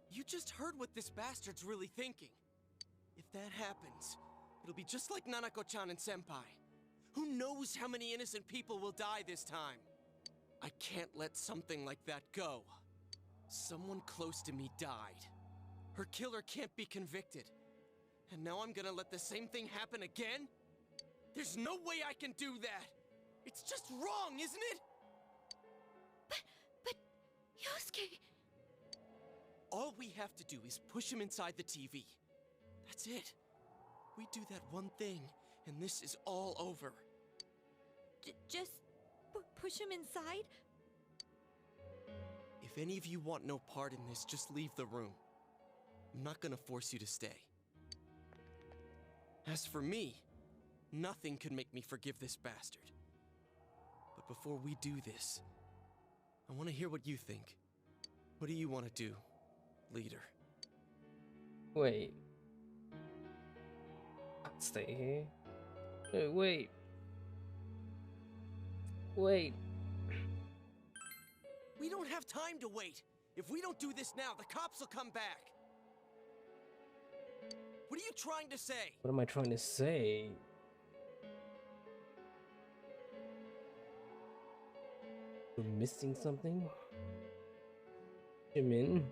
You just heard what this bastard's really thinking. If that happens, it'll be just like Nanako-chan and Senpai. Who knows how many innocent people will die this time? I can't let something like that go. Someone close to me died. Her killer can't be convicted. And now I'm gonna let the same thing happen again? There's no way I can do that! It's just wrong, isn't it? But... Yosuke... All we have to do is push him inside the TV. That's it. We do that one thing, and this is all over. Just... push him inside? If any of you want no part in this, just leave the room. I'm not gonna force you to stay. As for me, nothing could make me forgive this bastard. But before we do this, I want to hear what you think. What do you want to do, leader? Wait. Stay here? No, wait. Wait. We don't have time to wait. If we don't do this now, the cops will come back. What are you trying to say? What am I trying to say? We're missing something? Jimin?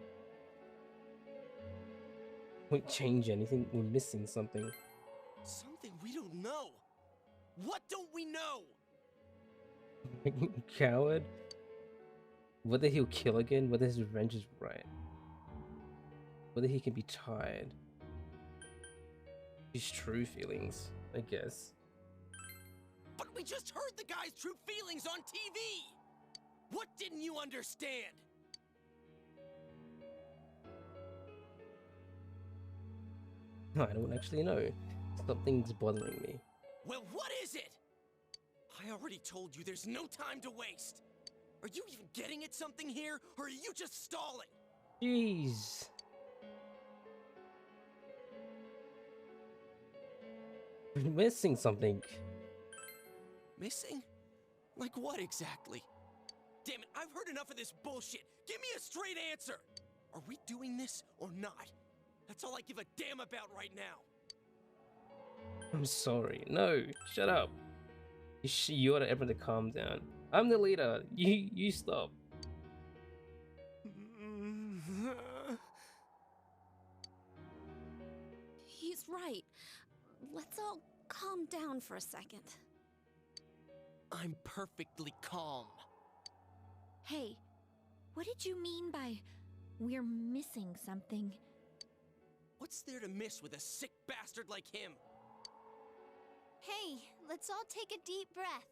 Won't change anything. We're missing something. Something we don't know. What don't we know? Coward? Whether he'll kill again, whether his revenge is right. Whether he can be tired. His true feelings, I guess. But we just heard the guy's true feelings on TV! What didn't you understand? I don't actually know. Something's bothering me. Well, what is it? I already told you there's no time to waste. Are you even getting at something here, or are you just stalling? Jeez. We're missing something. Missing? Like what exactly? Damn it, I've heard enough of this bullshit. Give me a straight answer. Are we doing this or not? That's all I give a damn about right now. I'm sorry. No, shut up. You ought to everyone to calm down. I'm the leader. You stop. He's right. Let's all calm down for a second. I'm perfectly calm. Hey, what did you mean by we're missing something? What's there to miss with a sick bastard like him? Hey, let's all take a deep breath.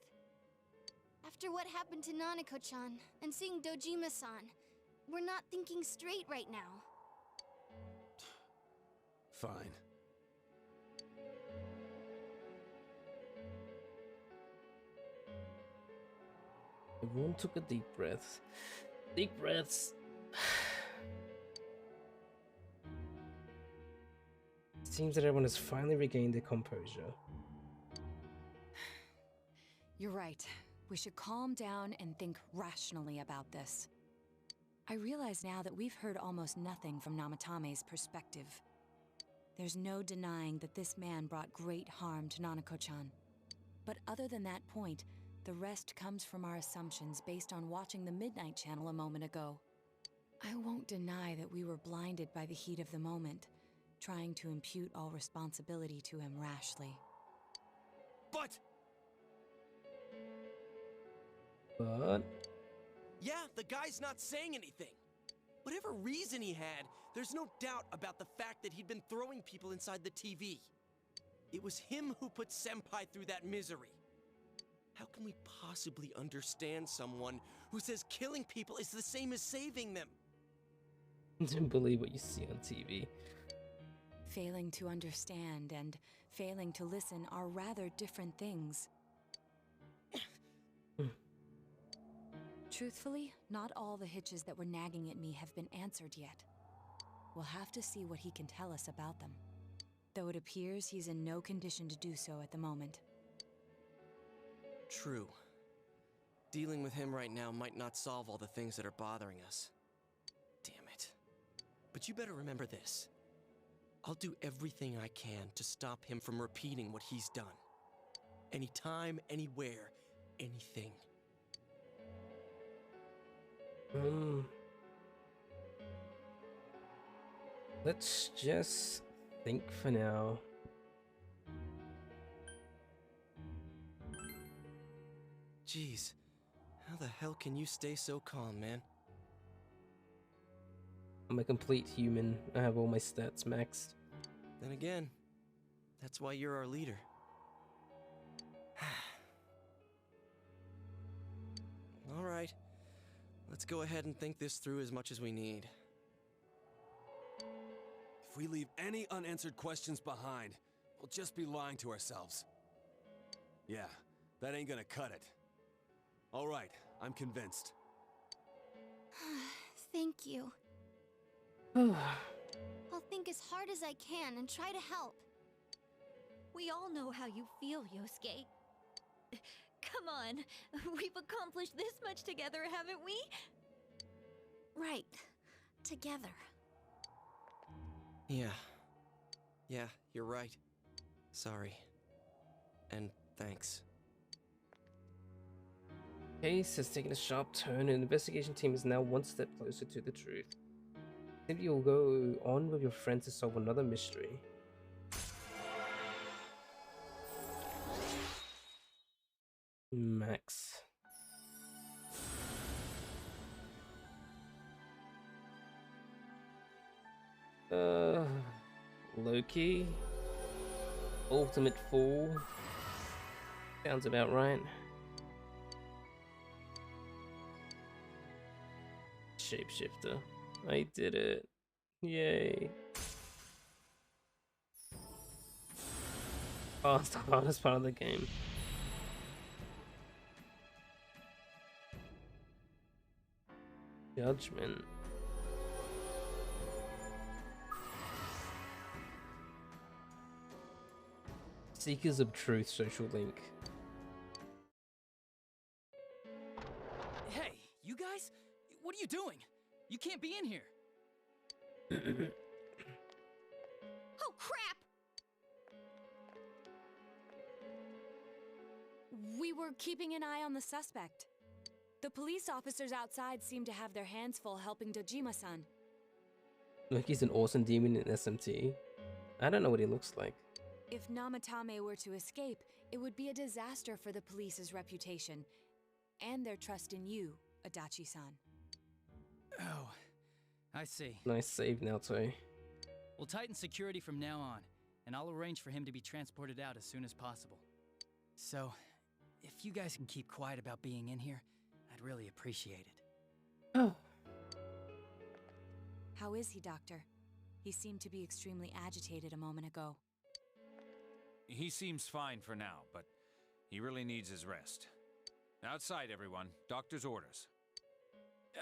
After what happened to Nanako-chan and seeing Dojima-san, we're not thinking straight right now. Fine. Everyone took a deep breath. Deep breaths. It seems that everyone has finally regained their composure. You're right. We should calm down and think rationally about this. I realize now that we've heard almost nothing from Namatame's perspective. There's no denying that this man brought great harm to Nanako-chan. But other than that point, the rest comes from our assumptions based on watching the Midnight Channel a moment ago. I won't deny that we were blinded by the heat of the moment, trying to impute all responsibility to him rashly. But... Yeah, the guy's not saying anything. Whatever reason he had, there's no doubt about the fact that he'd been throwing people inside the TV. It was him who put Senpai through that misery. How can we possibly understand someone who says killing people is the same as saving them? Don't believe what you see on TV. Failing to understand and failing to listen are rather different things. Truthfully, not all the hitches that were nagging at me have been answered yet. We'll have to see what he can tell us about them. Though it appears he's in no condition to do so at the moment. True. Dealing with him right now might not solve all the things that are bothering us. Damn it. But you better remember this. I'll do everything I can to stop him from repeating what he's done. Anytime, anywhere, anything. Let's just think for now. Jeez, how the hell can you stay so calm, man? I'm a complete human. I have all my stats maxed. Then again, that's why you're our leader. All right, let's go ahead and think this through as much as we need. If we leave any unanswered questions behind, we'll just be lying to ourselves. Yeah, that ain't gonna cut it. All right, I'm convinced. Thank you. I'll think as hard as I can and try to help. We all know how you feel, Yosuke. Come on, we've accomplished this much together, haven't we? Right. Together. Yeah, you're right. Sorry. And thanks. Case has taken a sharp turn and the investigation team is now one step closer to the truth. Maybe you'll go on with your friends to solve another mystery. Max. Loki. Ultimate Fool. Sounds about right. Shapeshifter. I did it. Yay. Oh, it's the hardest part of the game. Judgment. Seekers of Truth social link. Hey, you guys? What are you doing? You can't be in here. Oh, crap! We were keeping an eye on the suspect. The police officers outside seem to have their hands full helping Dojima-san. Look, he's an awesome demon in SMT. I don't know what he looks like. If Namatame were to escape, it would be a disaster for the police's reputation and their trust in you, Adachi-san. Oh, I see. Nice save, Naoto. We'll tighten security from now on, and I'll arrange for him to be transported out as soon as possible. So, if you guys can keep quiet about being in here, I'd really appreciate it. Oh. How is he, Doctor? He seemed to be extremely agitated a moment ago. He seems fine for now, but he really needs his rest. Outside, everyone. Doctor's orders.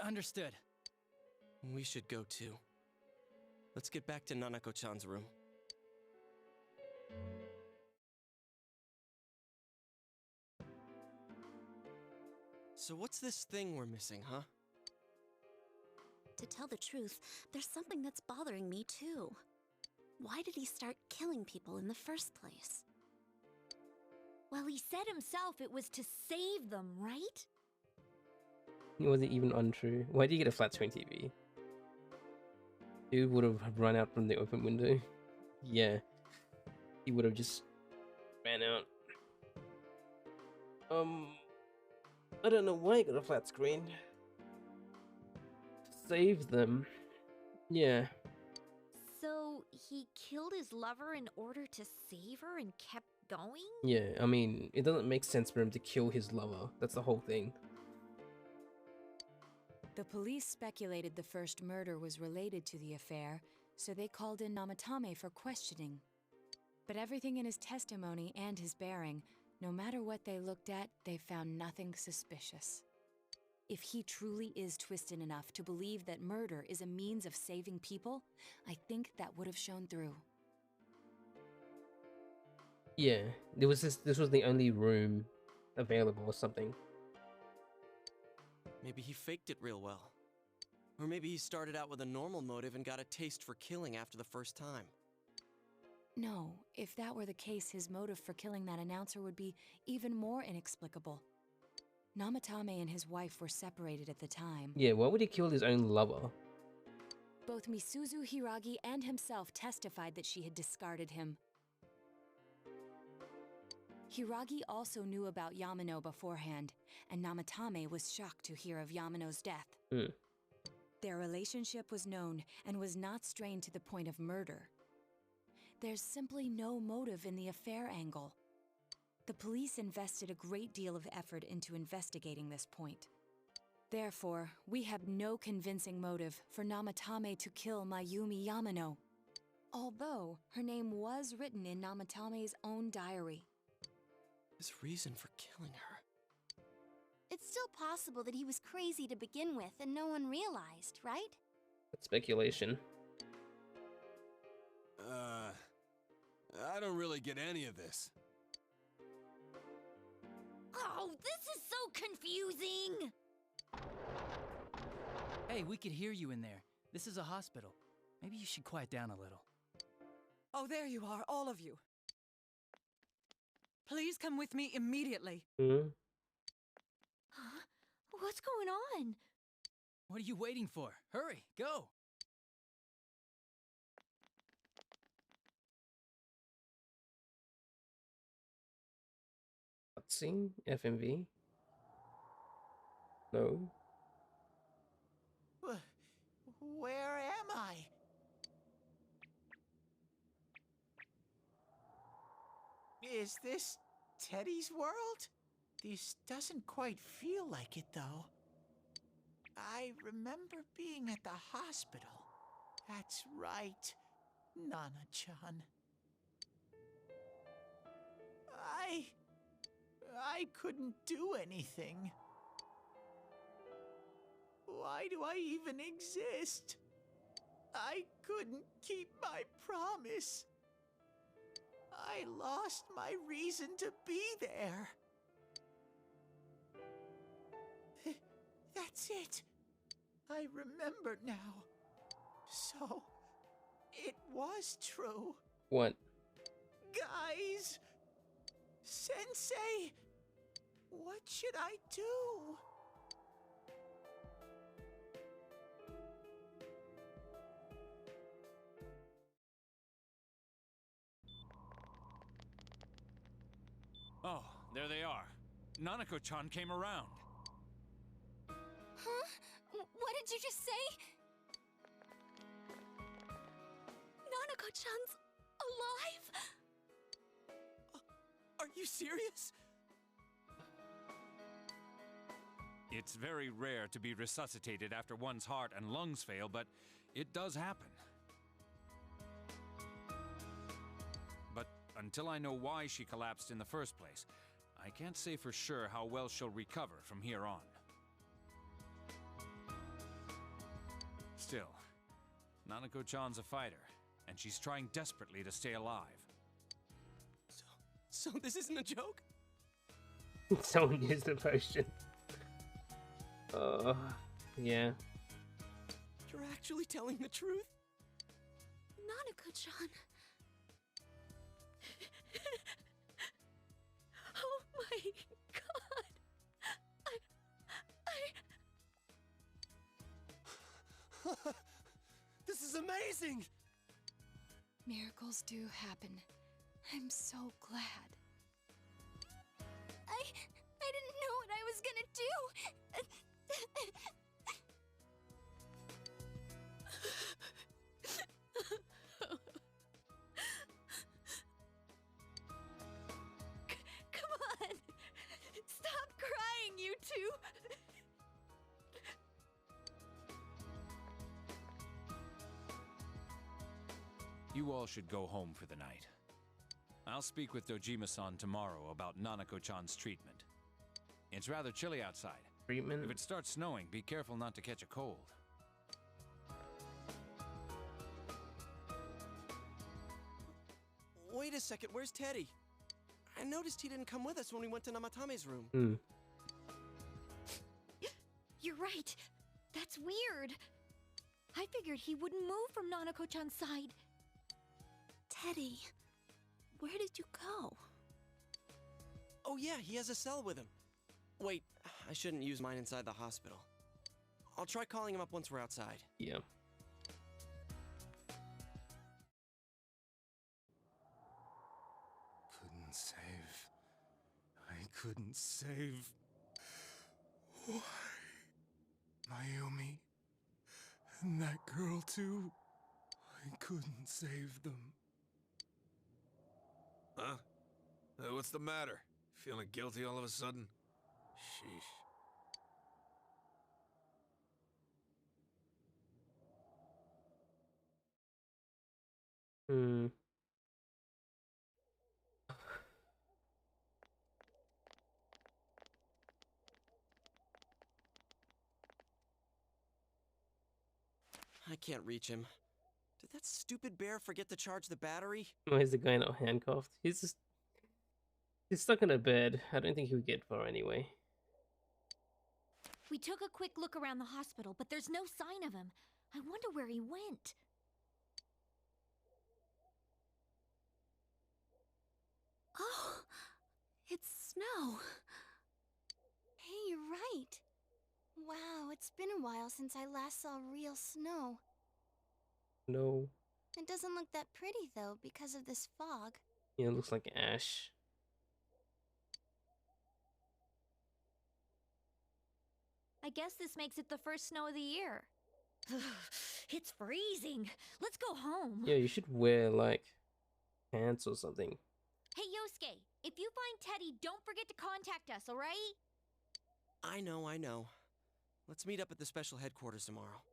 Understood. We should go too. Let's get back to Nanako-chan's room. So what's this thing we're missing, huh? To tell the truth, there's something that's bothering me too. Why did he start killing people in the first place? Well, he said himself it was to save them, right? It wasn't even untrue. Why did you get a flat screen TV? Dude would have run out from the open window. Yeah. He would have just ran out. I don't know why he got a flat screen. Save them. Yeah. So he killed his lover in order to save her and kept going? Yeah, I mean, it doesn't make sense for him to kill his lover. That's the whole thing. The police speculated the first murder was related to the affair, so they called in Namatame for questioning. But everything in his testimony and his bearing, no matter what they looked at, they found nothing suspicious. If he truly is twisted enough to believe that murder is a means of saving people, I think that would have shown through. Yeah, this was the only room available or something. Maybe he faked it real well. Or maybe he started out with a normal motive and got a taste for killing after the first time. No, if that were the case, his motive for killing that announcer would be even more inexplicable. Namatame and his wife were separated at the time. Yeah, why would he kill his own lover? Both Misuzu Hiragi and himself testified that she had discarded him. Hiragi also knew about Yamano beforehand, and Namatame was shocked to hear of Yamano's death. Their relationship was known and was not strained to the point of murder. There's simply no motive in the affair angle. The police invested a great deal of effort into investigating this point. Therefore, we have no convincing motive for Namatame to kill Mayumi Yamano, although her name was written in Namatame's own diary. His reason for killing her. It's still possible that he was crazy to begin with and no one realized, right? That's speculation. I don't really get any of this. Oh, this is so confusing! Hey, we could hear you in there. This is a hospital. Maybe you should quiet down a little. Oh, there you are, all of you. Please come with me immediately. Huh? What's going on? What are you waiting for? Hurry, go! Cutscene? FMV? No. Where am I? Is this Teddy's world? This doesn't quite feel like it, though. I remember being at the hospital. That's right, Nana-chan. I couldn't do anything. Why do I even exist? I couldn't keep my promise. I lost my reason to be there. That's it. I remember now. So, it was true. What? Guys! Sensei! What should I do? Oh, there they are. Nanako-chan came around. Huh? What did you just say? Nanako-chan's alive? Are you serious? It's very rare to be resuscitated after one's heart and lungs fail, but it does happen. But until I know why she collapsed in the first place, I can't say for sure how well she'll recover from here on. Still, Nanako-chan's a fighter, and she's trying desperately to stay alive. So this isn't a joke? Someone used the potion. Yeah. You're actually telling the truth? Nanako-chan. Oh my god. This is amazing! Miracles do happen. I'm so glad. I didn't know what I was gonna do. Come on! Stop crying, you two! You all should go home for the night. I'll speak with Dojima-san tomorrow about Nanako-chan's treatment. It's rather chilly outside. Treatment? If it starts snowing, be careful not to catch a cold. Wait a second, where's Teddy? I noticed he didn't come with us when we went to Namatame's room. You're right. That's weird. I figured he wouldn't move from Nanako-chan's side. Teddy, where did you go? Oh yeah, he has a cell with him. Wait, I shouldn't use mine inside the hospital. I'll try calling him up once we're outside. Yeah. Couldn't save. I couldn't save. Why? Mayumi. And that girl too. I couldn't save them. Huh? What's the matter? Feeling guilty all of a sudden? Sheesh. I can't reach him. Did that stupid bear forget to charge the battery? Why is the guy not handcuffed? He's stuck in a bed. I don't think he would get far anyway. We took a quick look around the hospital, but there's no sign of him. I wonder where he went. Oh, it's snow. Hey, you're right. Wow, it's been a while since I last saw real snow. No. It doesn't look that pretty, though, because of this fog. Yeah, it looks like ash. I guess this makes it the first snow of the year. It's freezing. Let's go home. Yeah, you should wear, like, pants or something. Hey, Yosuke, if you find Teddy, don't forget to contact us, alright? I know. Let's meet up at the special headquarters tomorrow.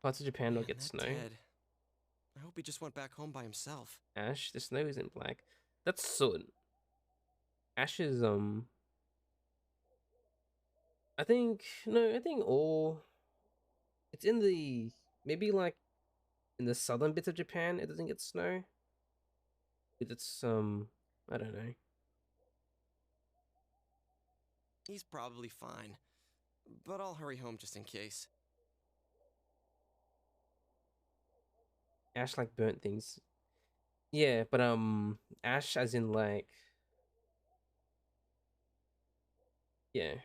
Parts of Japan don't get that snow. Ted. I hope he just went back home by himself. Ash, the snow isn't black. That's soot. Ash is I think all it's in the maybe like in the southern bits of Japan it doesn't get snow. It's I don't know. He's probably fine, but I'll hurry home just in case. Ash like burnt things. Yeah, but Ash as in like yeah.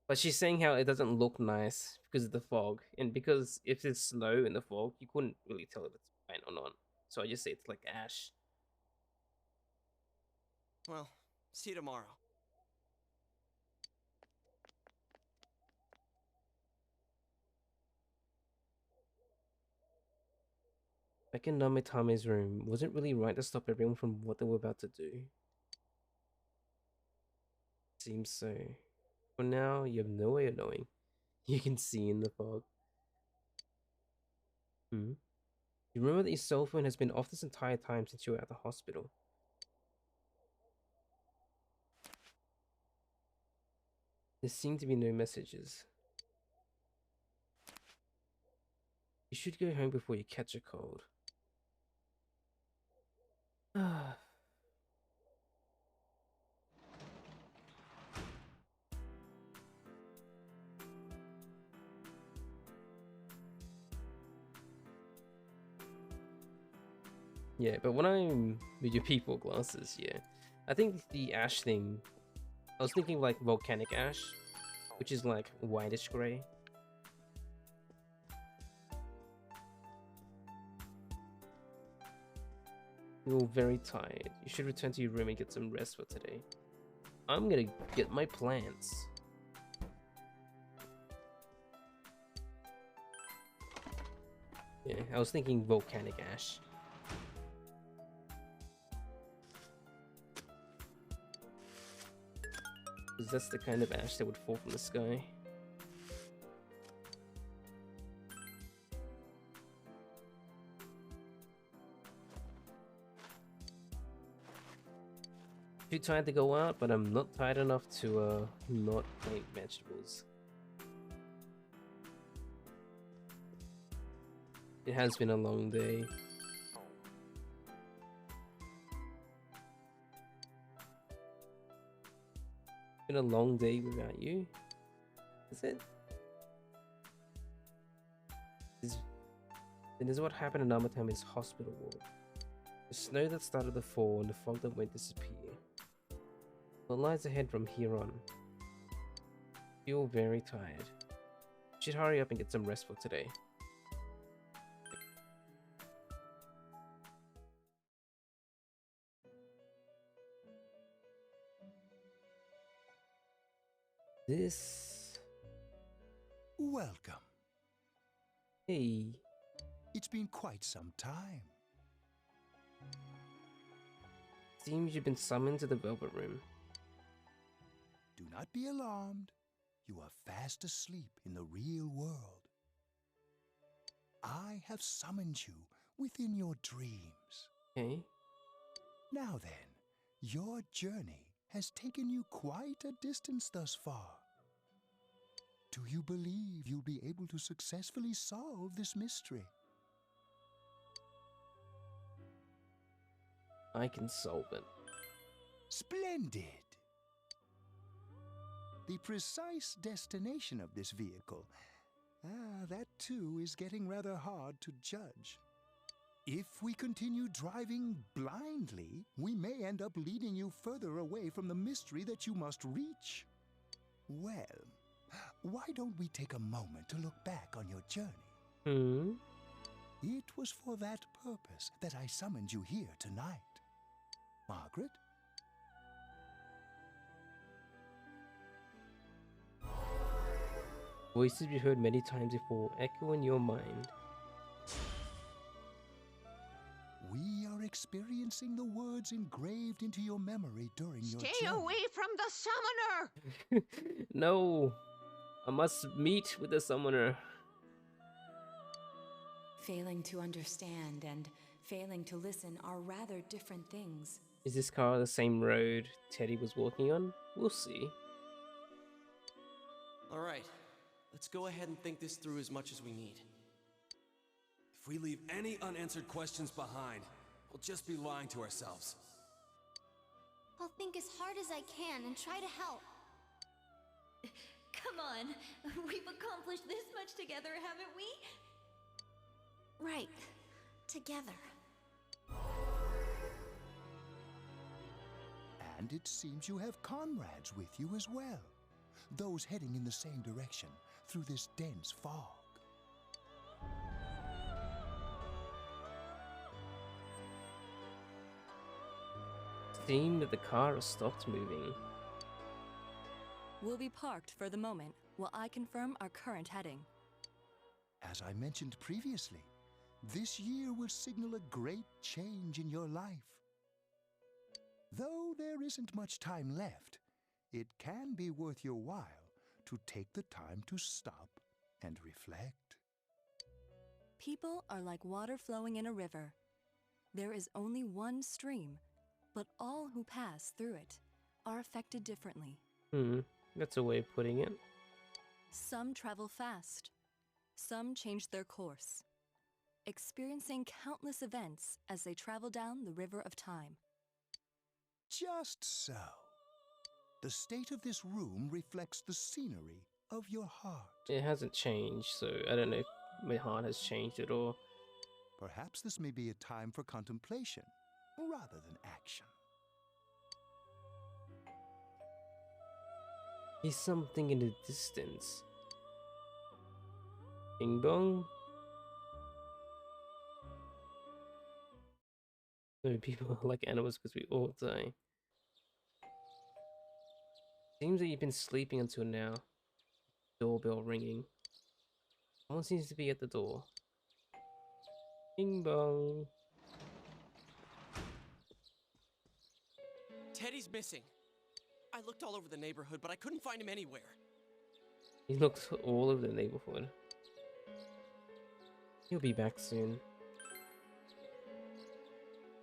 But she's saying how it doesn't look nice because of the fog, and because if it's snow in the fog, you couldn't really tell if it's fine or not. So I just say it's like ash. Well, see you tomorrow. Back in Namitame's room, wasn't really right to stop everyone from what they were about to do. Seems so. For now, you have no way of knowing. You can see in the fog. You remember that your cell phone has been off this entire time since you were at the hospital. There seem to be no messages. You should go home before you catch a cold. Yeah, but when I'm with your people glasses, yeah, I think the ash thing, I was thinking like volcanic ash, which is like whitish gray. You're very tired. You should return to your room and get some rest for today. I'm gonna get my plants. Yeah, I was thinking volcanic ash. Because that's the kind of ash that would fall from the sky. Too tired to go out, but I'm not tired enough to not plant vegetables. It has been a long day. Been a long day without you. Is it? Then is what happened in Namitame's hospital ward. The snow that started to fall and the fog that went disappear. What lies ahead from here on? Feel very tired. Should hurry up and get some rest for today. This... Welcome. Hey. It's been quite some time. Seems you've been summoned to the Velvet Room. Do not be alarmed. You are fast asleep in the real world. I have summoned you within your dreams. Okay. Now then, your journey has taken you quite a distance thus far. Do you believe you'll be able to successfully solve this mystery? I can solve it. Splendid! The precise destination of this vehicle, that too is getting rather hard to judge. If we continue driving blindly, we may end up leading you further away from the mystery that you must reach. Well, why don't we take a moment to look back on your journey? It was for that purpose that I summoned you here tonight. Margaret? Voices you've heard many times before echo in your mind. We are experiencing the words engraved into your memory during your journey. Stay away from the summoner! No! I must meet with the summoner. Failing to understand and failing to listen are rather different things. Is this car the same road Teddy was walking on? We'll see. Alright, let's go ahead and think this through as much as we need. If we leave any unanswered questions behind, we'll just be lying to ourselves. I'll think as hard as I can and try to help. Come on, we've accomplished this much together, haven't we? Right. Together. And it seems you have comrades with you as well. Those heading in the same direction through this dense fog. Seems that the car has stopped moving. We'll be parked for the moment while I confirm our current heading. As I mentioned previously, this year will signal a great change in your life. Though there isn't much time left, it can be worth your while to take the time to stop and reflect. People are like water flowing in a river. There is only one stream, but all who pass through it are affected differently. That's a way of putting it. Some travel fast. Some change their course, experiencing countless events as they travel down the river of time. Just so. The state of this room reflects the scenery of your heart. It hasn't changed, so I don't know if my heart has changed at all. Perhaps this may be a time for contemplation rather than action. He's something in the distance. Bing bong. No, people are like animals because we all die. Seems that you've been sleeping until now. Doorbell ringing. Someone seems to be at the door. Bing bong. Teddy's missing. I looked all over the neighborhood, but I couldn't find him anywhere. He looks all over the neighborhood. He'll be back soon.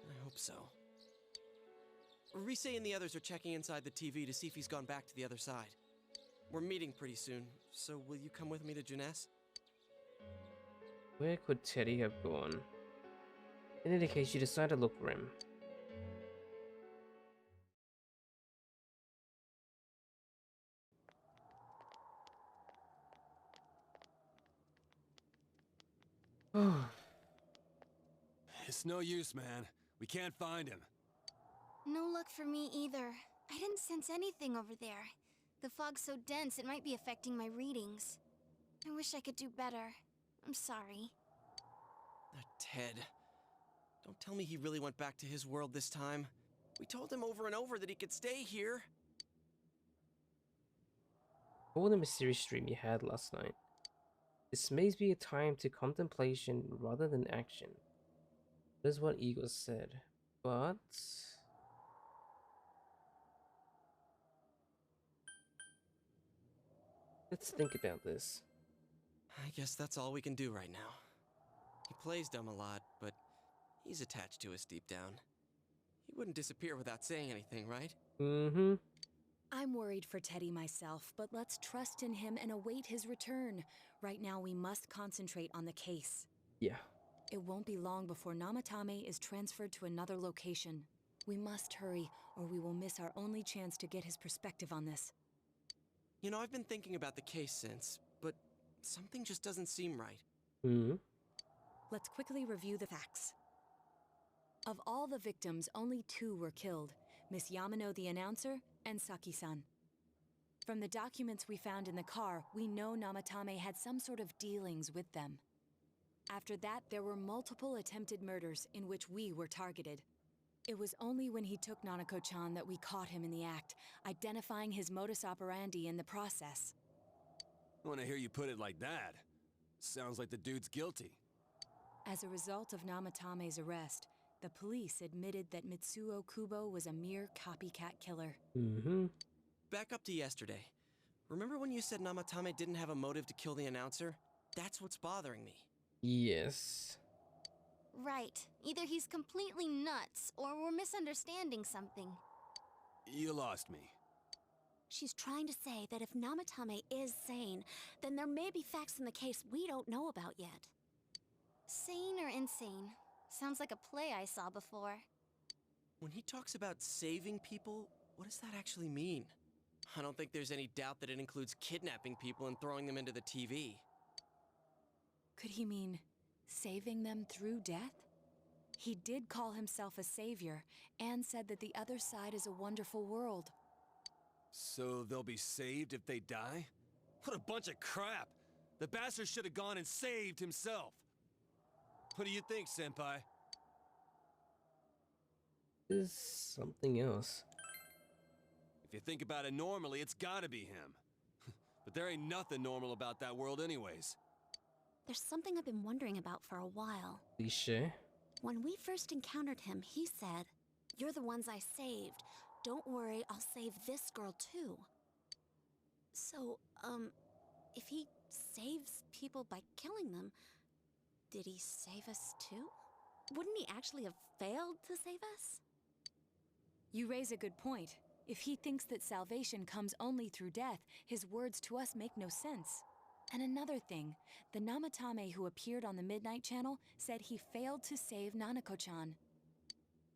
I hope so. Rise and the others are checking inside the TV to see if he's gone back to the other side. We're meeting pretty soon, so will you come with me to Junes? Where could Teddy have gone? In any case, you decide to look for him. It's no use, man. We can't find him. No luck for me either. I didn't sense anything over there. The fog's so dense it might be affecting my readings. I wish I could do better. I'm sorry. Ted. Don't tell me he really went back to his world this time. We told him over and over that he could stay here. All the mysterious dream you had last night. This may be a time to contemplation rather than action. That is what Igor said, but... let's think about this. I guess that's all we can do right now. He plays dumb a lot, but he's attached to us deep down. He wouldn't disappear without saying anything, right? Mm-hmm. I'm worried for Teddy myself, but let's trust in him and await his return. Right now, we must concentrate on the case. Yeah. It won't be long before Namatame is transferred to another location. We must hurry, or we will miss our only chance to get his perspective on this. You know, I've been thinking about the case since, but something just doesn't seem right. Let's quickly review the facts. Of all the victims, only 2 were killed, Miss Yamano the announcer and Saki-san. From the documents we found in the car, we know Namatame had some sort of dealings with them. After that, there were multiple attempted murders in which we were targeted. It was only when he took Nanako-chan that we caught him in the act, identifying his modus operandi in the process. When I hear you put it like that, sounds like the dude's guilty. As a result of Namatame's arrest, the police admitted that Mitsuo Kubo was a mere copycat killer. Back up to yesterday. Remember when you said Namatame didn't have a motive to kill the announcer? That's what's bothering me. Yes. Right. Either he's completely nuts, or we're misunderstanding something. You lost me. She's trying to say that if Namatame is sane, then there may be facts in the case we don't know about yet. Sane or insane? Sounds like a play I saw before. When he talks about saving people, what does that actually mean? I don't think there's any doubt that it includes kidnapping people and throwing them into the TV. Could he mean saving them through death? He did call himself a savior and said that the other side is a wonderful world. So they'll be saved if they die? What a bunch of crap! The bastard should have gone and saved himself! What do you think, Senpai? There's something else. If you think about it normally, it's gotta be him. But there ain't nothing normal about that world anyways. There's something I've been wondering about for a while. Cliché. When we first encountered him, he said, "You're the ones I saved. Don't worry, I'll save this girl too." So, if he saves people by killing them, did he save us too? Wouldn't he actually have failed to save us? You raise a good point. If he thinks that salvation comes only through death, his words to us make no sense. And another thing, the Namatame who appeared on the Midnight Channel said he failed to save Nanako-chan.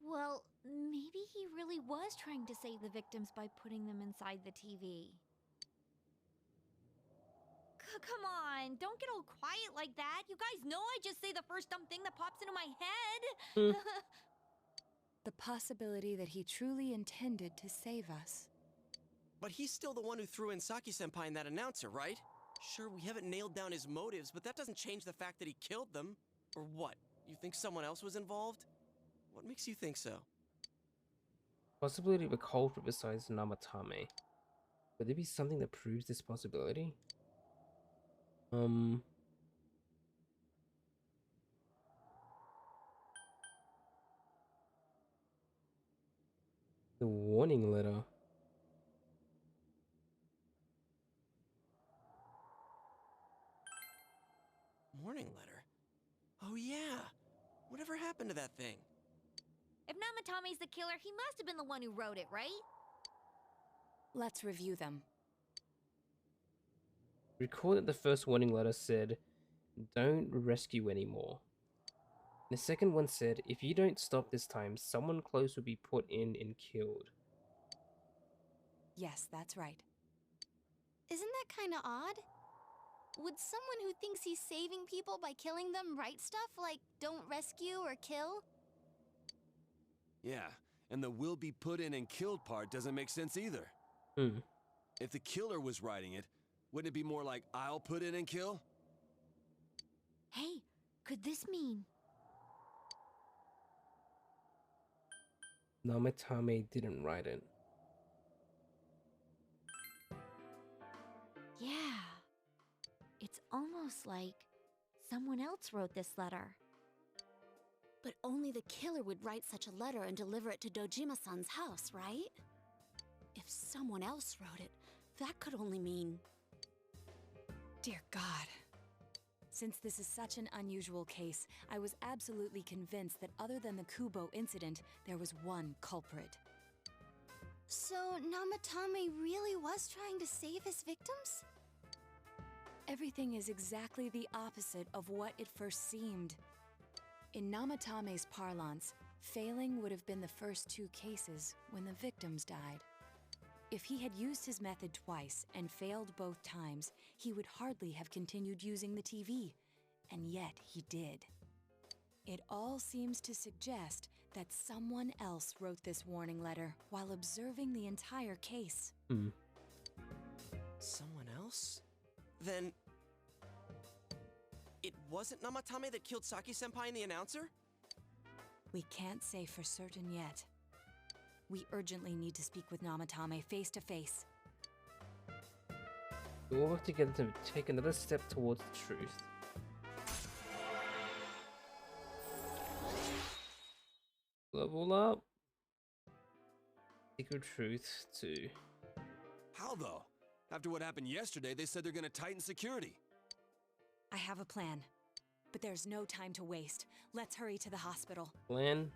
Well, maybe he really was trying to save the victims by putting them inside the TV. Come on, don't get all quiet like that. You guys know I just say the first dumb thing that pops into my head. The possibility that he truly intended to save us. But he's still the one who threw in Saki-senpai in that announcer, right? Sure, we haven't nailed down his motives, but that doesn't change the fact that he killed them. Or what? You think someone else was involved? What makes you think so? Possibility of a culprit besides Namatame. Would there be something that proves this possibility? The warning letter. Warning letter? Oh yeah! Whatever happened to that thing? If Namatame's the killer, he must have been the one who wrote it, right? Let's review them. Recall that the first warning letter said, "Don't rescue anymore." The second one said, "If you don't stop this time, someone close will be put in and killed." Yes, that's right. Isn't that kinda odd? Would someone who thinks he's saving people by killing them write stuff like, "Don't rescue or kill"? Yeah, and the will be put in and killed part doesn't make sense either. If the killer was writing it, wouldn't it be more like, "I'll put in and kill"? Hey, could this mean... Namatame didn't write it. Yeah. It's almost like someone else wrote this letter. But only the killer would write such a letter and deliver it to Dojima-san's house, right? If someone else wrote it, that could only mean... Dear God. Since this is such an unusual case, I was absolutely convinced that other than the Kubo incident, there was one culprit. So, Namatame really was trying to save his victims? Everything is exactly the opposite of what it first seemed. In Namatame's parlance, failing would have been the first two cases when the victims died. If he had used his method twice and failed both times, he would hardly have continued using the TV, and yet he did. It all seems to suggest that someone else wrote this warning letter while observing the entire case. Someone else? Then... it wasn't Namatame that killed Saki-senpai in the announcer? We can't say for certain yet. We urgently need to speak with Namatame face to face. We'll work together to take another step towards the truth. Level up. Secret truth 2. How though? After what happened yesterday, they said they're gonna tighten security. I have a plan. But there's no time to waste. Let's hurry to the hospital. Glenn?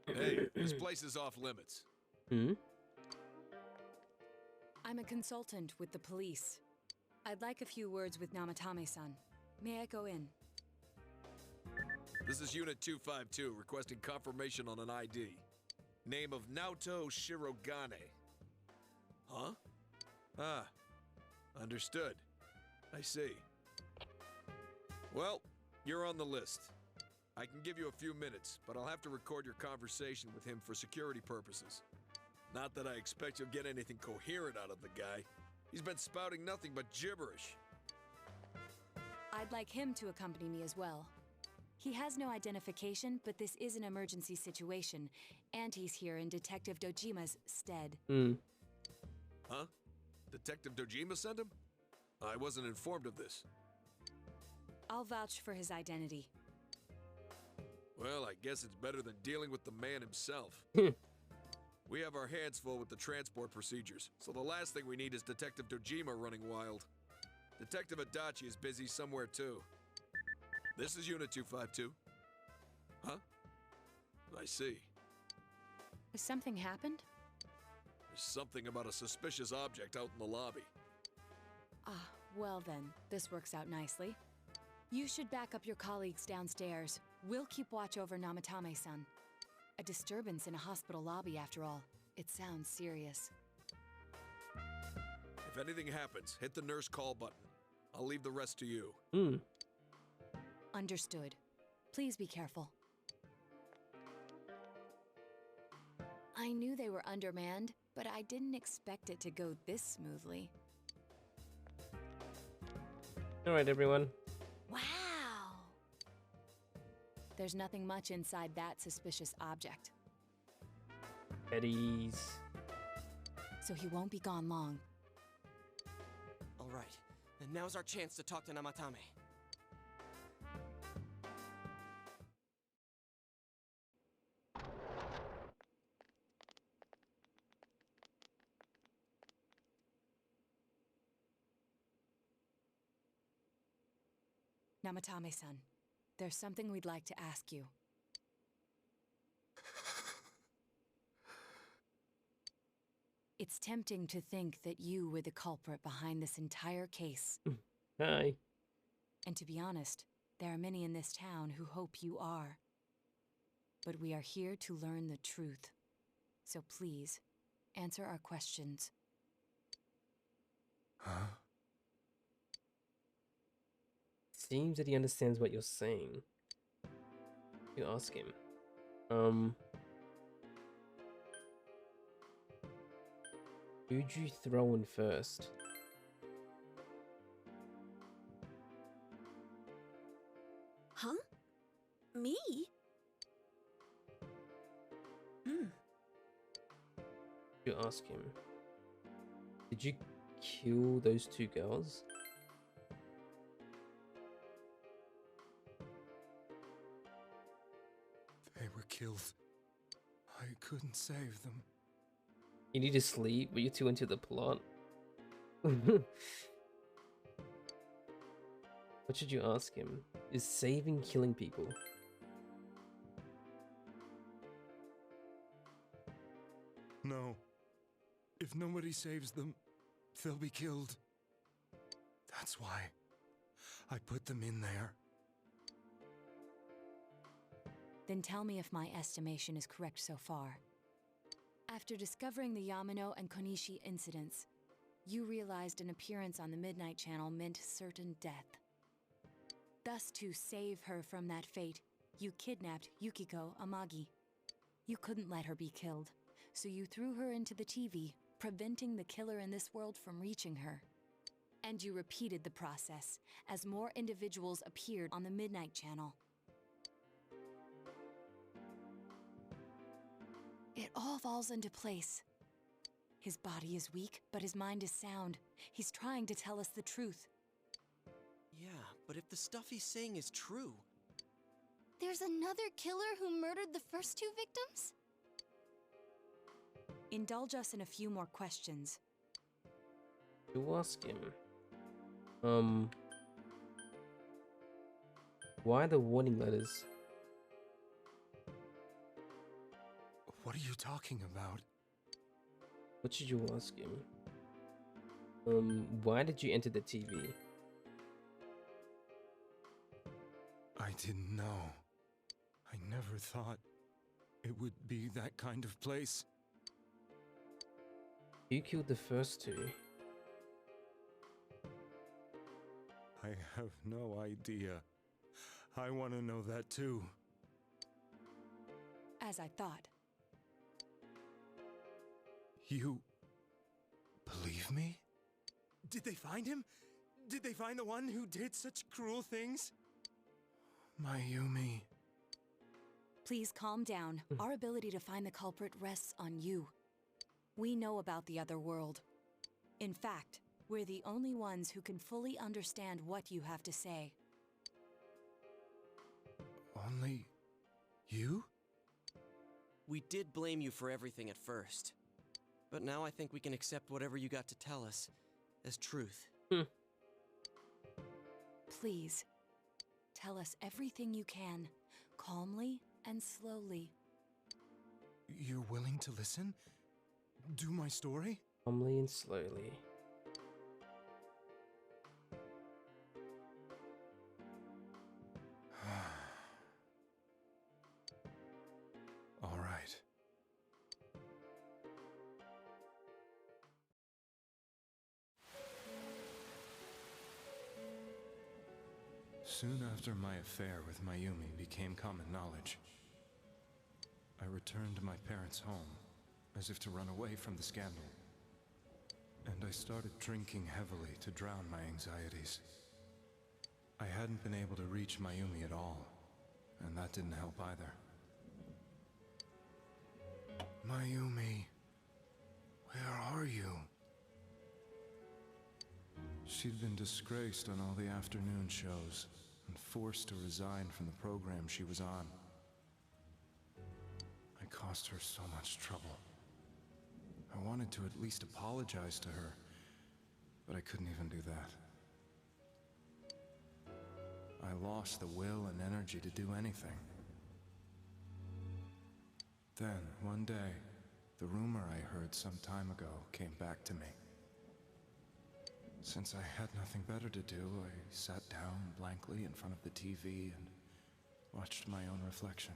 Hey, this place is off limits. Hmm? I'm a consultant with the police. I'd like a few words with Namatame-san. May I go in? This is Unit 252, requesting confirmation on an ID. Name of Naoto Shirogane. Huh? Ah, understood. I see. Well, you're on the list. I can give you a few minutes, but I'll have to record your conversation with him for security purposes. Not that I expect you'll get anything coherent out of the guy. He's been spouting nothing but gibberish. I'd like him to accompany me as well. He has no identification, but this is an emergency situation, and he's here in Detective Dojima's stead. Huh? Detective Dojima sent him? I wasn't informed of this. I'll vouch for his identity. Well, I guess it's better than dealing with the man himself. We have our hands full with the transport procedures, so the last thing we need is Detective Dojima running wild. Detective Adachi is busy somewhere too. This is Unit 252. Huh? I see. Has something happened? There's something about a suspicious object out in the lobby. Ah, well then, this works out nicely. You should back up your colleagues downstairs. We'll keep watch over Namatame-san. A disturbance in a hospital lobby, after all. It sounds serious. If anything happens, hit the nurse call button. I'll leave the rest to you. Understood. Please be careful. I knew they were undermanned, but I didn't expect it to go this smoothly. Alright, everyone. Wow! There's nothing much inside that suspicious object. Eddie's. So he won't be gone long. All right, and now's our chance to talk to Namatame. Namatame-san, there's something we'd like to ask you. It's tempting to think that you were the culprit behind this entire case. Hi. And to be honest, there are many in this town who hope you are. But we are here to learn the truth. So please, answer our questions. Huh? Seems that he understands what you're saying. You ask him. Who'd you throw in first? Huh? Me? You ask him. Did you kill those two girls? They were killed. I couldn't save them. You need to sleep, but you're too into the plot. What should you ask him? Is saving killing people? No. If nobody saves them, they'll be killed. That's why I put them in there. Then tell me if my estimation is correct so far. After discovering the Yamano and Konishi incidents, you realized an appearance on the Midnight Channel meant certain death. Thus, to save her from that fate, you kidnapped Yukiko Amagi. You couldn't let her be killed, so you threw her into the TV, preventing the killer in this world from reaching her. And you repeated the process, as more individuals appeared on the Midnight Channel. It all falls into place. His body is weak, but his mind is sound. He's trying to tell us the truth. Yeah, but if the stuff he's saying is true... There's another killer who murdered the first two victims? Indulge us in a few more questions. You ask him. Why the warning letters? What are you talking about? What should you ask him? Why did you enter the TV? I didn't know. I never thought it would be that kind of place. You killed the first two. I have no idea. I want to know that too. As I thought. You believe me? Did they find him? Did they find the one who did such cruel things? Mayumi. Please calm down. Our ability to find the culprit rests on you. We know about the other world. In fact, we're the only ones who can fully understand what you have to say. Only you? We did blame you for everything at first. But now I think we can accept whatever you got to tell us as truth. Please, tell us everything you can, calmly and slowly. You're willing to listen? Do my story? Calmly and slowly. All right. Soon after my affair with Mayumi became common knowledge, I returned to my parents' home, as if to run away from the scandal. And I started drinking heavily to drown my anxieties. I hadn't been able to reach Mayumi at all, and that didn't help either. Mayumi, where are you? She'd been disgraced on all the afternoon shows and forced to resign from the program she was on. I caused her so much trouble. I wanted to at least apologize to her, but I couldn't even do that. I lost the will and energy to do anything. Then, one day, the rumor I heard some time ago came back to me. Since I had nothing better to do, I sat down blankly in front of the TV and watched my own reflection.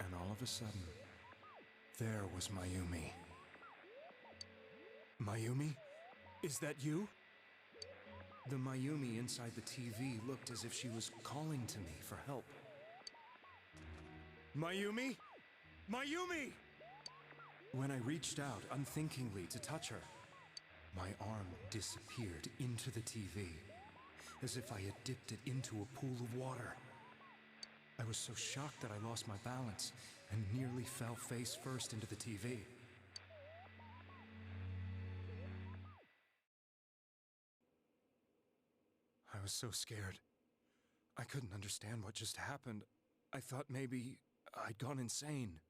And all of a sudden, there was Mayumi. Mayumi? Is that you? The Mayumi inside the TV looked as if she was calling to me for help. Mayumi? Mayumi! When I reached out unthinkingly to touch her, my arm disappeared into the TV, as if I had dipped it into a pool of water. I was so shocked that I lost my balance and nearly fell face first into the TV. I was so scared. I couldn't understand what just happened. I thought maybe I'd gone insane.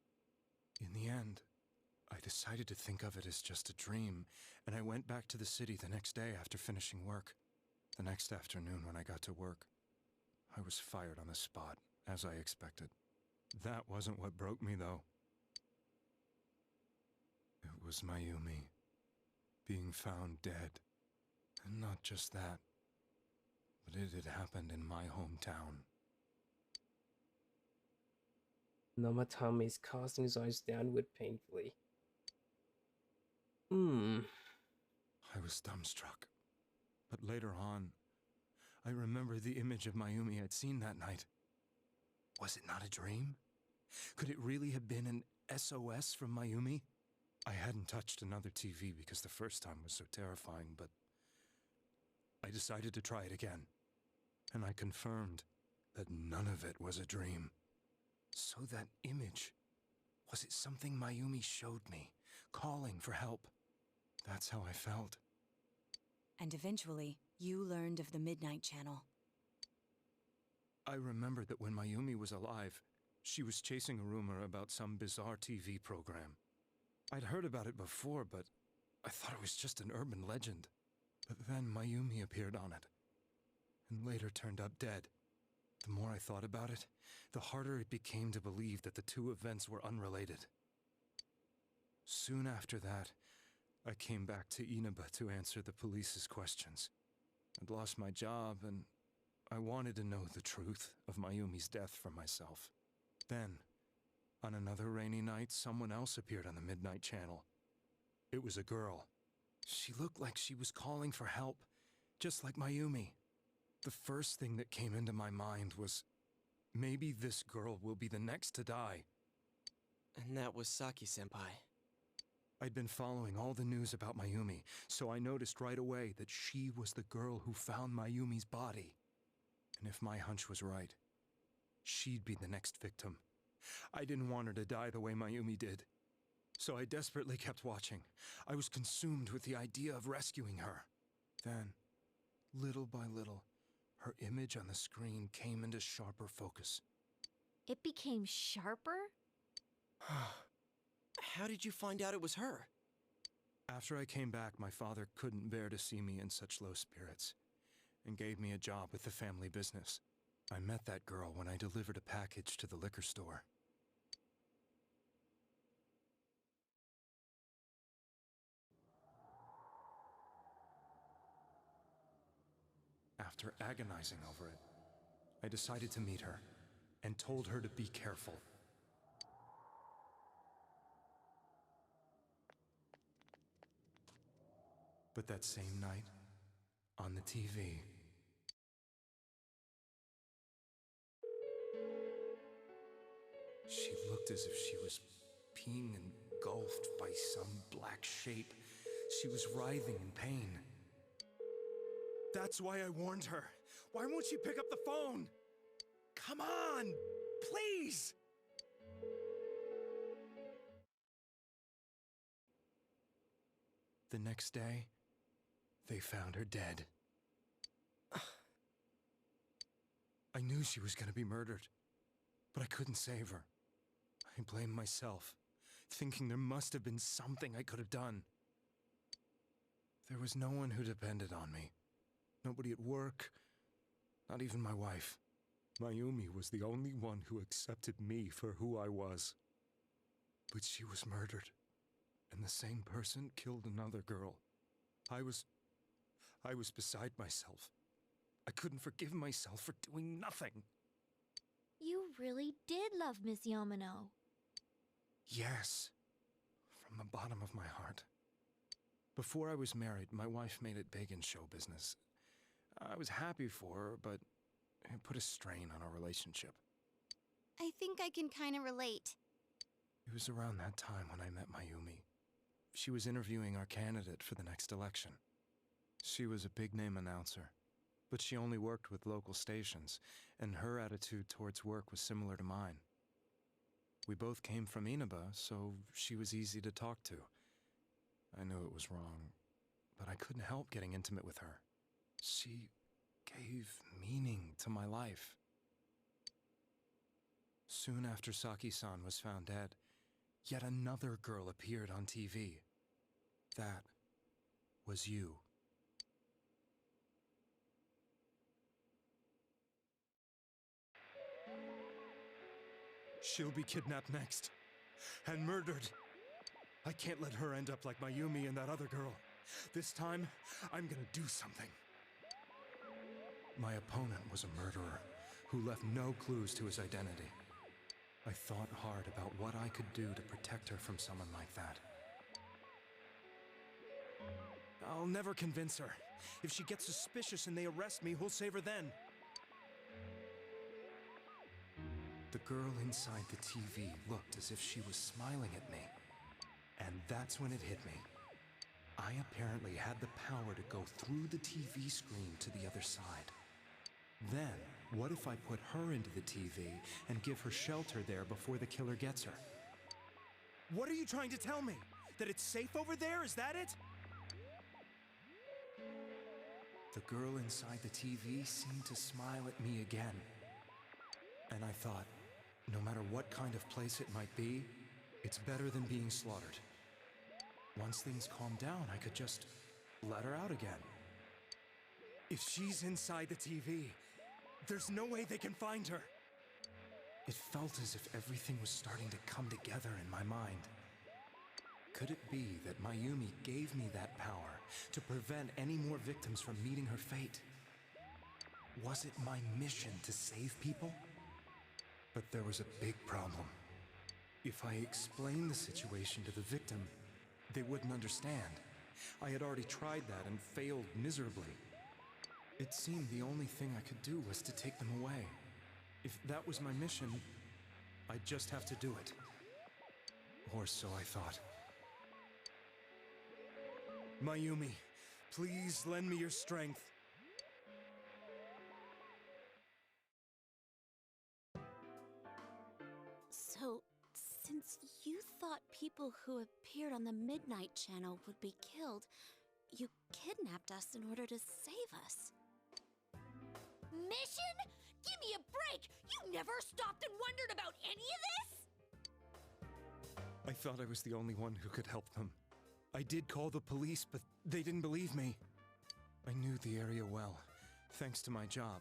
In the end, I decided to think of it as just a dream, and I went back to the city the next day after finishing work. The next afternoon when I got to work, I was fired on the spot, as I expected. That wasn't what broke me, though. It was Mayumi being found dead. And not just that, but it had happened in my hometown. Namatame is casting his eyes downward painfully. I was dumbstruck. But later on, I remembered the image of Mayumi I'd seen that night. Was it not a dream? Could it really have been an SOS from Mayumi? I hadn't touched another TV because the first time was so terrifying, but I decided to try it again. And I confirmed that none of it was a dream. So that image, was it something Mayumi showed me, calling for help? That's how I felt. And eventually, you learned of the Midnight Channel. I remembered that when Mayumi was alive, She was chasing a rumor about some bizarre TV program. I'd heard about it before, but I thought it was just an urban legend. But then Mayumi appeared on it, and later turned up dead. The more I thought about it, the harder it became to believe that the two events were unrelated. Soon after that, I came back to Inaba to answer the police's questions. I'd lost my job, and I wanted to know the truth of Mayumi's death for myself. Then, on another rainy night, someone else appeared on the Midnight Channel. It was a girl. She looked like she was calling for help, just like Mayumi. The first thing that came into my mind was, maybe this girl will be the next to die. And that was Saki-senpai. I'd been following all the news about Mayumi, so I noticed right away that she was the girl who found Mayumi's body. And if my hunch was right, she'd be the next victim. I didn't want her to die the way Mayumi did. So I desperately kept watching. I was consumed with the idea of rescuing her. Then, little by little, her image on the screen came into sharper focus. It became sharper? How did you find out it was her? After I came back, my father couldn't bear to see me in such low spirits, and gave me a job with the family business. I met that girl when I delivered a package to the liquor store. After agonizing over it, I decided to meet her, and told her to be careful. But that same night, on the TV, she looked as if she was being engulfed by some black shape. She was writhing in pain. That's why I warned her. Why won't she pick up the phone? Come on, please! The next day, they found her dead. I knew she was gonna be murdered, but I couldn't save her. I blamed myself, thinking there must have been something I could have done. There was no one who depended on me. Nobody at work, not even my wife. Mayumi was the only one who accepted me for who I was. But she was murdered, and the same person killed another girl. I was beside myself. I couldn't forgive myself for doing nothing. You really did love Miss Yamano. Yes, from the bottom of my heart. Before I was married, my wife made it big in show business. I was happy for her, but it put a strain on our relationship. I think I can kind of relate. It was around that time when I met Mayumi. She was interviewing our candidate for the next election. She was a big-name announcer, but she only worked with local stations, and her attitude towards work was similar to mine. We both came from Inaba, so she was easy to talk to. I knew it was wrong, but I couldn't help getting intimate with her. She gave meaning to my life. Soon after Saki-san was found dead, yet another girl appeared on TV. That was you. She'll be kidnapped next, and murdered. I can't let her end up like Mayumi and that other girl. This time, I'm gonna do something. My opponent was a murderer who left no clues to his identity. I thought hard about what I could do to protect her from someone like that. I'll never convince her. If she gets suspicious and they arrest me, who'll save her then? The girl inside the TV looked as if she was smiling at me. And that's when it hit me. I apparently had the power to go through the TV screen to the other side. Then, what if I put her into the TV and give her shelter there before the killer gets her? What are you trying to tell me? That it's safe over there? Is that it? The girl inside the TV seemed to smile at me again. And I thought, No matter what kind of place it might be, it's better than being slaughtered. Once things calm down, I could just let her out again. If she's inside the TV, there's no way they can find her. It felt as if everything was starting to come together in my mind. Could it be that Mayumi gave me that power to prevent any more victims from meeting her fate? Was it my mission to save people? But there was a big problem. If I explained the situation to the victim, they wouldn't understand. I had already tried that and failed miserably. It seemed the only thing I could do was to take them away. If that was my mission, I'd just have to do it. Or so I thought. Mayumi, please lend me your strength. So, since you thought people who appeared on the Midnight Channel would be killed, you kidnapped us in order to save us. Mission? Give me a break! You never stopped and wondered about any of this? I thought I was the only one who could help them. I did call the police, but they didn't believe me. I knew the area well, thanks to my job.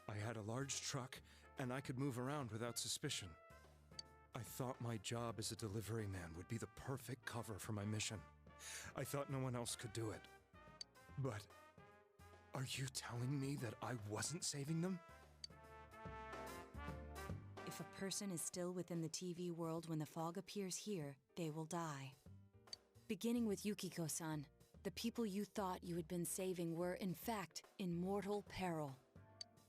I had a large truck, and I could move around without suspicion. I thought my job as a delivery man would be the perfect cover for my mission. I thought no one else could do it. But are you telling me that I wasn't saving them? If a person is still within the TV world when the fog appears here, they will die. Beginning with Yukiko-san, the people you thought you had been saving were, in fact, in mortal peril.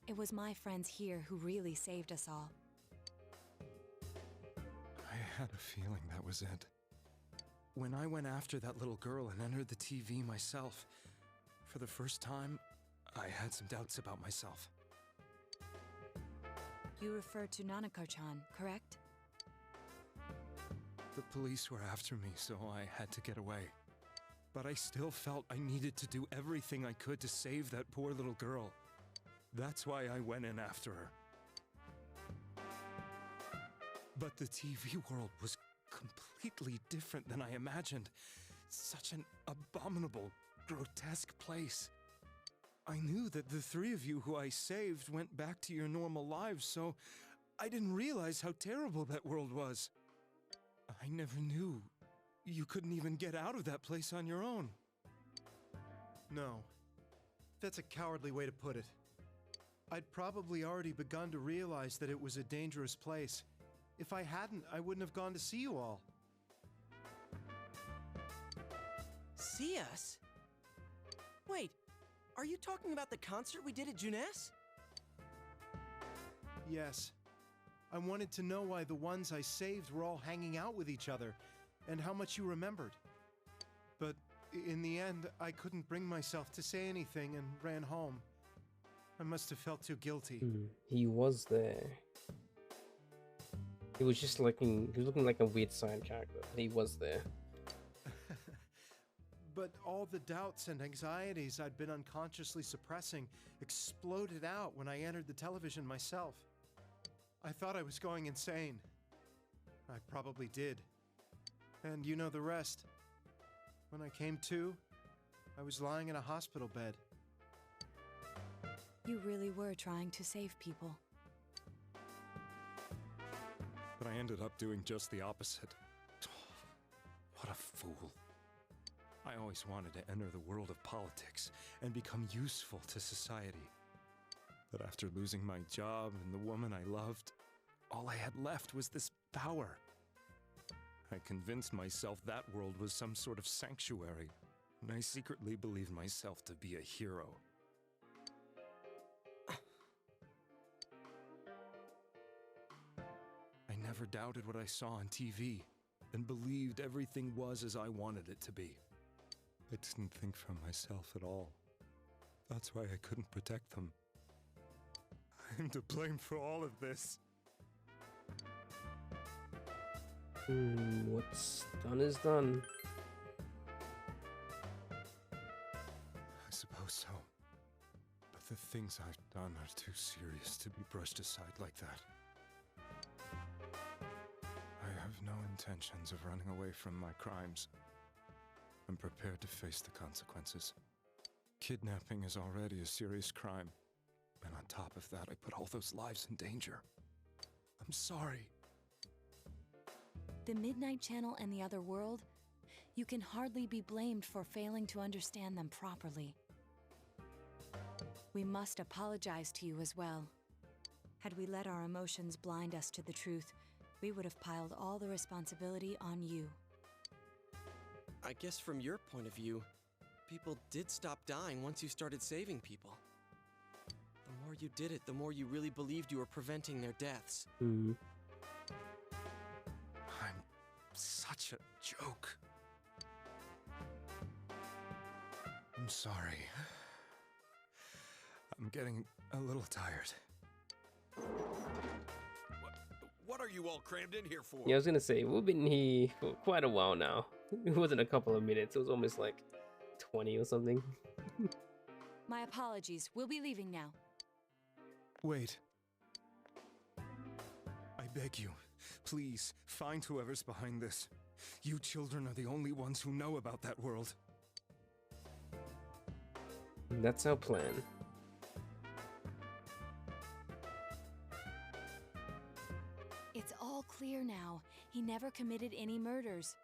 It was my friends here who really saved us all. I had a feeling that was it. When I went after that little girl and entered the TV myself, for the first time, I had some doubts about myself. You refer to Nanako-chan, correct? The police were after me, so I had to get away. But I still felt I needed to do everything I could to save that poor little girl. That's why I went in after her. But the TV world was completely different than I imagined. Such an abominable, grotesque place. I knew that the three of you who I saved went back to your normal lives, so I didn't realize how terrible that world was. I never knew you couldn't even get out of that place on your own. No. That's a cowardly way to put it. I'd probably already begun to realize that it was a dangerous place. If I hadn't, I wouldn't have gone to see you all. See us? Wait, are you talking about the concert we did at Junes? Yes. I wanted to know why the ones I saved were all hanging out with each other, and how much you remembered. But in the end, I couldn't bring myself to say anything and ran home. I must have felt too guilty. He was there. He was just looking like a weird side character. He was there. But all the doubts and anxieties I'd been unconsciously suppressing exploded out when I entered the television myself. I thought I was going insane. I probably did. And you know the rest. When I came to, I was lying in a hospital bed. You really were trying to save people. But I ended up doing just the opposite. What a fool. I always wanted to enter the world of politics and become useful to society. But after losing my job and the woman I loved, all I had left was this power. I convinced myself that world was some sort of sanctuary, and I secretly believed myself to be a hero. I never doubted what I saw on TV, and believed everything was as I wanted it to be. I didn't think for myself at all. That's why I couldn't protect them. I'm to blame for all of this. What's done is done. I suppose so. But the things I've done are too serious to be brushed aside like that. intentions of running away from my crimes. I'm prepared to face the consequences. Kidnapping is already a serious crime, and on top of that, I put all those lives in danger. I'm sorry. The Midnight Channel and the other world, you can hardly be blamed for failing to understand them properly. We must apologize to you as well. Had we let our emotions blind us to the truth, we would have piled all the responsibility on you. I guess from your point of view, people did stop dying once you started saving people. The more you did it, the more you really believed you were preventing their deaths. I'm such a joke. I'm sorry. I'm getting a little tired. What are you all crammed in here for? Yeah, I was gonna say, we've been here for quite a while now. It wasn't a couple of minutes, it was almost like 20 or something. My apologies. We'll be leaving now. Wait. I beg you, please, find whoever's behind this. You children are the only ones who know about that world. That's our plan. It's all clear now. He never committed any murders.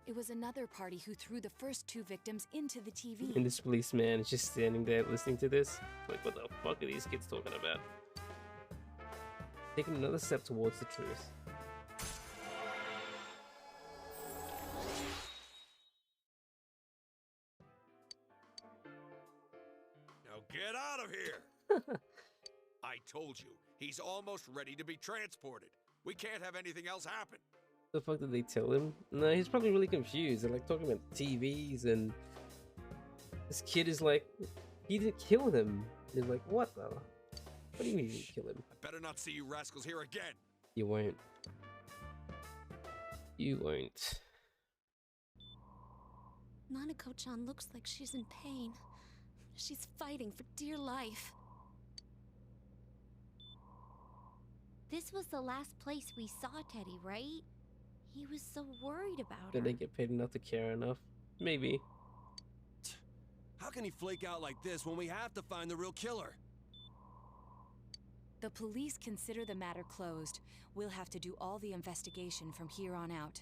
It was another party who threw the first 2 victims into the TV. And this policeman is just standing there listening to this. Like, what the fuck are these kids talking about? Taking another step towards the truth. Now get out of here! I told you, he's almost ready to be transported. We can't have anything else happen. The fuck did they tell him? No, he's probably really confused. They're like talking about TVs, and this kid is like, he didn't kill them. He's like, what the? What do you mean you didn't kill him? I better not see you rascals here again. You won't. You won't. Nanako-chan looks like she's in pain. She's fighting for dear life. This was the last place we saw Teddy, right? He was so worried about Did her. they get paid enough to care enough? Maybe. How can he flake out like this when we have to find the real killer? The police consider the matter closed. We'll have to do all the investigation from here on out.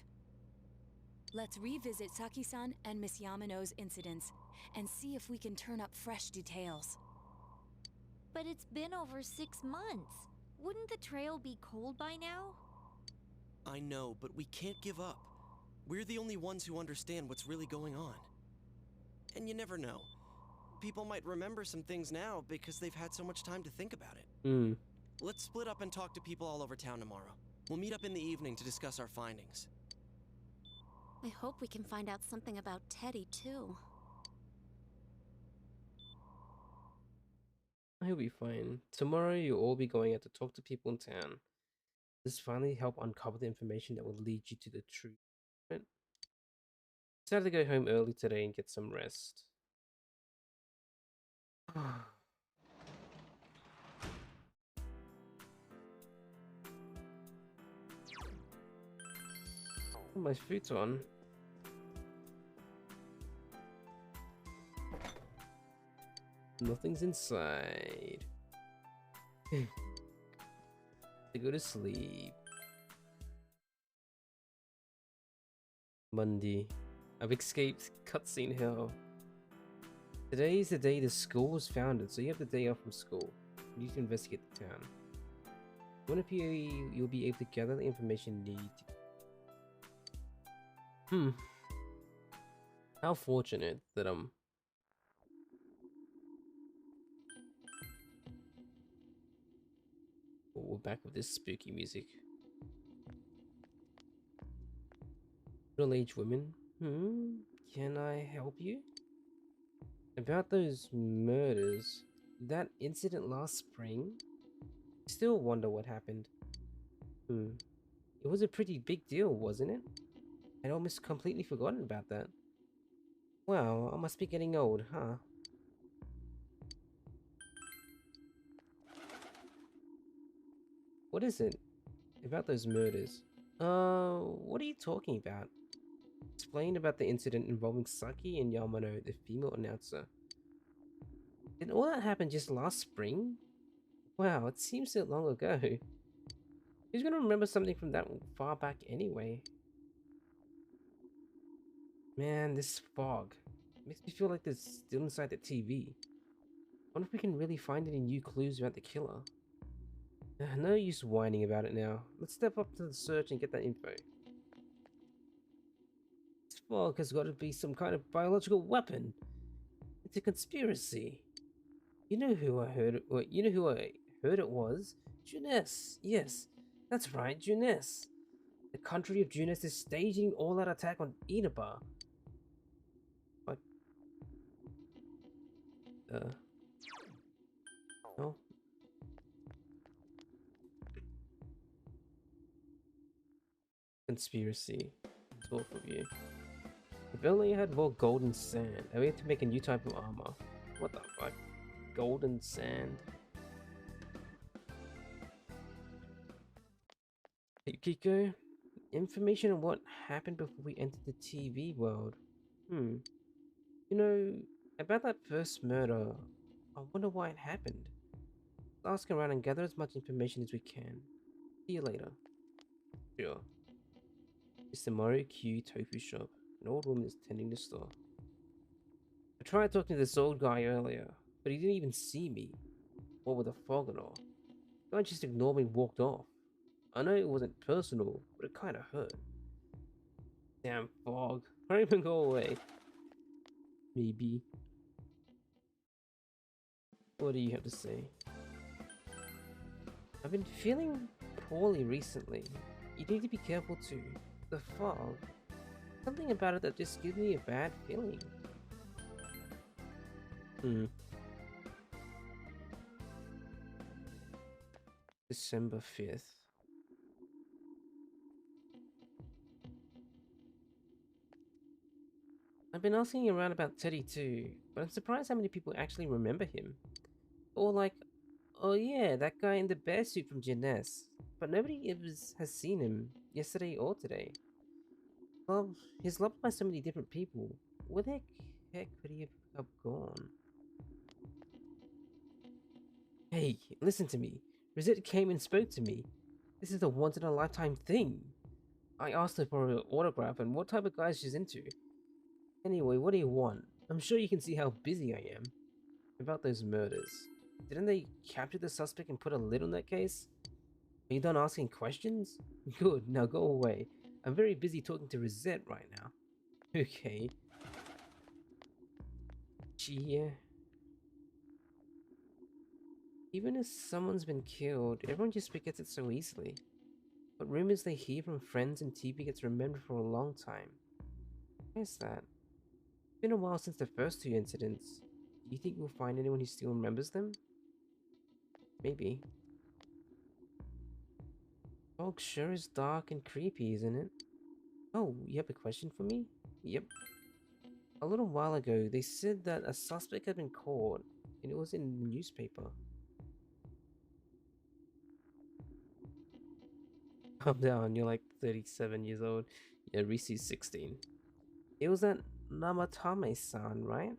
Let's revisit Saki-san and Miss Yamano's incidents and see if we can turn up fresh details. But it's been over 6 months. Wouldn't the trail be cold by now? I know, but we can't give up. We're the only ones who understand what's really going on. And you never know. People might remember some things now because they've had so much time to think about it. Let's split up and talk to people all over town tomorrow. We'll meet up in the evening to discuss our findings. I hope we can find out something about Teddy, too. He'll be fine. Tomorrow you'll all be going out to talk to people in town. This finally help uncover the information that will lead you to the truth. Decided to go home early today and get some rest. My futon. Nothing's inside. To go to sleep. Monday. I've escaped cutscene hell. Today is the day the school was founded, so you have the day off from school. You need to investigate the town. One of you'll be able to gather the information you need to. How fortunate that we're back with this spooky music. Middle-aged women. Can I help you? About those murders, that incident last spring? Still wonder what happened. It was a pretty big deal, wasn't it? I'd almost completely forgotten about that. Wow, I must be getting old, huh? What is it? About those murders. What are you talking about? Explain about the incident involving Saki and Yamano, the female announcer. Did all that happen just last spring? Wow, it seems so long ago. Who's gonna remember something from that far back anyway? Man, this fog makes me feel like there's still inside the TV. Wonder if we can really find any new clues about the killer. No use whining about it now. Let's step up to the search and get that info. This fog has got to be some kind of biological weapon. It's a conspiracy. You know who I heard it. Well, you know who I heard it was? Junes. Yes, that's right, Junes. The country of Junes is staging all-out attack on Inaba. What? Oh. Conspiracy. Both of you. If only I had more golden sand. I have to make a new type of armor. What the fuck? Golden sand. Hey, Kiko. Information on what happened before we entered the TV world. You know, about that first murder, I wonder why it happened. Let's ask around and gather as much information as we can. See you later. Sure. It's the Mario Q tofu shop. An old woman is tending the store. I tried talking to this old guy earlier, but he didn't even see me. What with the fog and all. The guy just ignored me and walked off. I know it wasn't personal, but it kinda hurt. Damn fog. Hurry up and go away. Maybe. What do you have to say? I've been feeling poorly recently. You need to be careful too. The fog. Something about it that just gives me a bad feeling. December 5th. I've been asking around about Teddy too, but I'm surprised how many people actually remember him. Or like, oh yeah, that guy in the bear suit from Jeunesse. But nobody has seen him yesterday or today. Well, he's loved by so many different people. Where the heck could he have gone? Hey, listen to me. Rosette came and spoke to me. This is a once-in-a-lifetime thing. I asked her for an autograph and what type of guys she's into. Anyway, what do you want? I'm sure you can see how busy I am. About those murders. Didn't they capture the suspect and put a lid on that case? Are you done asking questions? Good, now go away. I'm very busy talking to Rosette right now. Okay. Gee. Even if someone's been killed, everyone just forgets it so easily. But rumors they hear from friends and TV gets remembered for a long time. Why is that? It's been a while since the first two incidents. Do you think we'll find anyone who still remembers them? Maybe. Fog sure is dark and creepy, isn't it? Oh, you have a question for me? Yep. A little while ago, they said that a suspect had been caught, and it was in the newspaper. Calm down, you're like 37 years old. Yeah, Risi's 16. It was that Namatame-san, right?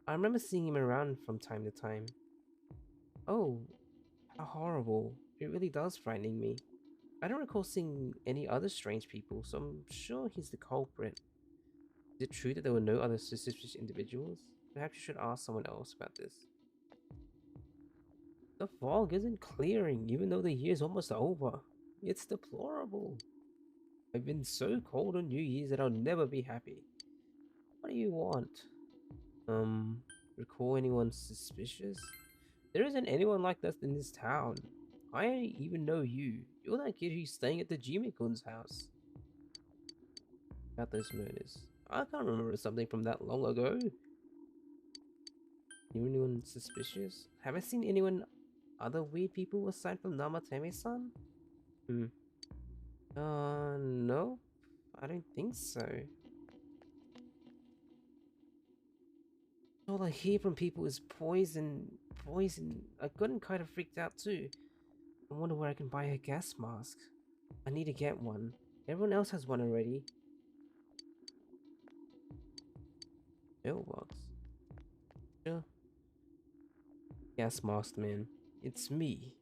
I remember seeing him around from time to time. Oh, how horrible. It really does frightening me. I don't recall seeing any other strange people, so I'm sure he's the culprit. Is it true that there were no other suspicious individuals? Perhaps you should ask someone else about this. The fog isn't clearing, even though the year's almost over. It's deplorable. I've been so cold on New Year's that I'll never be happy. What do you want? Recall anyone suspicious? There isn't anyone like that in this town. I even know you. You're that kid who's staying at the Jimmy-kun's house. About those murders. I can't remember something from that long ago. Anyone suspicious? Have I seen anyone other weird people aside from Namatame-san? No. I don't think so. All I hear from people is poison. I've gotten kind of freaked out too. I wonder where I can buy a gas mask. I need to get one. Everyone else has one already. Mailbox. Sure. Yes, Masked Man. It's me.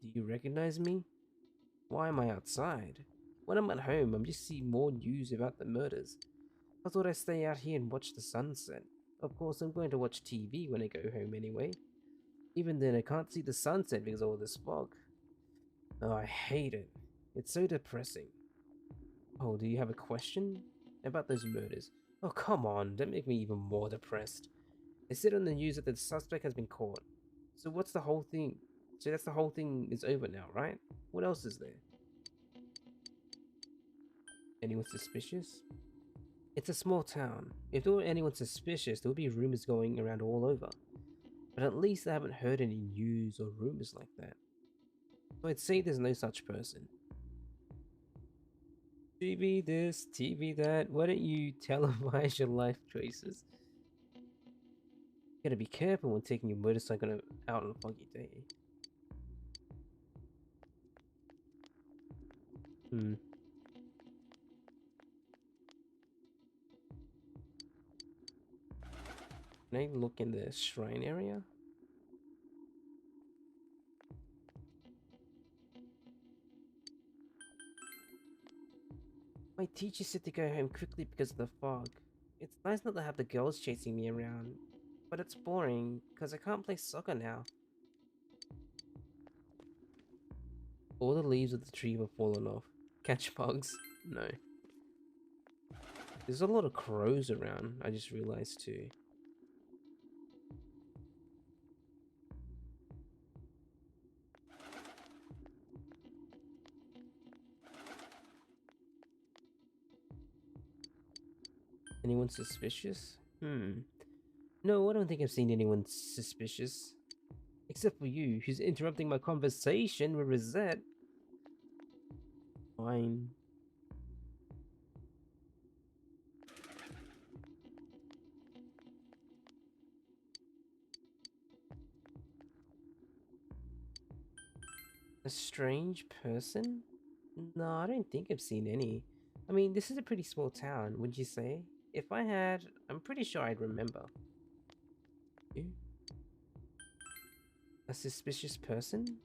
Do you recognize me? Why am I outside? When I'm at home, I'm just seeing more news about the murders. I thought I'd stay out here and watch the sunset. Of course, I'm going to watch TV when I go home anyway. Even then, I can't see the sunset because of all this fog. Oh, I hate it. It's so depressing. Oh, do you have a question? About those murders? Oh, come on, don't make me even more depressed. They said on the news that the suspect has been caught. So what's the whole thing? So that's the whole thing is over now, right? What else is there? Anyone suspicious? It's a small town. If there were anyone suspicious, there would be rumors going around all over. But at least I haven't heard any news or rumors like that. So I'd say there's no such person. TV this, TV that. Why don't you televise your life choices? You gotta be careful when taking your motorcycle out on a foggy day. Can I look in the shrine area? My teacher said to go home quickly because of the fog. It's nice not to have the girls chasing me around, but it's boring because I can't play soccer now. All the leaves of the tree were fallen off. Catch bugs? No. There's a lot of crows around, I just realized too. Anyone suspicious? No, I don't think I've seen anyone suspicious. Except for you, who's interrupting my conversation with Rosette. Fine. A strange person? No, I don't think I've seen any. I mean, this is a pretty small town, wouldn't you say? If I had, I'm pretty sure I'd remember. You? A suspicious person?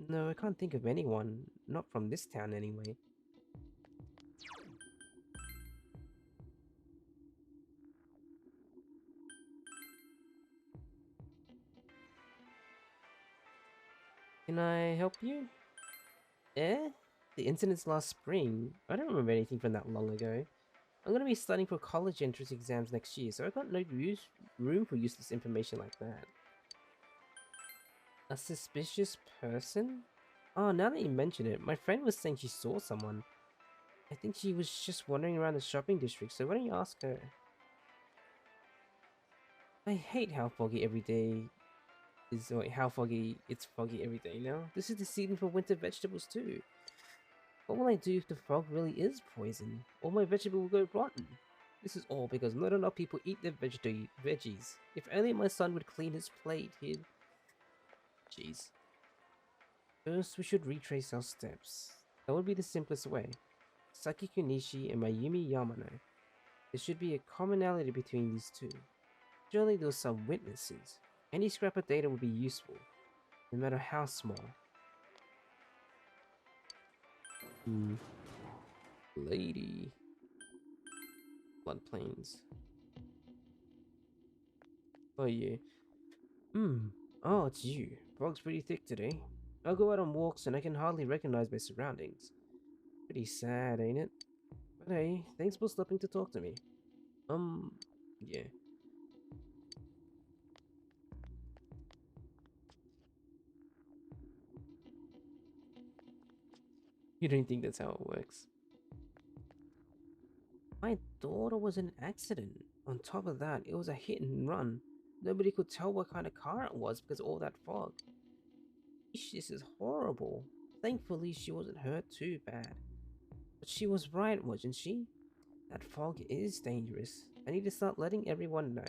No, I can't think of anyone. Not from this town, anyway. Can I help you? Eh? The incidents last spring? I don't remember anything from that long ago. I'm gonna be studying for college entrance exams next year, so I got no room for useless information like that. A suspicious person? Oh, now that you mention it, my friend was saying she saw someone. I think she was just wandering around the shopping district, so why don't you ask her? I hate how foggy every day is, or how foggy it's foggy every day now. This is the season for winter vegetables too. What will I do if the fog really is poison? All my vegetables will go rotten. This is all because not enough people eat their veggies. If only my son would clean his plate, he'd... Jeez. First, we should retrace our steps. That would be the simplest way. Saki Kunishi and Mayumi Yamano. There should be a commonality between these two. Surely there were some witnesses. Any scrap of data would be useful, no matter how small. Lady. Floodplains. Oh yeah. Oh, it's you. Fog's pretty thick today. I'll go out on walks and I can hardly recognize my surroundings. Pretty sad, ain't it? But hey, thanks for stopping to talk to me. Yeah. You don't think that's how it works? My daughter was in an accident. On top of that, it was a hit and run. Nobody could tell what kind of car it was because of all that fog. This is horrible. Thankfully, she wasn't hurt too bad. But she was right, wasn't she? That fog is dangerous. I need to start letting everyone know.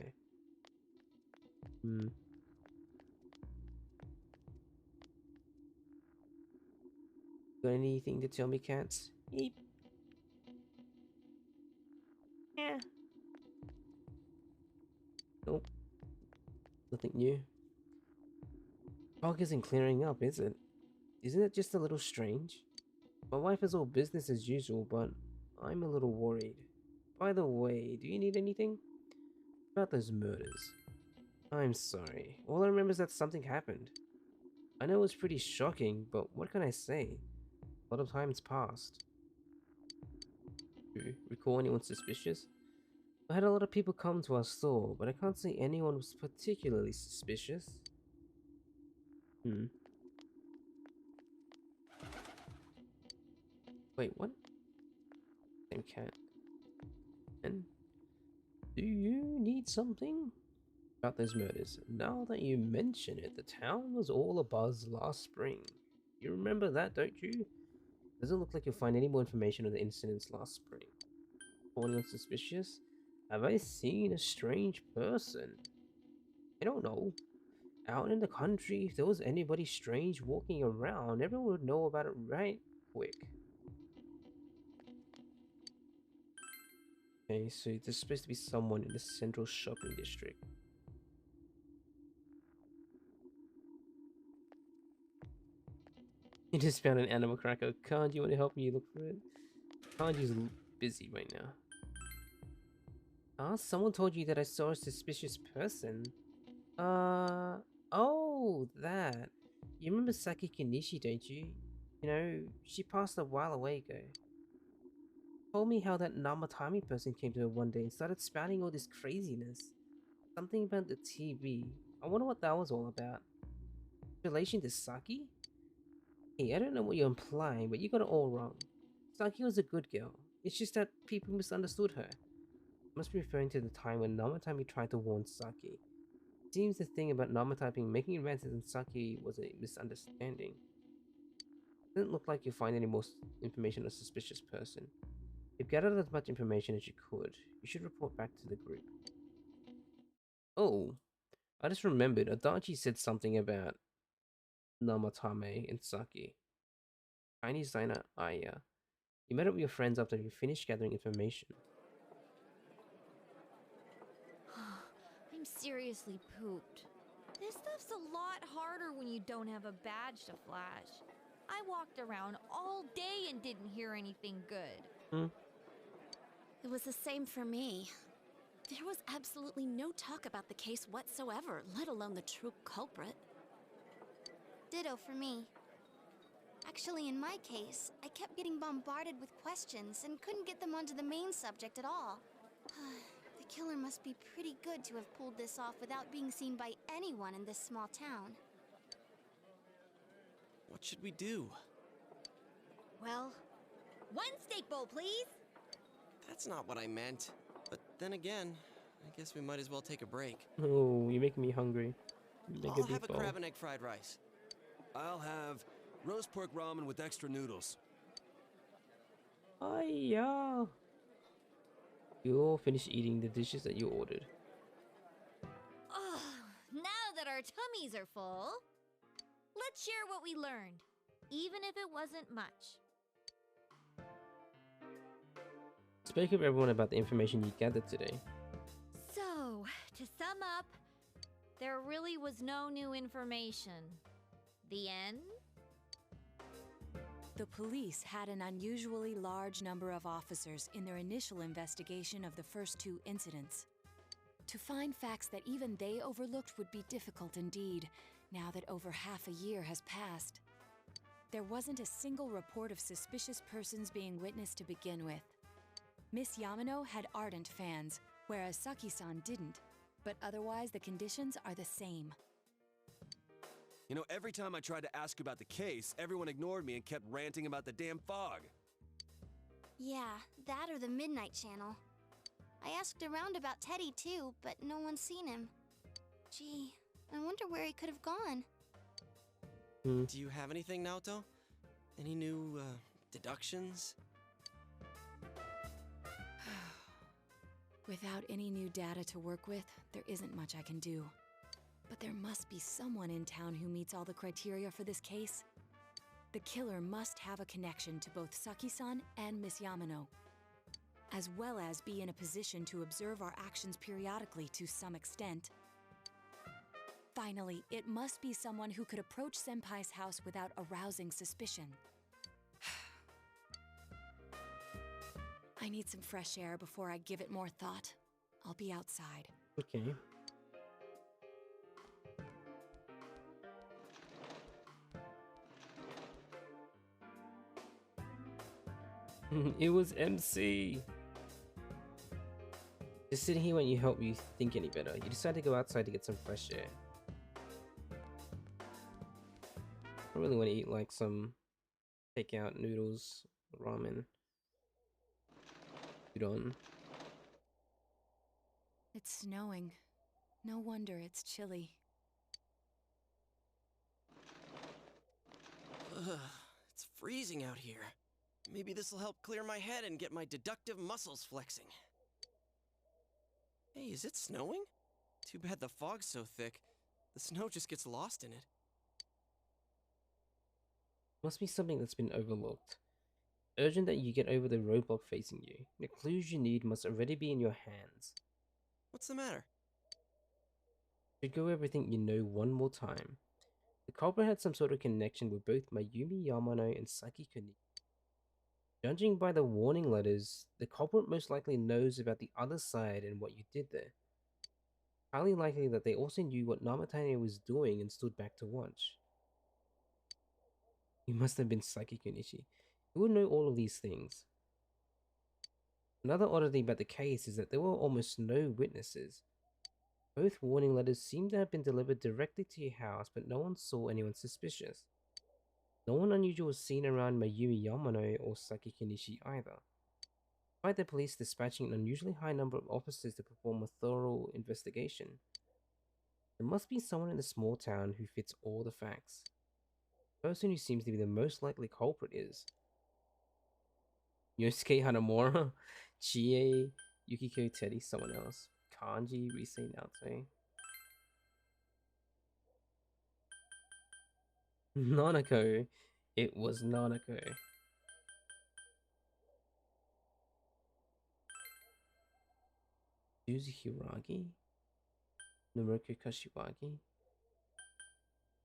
Got anything to tell me, cats? Eep. Yeah. Nope. Nothing new. Fog isn't clearing up, is it? Isn't it just a little strange? My wife is all business as usual, but I'm a little worried. By the way, do you need anything? About those murders. I'm sorry. All I remember is that something happened. I know it was pretty shocking, but what can I say? A lot of time's passed. Do you recall anyone suspicious? I had a lot of people come to our store, but I can't say anyone was particularly suspicious. Wait, what? Same cat. And do you need something? About those murders. Now that you mention it, the town was all abuzz last spring. You remember that, don't you? Doesn't look like you'll find any more information on the incidents last spring. Anyone suspicious? Have I seen a strange person? I don't know. Out in the country, if there was anybody strange walking around, everyone would know about it right quick. Okay, so there's supposed to be someone in the central shopping district. You just found an animal cracker. Can't you want to help me look for it? Kanji's busy right now. Someone told you that I saw a suspicious person. Oh, that. You remember Saki Kanishi, don't you? You know, she passed a while away ago. Told me how that Namatami person came to her one day and started spouting all this craziness. Something about the TV. I wonder what that was all about. Relation to Saki? Hey, I don't know what you're implying, but you got it all wrong. Saki was a good girl. It's just that people misunderstood her. Must be referring to the time when Namatami tried to warn Saki. It seems the thing about Namatami making advances in Saki was a misunderstanding. Doesn't look like you'll find any more information on a suspicious person. You've gathered as much information as you could. You should report back to the group. Oh, I just remembered. Adachi said something about Namatame and Saki. Chinese designer Aya. You met up with your friends after you finished gathering information. I'm seriously pooped. This stuff's a lot harder when you don't have a badge to flash. I walked around all day and didn't hear anything good. It was the same for me. There was absolutely no talk about the case whatsoever, let alone the true culprit. Ditto for me. Actually, in my case, I kept getting bombarded with questions and couldn't get them onto the main subject at all. The killer must be pretty good to have pulled this off without being seen by anyone in this small town. What should we do? Well, one steak bowl, please! That's not what I meant. But then again, I guess we might as well take a break. Oh, you're making me hungry. I'll have a crab and egg fried rice. I'll have roast pork ramen with extra noodles. Yeah. You all finished eating the dishes that you ordered. Oh, now that our tummies are full, let's share what we learned, even if it wasn't much. Speak of everyone about the information you gathered today. So, to sum up, there really was no new information. The end? The police had an unusually large number of officers in their initial investigation of the first two incidents. To find facts that even they overlooked would be difficult indeed, now that over half a year has passed. There wasn't a single report of suspicious persons being witnessed to begin with. Miss Yamano had ardent fans, whereas Saki-san didn't, but otherwise the conditions are the same. You know, every time I tried to ask about the case, everyone ignored me and kept ranting about the damn fog. Yeah, that or the Midnight Channel. I asked around about Teddy too, but no one's seen him. Gee, I wonder where he could have gone. Do you have anything, Naoto? Any new, deductions? Without any new data to work with, there isn't much I can do. But there must be someone in town who meets all the criteria for this case. The killer must have a connection to both Saki-san and Miss Yamano, as well as be in a position to observe our actions periodically to some extent. Finally, it must be someone who could approach Senpai's house without arousing suspicion. I need some fresh air before I give it more thought. I'll be outside. Okay. It was MC. Just sitting here won't you help you think any better. You decide to go outside to get some fresh air. I really want to eat like some takeout noodles, ramen, udon. It's snowing. No wonder it's chilly. Ugh, it's freezing out here. Maybe this'll help clear my head and get my deductive muscles flexing. Hey, is it snowing? Too bad the fog's so thick. The snow just gets lost in it. Must be something that's been overlooked. Urgent that you get over the roadblock facing you. The clues you need must already be in your hands. What's the matter? To go everything you know one more time. The culprit had some sort of connection with both Mayumi Yamano and Saki Kunishi. Judging by the warning letters, the culprit most likely knows about the other side and what you did there. Highly likely that they also knew what Namatane was doing and stood back to watch. You must have been Saki Kunishi. Who would know all of these things? Another oddity about the case is that there were almost no witnesses. Both warning letters seem to have been delivered directly to your house, but no one saw anyone suspicious. No one unusual was seen around Mayumi Yamano or Saki Kunishi either. Despite the police dispatching an unusually high number of officers to perform a thorough investigation, there must be someone in the small town who fits all the facts. The person who seems to be the most likely culprit is Yosuke Hanamura, Chie, Yukiko Teddy, someone else, Kanji, Rise Naoto. Nanako. It was Nanako. Yuzu Hiragi? Numuriko Kashiwagi?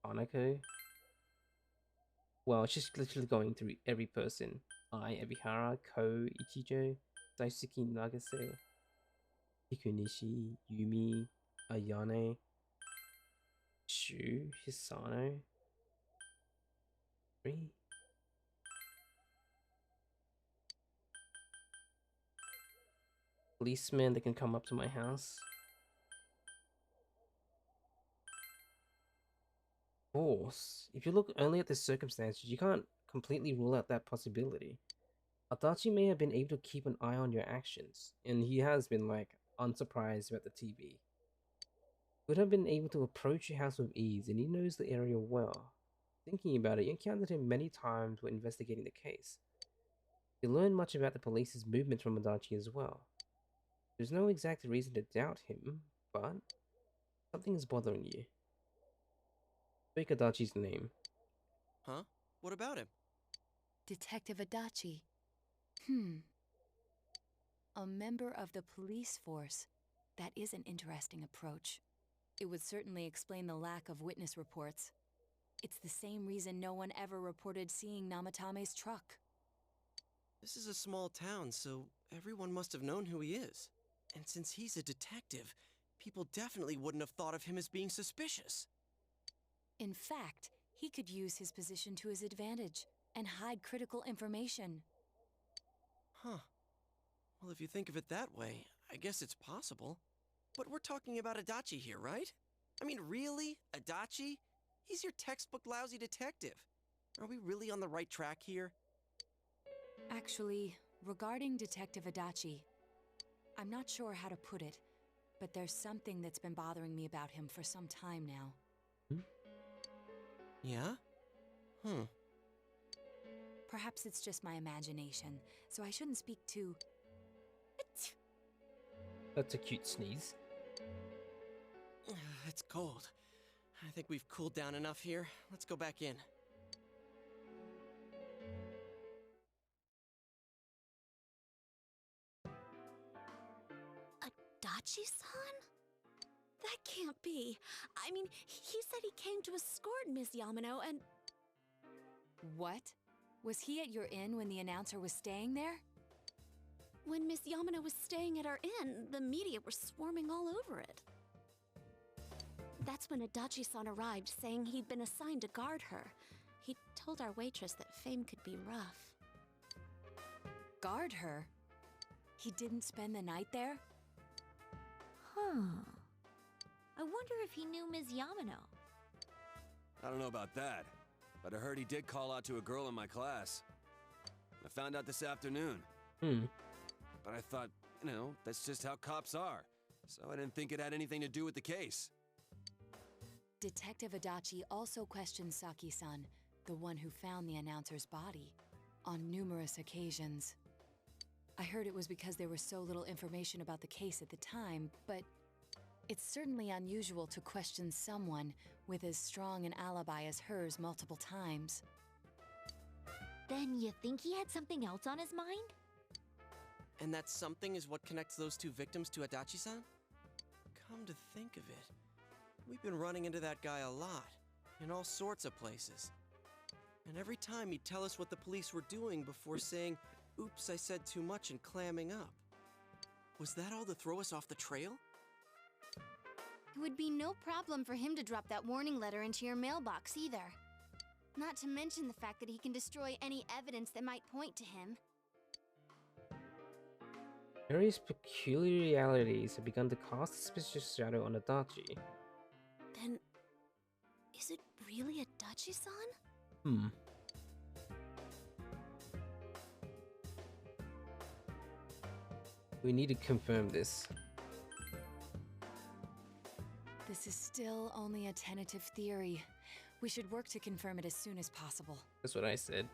Hanako? Well, it's just literally going through every person. Ai Ebihara, Ko Ichijo, Daisuke Nagase, Hikunishi, Yumi, Ayane, Shu, Hisano. Policemen that can come up to my house. Of course, if you look only at the circumstances, you can't completely rule out that possibility. Adachi may have been able to keep an eye on your actions, and he has been, like, unsurprised about the TV. He would have been able to approach your house with ease, and he knows the area well. Thinking about it, you encountered him many times when investigating the case. You learned much about the police's movements from Adachi as well. There's no exact reason to doubt him, but something is bothering you. Speak Adachi's name. Huh? What about him? Detective Adachi. A member of the police force. That is an interesting approach. It would certainly explain the lack of witness reports. It's the same reason no one ever reported seeing Namatame's truck. This is a small town, so everyone must have known who he is. And since he's a detective, people definitely wouldn't have thought of him as being suspicious. In fact, he could use his position to his advantage and hide critical information. Huh. Well, if you think of it that way, I guess it's possible. But we're talking about Adachi here, right? I mean, really? Adachi? He's your textbook lousy detective. Are we really on the right track here? Actually, regarding Detective Adachi, I'm not sure how to put it, but there's something that's been bothering me about him for some time now. Yeah? Perhaps it's just my imagination, so I shouldn't speak too... That's a cute sneeze. It's cold. I think we've cooled down enough here. Let's go back in. Adachi-san? That can't be. I mean, he said he came to escort Miss Yamano and... What? Was he at your inn when the announcer was staying there? When Miss Yamano was staying at our inn, the media were swarming all over it. That's when Adachi-san arrived, saying he'd been assigned to guard her. He told our waitress that fame could be rough. Guard her? He didn't spend the night there? Huh. I wonder if he knew Ms. Yamano. I don't know about that, but I heard he did call out to a girl in my class. I found out this afternoon. But I thought, you know, that's just how cops are. So I didn't think it had anything to do with the case. Detective Adachi also questioned Saki-san, the one who found the announcer's body, on numerous occasions. I heard it was because there was so little information about the case at the time, but it's certainly unusual to question someone with as strong an alibi as hers multiple times. Then you think he had something else on his mind? And that something is what connects those two victims to Adachi-san? Come to think of it, we've been running into that guy a lot, in all sorts of places. And every time he'd tell us what the police were doing before saying, "Oops, I said too much," and clamming up. Was that all to throw us off the trail? It would be no problem for him to drop that warning letter into your mailbox either. Not to mention the fact that he can destroy any evidence that might point to him. Various peculiarities have begun to cast a suspicious shadow on Adachi. Then, is it really Adachi-san? We need to confirm this. This is still only a tentative theory. We should work to confirm it as soon as possible. That's what I said.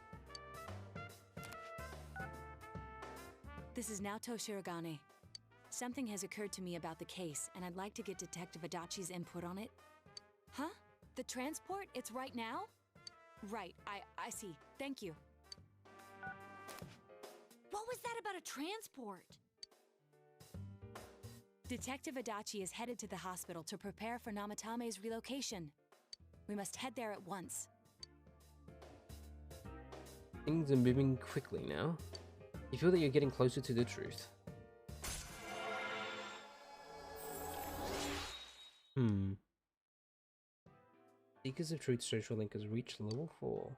This is Naoto Shirogane. Something has occurred to me about the case, and I'd like to get Detective Adachi's input on it. Huh? The transport? It's right now? Right, I see. Thank you. What was that about a transport? Detective Adachi is headed to the hospital to prepare for Namatame's relocation. We must head there at once. Things are moving quickly now. You feel that you're getting closer to the truth. Seekers of Truth social link has reached level 4.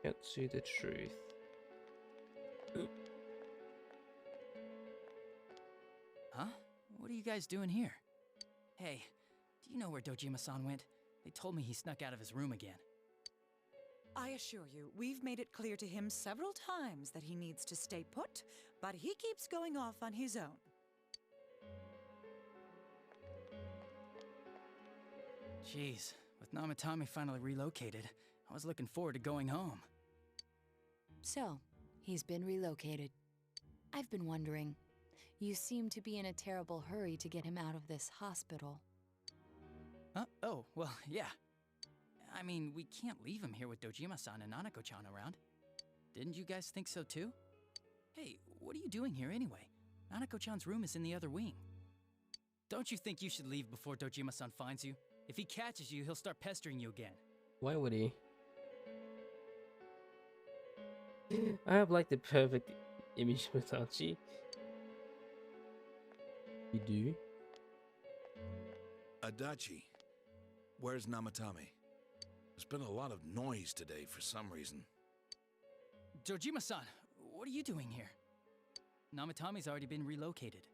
Get to the truth. Huh? What are you guys doing here? Hey, do you know where Dojima-san went? They told me he snuck out of his room again. I assure you, we've made it clear to him several times that he needs to stay put, but he keeps going off on his own. Jeez, with Namatame finally relocated, I was looking forward to going home. So, he's been relocated. I've been wondering, you seem to be in a terrible hurry to get him out of this hospital. Huh? Oh, well, yeah. I mean, we can't leave him here with Dojima-san and Nanako-chan around. Didn't you guys think so too? Hey, what are you doing here anyway? Nanako-chan's room is in the other wing. Don't you think you should leave before Dojima-san finds you? If he catches you, he'll start pestering you again. Why would he? I have like the perfect image of Adachi. You do? Adachi, where's Namatame? There's been a lot of noise today for some reason. Dojima-san, what are you doing here? Namatame's already been relocated.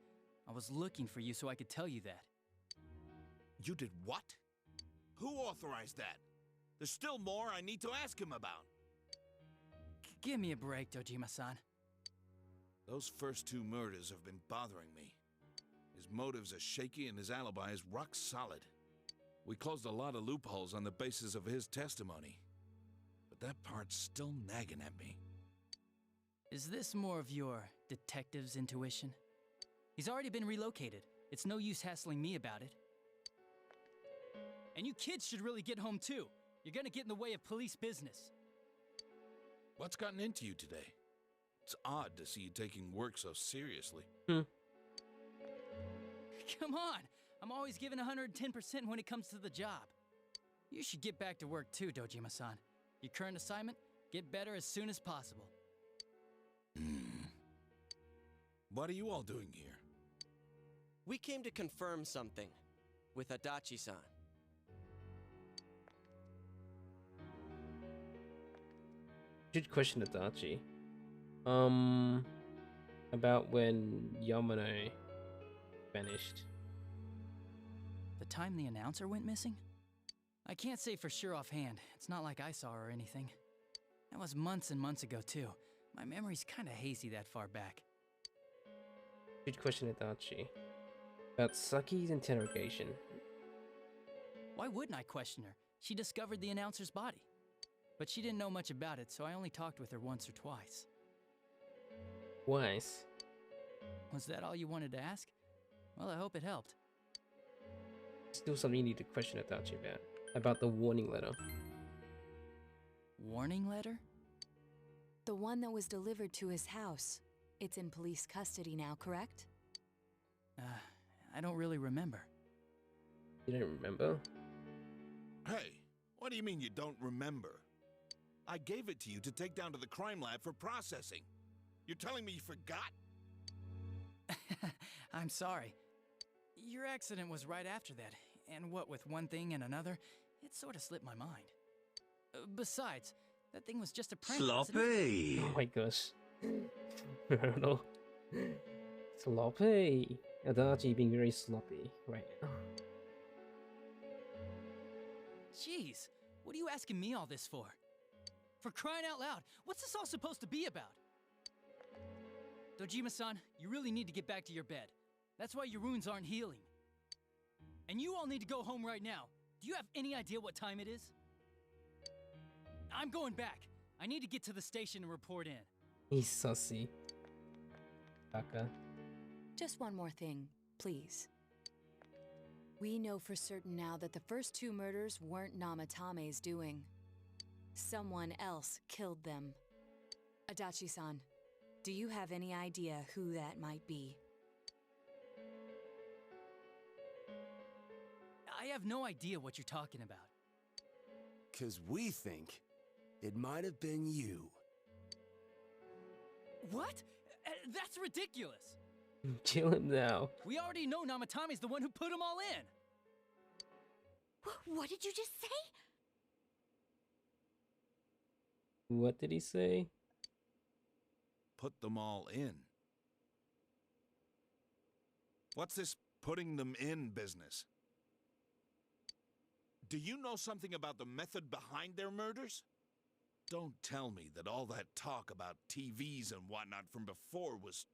I was looking for you so I could tell you that. You did what? Who authorized that? There's still more I need to ask him about. Give me a break, Dojima-san. Those first two murders have been bothering me. His motives are shaky and his alibi is rock solid. We closed a lot of loopholes on the basis of his testimony. But that part's still nagging at me. Is this more of your detective's intuition? He's already been relocated. It's no use hassling me about it. And you kids should really get home too. You're gonna get in the way of police business. What's gotten into you today? It's odd to see you taking work so seriously. Come on! I'm always giving 110% when it comes to the job. You should get back to work too, Dojima-san. Your current assignment, get better as soon as possible. What are you all doing here? We came to confirm something with Adachi-san. Should question Adachi. About when Yamano vanished. The time the announcer went missing? I can't say for sure offhand. It's not like I saw her or anything. That was months and months ago too. My memory's kinda hazy that far back. Should question Adachi. About Saki's interrogation. Why wouldn't I question her? She discovered the announcer's body. But she didn't know much about it, so I only talked with her once or twice. Twice? Was that all you wanted to ask? Well, I hope it helped. Still something you need to question Adachi about. About the warning letter. Warning letter? The one that was delivered to his house. It's in police custody now, correct? I don't really remember. You don't remember? Hey, what do you mean you don't remember? I gave it to you to take down to the crime lab for processing. You're telling me you forgot? I'm sorry. Your accident was right after that, and what with one thing and another, it sort of slipped my mind. Besides, that thing was just a prank. Sloppy! Oh my gosh. No. Sloppy! Adachi being very sloppy right now. Jeez, what are you asking me all this for? For crying out loud, what's this all supposed to be about? Dojima-san, you really need to get back to your bed. That's why your wounds aren't healing. And you all need to go home right now. Do you have any idea what time it is? I'm going back. I need to get to the station and report in. He's sussy. Baka. Just one more thing, please. We know for certain now that the first two murders weren't Namatame's doing. Someone else killed them. Adachi-san, do you have any idea who that might be? I have no idea what you're talking about. 'Cause we think it might have been you. What? That's ridiculous! Kill him now. We already know Namatame's the one who put them all in! What did you just say? What did he say? Put them all in. What's this putting them in business? Do you know something about the method behind their murders? Don't tell me that all that talk about TVs and whatnot from before was...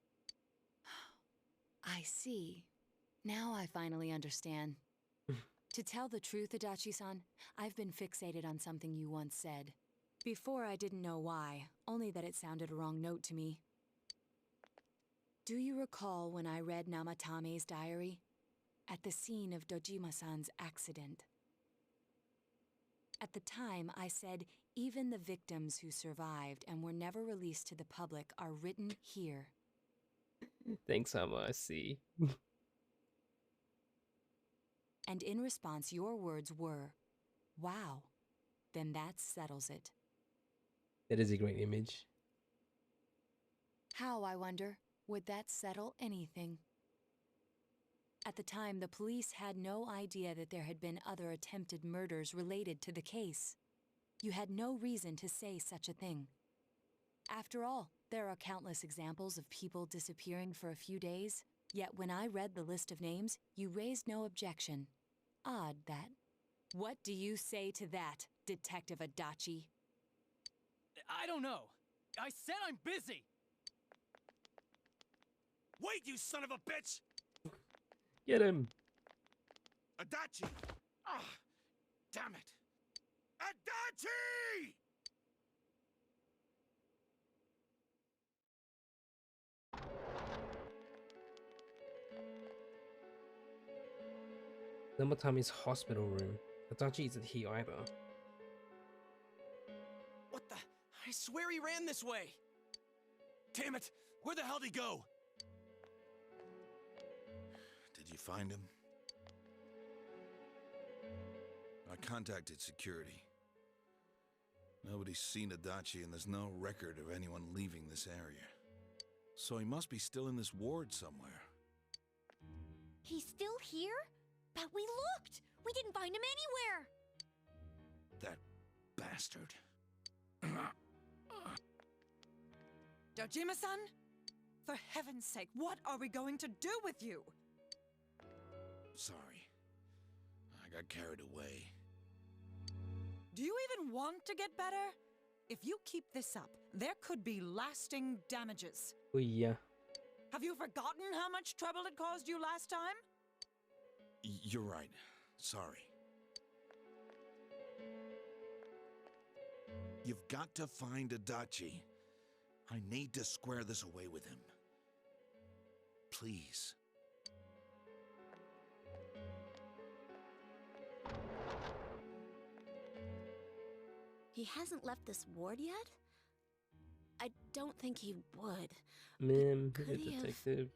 I see. Now I finally understand. To tell the truth, Adachi-san, I've been fixated on something you once said. Before I didn't know why, only that it sounded a wrong note to me. Do you recall when I read Namatame's diary? At the scene of Dojima-san's accident. At the time, I said, even the victims who survived and were never released to the public are written here. Thanks, Hama, I see. And in response, your words were, wow, then that settles it. That is a great image. How, I wonder, would that settle anything? At the time, the police had no idea that there had been other attempted murders related to the case. You had no reason to say such a thing. After all, there are countless examples of people disappearing for a few days, yet when I read the list of names, you raised no objection. Odd that. What do you say to that, Detective Adachi? I don't know. I said I'm busy! Wait, you son of a bitch! Get him! Adachi! Ah, damn it! Adachi! Namatame's hospital room. Adachi isn't here either. What the? I swear he ran this way. Damn it! Where the hell did he go? Did you find him? I contacted security. Nobody's seen Adachi, and there's no record of anyone leaving this area. So he must be still in this ward somewhere. He's still here? But we looked! We didn't find him anywhere! That bastard. Dojima-san? For heaven's sake, what are we going to do with you? Sorry. I got carried away. Do you even want to get better? If you keep this up, there could be lasting damages. Oh yeah. Have you forgotten how much trouble it caused you last time? You're right. Sorry. You've got to find Adachi. I need to square this away with him. Please. He hasn't left this ward yet? I don't think he would. Ma'am, Could the he have- detective.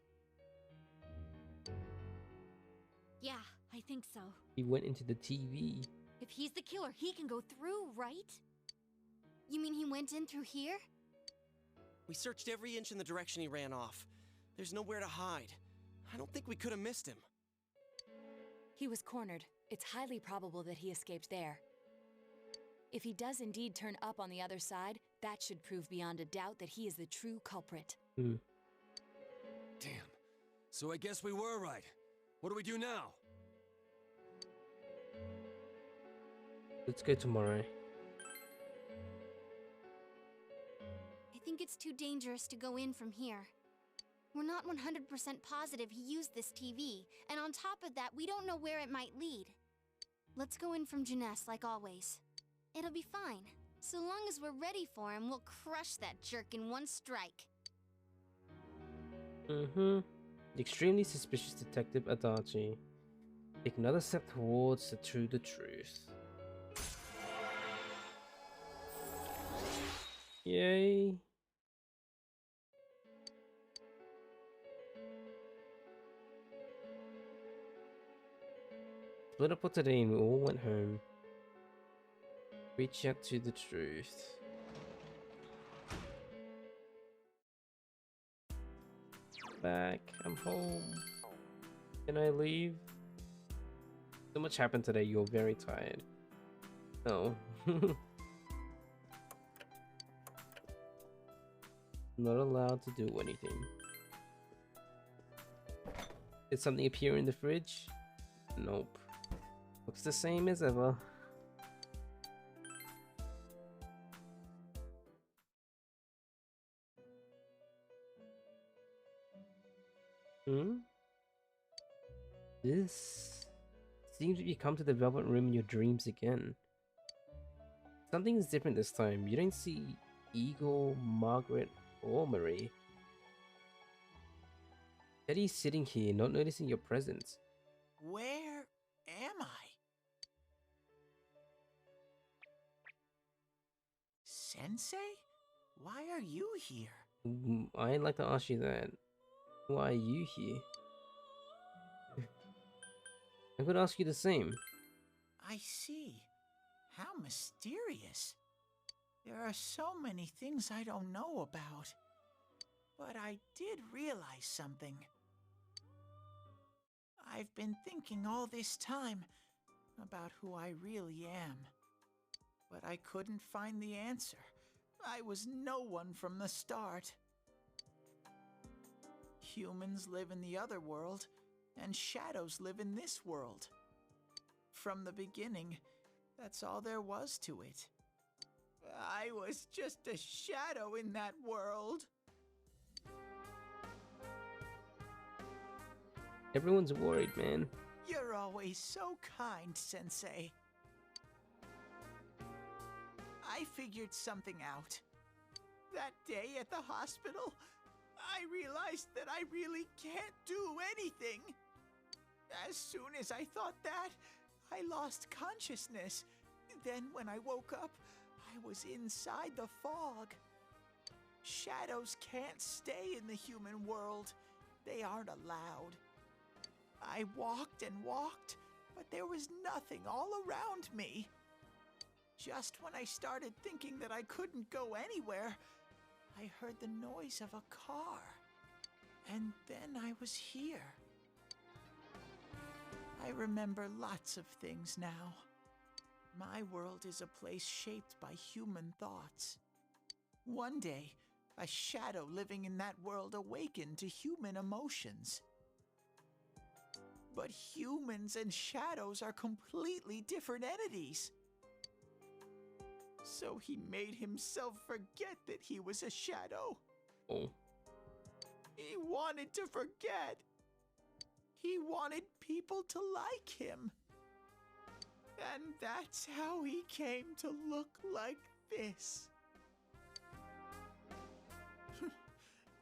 Yeah, I think so. He went into the TV. If he's the killer, he can go through, right? You mean he went in through here? We searched every inch in the direction he ran off. There's nowhere to hide. I don't think we could have missed him. He was cornered. It's highly probable that he escaped there. If he does indeed turn up on the other side, that should prove beyond a doubt that he is the true culprit. Damn. So I guess we were right. What do we do now? Let's go tomorrow. I think it's too dangerous to go in from here. We're not 100% positive he used this TV, and on top of that, we don't know where it might lead. Let's go in from Jeunesse like always. It'll be fine. So long as we're ready for him, we'll crush that jerk in one strike. The extremely suspicious detective Adachi. Take another step towards the truth. Yay. Split up for today and we all went home. Reach out to the truth. Back, I'm home. Can I leave? So much happened today, you're very tired. No. Not allowed to do anything. Did something appear in the fridge? Nope. Looks the same as ever. This seems like you come to the Velvet Room in your dreams again. Something is different this time. You don't see Eagle, Margaret, or Marie. Eddie's sitting here, not noticing your presence. Where am I? Sensei? Why are you here? I'd like to ask you that. Why are you here? I could ask you the same. I see. How mysterious. There are so many things I don't know about. But I did realize something. I've been thinking all this time about who I really am. But I couldn't find the answer. I was no one from the start. Humans live in the other world, and shadows live in this world. From the beginning, that's all there was to it. I was just a shadow in that world. Everyone's worried, man. You're always so kind, Sensei. I figured something out. That day at the hospital, I realized that I really can't do anything. As soon as I thought that, I lost consciousness. Then when I woke up, I I was inside the fog. Shadows can't stay in the human world. They aren't allowed. I walked and walked, but there was nothing all around me. Just when I started thinking that I couldn't go anywhere, I heard the noise of a car. And then I was here. I remember lots of things now. My world is a place shaped by human thoughts. One day, a shadow living in that world awakened to human emotions. But humans and shadows are completely different entities. So he made himself forget that he was a shadow. Oh. He wanted to forget. He wanted people to like him. And that's how he came to look like this.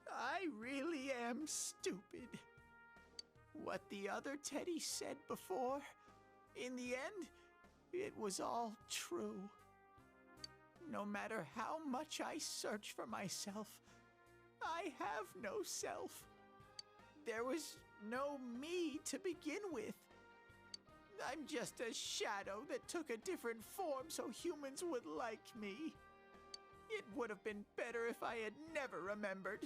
I really am stupid. What the other Teddy said before, in the end, it was all true. No matter how much I search for myself, I have no self. There was no me to begin with. I'm just a shadow that took a different form so humans would like me. It would have been better if I had never remembered,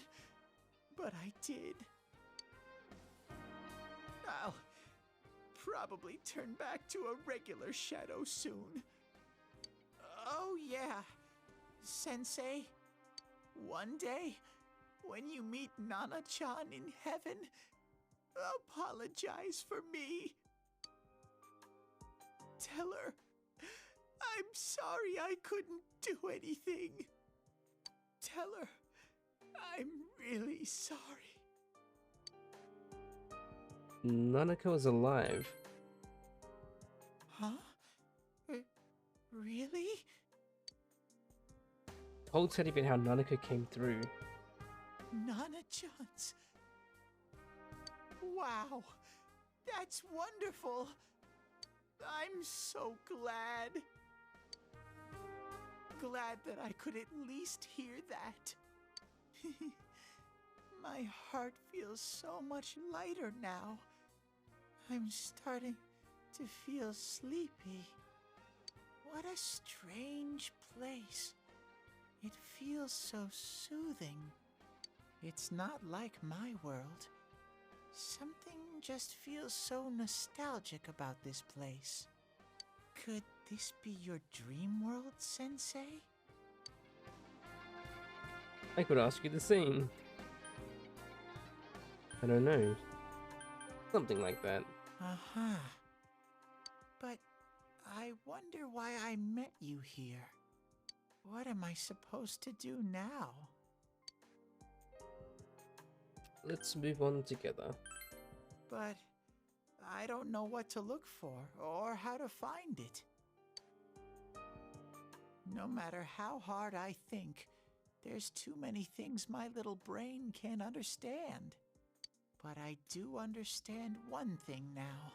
but I did. I'll probably turn back to a regular shadow soon. Oh yeah, Sensei. One day, when you meet Nana-chan in heaven, apologize for me. Tell her, I'm sorry I couldn't do anything. Tell her, I'm really sorry. Nanako is alive. Huh? Really? Told Teddy about how Nanako came through. Nana-chan's. Wow, that's wonderful. I'm so glad. Glad that I could at least hear that. My heart feels so much lighter now. I'm starting to feel sleepy. What a strange place. It feels so soothing. It's not like my world. Something just feels so nostalgic about this place. Could this be your dream world, Sensei? I could ask you the same. I don't know. Something like that. Uh-huh. But I wonder why I met you here. What am I supposed to do now? Let's move on together. But I don't know what to look for or how to find it. No matter how hard I think, there's too many things my little brain can't understand. But I do understand one thing now.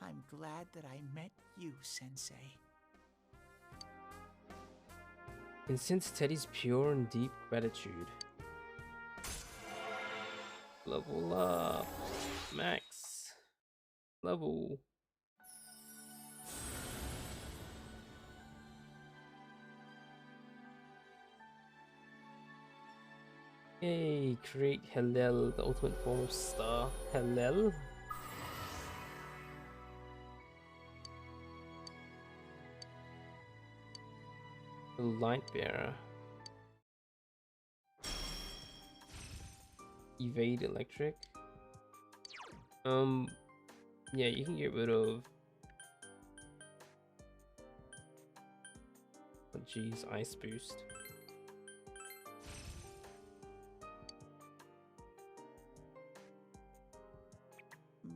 I'm glad that I met you, Sensei. And since Teddy's pure and deep gratitude. Level up. Max. Level. Yay, create Hellel, the ultimate form of star. Hellel? The light bearer. Evade electric. Yeah, you can get rid of. Oh, geez, ice boost.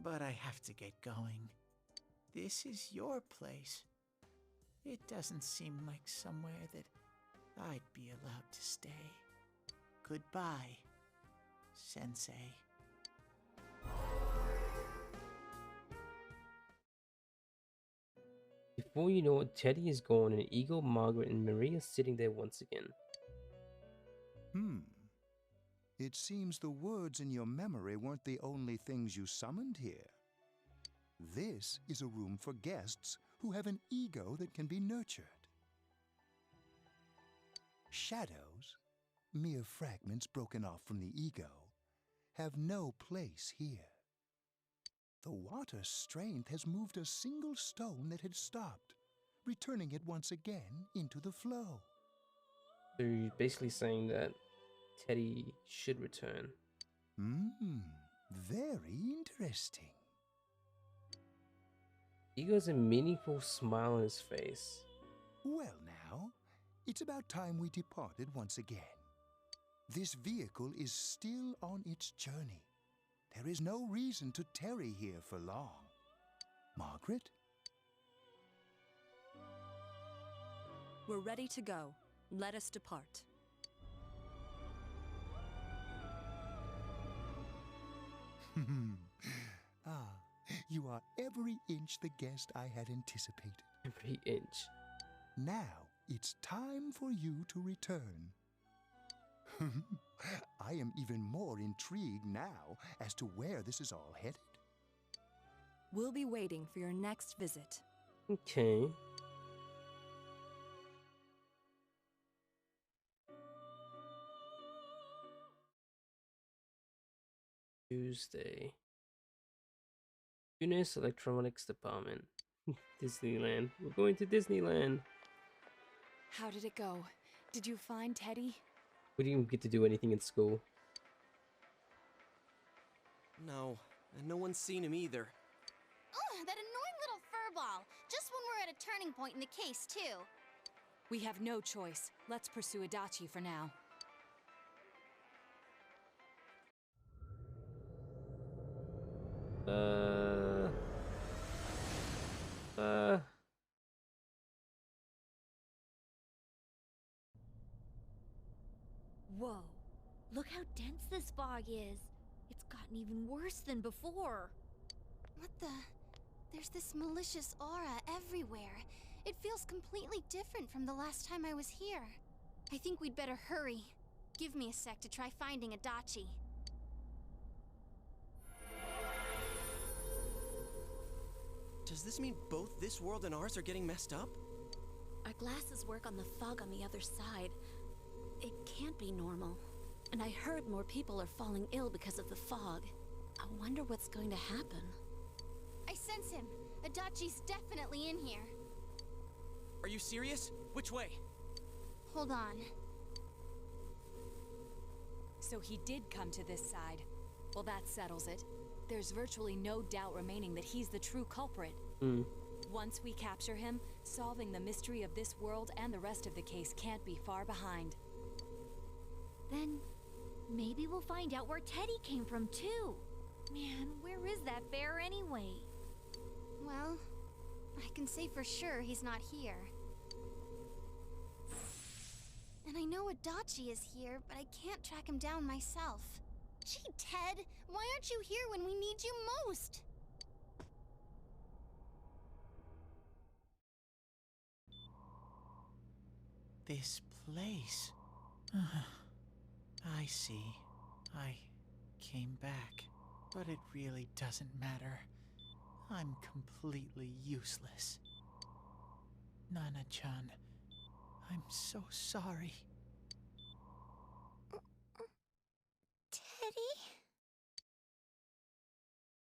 But I have to get going. This is your place. It doesn't seem like somewhere that I'd be allowed to stay. Goodbye, Sensei. Before you know it, Teddy is gone, and Ego, Margaret, and Marie are sitting there once again. It seems the words in your memory weren't the only things you summoned here. This is a room for guests who have an ego that can be nurtured. Shadows, mere fragments broken off from the ego, have no place here. The water's strength has moved a single stone that had stopped, returning it once again into the flow. So you're basically saying that Teddy should return. Very interesting. Ego has a meaningful smile on his face. Well now, it's about time we departed once again. This vehicle is still on its journey. There is no reason to tarry here for long. Margaret? We're ready to go. Let us depart. You are every inch the guest I had anticipated. Every inch. Now it's time for you to return. I am even more intrigued now as to where this is all headed. We'll be waiting for your next visit. Okay. Tuesday. Eunice Electronics Department. Disneyland. We're going to Disneyland. How did it go? Did you find Teddy? We didn't even get to do anything in school. No, and no one's seen him either. Ugh, that annoying little furball. Just when we're at a turning point in the case, too. We have no choice. Let's pursue Adachi for now. Whoa. Look how dense this fog is. It's gotten even worse than before. What the? There's this malicious aura everywhere. It feels completely different from the last time I was here. I think we'd better hurry. Give me a sec to try finding Adachi. Does this mean both this world and ours are getting messed up? Our glasses work on the fog on the other side. It can't be normal. And I heard more people are falling ill because of the fog. I wonder what's going to happen. I sense him. Adachi's definitely in here. Are you serious? Which way? Hold on. So he did come to this side. Well, that settles it. There's virtually no doubt remaining that he's the true culprit. Once we capture him, solving the mystery of this world and the rest of the case can't be far behind. Then maybe we'll find out where Teddy came from too. Man, where is that bear anyway? Well, I can say for sure he's not here. And I know Adachi is here, but I can't track him down myself. Gee, Ted, why aren't you here when we need you most? This place. I see. I came back. But it really doesn't matter. I'm completely useless. Nana-chan, I'm so sorry. Teddy?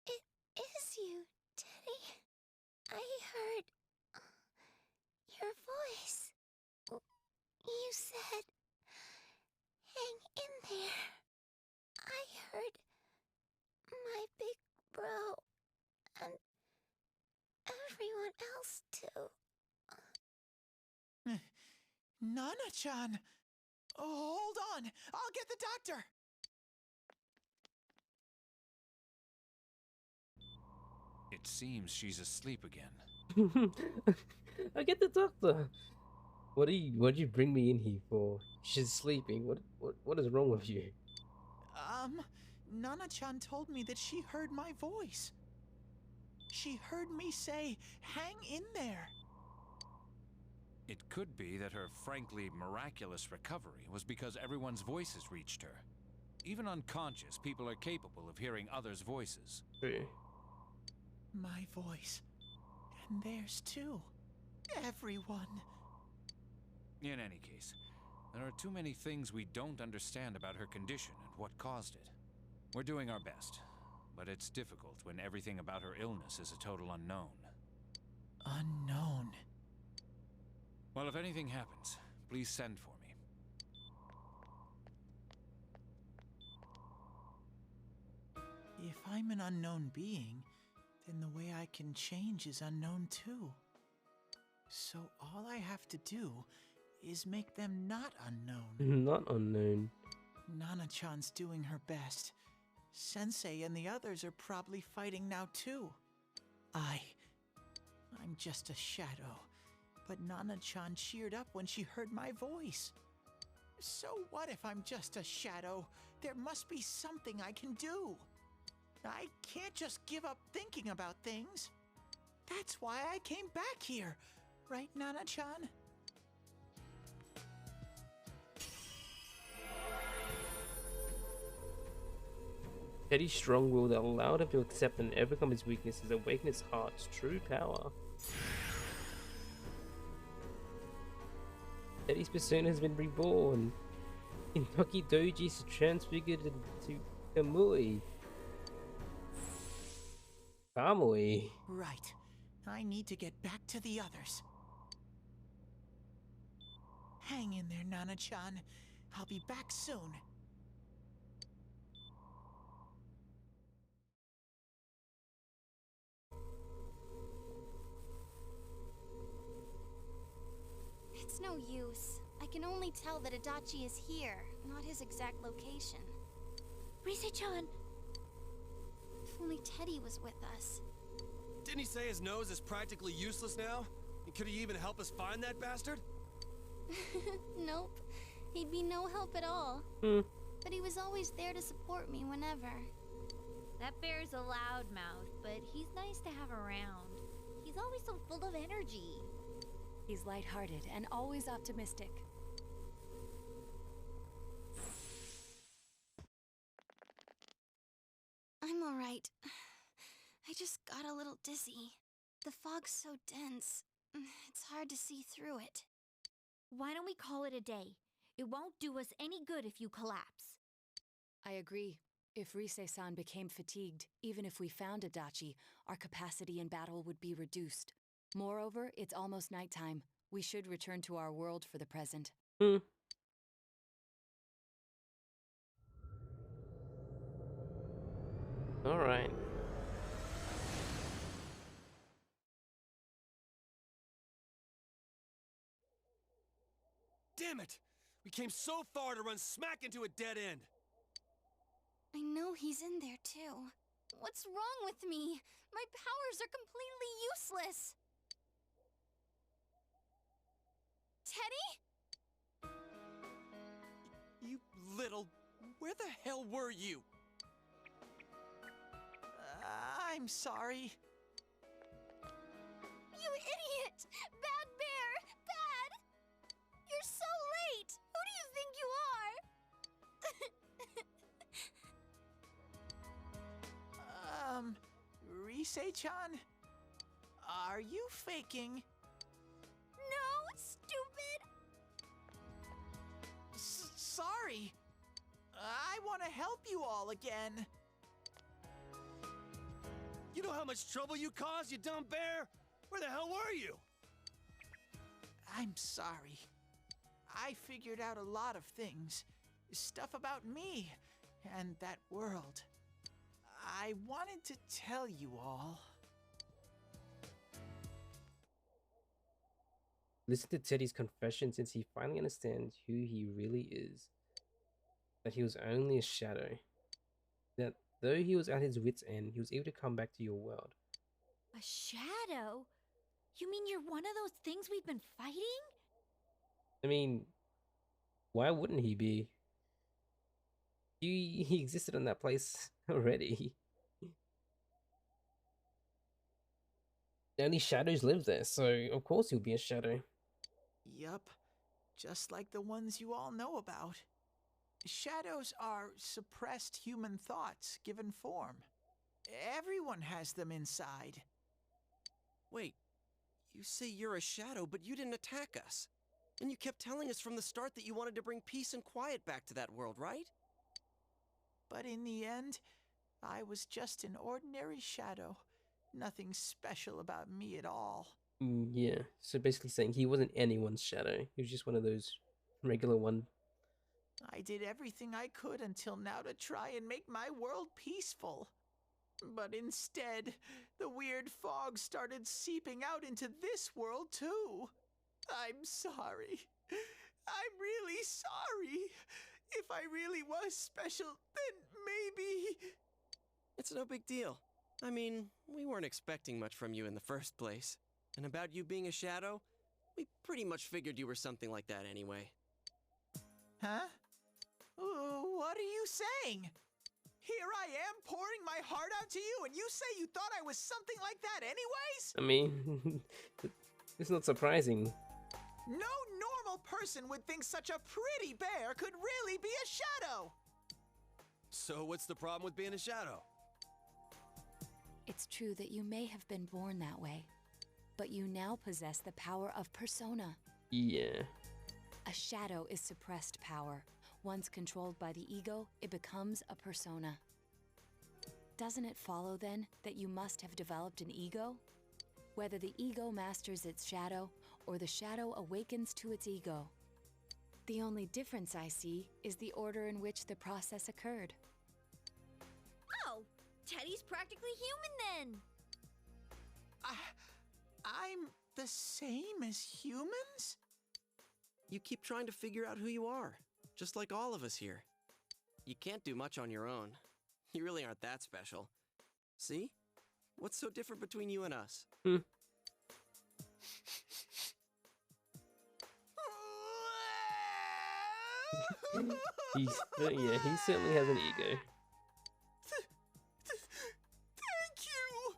It is you, Teddy. I heard your voice. You said, hang in there. I heard my big bro and everyone else too. Nana-chan! Oh, hold on! I'll get the doctor! It seems she's asleep again. I get the doctor. What'd you bring me in here for? She's sleeping. What is wrong with you? Nana-chan told me that she heard my voice. She heard me say, hang in there. It could be that her frankly miraculous recovery was because everyone's voices reached her. Even unconscious, people are capable of hearing others' voices. True. My voice. And theirs too. Everyone. In any case, there are too many things we don't understand about her condition and what caused it. We're doing our best, but it's difficult when everything about her illness is a total unknown. Unknown. Well, if anything happens, please send for me. If I'm an unknown being, then the way I can change is unknown too. So all I have to do is make them not unknown. Not unknown. Nana-chan's doing her best. Sensei and the others are probably fighting now too. I'm just a shadow, but Nana-chan cheered up when she heard my voice. So what if I'm just a shadow? There must be something I can do. I can't just give up thinking about things. That's why I came back here. Right, Nana-chan? Teddy's strong will that allowed him to accept and overcome his weaknesses awaken his heart's true power. Teddy's persona has been reborn. Inoki Doji is transfigured into Kamui. Kamui. Right. I need to get back to the others. Hang in there, Nana-chan. I'll be back soon. It's no use. I can only tell that Adachi is here, not his exact location. Rise-chan! If only Teddy was with us. Didn't he say his nose is practically useless now? And could he even help us find that bastard? Nope. He'd be no help at all. But he was always there to support me whenever. That bear's a loudmouth, but he's nice to have around. He's always so full of energy. He's lighthearted and always optimistic. I'm alright. I just got a little dizzy. The fog's so dense, it's hard to see through it. Why don't we call it a day? It won't do us any good if you collapse. I agree. If Rise-san became fatigued, even if we found Adachi, our capacity in battle would be reduced. Moreover, it's almost nighttime. We should return to our world for the present. Alright. Damn it! We came so far to run smack into a dead end. I know he's in there too. What's wrong with me? My powers are completely useless. Teddy? You little... Where the hell were you? I'm sorry. You idiot! Bad bear! Bad! You're so late! Who do you think you are? Rise-chan? Are you faking? No, stupid! Sorry. I want to help you all again. You know how much trouble you caused, you dumb bear? Where the hell were you? I'm sorry. I figured out a lot of things. Stuff about me and that world. I wanted to tell you all. Listen to Teddy's confession since he finally understands who he really is. That he was only a shadow. That though he was at his wit's end, he was able to come back to your world. A shadow? You mean you're one of those things we've been fighting? I mean, why wouldn't he be? He existed in that place already. Only shadows live there, so of course he'll be a shadow. Yup, just like the ones you all know about. Shadows are suppressed human thoughts given form. Everyone has them inside. Wait, you say you're a shadow, but you didn't attack us. And you kept telling us from the start that you wanted to bring peace and quiet back to that world, right? But in the end, I was just an ordinary shadow. Nothing special about me at all. Yeah, so basically saying he wasn't anyone's shadow. He was just one of those regular one. I did everything I could until now to try and make my world peaceful. But instead, the weird fog started seeping out into this world too. I'm sorry. I'm really sorry. If I really was special, then maybe... It's no big deal. I mean, we weren't expecting much from you in the first place. And about you being a shadow, we pretty much figured you were something like that anyway. Huh? What are you saying? Here I am pouring my heart out to you, and you say you thought I was something like that anyways? I mean, it's not surprising. No normal person would think such a pretty bear could really be a shadow! So what's the problem with being a shadow? It's true that you may have been born that way, but you now possess the power of persona. Yeah. A shadow is suppressed power. Once controlled by the ego, it becomes a persona. Doesn't it follow, then, that you must have developed an ego? Whether the ego masters its shadow, or the shadow awakens to its ego. The only difference I see is the order in which the process occurred. Oh, Teddy's practically human then. I'm the same as humans? You keep trying to figure out who you are, just like all of us here. You can't do much on your own. You really aren't that special. See? What's so different between you and us? He certainly has an ego. Thank you!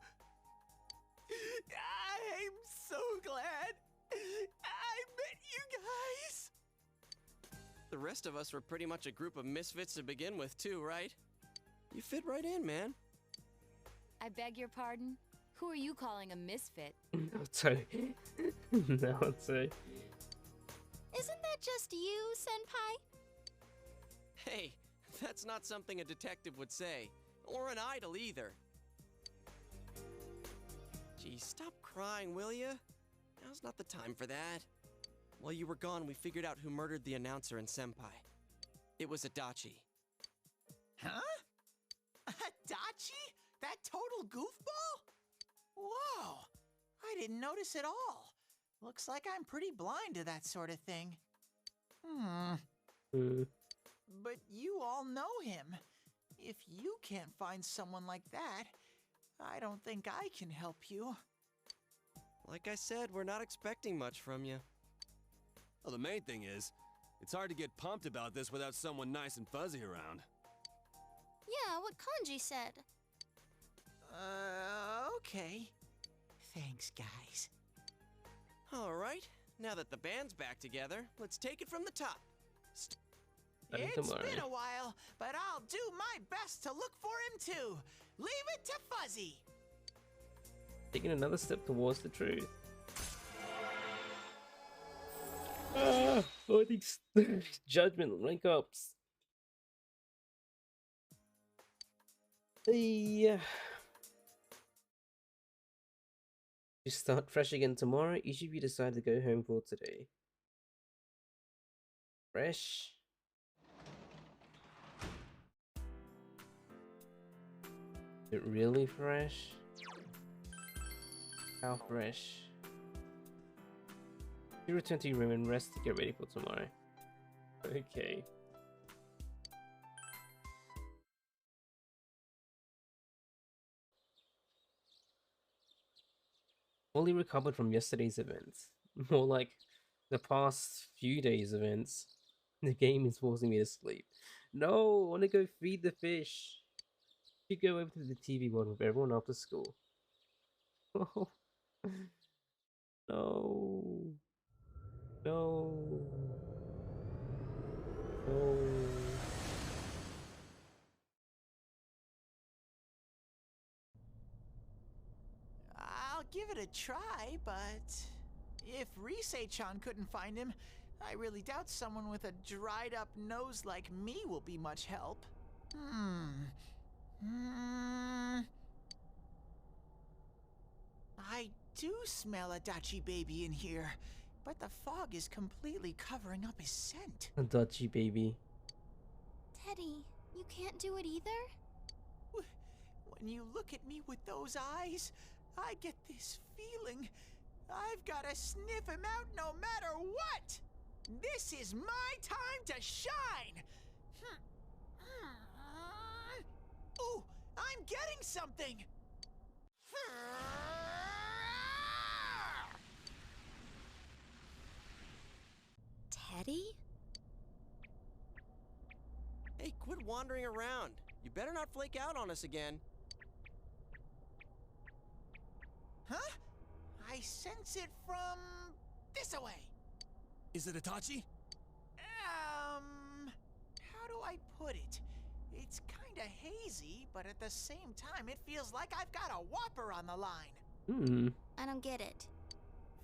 I'm so glad I met you guys! The rest of us were pretty much a group of misfits to begin with, too, right? You fit right in, man. I beg your pardon? Who are you calling a misfit? Naoto. Naoto. Isn't that just you, Senpai? Hey, that's not something a detective would say. Or an idol, either. Gee, stop crying, will ya? Now's not the time for that. While you were gone, we figured out who murdered the announcer and Senpai. It was Adachi. Huh? Adachi? That total goofball? Whoa! I didn't notice at all. Looks like I'm pretty blind to that sort of thing. But you all know him. If you can't find someone like that, I don't think I can help you. Like I said, we're not expecting much from you. Well, the main thing is, it's hard to get pumped about this without someone nice and fuzzy around. Yeah, what Kanji said. Okay. Thanks, guys. All right, now that the band's back together, let's take it from the top. It's been a while, but I'll do my best to look for him too. Leave it to Fuzzy. Taking another step towards the truth. Oh, these judgment rank ups. Yeah. You start fresh again tomorrow. Each of you decide to go home for today. Fresh. Is it really fresh? How fresh? You return to your room and rest to get ready for tomorrow. Okay. Fully recovered from yesterday's events. More like the past few days' events. The game is forcing me to sleep. No, I want to go feed the fish. You go over to the TV world with everyone after school. Oh. No. No. No. I'll give it a try, but if Risei-chan couldn't find him, I really doubt someone with a dried up nose like me will be much help. I do smell a Dachi baby in here, but the fog is completely covering up his scent. A Dachi baby. Teddy, you can't do it either? When you look at me with those eyes, I get this feeling I've gotta sniff him out no matter what! This is my time to shine! Ooh, I'm getting something! Teddy? Hey, quit wandering around. You better not flake out on us again. Huh? I sense it from this away. Is it Itachi? How do I put it? It's kinda hazy, but at the same time, it feels like I've got a whopper on the line. I don't get it.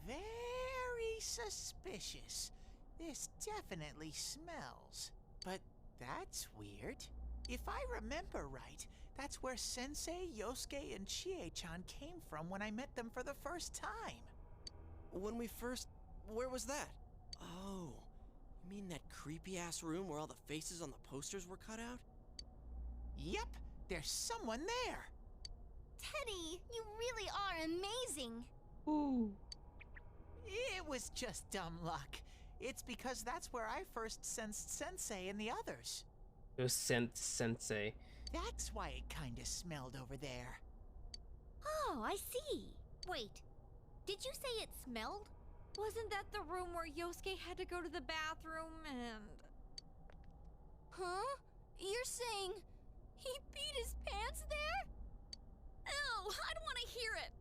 Very suspicious. This definitely smells. But that's weird. If I remember right, that's where Sensei, Yosuke, and Chie-chan came from when I met them for the first time. When we first... where was that? Oh, you mean that creepy-ass room where all the faces on the posters were cut out? Yep, there's someone there. Teddy, you really are amazing. Ooh. It was just dumb luck. It's because that's where I first sensed Sensei and the others. You sent Sensei. That's why it kinda smelled over there. Oh, I see. Wait, did you say it smelled? Wasn't that the room where Yosuke had to go to the bathroom and... Huh? You're saying he peed his pants there? Ew, I don't want to hear it.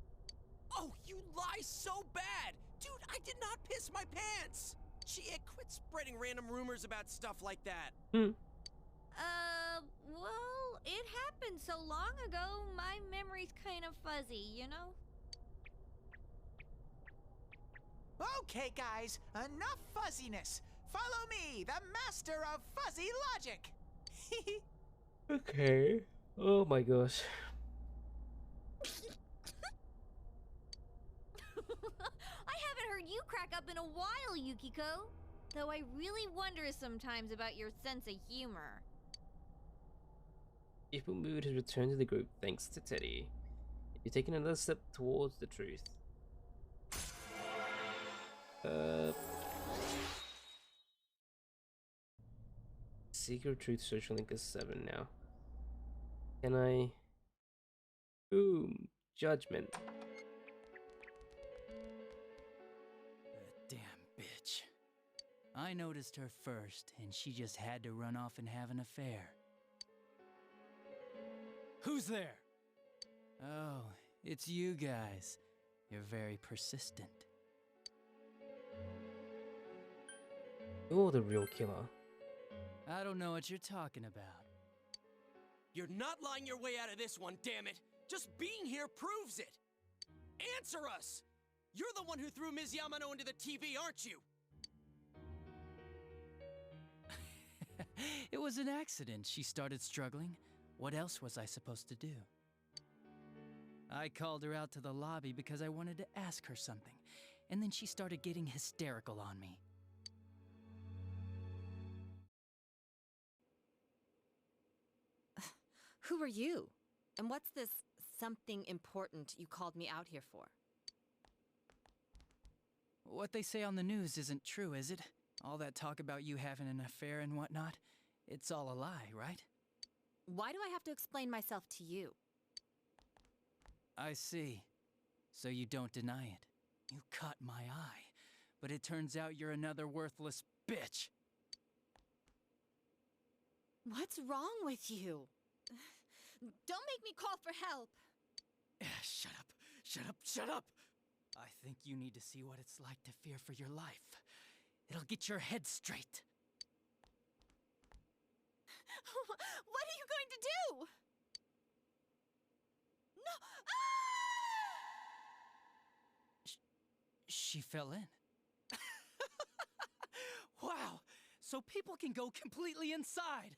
Oh, you lie so bad! Dude, I did not piss my pants! Chie, quit spreading random rumors about stuff like that. Well, it happened so long ago, my memory's kind of fuzzy, you know? Okay, guys, enough fuzziness. Follow me, the master of fuzzy logic. Okay. Oh my gosh. I haven't heard you crack up in a while, Yukiko. Though I really wonder sometimes about your sense of humor. People Mood has returned to the group thanks to Teddy. You're taking another step towards the truth. Secret Truth Social Link is 7 now. Can I... Boom! Judgment. That damn bitch. I noticed her first, and she just had to run off and have an affair. Who's there? Oh, it's you guys. You're very persistent. You're the real killer. I don't know what you're talking about. You're not lying your way out of this one, damn it! Just being here proves it! Answer us! You're the one who threw Ms. Yamano into the TV, aren't you? It was an accident. She started struggling. What else was I supposed to do? I called her out to the lobby because I wanted to ask her something, and then she started getting hysterical on me. Who are you? And what's this something important you called me out here for? What they say on the news isn't true, is it? All that talk about you having an affair and whatnot? It's all a lie, right? Why do I have to explain myself to you? I see. So you don't deny it. You caught my eye. But it turns out you're another worthless bitch. What's wrong with you? Don't make me call for help. Shut up. Shut up. Shut up. I think you need to see what it's like to fear for your life. It'll get your head straight. What are you going to do? No! She fell in. Wow! So people can go completely inside!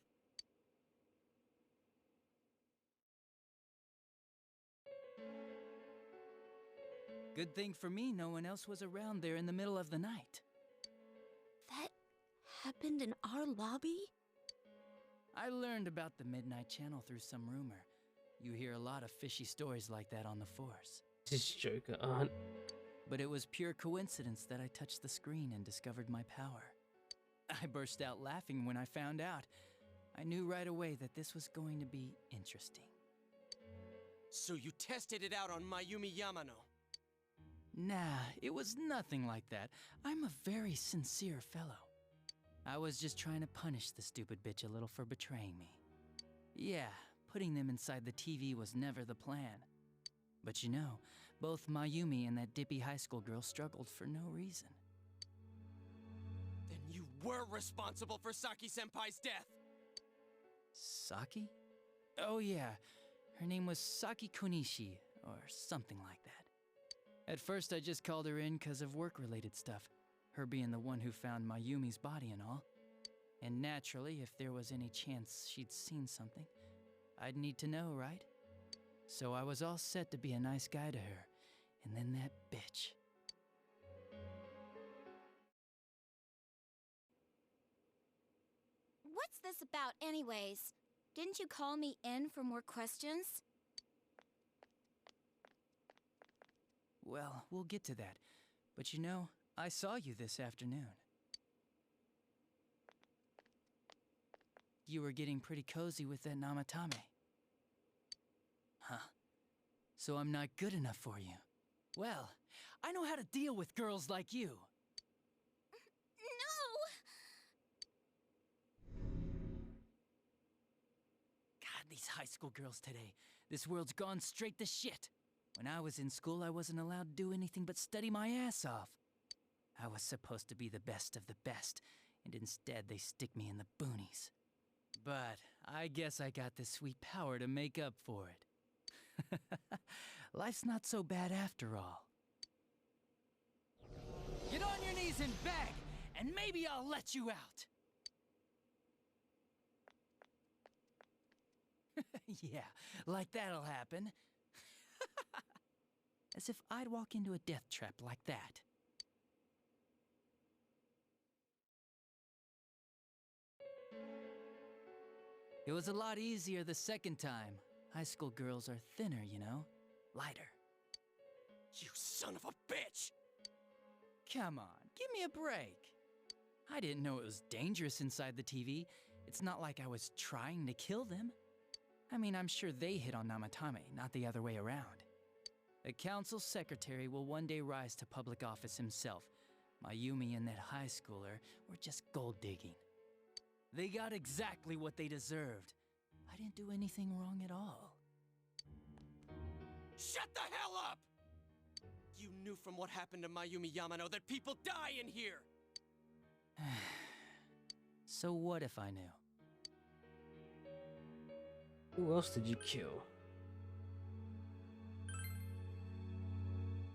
Good thing for me, no one else was around there in the middle of the night. That happened in our lobby? I learned about the Midnight Channel through some rumor. You hear a lot of fishy stories like that on the force. This Joker, aunt. But it was pure coincidence that I touched the screen and discovered my power. I burst out laughing when I found out. I knew right away that this was going to be interesting. So you tested it out on Mayumi Yamano? Nah, it was nothing like that. I'm a very sincere fellow. I was just trying to punish the stupid bitch a little for betraying me. Yeah, putting them inside the TV was never the plan. But you know, both Mayumi and that dippy high school girl struggled for no reason. Then you were responsible for Saki-senpai's death! Saki? Oh yeah, her name was Saki Konishi, or something like that. At first I just called her in because of work-related stuff, her being the one who found Mayumi's body and all. And naturally, if there was any chance she'd seen something, I'd need to know, right? So I was all set to be a nice guy to her, and then that bitch. What's this about anyways? Didn't you call me in for more questions? Well, we'll get to that. But you know, I saw you this afternoon. You were getting pretty cozy with that Namatame. Huh. So I'm not good enough for you. Well, I know how to deal with girls like you. No! God, these high school girls today. This world's gone straight to shit. When I was in school, I wasn't allowed to do anything but study my ass off. I was supposed to be the best of the best, and instead they stick me in the boonies. But I guess I got the sweet power to make up for it. Life's not so bad after all. Get on your knees and beg, and maybe I'll let you out. Yeah, like that'll happen. As if I'd walk into a death trap like that. It was a lot easier the second time. High school girls are thinner, you know? Lighter. You son of a bitch! Come on, give me a break. I didn't know it was dangerous inside the TV. It's not like I was trying to kill them. I mean, I'm sure they hit on Namatame, not the other way around. The council secretary will one day rise to public office himself. Mayumi and that high schooler were just gold digging. They got exactly what they deserved. I didn't do anything wrong at all. Shut the hell up! You knew from what happened to Mayumi Yamano that people die in here! So what if I knew? Who else did you kill?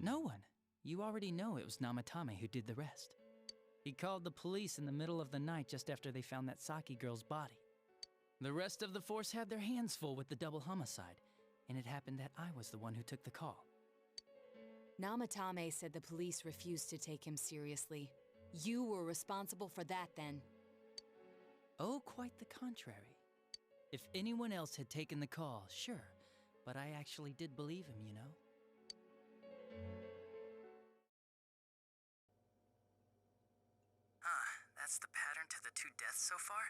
No one. You already know it was Namatame who did the rest. He called the police in the middle of the night just after they found that Saki girl's body. The rest of the force had their hands full with the double homicide, and it happened that I was the one who took the call. Namatame said the police refused to take him seriously. You were responsible for that then. Oh, quite the contrary. If anyone else had taken the call, sure, but I actually did believe him, you know? That's the pattern to the 2 deaths so far?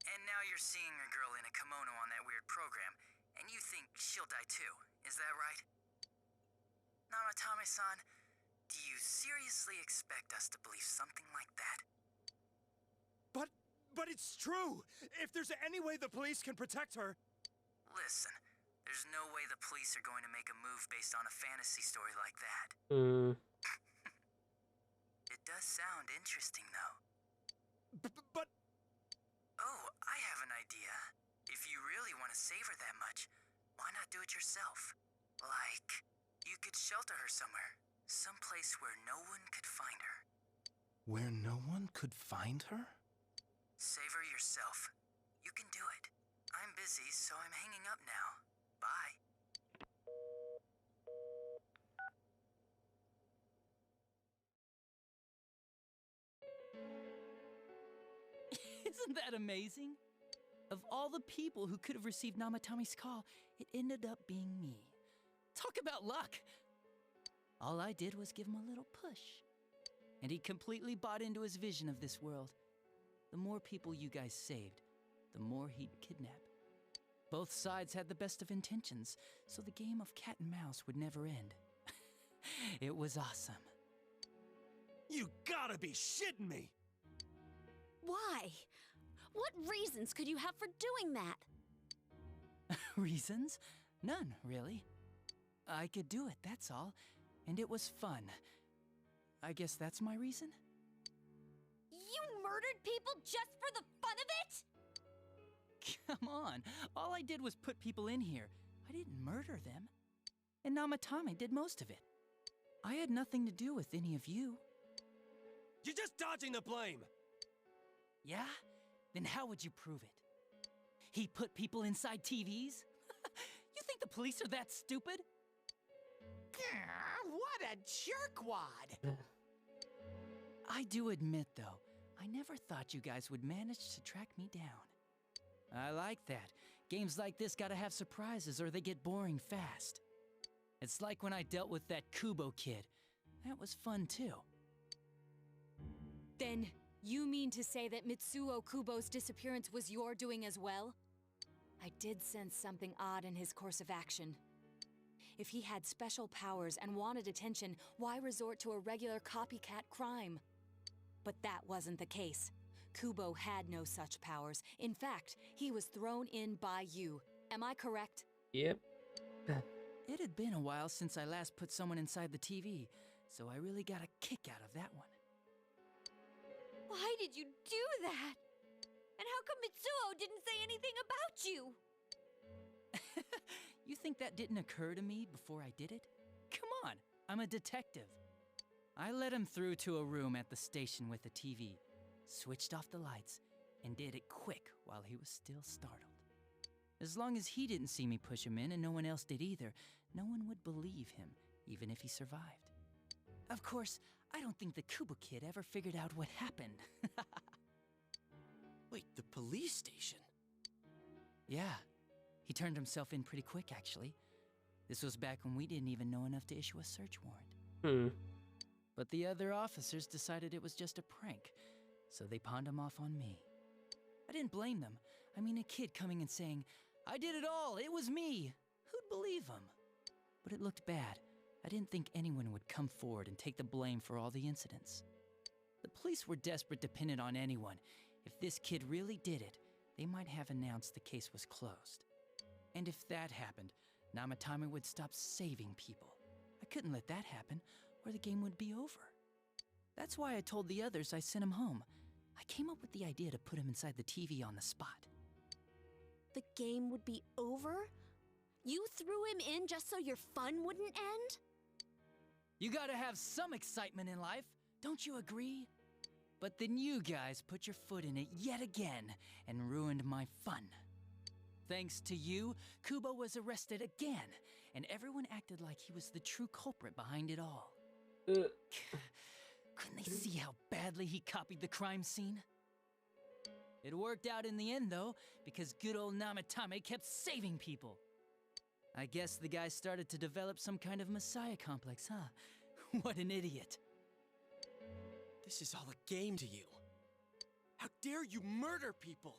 And now you're seeing a girl in a kimono on that weird program, and you think she'll die too, is that right? Namatame-san, do you seriously expect us to believe something like that? But it's true! If there's any way the police can protect her... Listen, there's no way the police are going to make a move based on a fantasy story like that. It does sound interesting, though. save her that much, why not do it yourself? Like, you could shelter her somewhere. Someplace where no one could find her. Where no one could find her? Save her yourself. You can do it. I'm busy, so I'm hanging up now. Bye. Isn't that amazing? Of all the people who could have received Namatami's call, it ended up being me. Talk about luck! All I did was give him a little push. And he completely bought into his vision of this world. The more people you guys saved, the more he'd kidnap. Both sides had the best of intentions, so the game of cat and mouse would never end. It was awesome. You gotta be shitting me! Why? What reasons could you have for doing that? Reasons? None, really. I could do it, that's all. And it was fun. I guess that's my reason? You murdered people just for the fun of it? Come on, all I did was put people in here. I didn't murder them. And Namatame did most of it. I had nothing to do with any of you. You're just dodging the blame! Yeah? Then how would you prove it? He put people inside TVs? You think the police are that stupid? What a jerkwad! I do admit, though, I never thought you guys would manage to track me down. I like that. Games like this gotta have surprises or they get boring fast. It's like when I dealt with that Kubo kid. That was fun, too. Then, you mean to say that Mitsuo Kubo's disappearance was your doing as well? I did sense something odd in his course of action. If he had special powers and wanted attention, why resort to a regular copycat crime? But that wasn't the case. Kubo had no such powers. In fact, he was thrown in by you. Am I correct? Yep. It had been a while since I last put someone inside the TV, so I really got a kick out of that one. Why did you do that? And how come Mitsuo didn't say anything about you? You think that didn't occur to me before I did it? Come on, I'm a detective. I let him through to a room at the station with a TV, switched off the lights, and did it quick while he was still startled. As long as he didn't see me push him in and no one else did either, no one would believe him, even if he survived. Of course, I don't think the Kubo kid ever figured out what happened. Wait, the police station? Yeah, he turned himself in pretty quick, actually. This was back when we didn't even know enough to issue a search warrant. But the other officers decided it was just a prank, so they pawned him off on me. I didn't blame them. I mean, a kid coming and saying, "I did it all, it was me." Who'd believe him? But it looked bad. I didn't think anyone would come forward and take the blame for all the incidents. The police were desperate to pin it on anyone. If this kid really did it, they might have announced the case was closed. And if that happened, Namatame would stop saving people. I couldn't let that happen, or the game would be over. That's why I told the others I sent him home. I came up with the idea to put him inside the TV on the spot. The game would be over? You threw him in just so your fun wouldn't end? You gotta have some excitement in life, don't you agree? But then you guys put your foot in it yet again and ruined my fun. Thanks to you, Kubo was arrested again, and everyone acted like he was the true culprit behind it all. Couldn't they see how badly he copied the crime scene? It worked out in the end, though, because good old Namatame kept saving people. I guess the guy started to develop some kind of messiah complex, huh? What an idiot. This is all a game to you. How dare you murder people?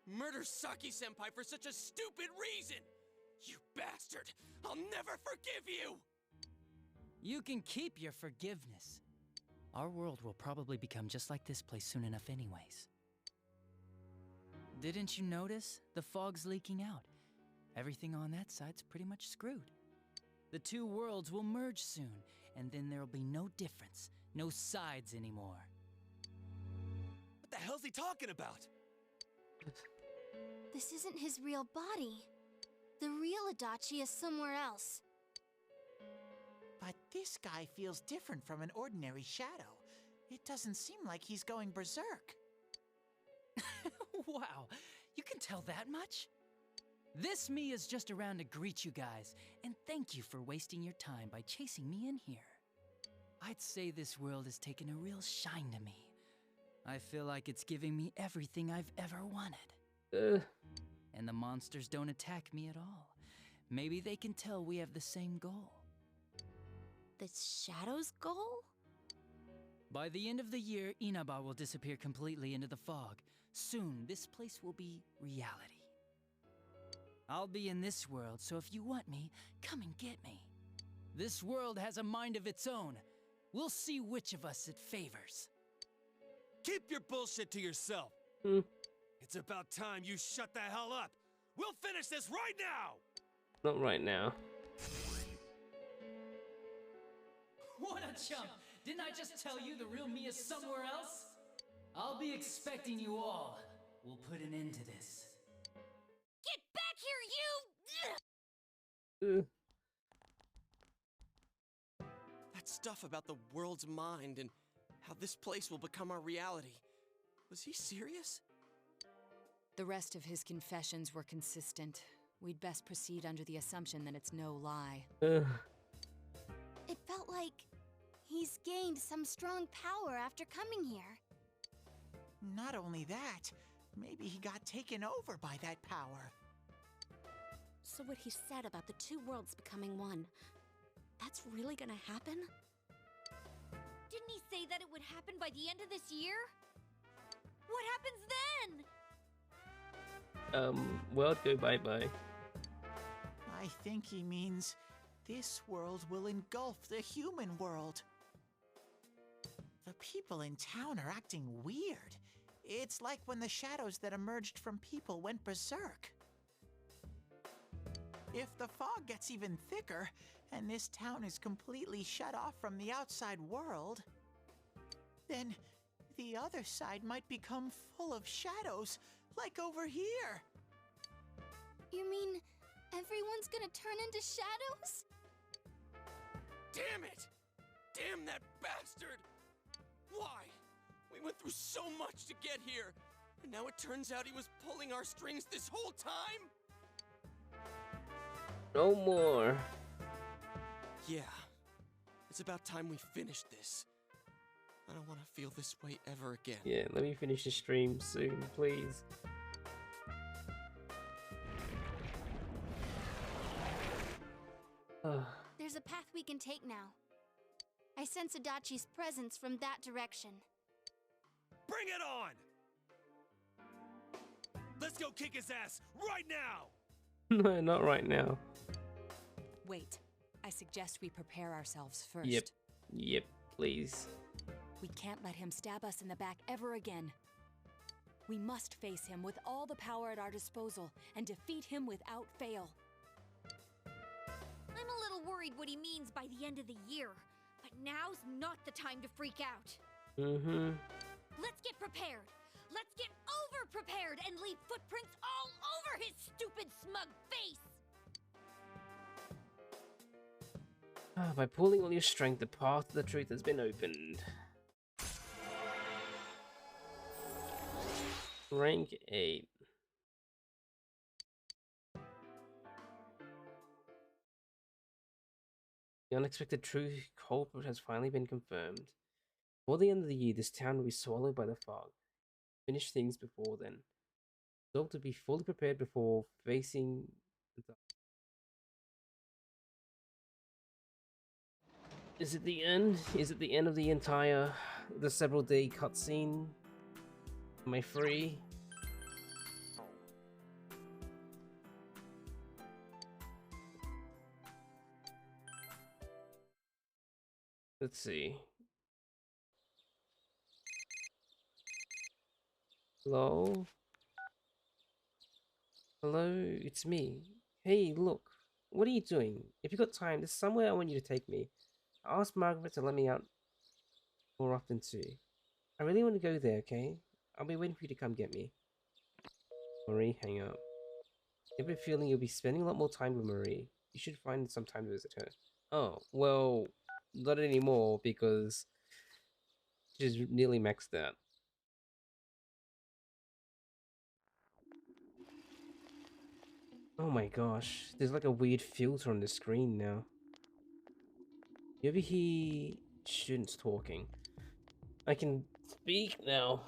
Murder Saki-senpai for such a stupid reason! You bastard! I'll never forgive you! You can keep your forgiveness. Our world will probably become just like this place soon enough anyways. Didn't you notice? The fog's leaking out. Everything on that side's pretty much screwed. The two worlds will merge soon, and then there'll be no difference, no sides anymore. What the hell's he talking about? This isn't his real body. The real Adachi is somewhere else. But this guy feels different from an ordinary shadow. It doesn't seem like he's going berserk. Wow, you can tell that much? This me is just around to greet you guys, and thank you for wasting your time by chasing me in here. I'd say this world has taken a real shine to me. I feel like it's giving me everything I've ever wanted. And the monsters don't attack me at all. Maybe they can tell we have the same goal. The Shadow's goal? By the end of the year, Inaba will disappear completely into the fog. Soon, this place will be reality. I'll be in this world, so if you want me, come and get me. This world has a mind of its own. We'll see which of us it favors. Keep your bullshit to yourself. It's about time you shut the hell up. We'll finish this right now. Not right now. What a chump! Didn't I just tell you the real me is somewhere else? I'll be expecting you all. We'll put an end to this. Get back here, you! That stuff about the world's mind and how this place will become our reality. Was he serious? The rest of his confessions were consistent. We'd best proceed under the assumption that it's no lie. It felt like he's gained some strong power after coming here. Not only that, maybe he got taken over by that power. So what he said about the two worlds becoming one, that's really gonna happen? Didn't he say that it would happen by the end of this year? What happens then? World go bye-bye. I think he means this world will engulf the human world. The people in town are acting weird. It's like when the shadows that emerged from people went berserk. If the fog gets even thicker, and this town is completely shut off from the outside world, then the other side might become full of shadows, like over here. You mean everyone's gonna turn into shadows? Damn it! Damn that bastard! Why? We went through so much to get here, and now it turns out he was pulling our strings this whole time? No more. Yeah. It's about time we finish this. I don't want to feel this way ever again. Yeah, let me finish the stream soon, please. There's a path we can take now. I sense Adachi's presence from that direction. Bring it on! Let's go kick his ass right now! No, not right now. Wait. I suggest we prepare ourselves first. Yep, please. We can't let him stab us in the back ever again. We must face him with all the power at our disposal and defeat him without fail. I'm a little worried what he means by the end of the year, but now's not the time to freak out. Let's get prepared. Let's get over-prepared and leave footprints all over his stupid, smug face! By pulling all your strength, the path to the truth has been opened. Rank 8. The unexpected true culprit has finally been confirmed. Before the end of the year, this town will be swallowed by the fog. Finish things before then. Resolve to be fully prepared before facing the... Is it the end? Is it the end of the entire, the several day cutscene? Am I free? Let's see. Hello? Hello, it's me. Hey, look. What are you doing? If you got time, there's somewhere I want you to take me. I asked Margaret to let me out more often too. I really want to go there, okay? I'll be waiting for you to come get me. Marie, hang up. I have a feeling you'll be spending a lot more time with Marie. You should find some time to visit her. Oh, well, not anymore because she's nearly maxed out. Oh my gosh, there's like a weird filter on the screen now. You ever hear students talking? I can speak now.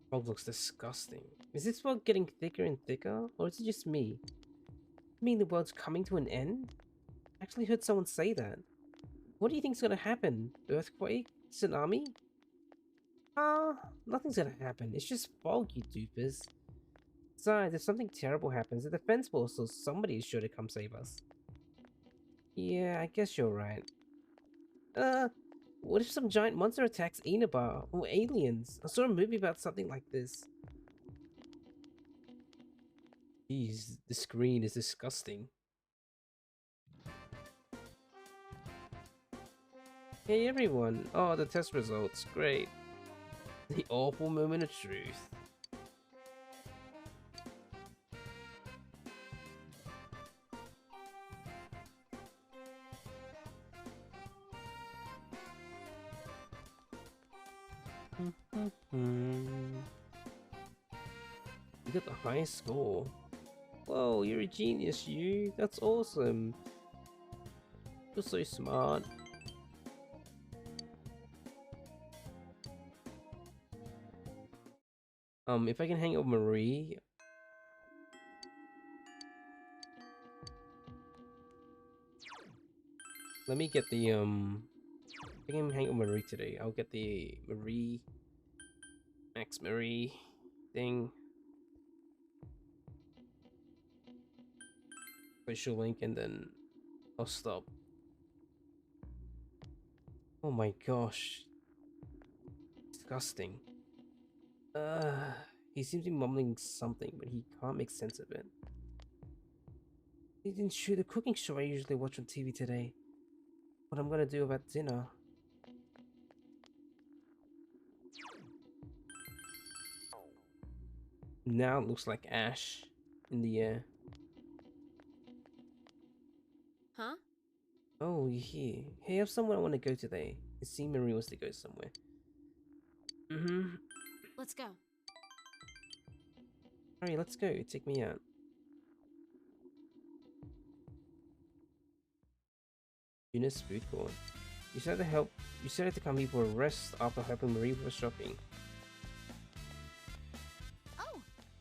Fog looks disgusting. Is this fog getting thicker and thicker, or is it just me? You mean the world's coming to an end? I actually heard someone say that. What do you think's gonna happen? Earthquake? Tsunami? Nothing's gonna happen. It's just fog, you doofus. Besides, if something terrible happens, the defense force or somebody is sure to come save us. Yeah, I guess you're right. What if some giant monster attacks Inabar or aliens? I saw a movie about something like this. Jeez, the screen is disgusting. Hey everyone! Oh, the test results, great. The awful moment of truth. You got the highest score. Whoa, you're a genius, you. That's awesome. You're so smart. If I can hang out with Marie. Let me get the, I can hang out with Marie today. I'll get the Max Marie thing. Social link and then I'll stop. Oh my gosh. Disgusting. He seems to be mumbling something, but he can't make sense of it. He didn't show the cooking show I usually watch on TV today. What I'm gonna do about dinner. Now it looks like ash in the air. Huh? Oh, you're here. Hey, I have somewhere I want to go today. It seems Marie wants to go somewhere. Let's go. Alright, let's go. Take me out. Eunice food court. You said to come here for a rest after helping Marie with shopping.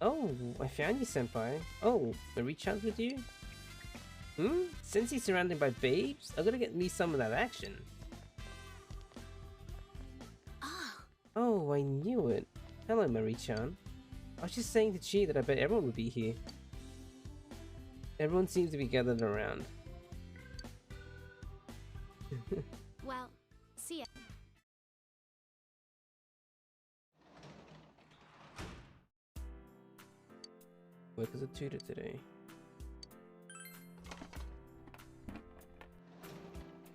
Oh, I found you, senpai. Oh, Marie-chan's with you? Since he's surrounded by babes, I'm gonna get me some of that action. Oh, I knew it. Hello, Marie-chan. I was just saying to Chi that I bet everyone would be here. Everyone seems to be gathered around. Well, see ya. Work as a tutor today.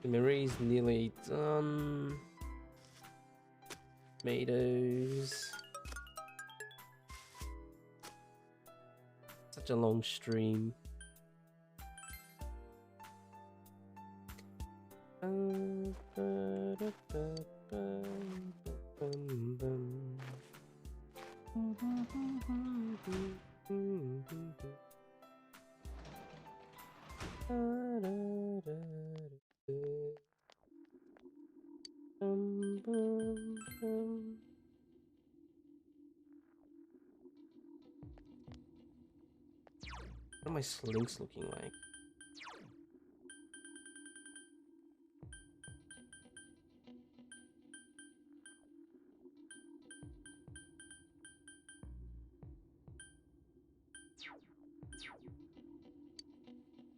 Marie's nearly done. Tomatoes. Such a long stream. What are my slinks looking like?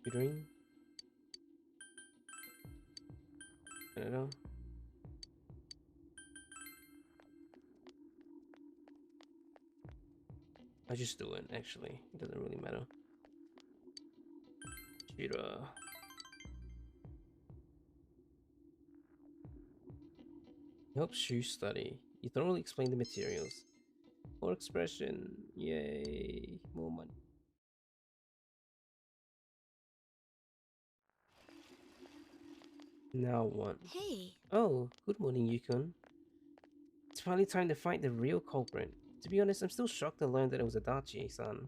Tutoring? I don't know. I just do it, actually. It doesn't really matter. Tutor. Helps you study. You don't really explain the materials. More expression. Yay. More money. Now what? Hey. Oh, good morning, Yukon. It's finally time to fight the real culprit. To be honest, I'm still shocked to learn that it was Adachi-san.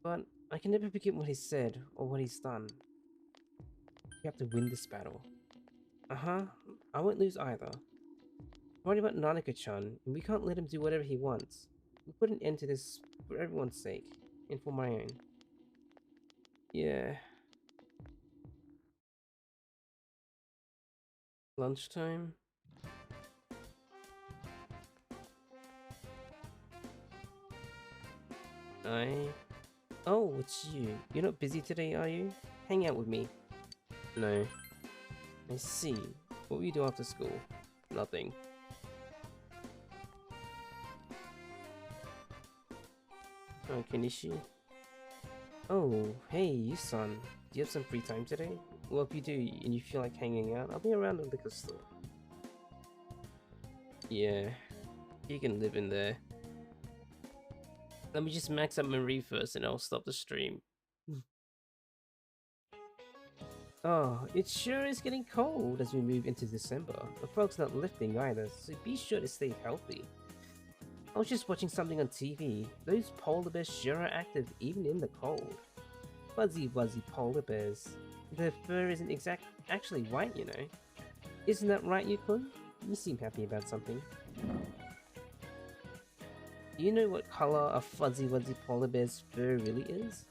But I can never forget what he said or what he's done. We have to win this battle. Uh-huh. I won't lose either. Worried about Nanako-chan, and we can't let him do whatever he wants. We put an end to this for everyone's sake, and for my own. Yeah. Lunchtime? Oh, it's you. You're not busy today, are you? Hang out with me. No. I see. What will you do after school? Nothing. Oh, Kenichi? Oh, hey, you son. Do you have some free time today? Well, if you do, and you feel like hanging out, I'll be around the liquor store. Yeah, you can live in there. Let me just max up Marie first and I'll stop the stream. Oh, it sure is getting cold as we move into December. The fog's not lifting either, so be sure to stay healthy. I was just watching something on TV. Those polar bears sure are active even in the cold. Fuzzy wuzzy polar bears. Their fur isn't actually white, you know. Isn't that right, Yukon? You seem happy about something. Do you know what color a fuzzy wuzzy polar bear's fur really is?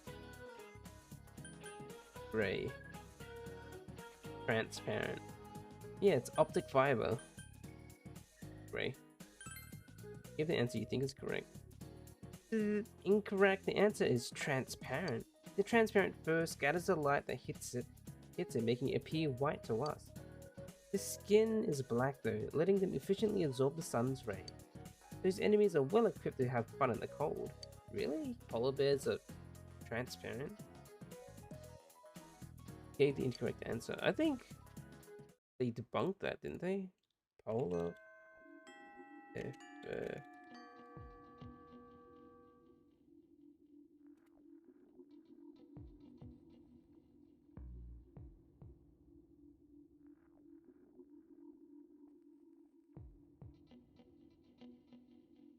Gray. Transparent. Yeah, it's optic fiber. Gray. Give the answer you think is correct. Incorrect. The answer is transparent. The transparent fur scatters the light that hits it, making it appear white to us. The skin is black though, letting them efficiently absorb the sun's ray. Those enemies are well equipped to have fun in the cold. Really? Polar bears are transparent? Gave the incorrect answer. I think they debunked that, didn't they? Polar bear.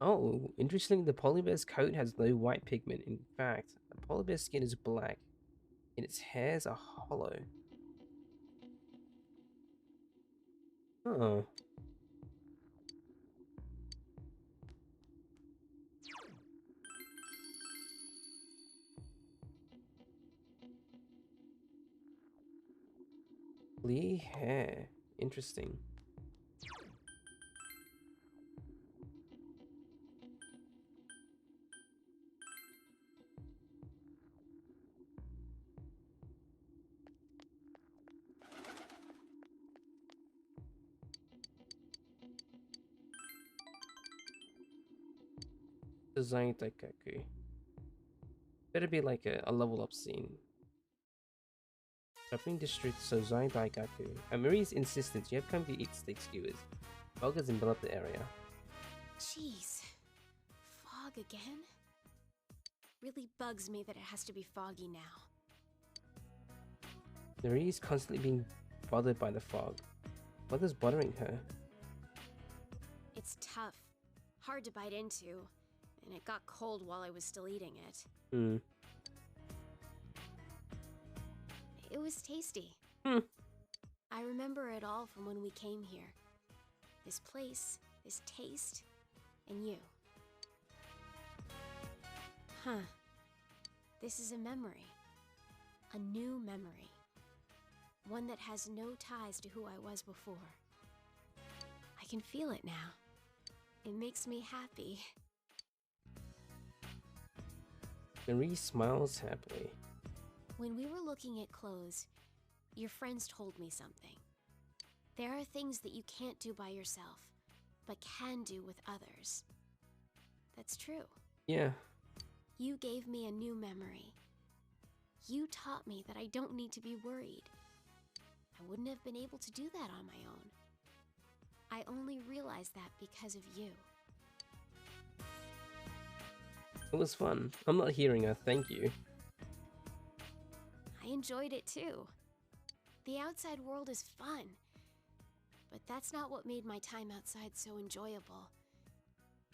Oh, interesting. The polar bear's coat has no white pigment. In fact, the polar bear's skin is black, and its hairs are hollow. Oh. Clear hair. Interesting. Design Daikaku. Better be like a level up scene. Shopping district Sozai Daikaku. At Marie's insistence, you have come to eat steak skewers. Fog has enveloped the area. Jeez. Fog again? Really bugs me that it has to be foggy now. Marie is constantly being bothered by the fog. What is bothering her? It's tough. Hard to bite into. And it got cold while I was still eating it. It was tasty. I remember it all from when we came here. This place, this taste, and you. Huh. This is a memory. A new memory. One that has no ties to who I was before. I can feel it now. It makes me happy. Marie smiles happily. When we were looking at clothes, your friends told me something. There are things that you can't do by yourself, but can do with others. That's true. Yeah. You gave me a new memory. You taught me that I don't need to be worried. I wouldn't have been able to do that on my own. I only realized that because of you. It was fun. I'm not hearing a thank you. I enjoyed it too. The outside world is fun, but that's not what made my time outside so enjoyable.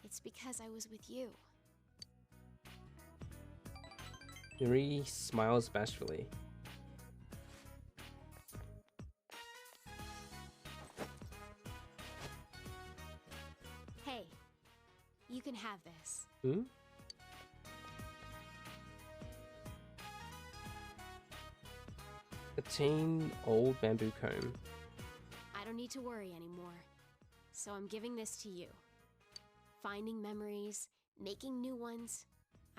It's because I was with you. Marie smiles bashfully. Hey, you can have this. Hmm? A teen old bamboo comb. I don't need to worry anymore. So I'm giving this to you. Finding memories, making new ones.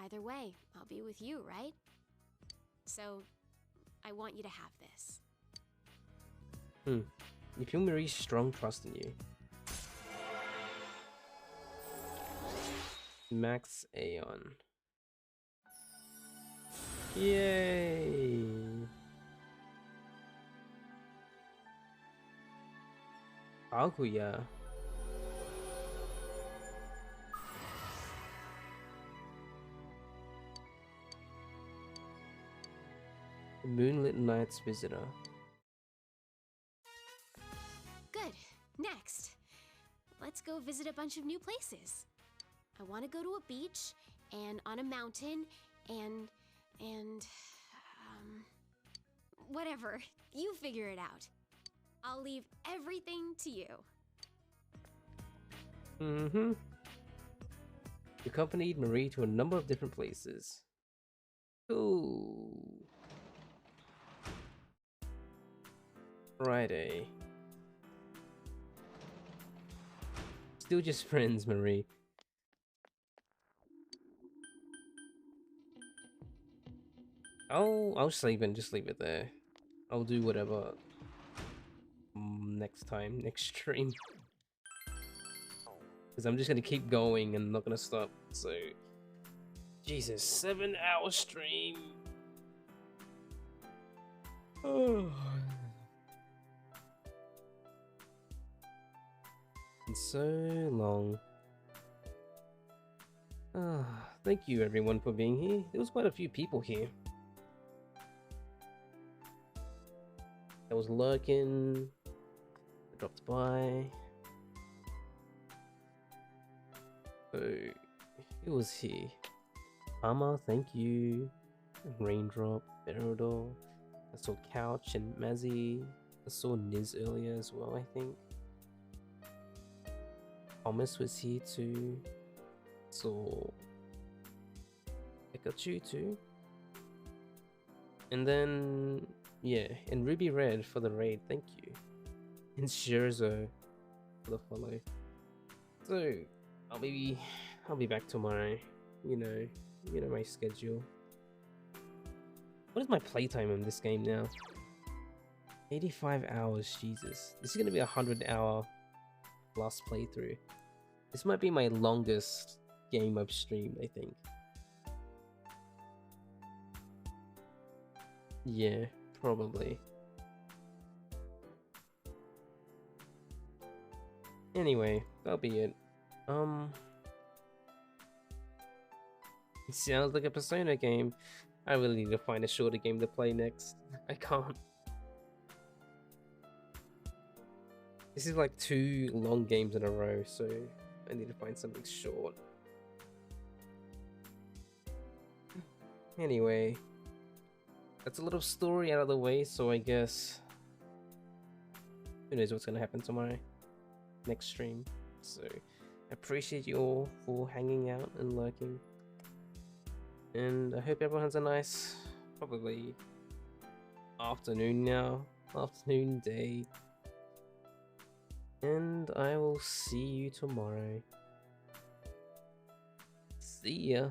Either way, I'll be with you, right? So, I want you to have this. You feel Marie's strong trust in you. Max Aeon. Yay! Kaguya. The Moonlit Night's Visitor. Good. Next, let's go visit a bunch of new places. I want to go to a beach, and on a mountain, and whatever. You figure it out. I'll leave everything to you. You accompanied Marie to a number of different places. Cool. Friday. Still just friends, Marie. I'll sleep and just leave it there. I'll do whatever next time, next stream. Because I'm just gonna keep going and not gonna stop. So, Jesus, 7-hour stream. Oh. It's so long. Thank you everyone for being here. There was quite a few people here. I was lurking, I dropped by. So, it was here. Ama, thank you. Raindrop, Berodor. I saw Couch and Mazzy. I saw Niz earlier as well, I think. Thomas was here too. Saw Pikachu too. And then, yeah, and Ruby Red for the raid, thank you. And Scherzo for the follow. So, I'll be back tomorrow. You know my schedule. What is my playtime in this game now? 85 hours, Jesus. This is gonna be a 100-hour plus playthrough. This might be my longest game I've streamed, I think. Yeah, probably. Anyway, that'll be it. It sounds like a Persona game. I really need to find a shorter game to play next. I can't. This is like 2 long games in a row, so I need to find something short. Anyway, that's a little story out of the way, so I guess who knows what's gonna happen tomorrow, next stream. So I appreciate you all for hanging out and lurking, and I hope everyone has a nice, probably afternoon now, afternoon, day, and I will see you tomorrow. See ya.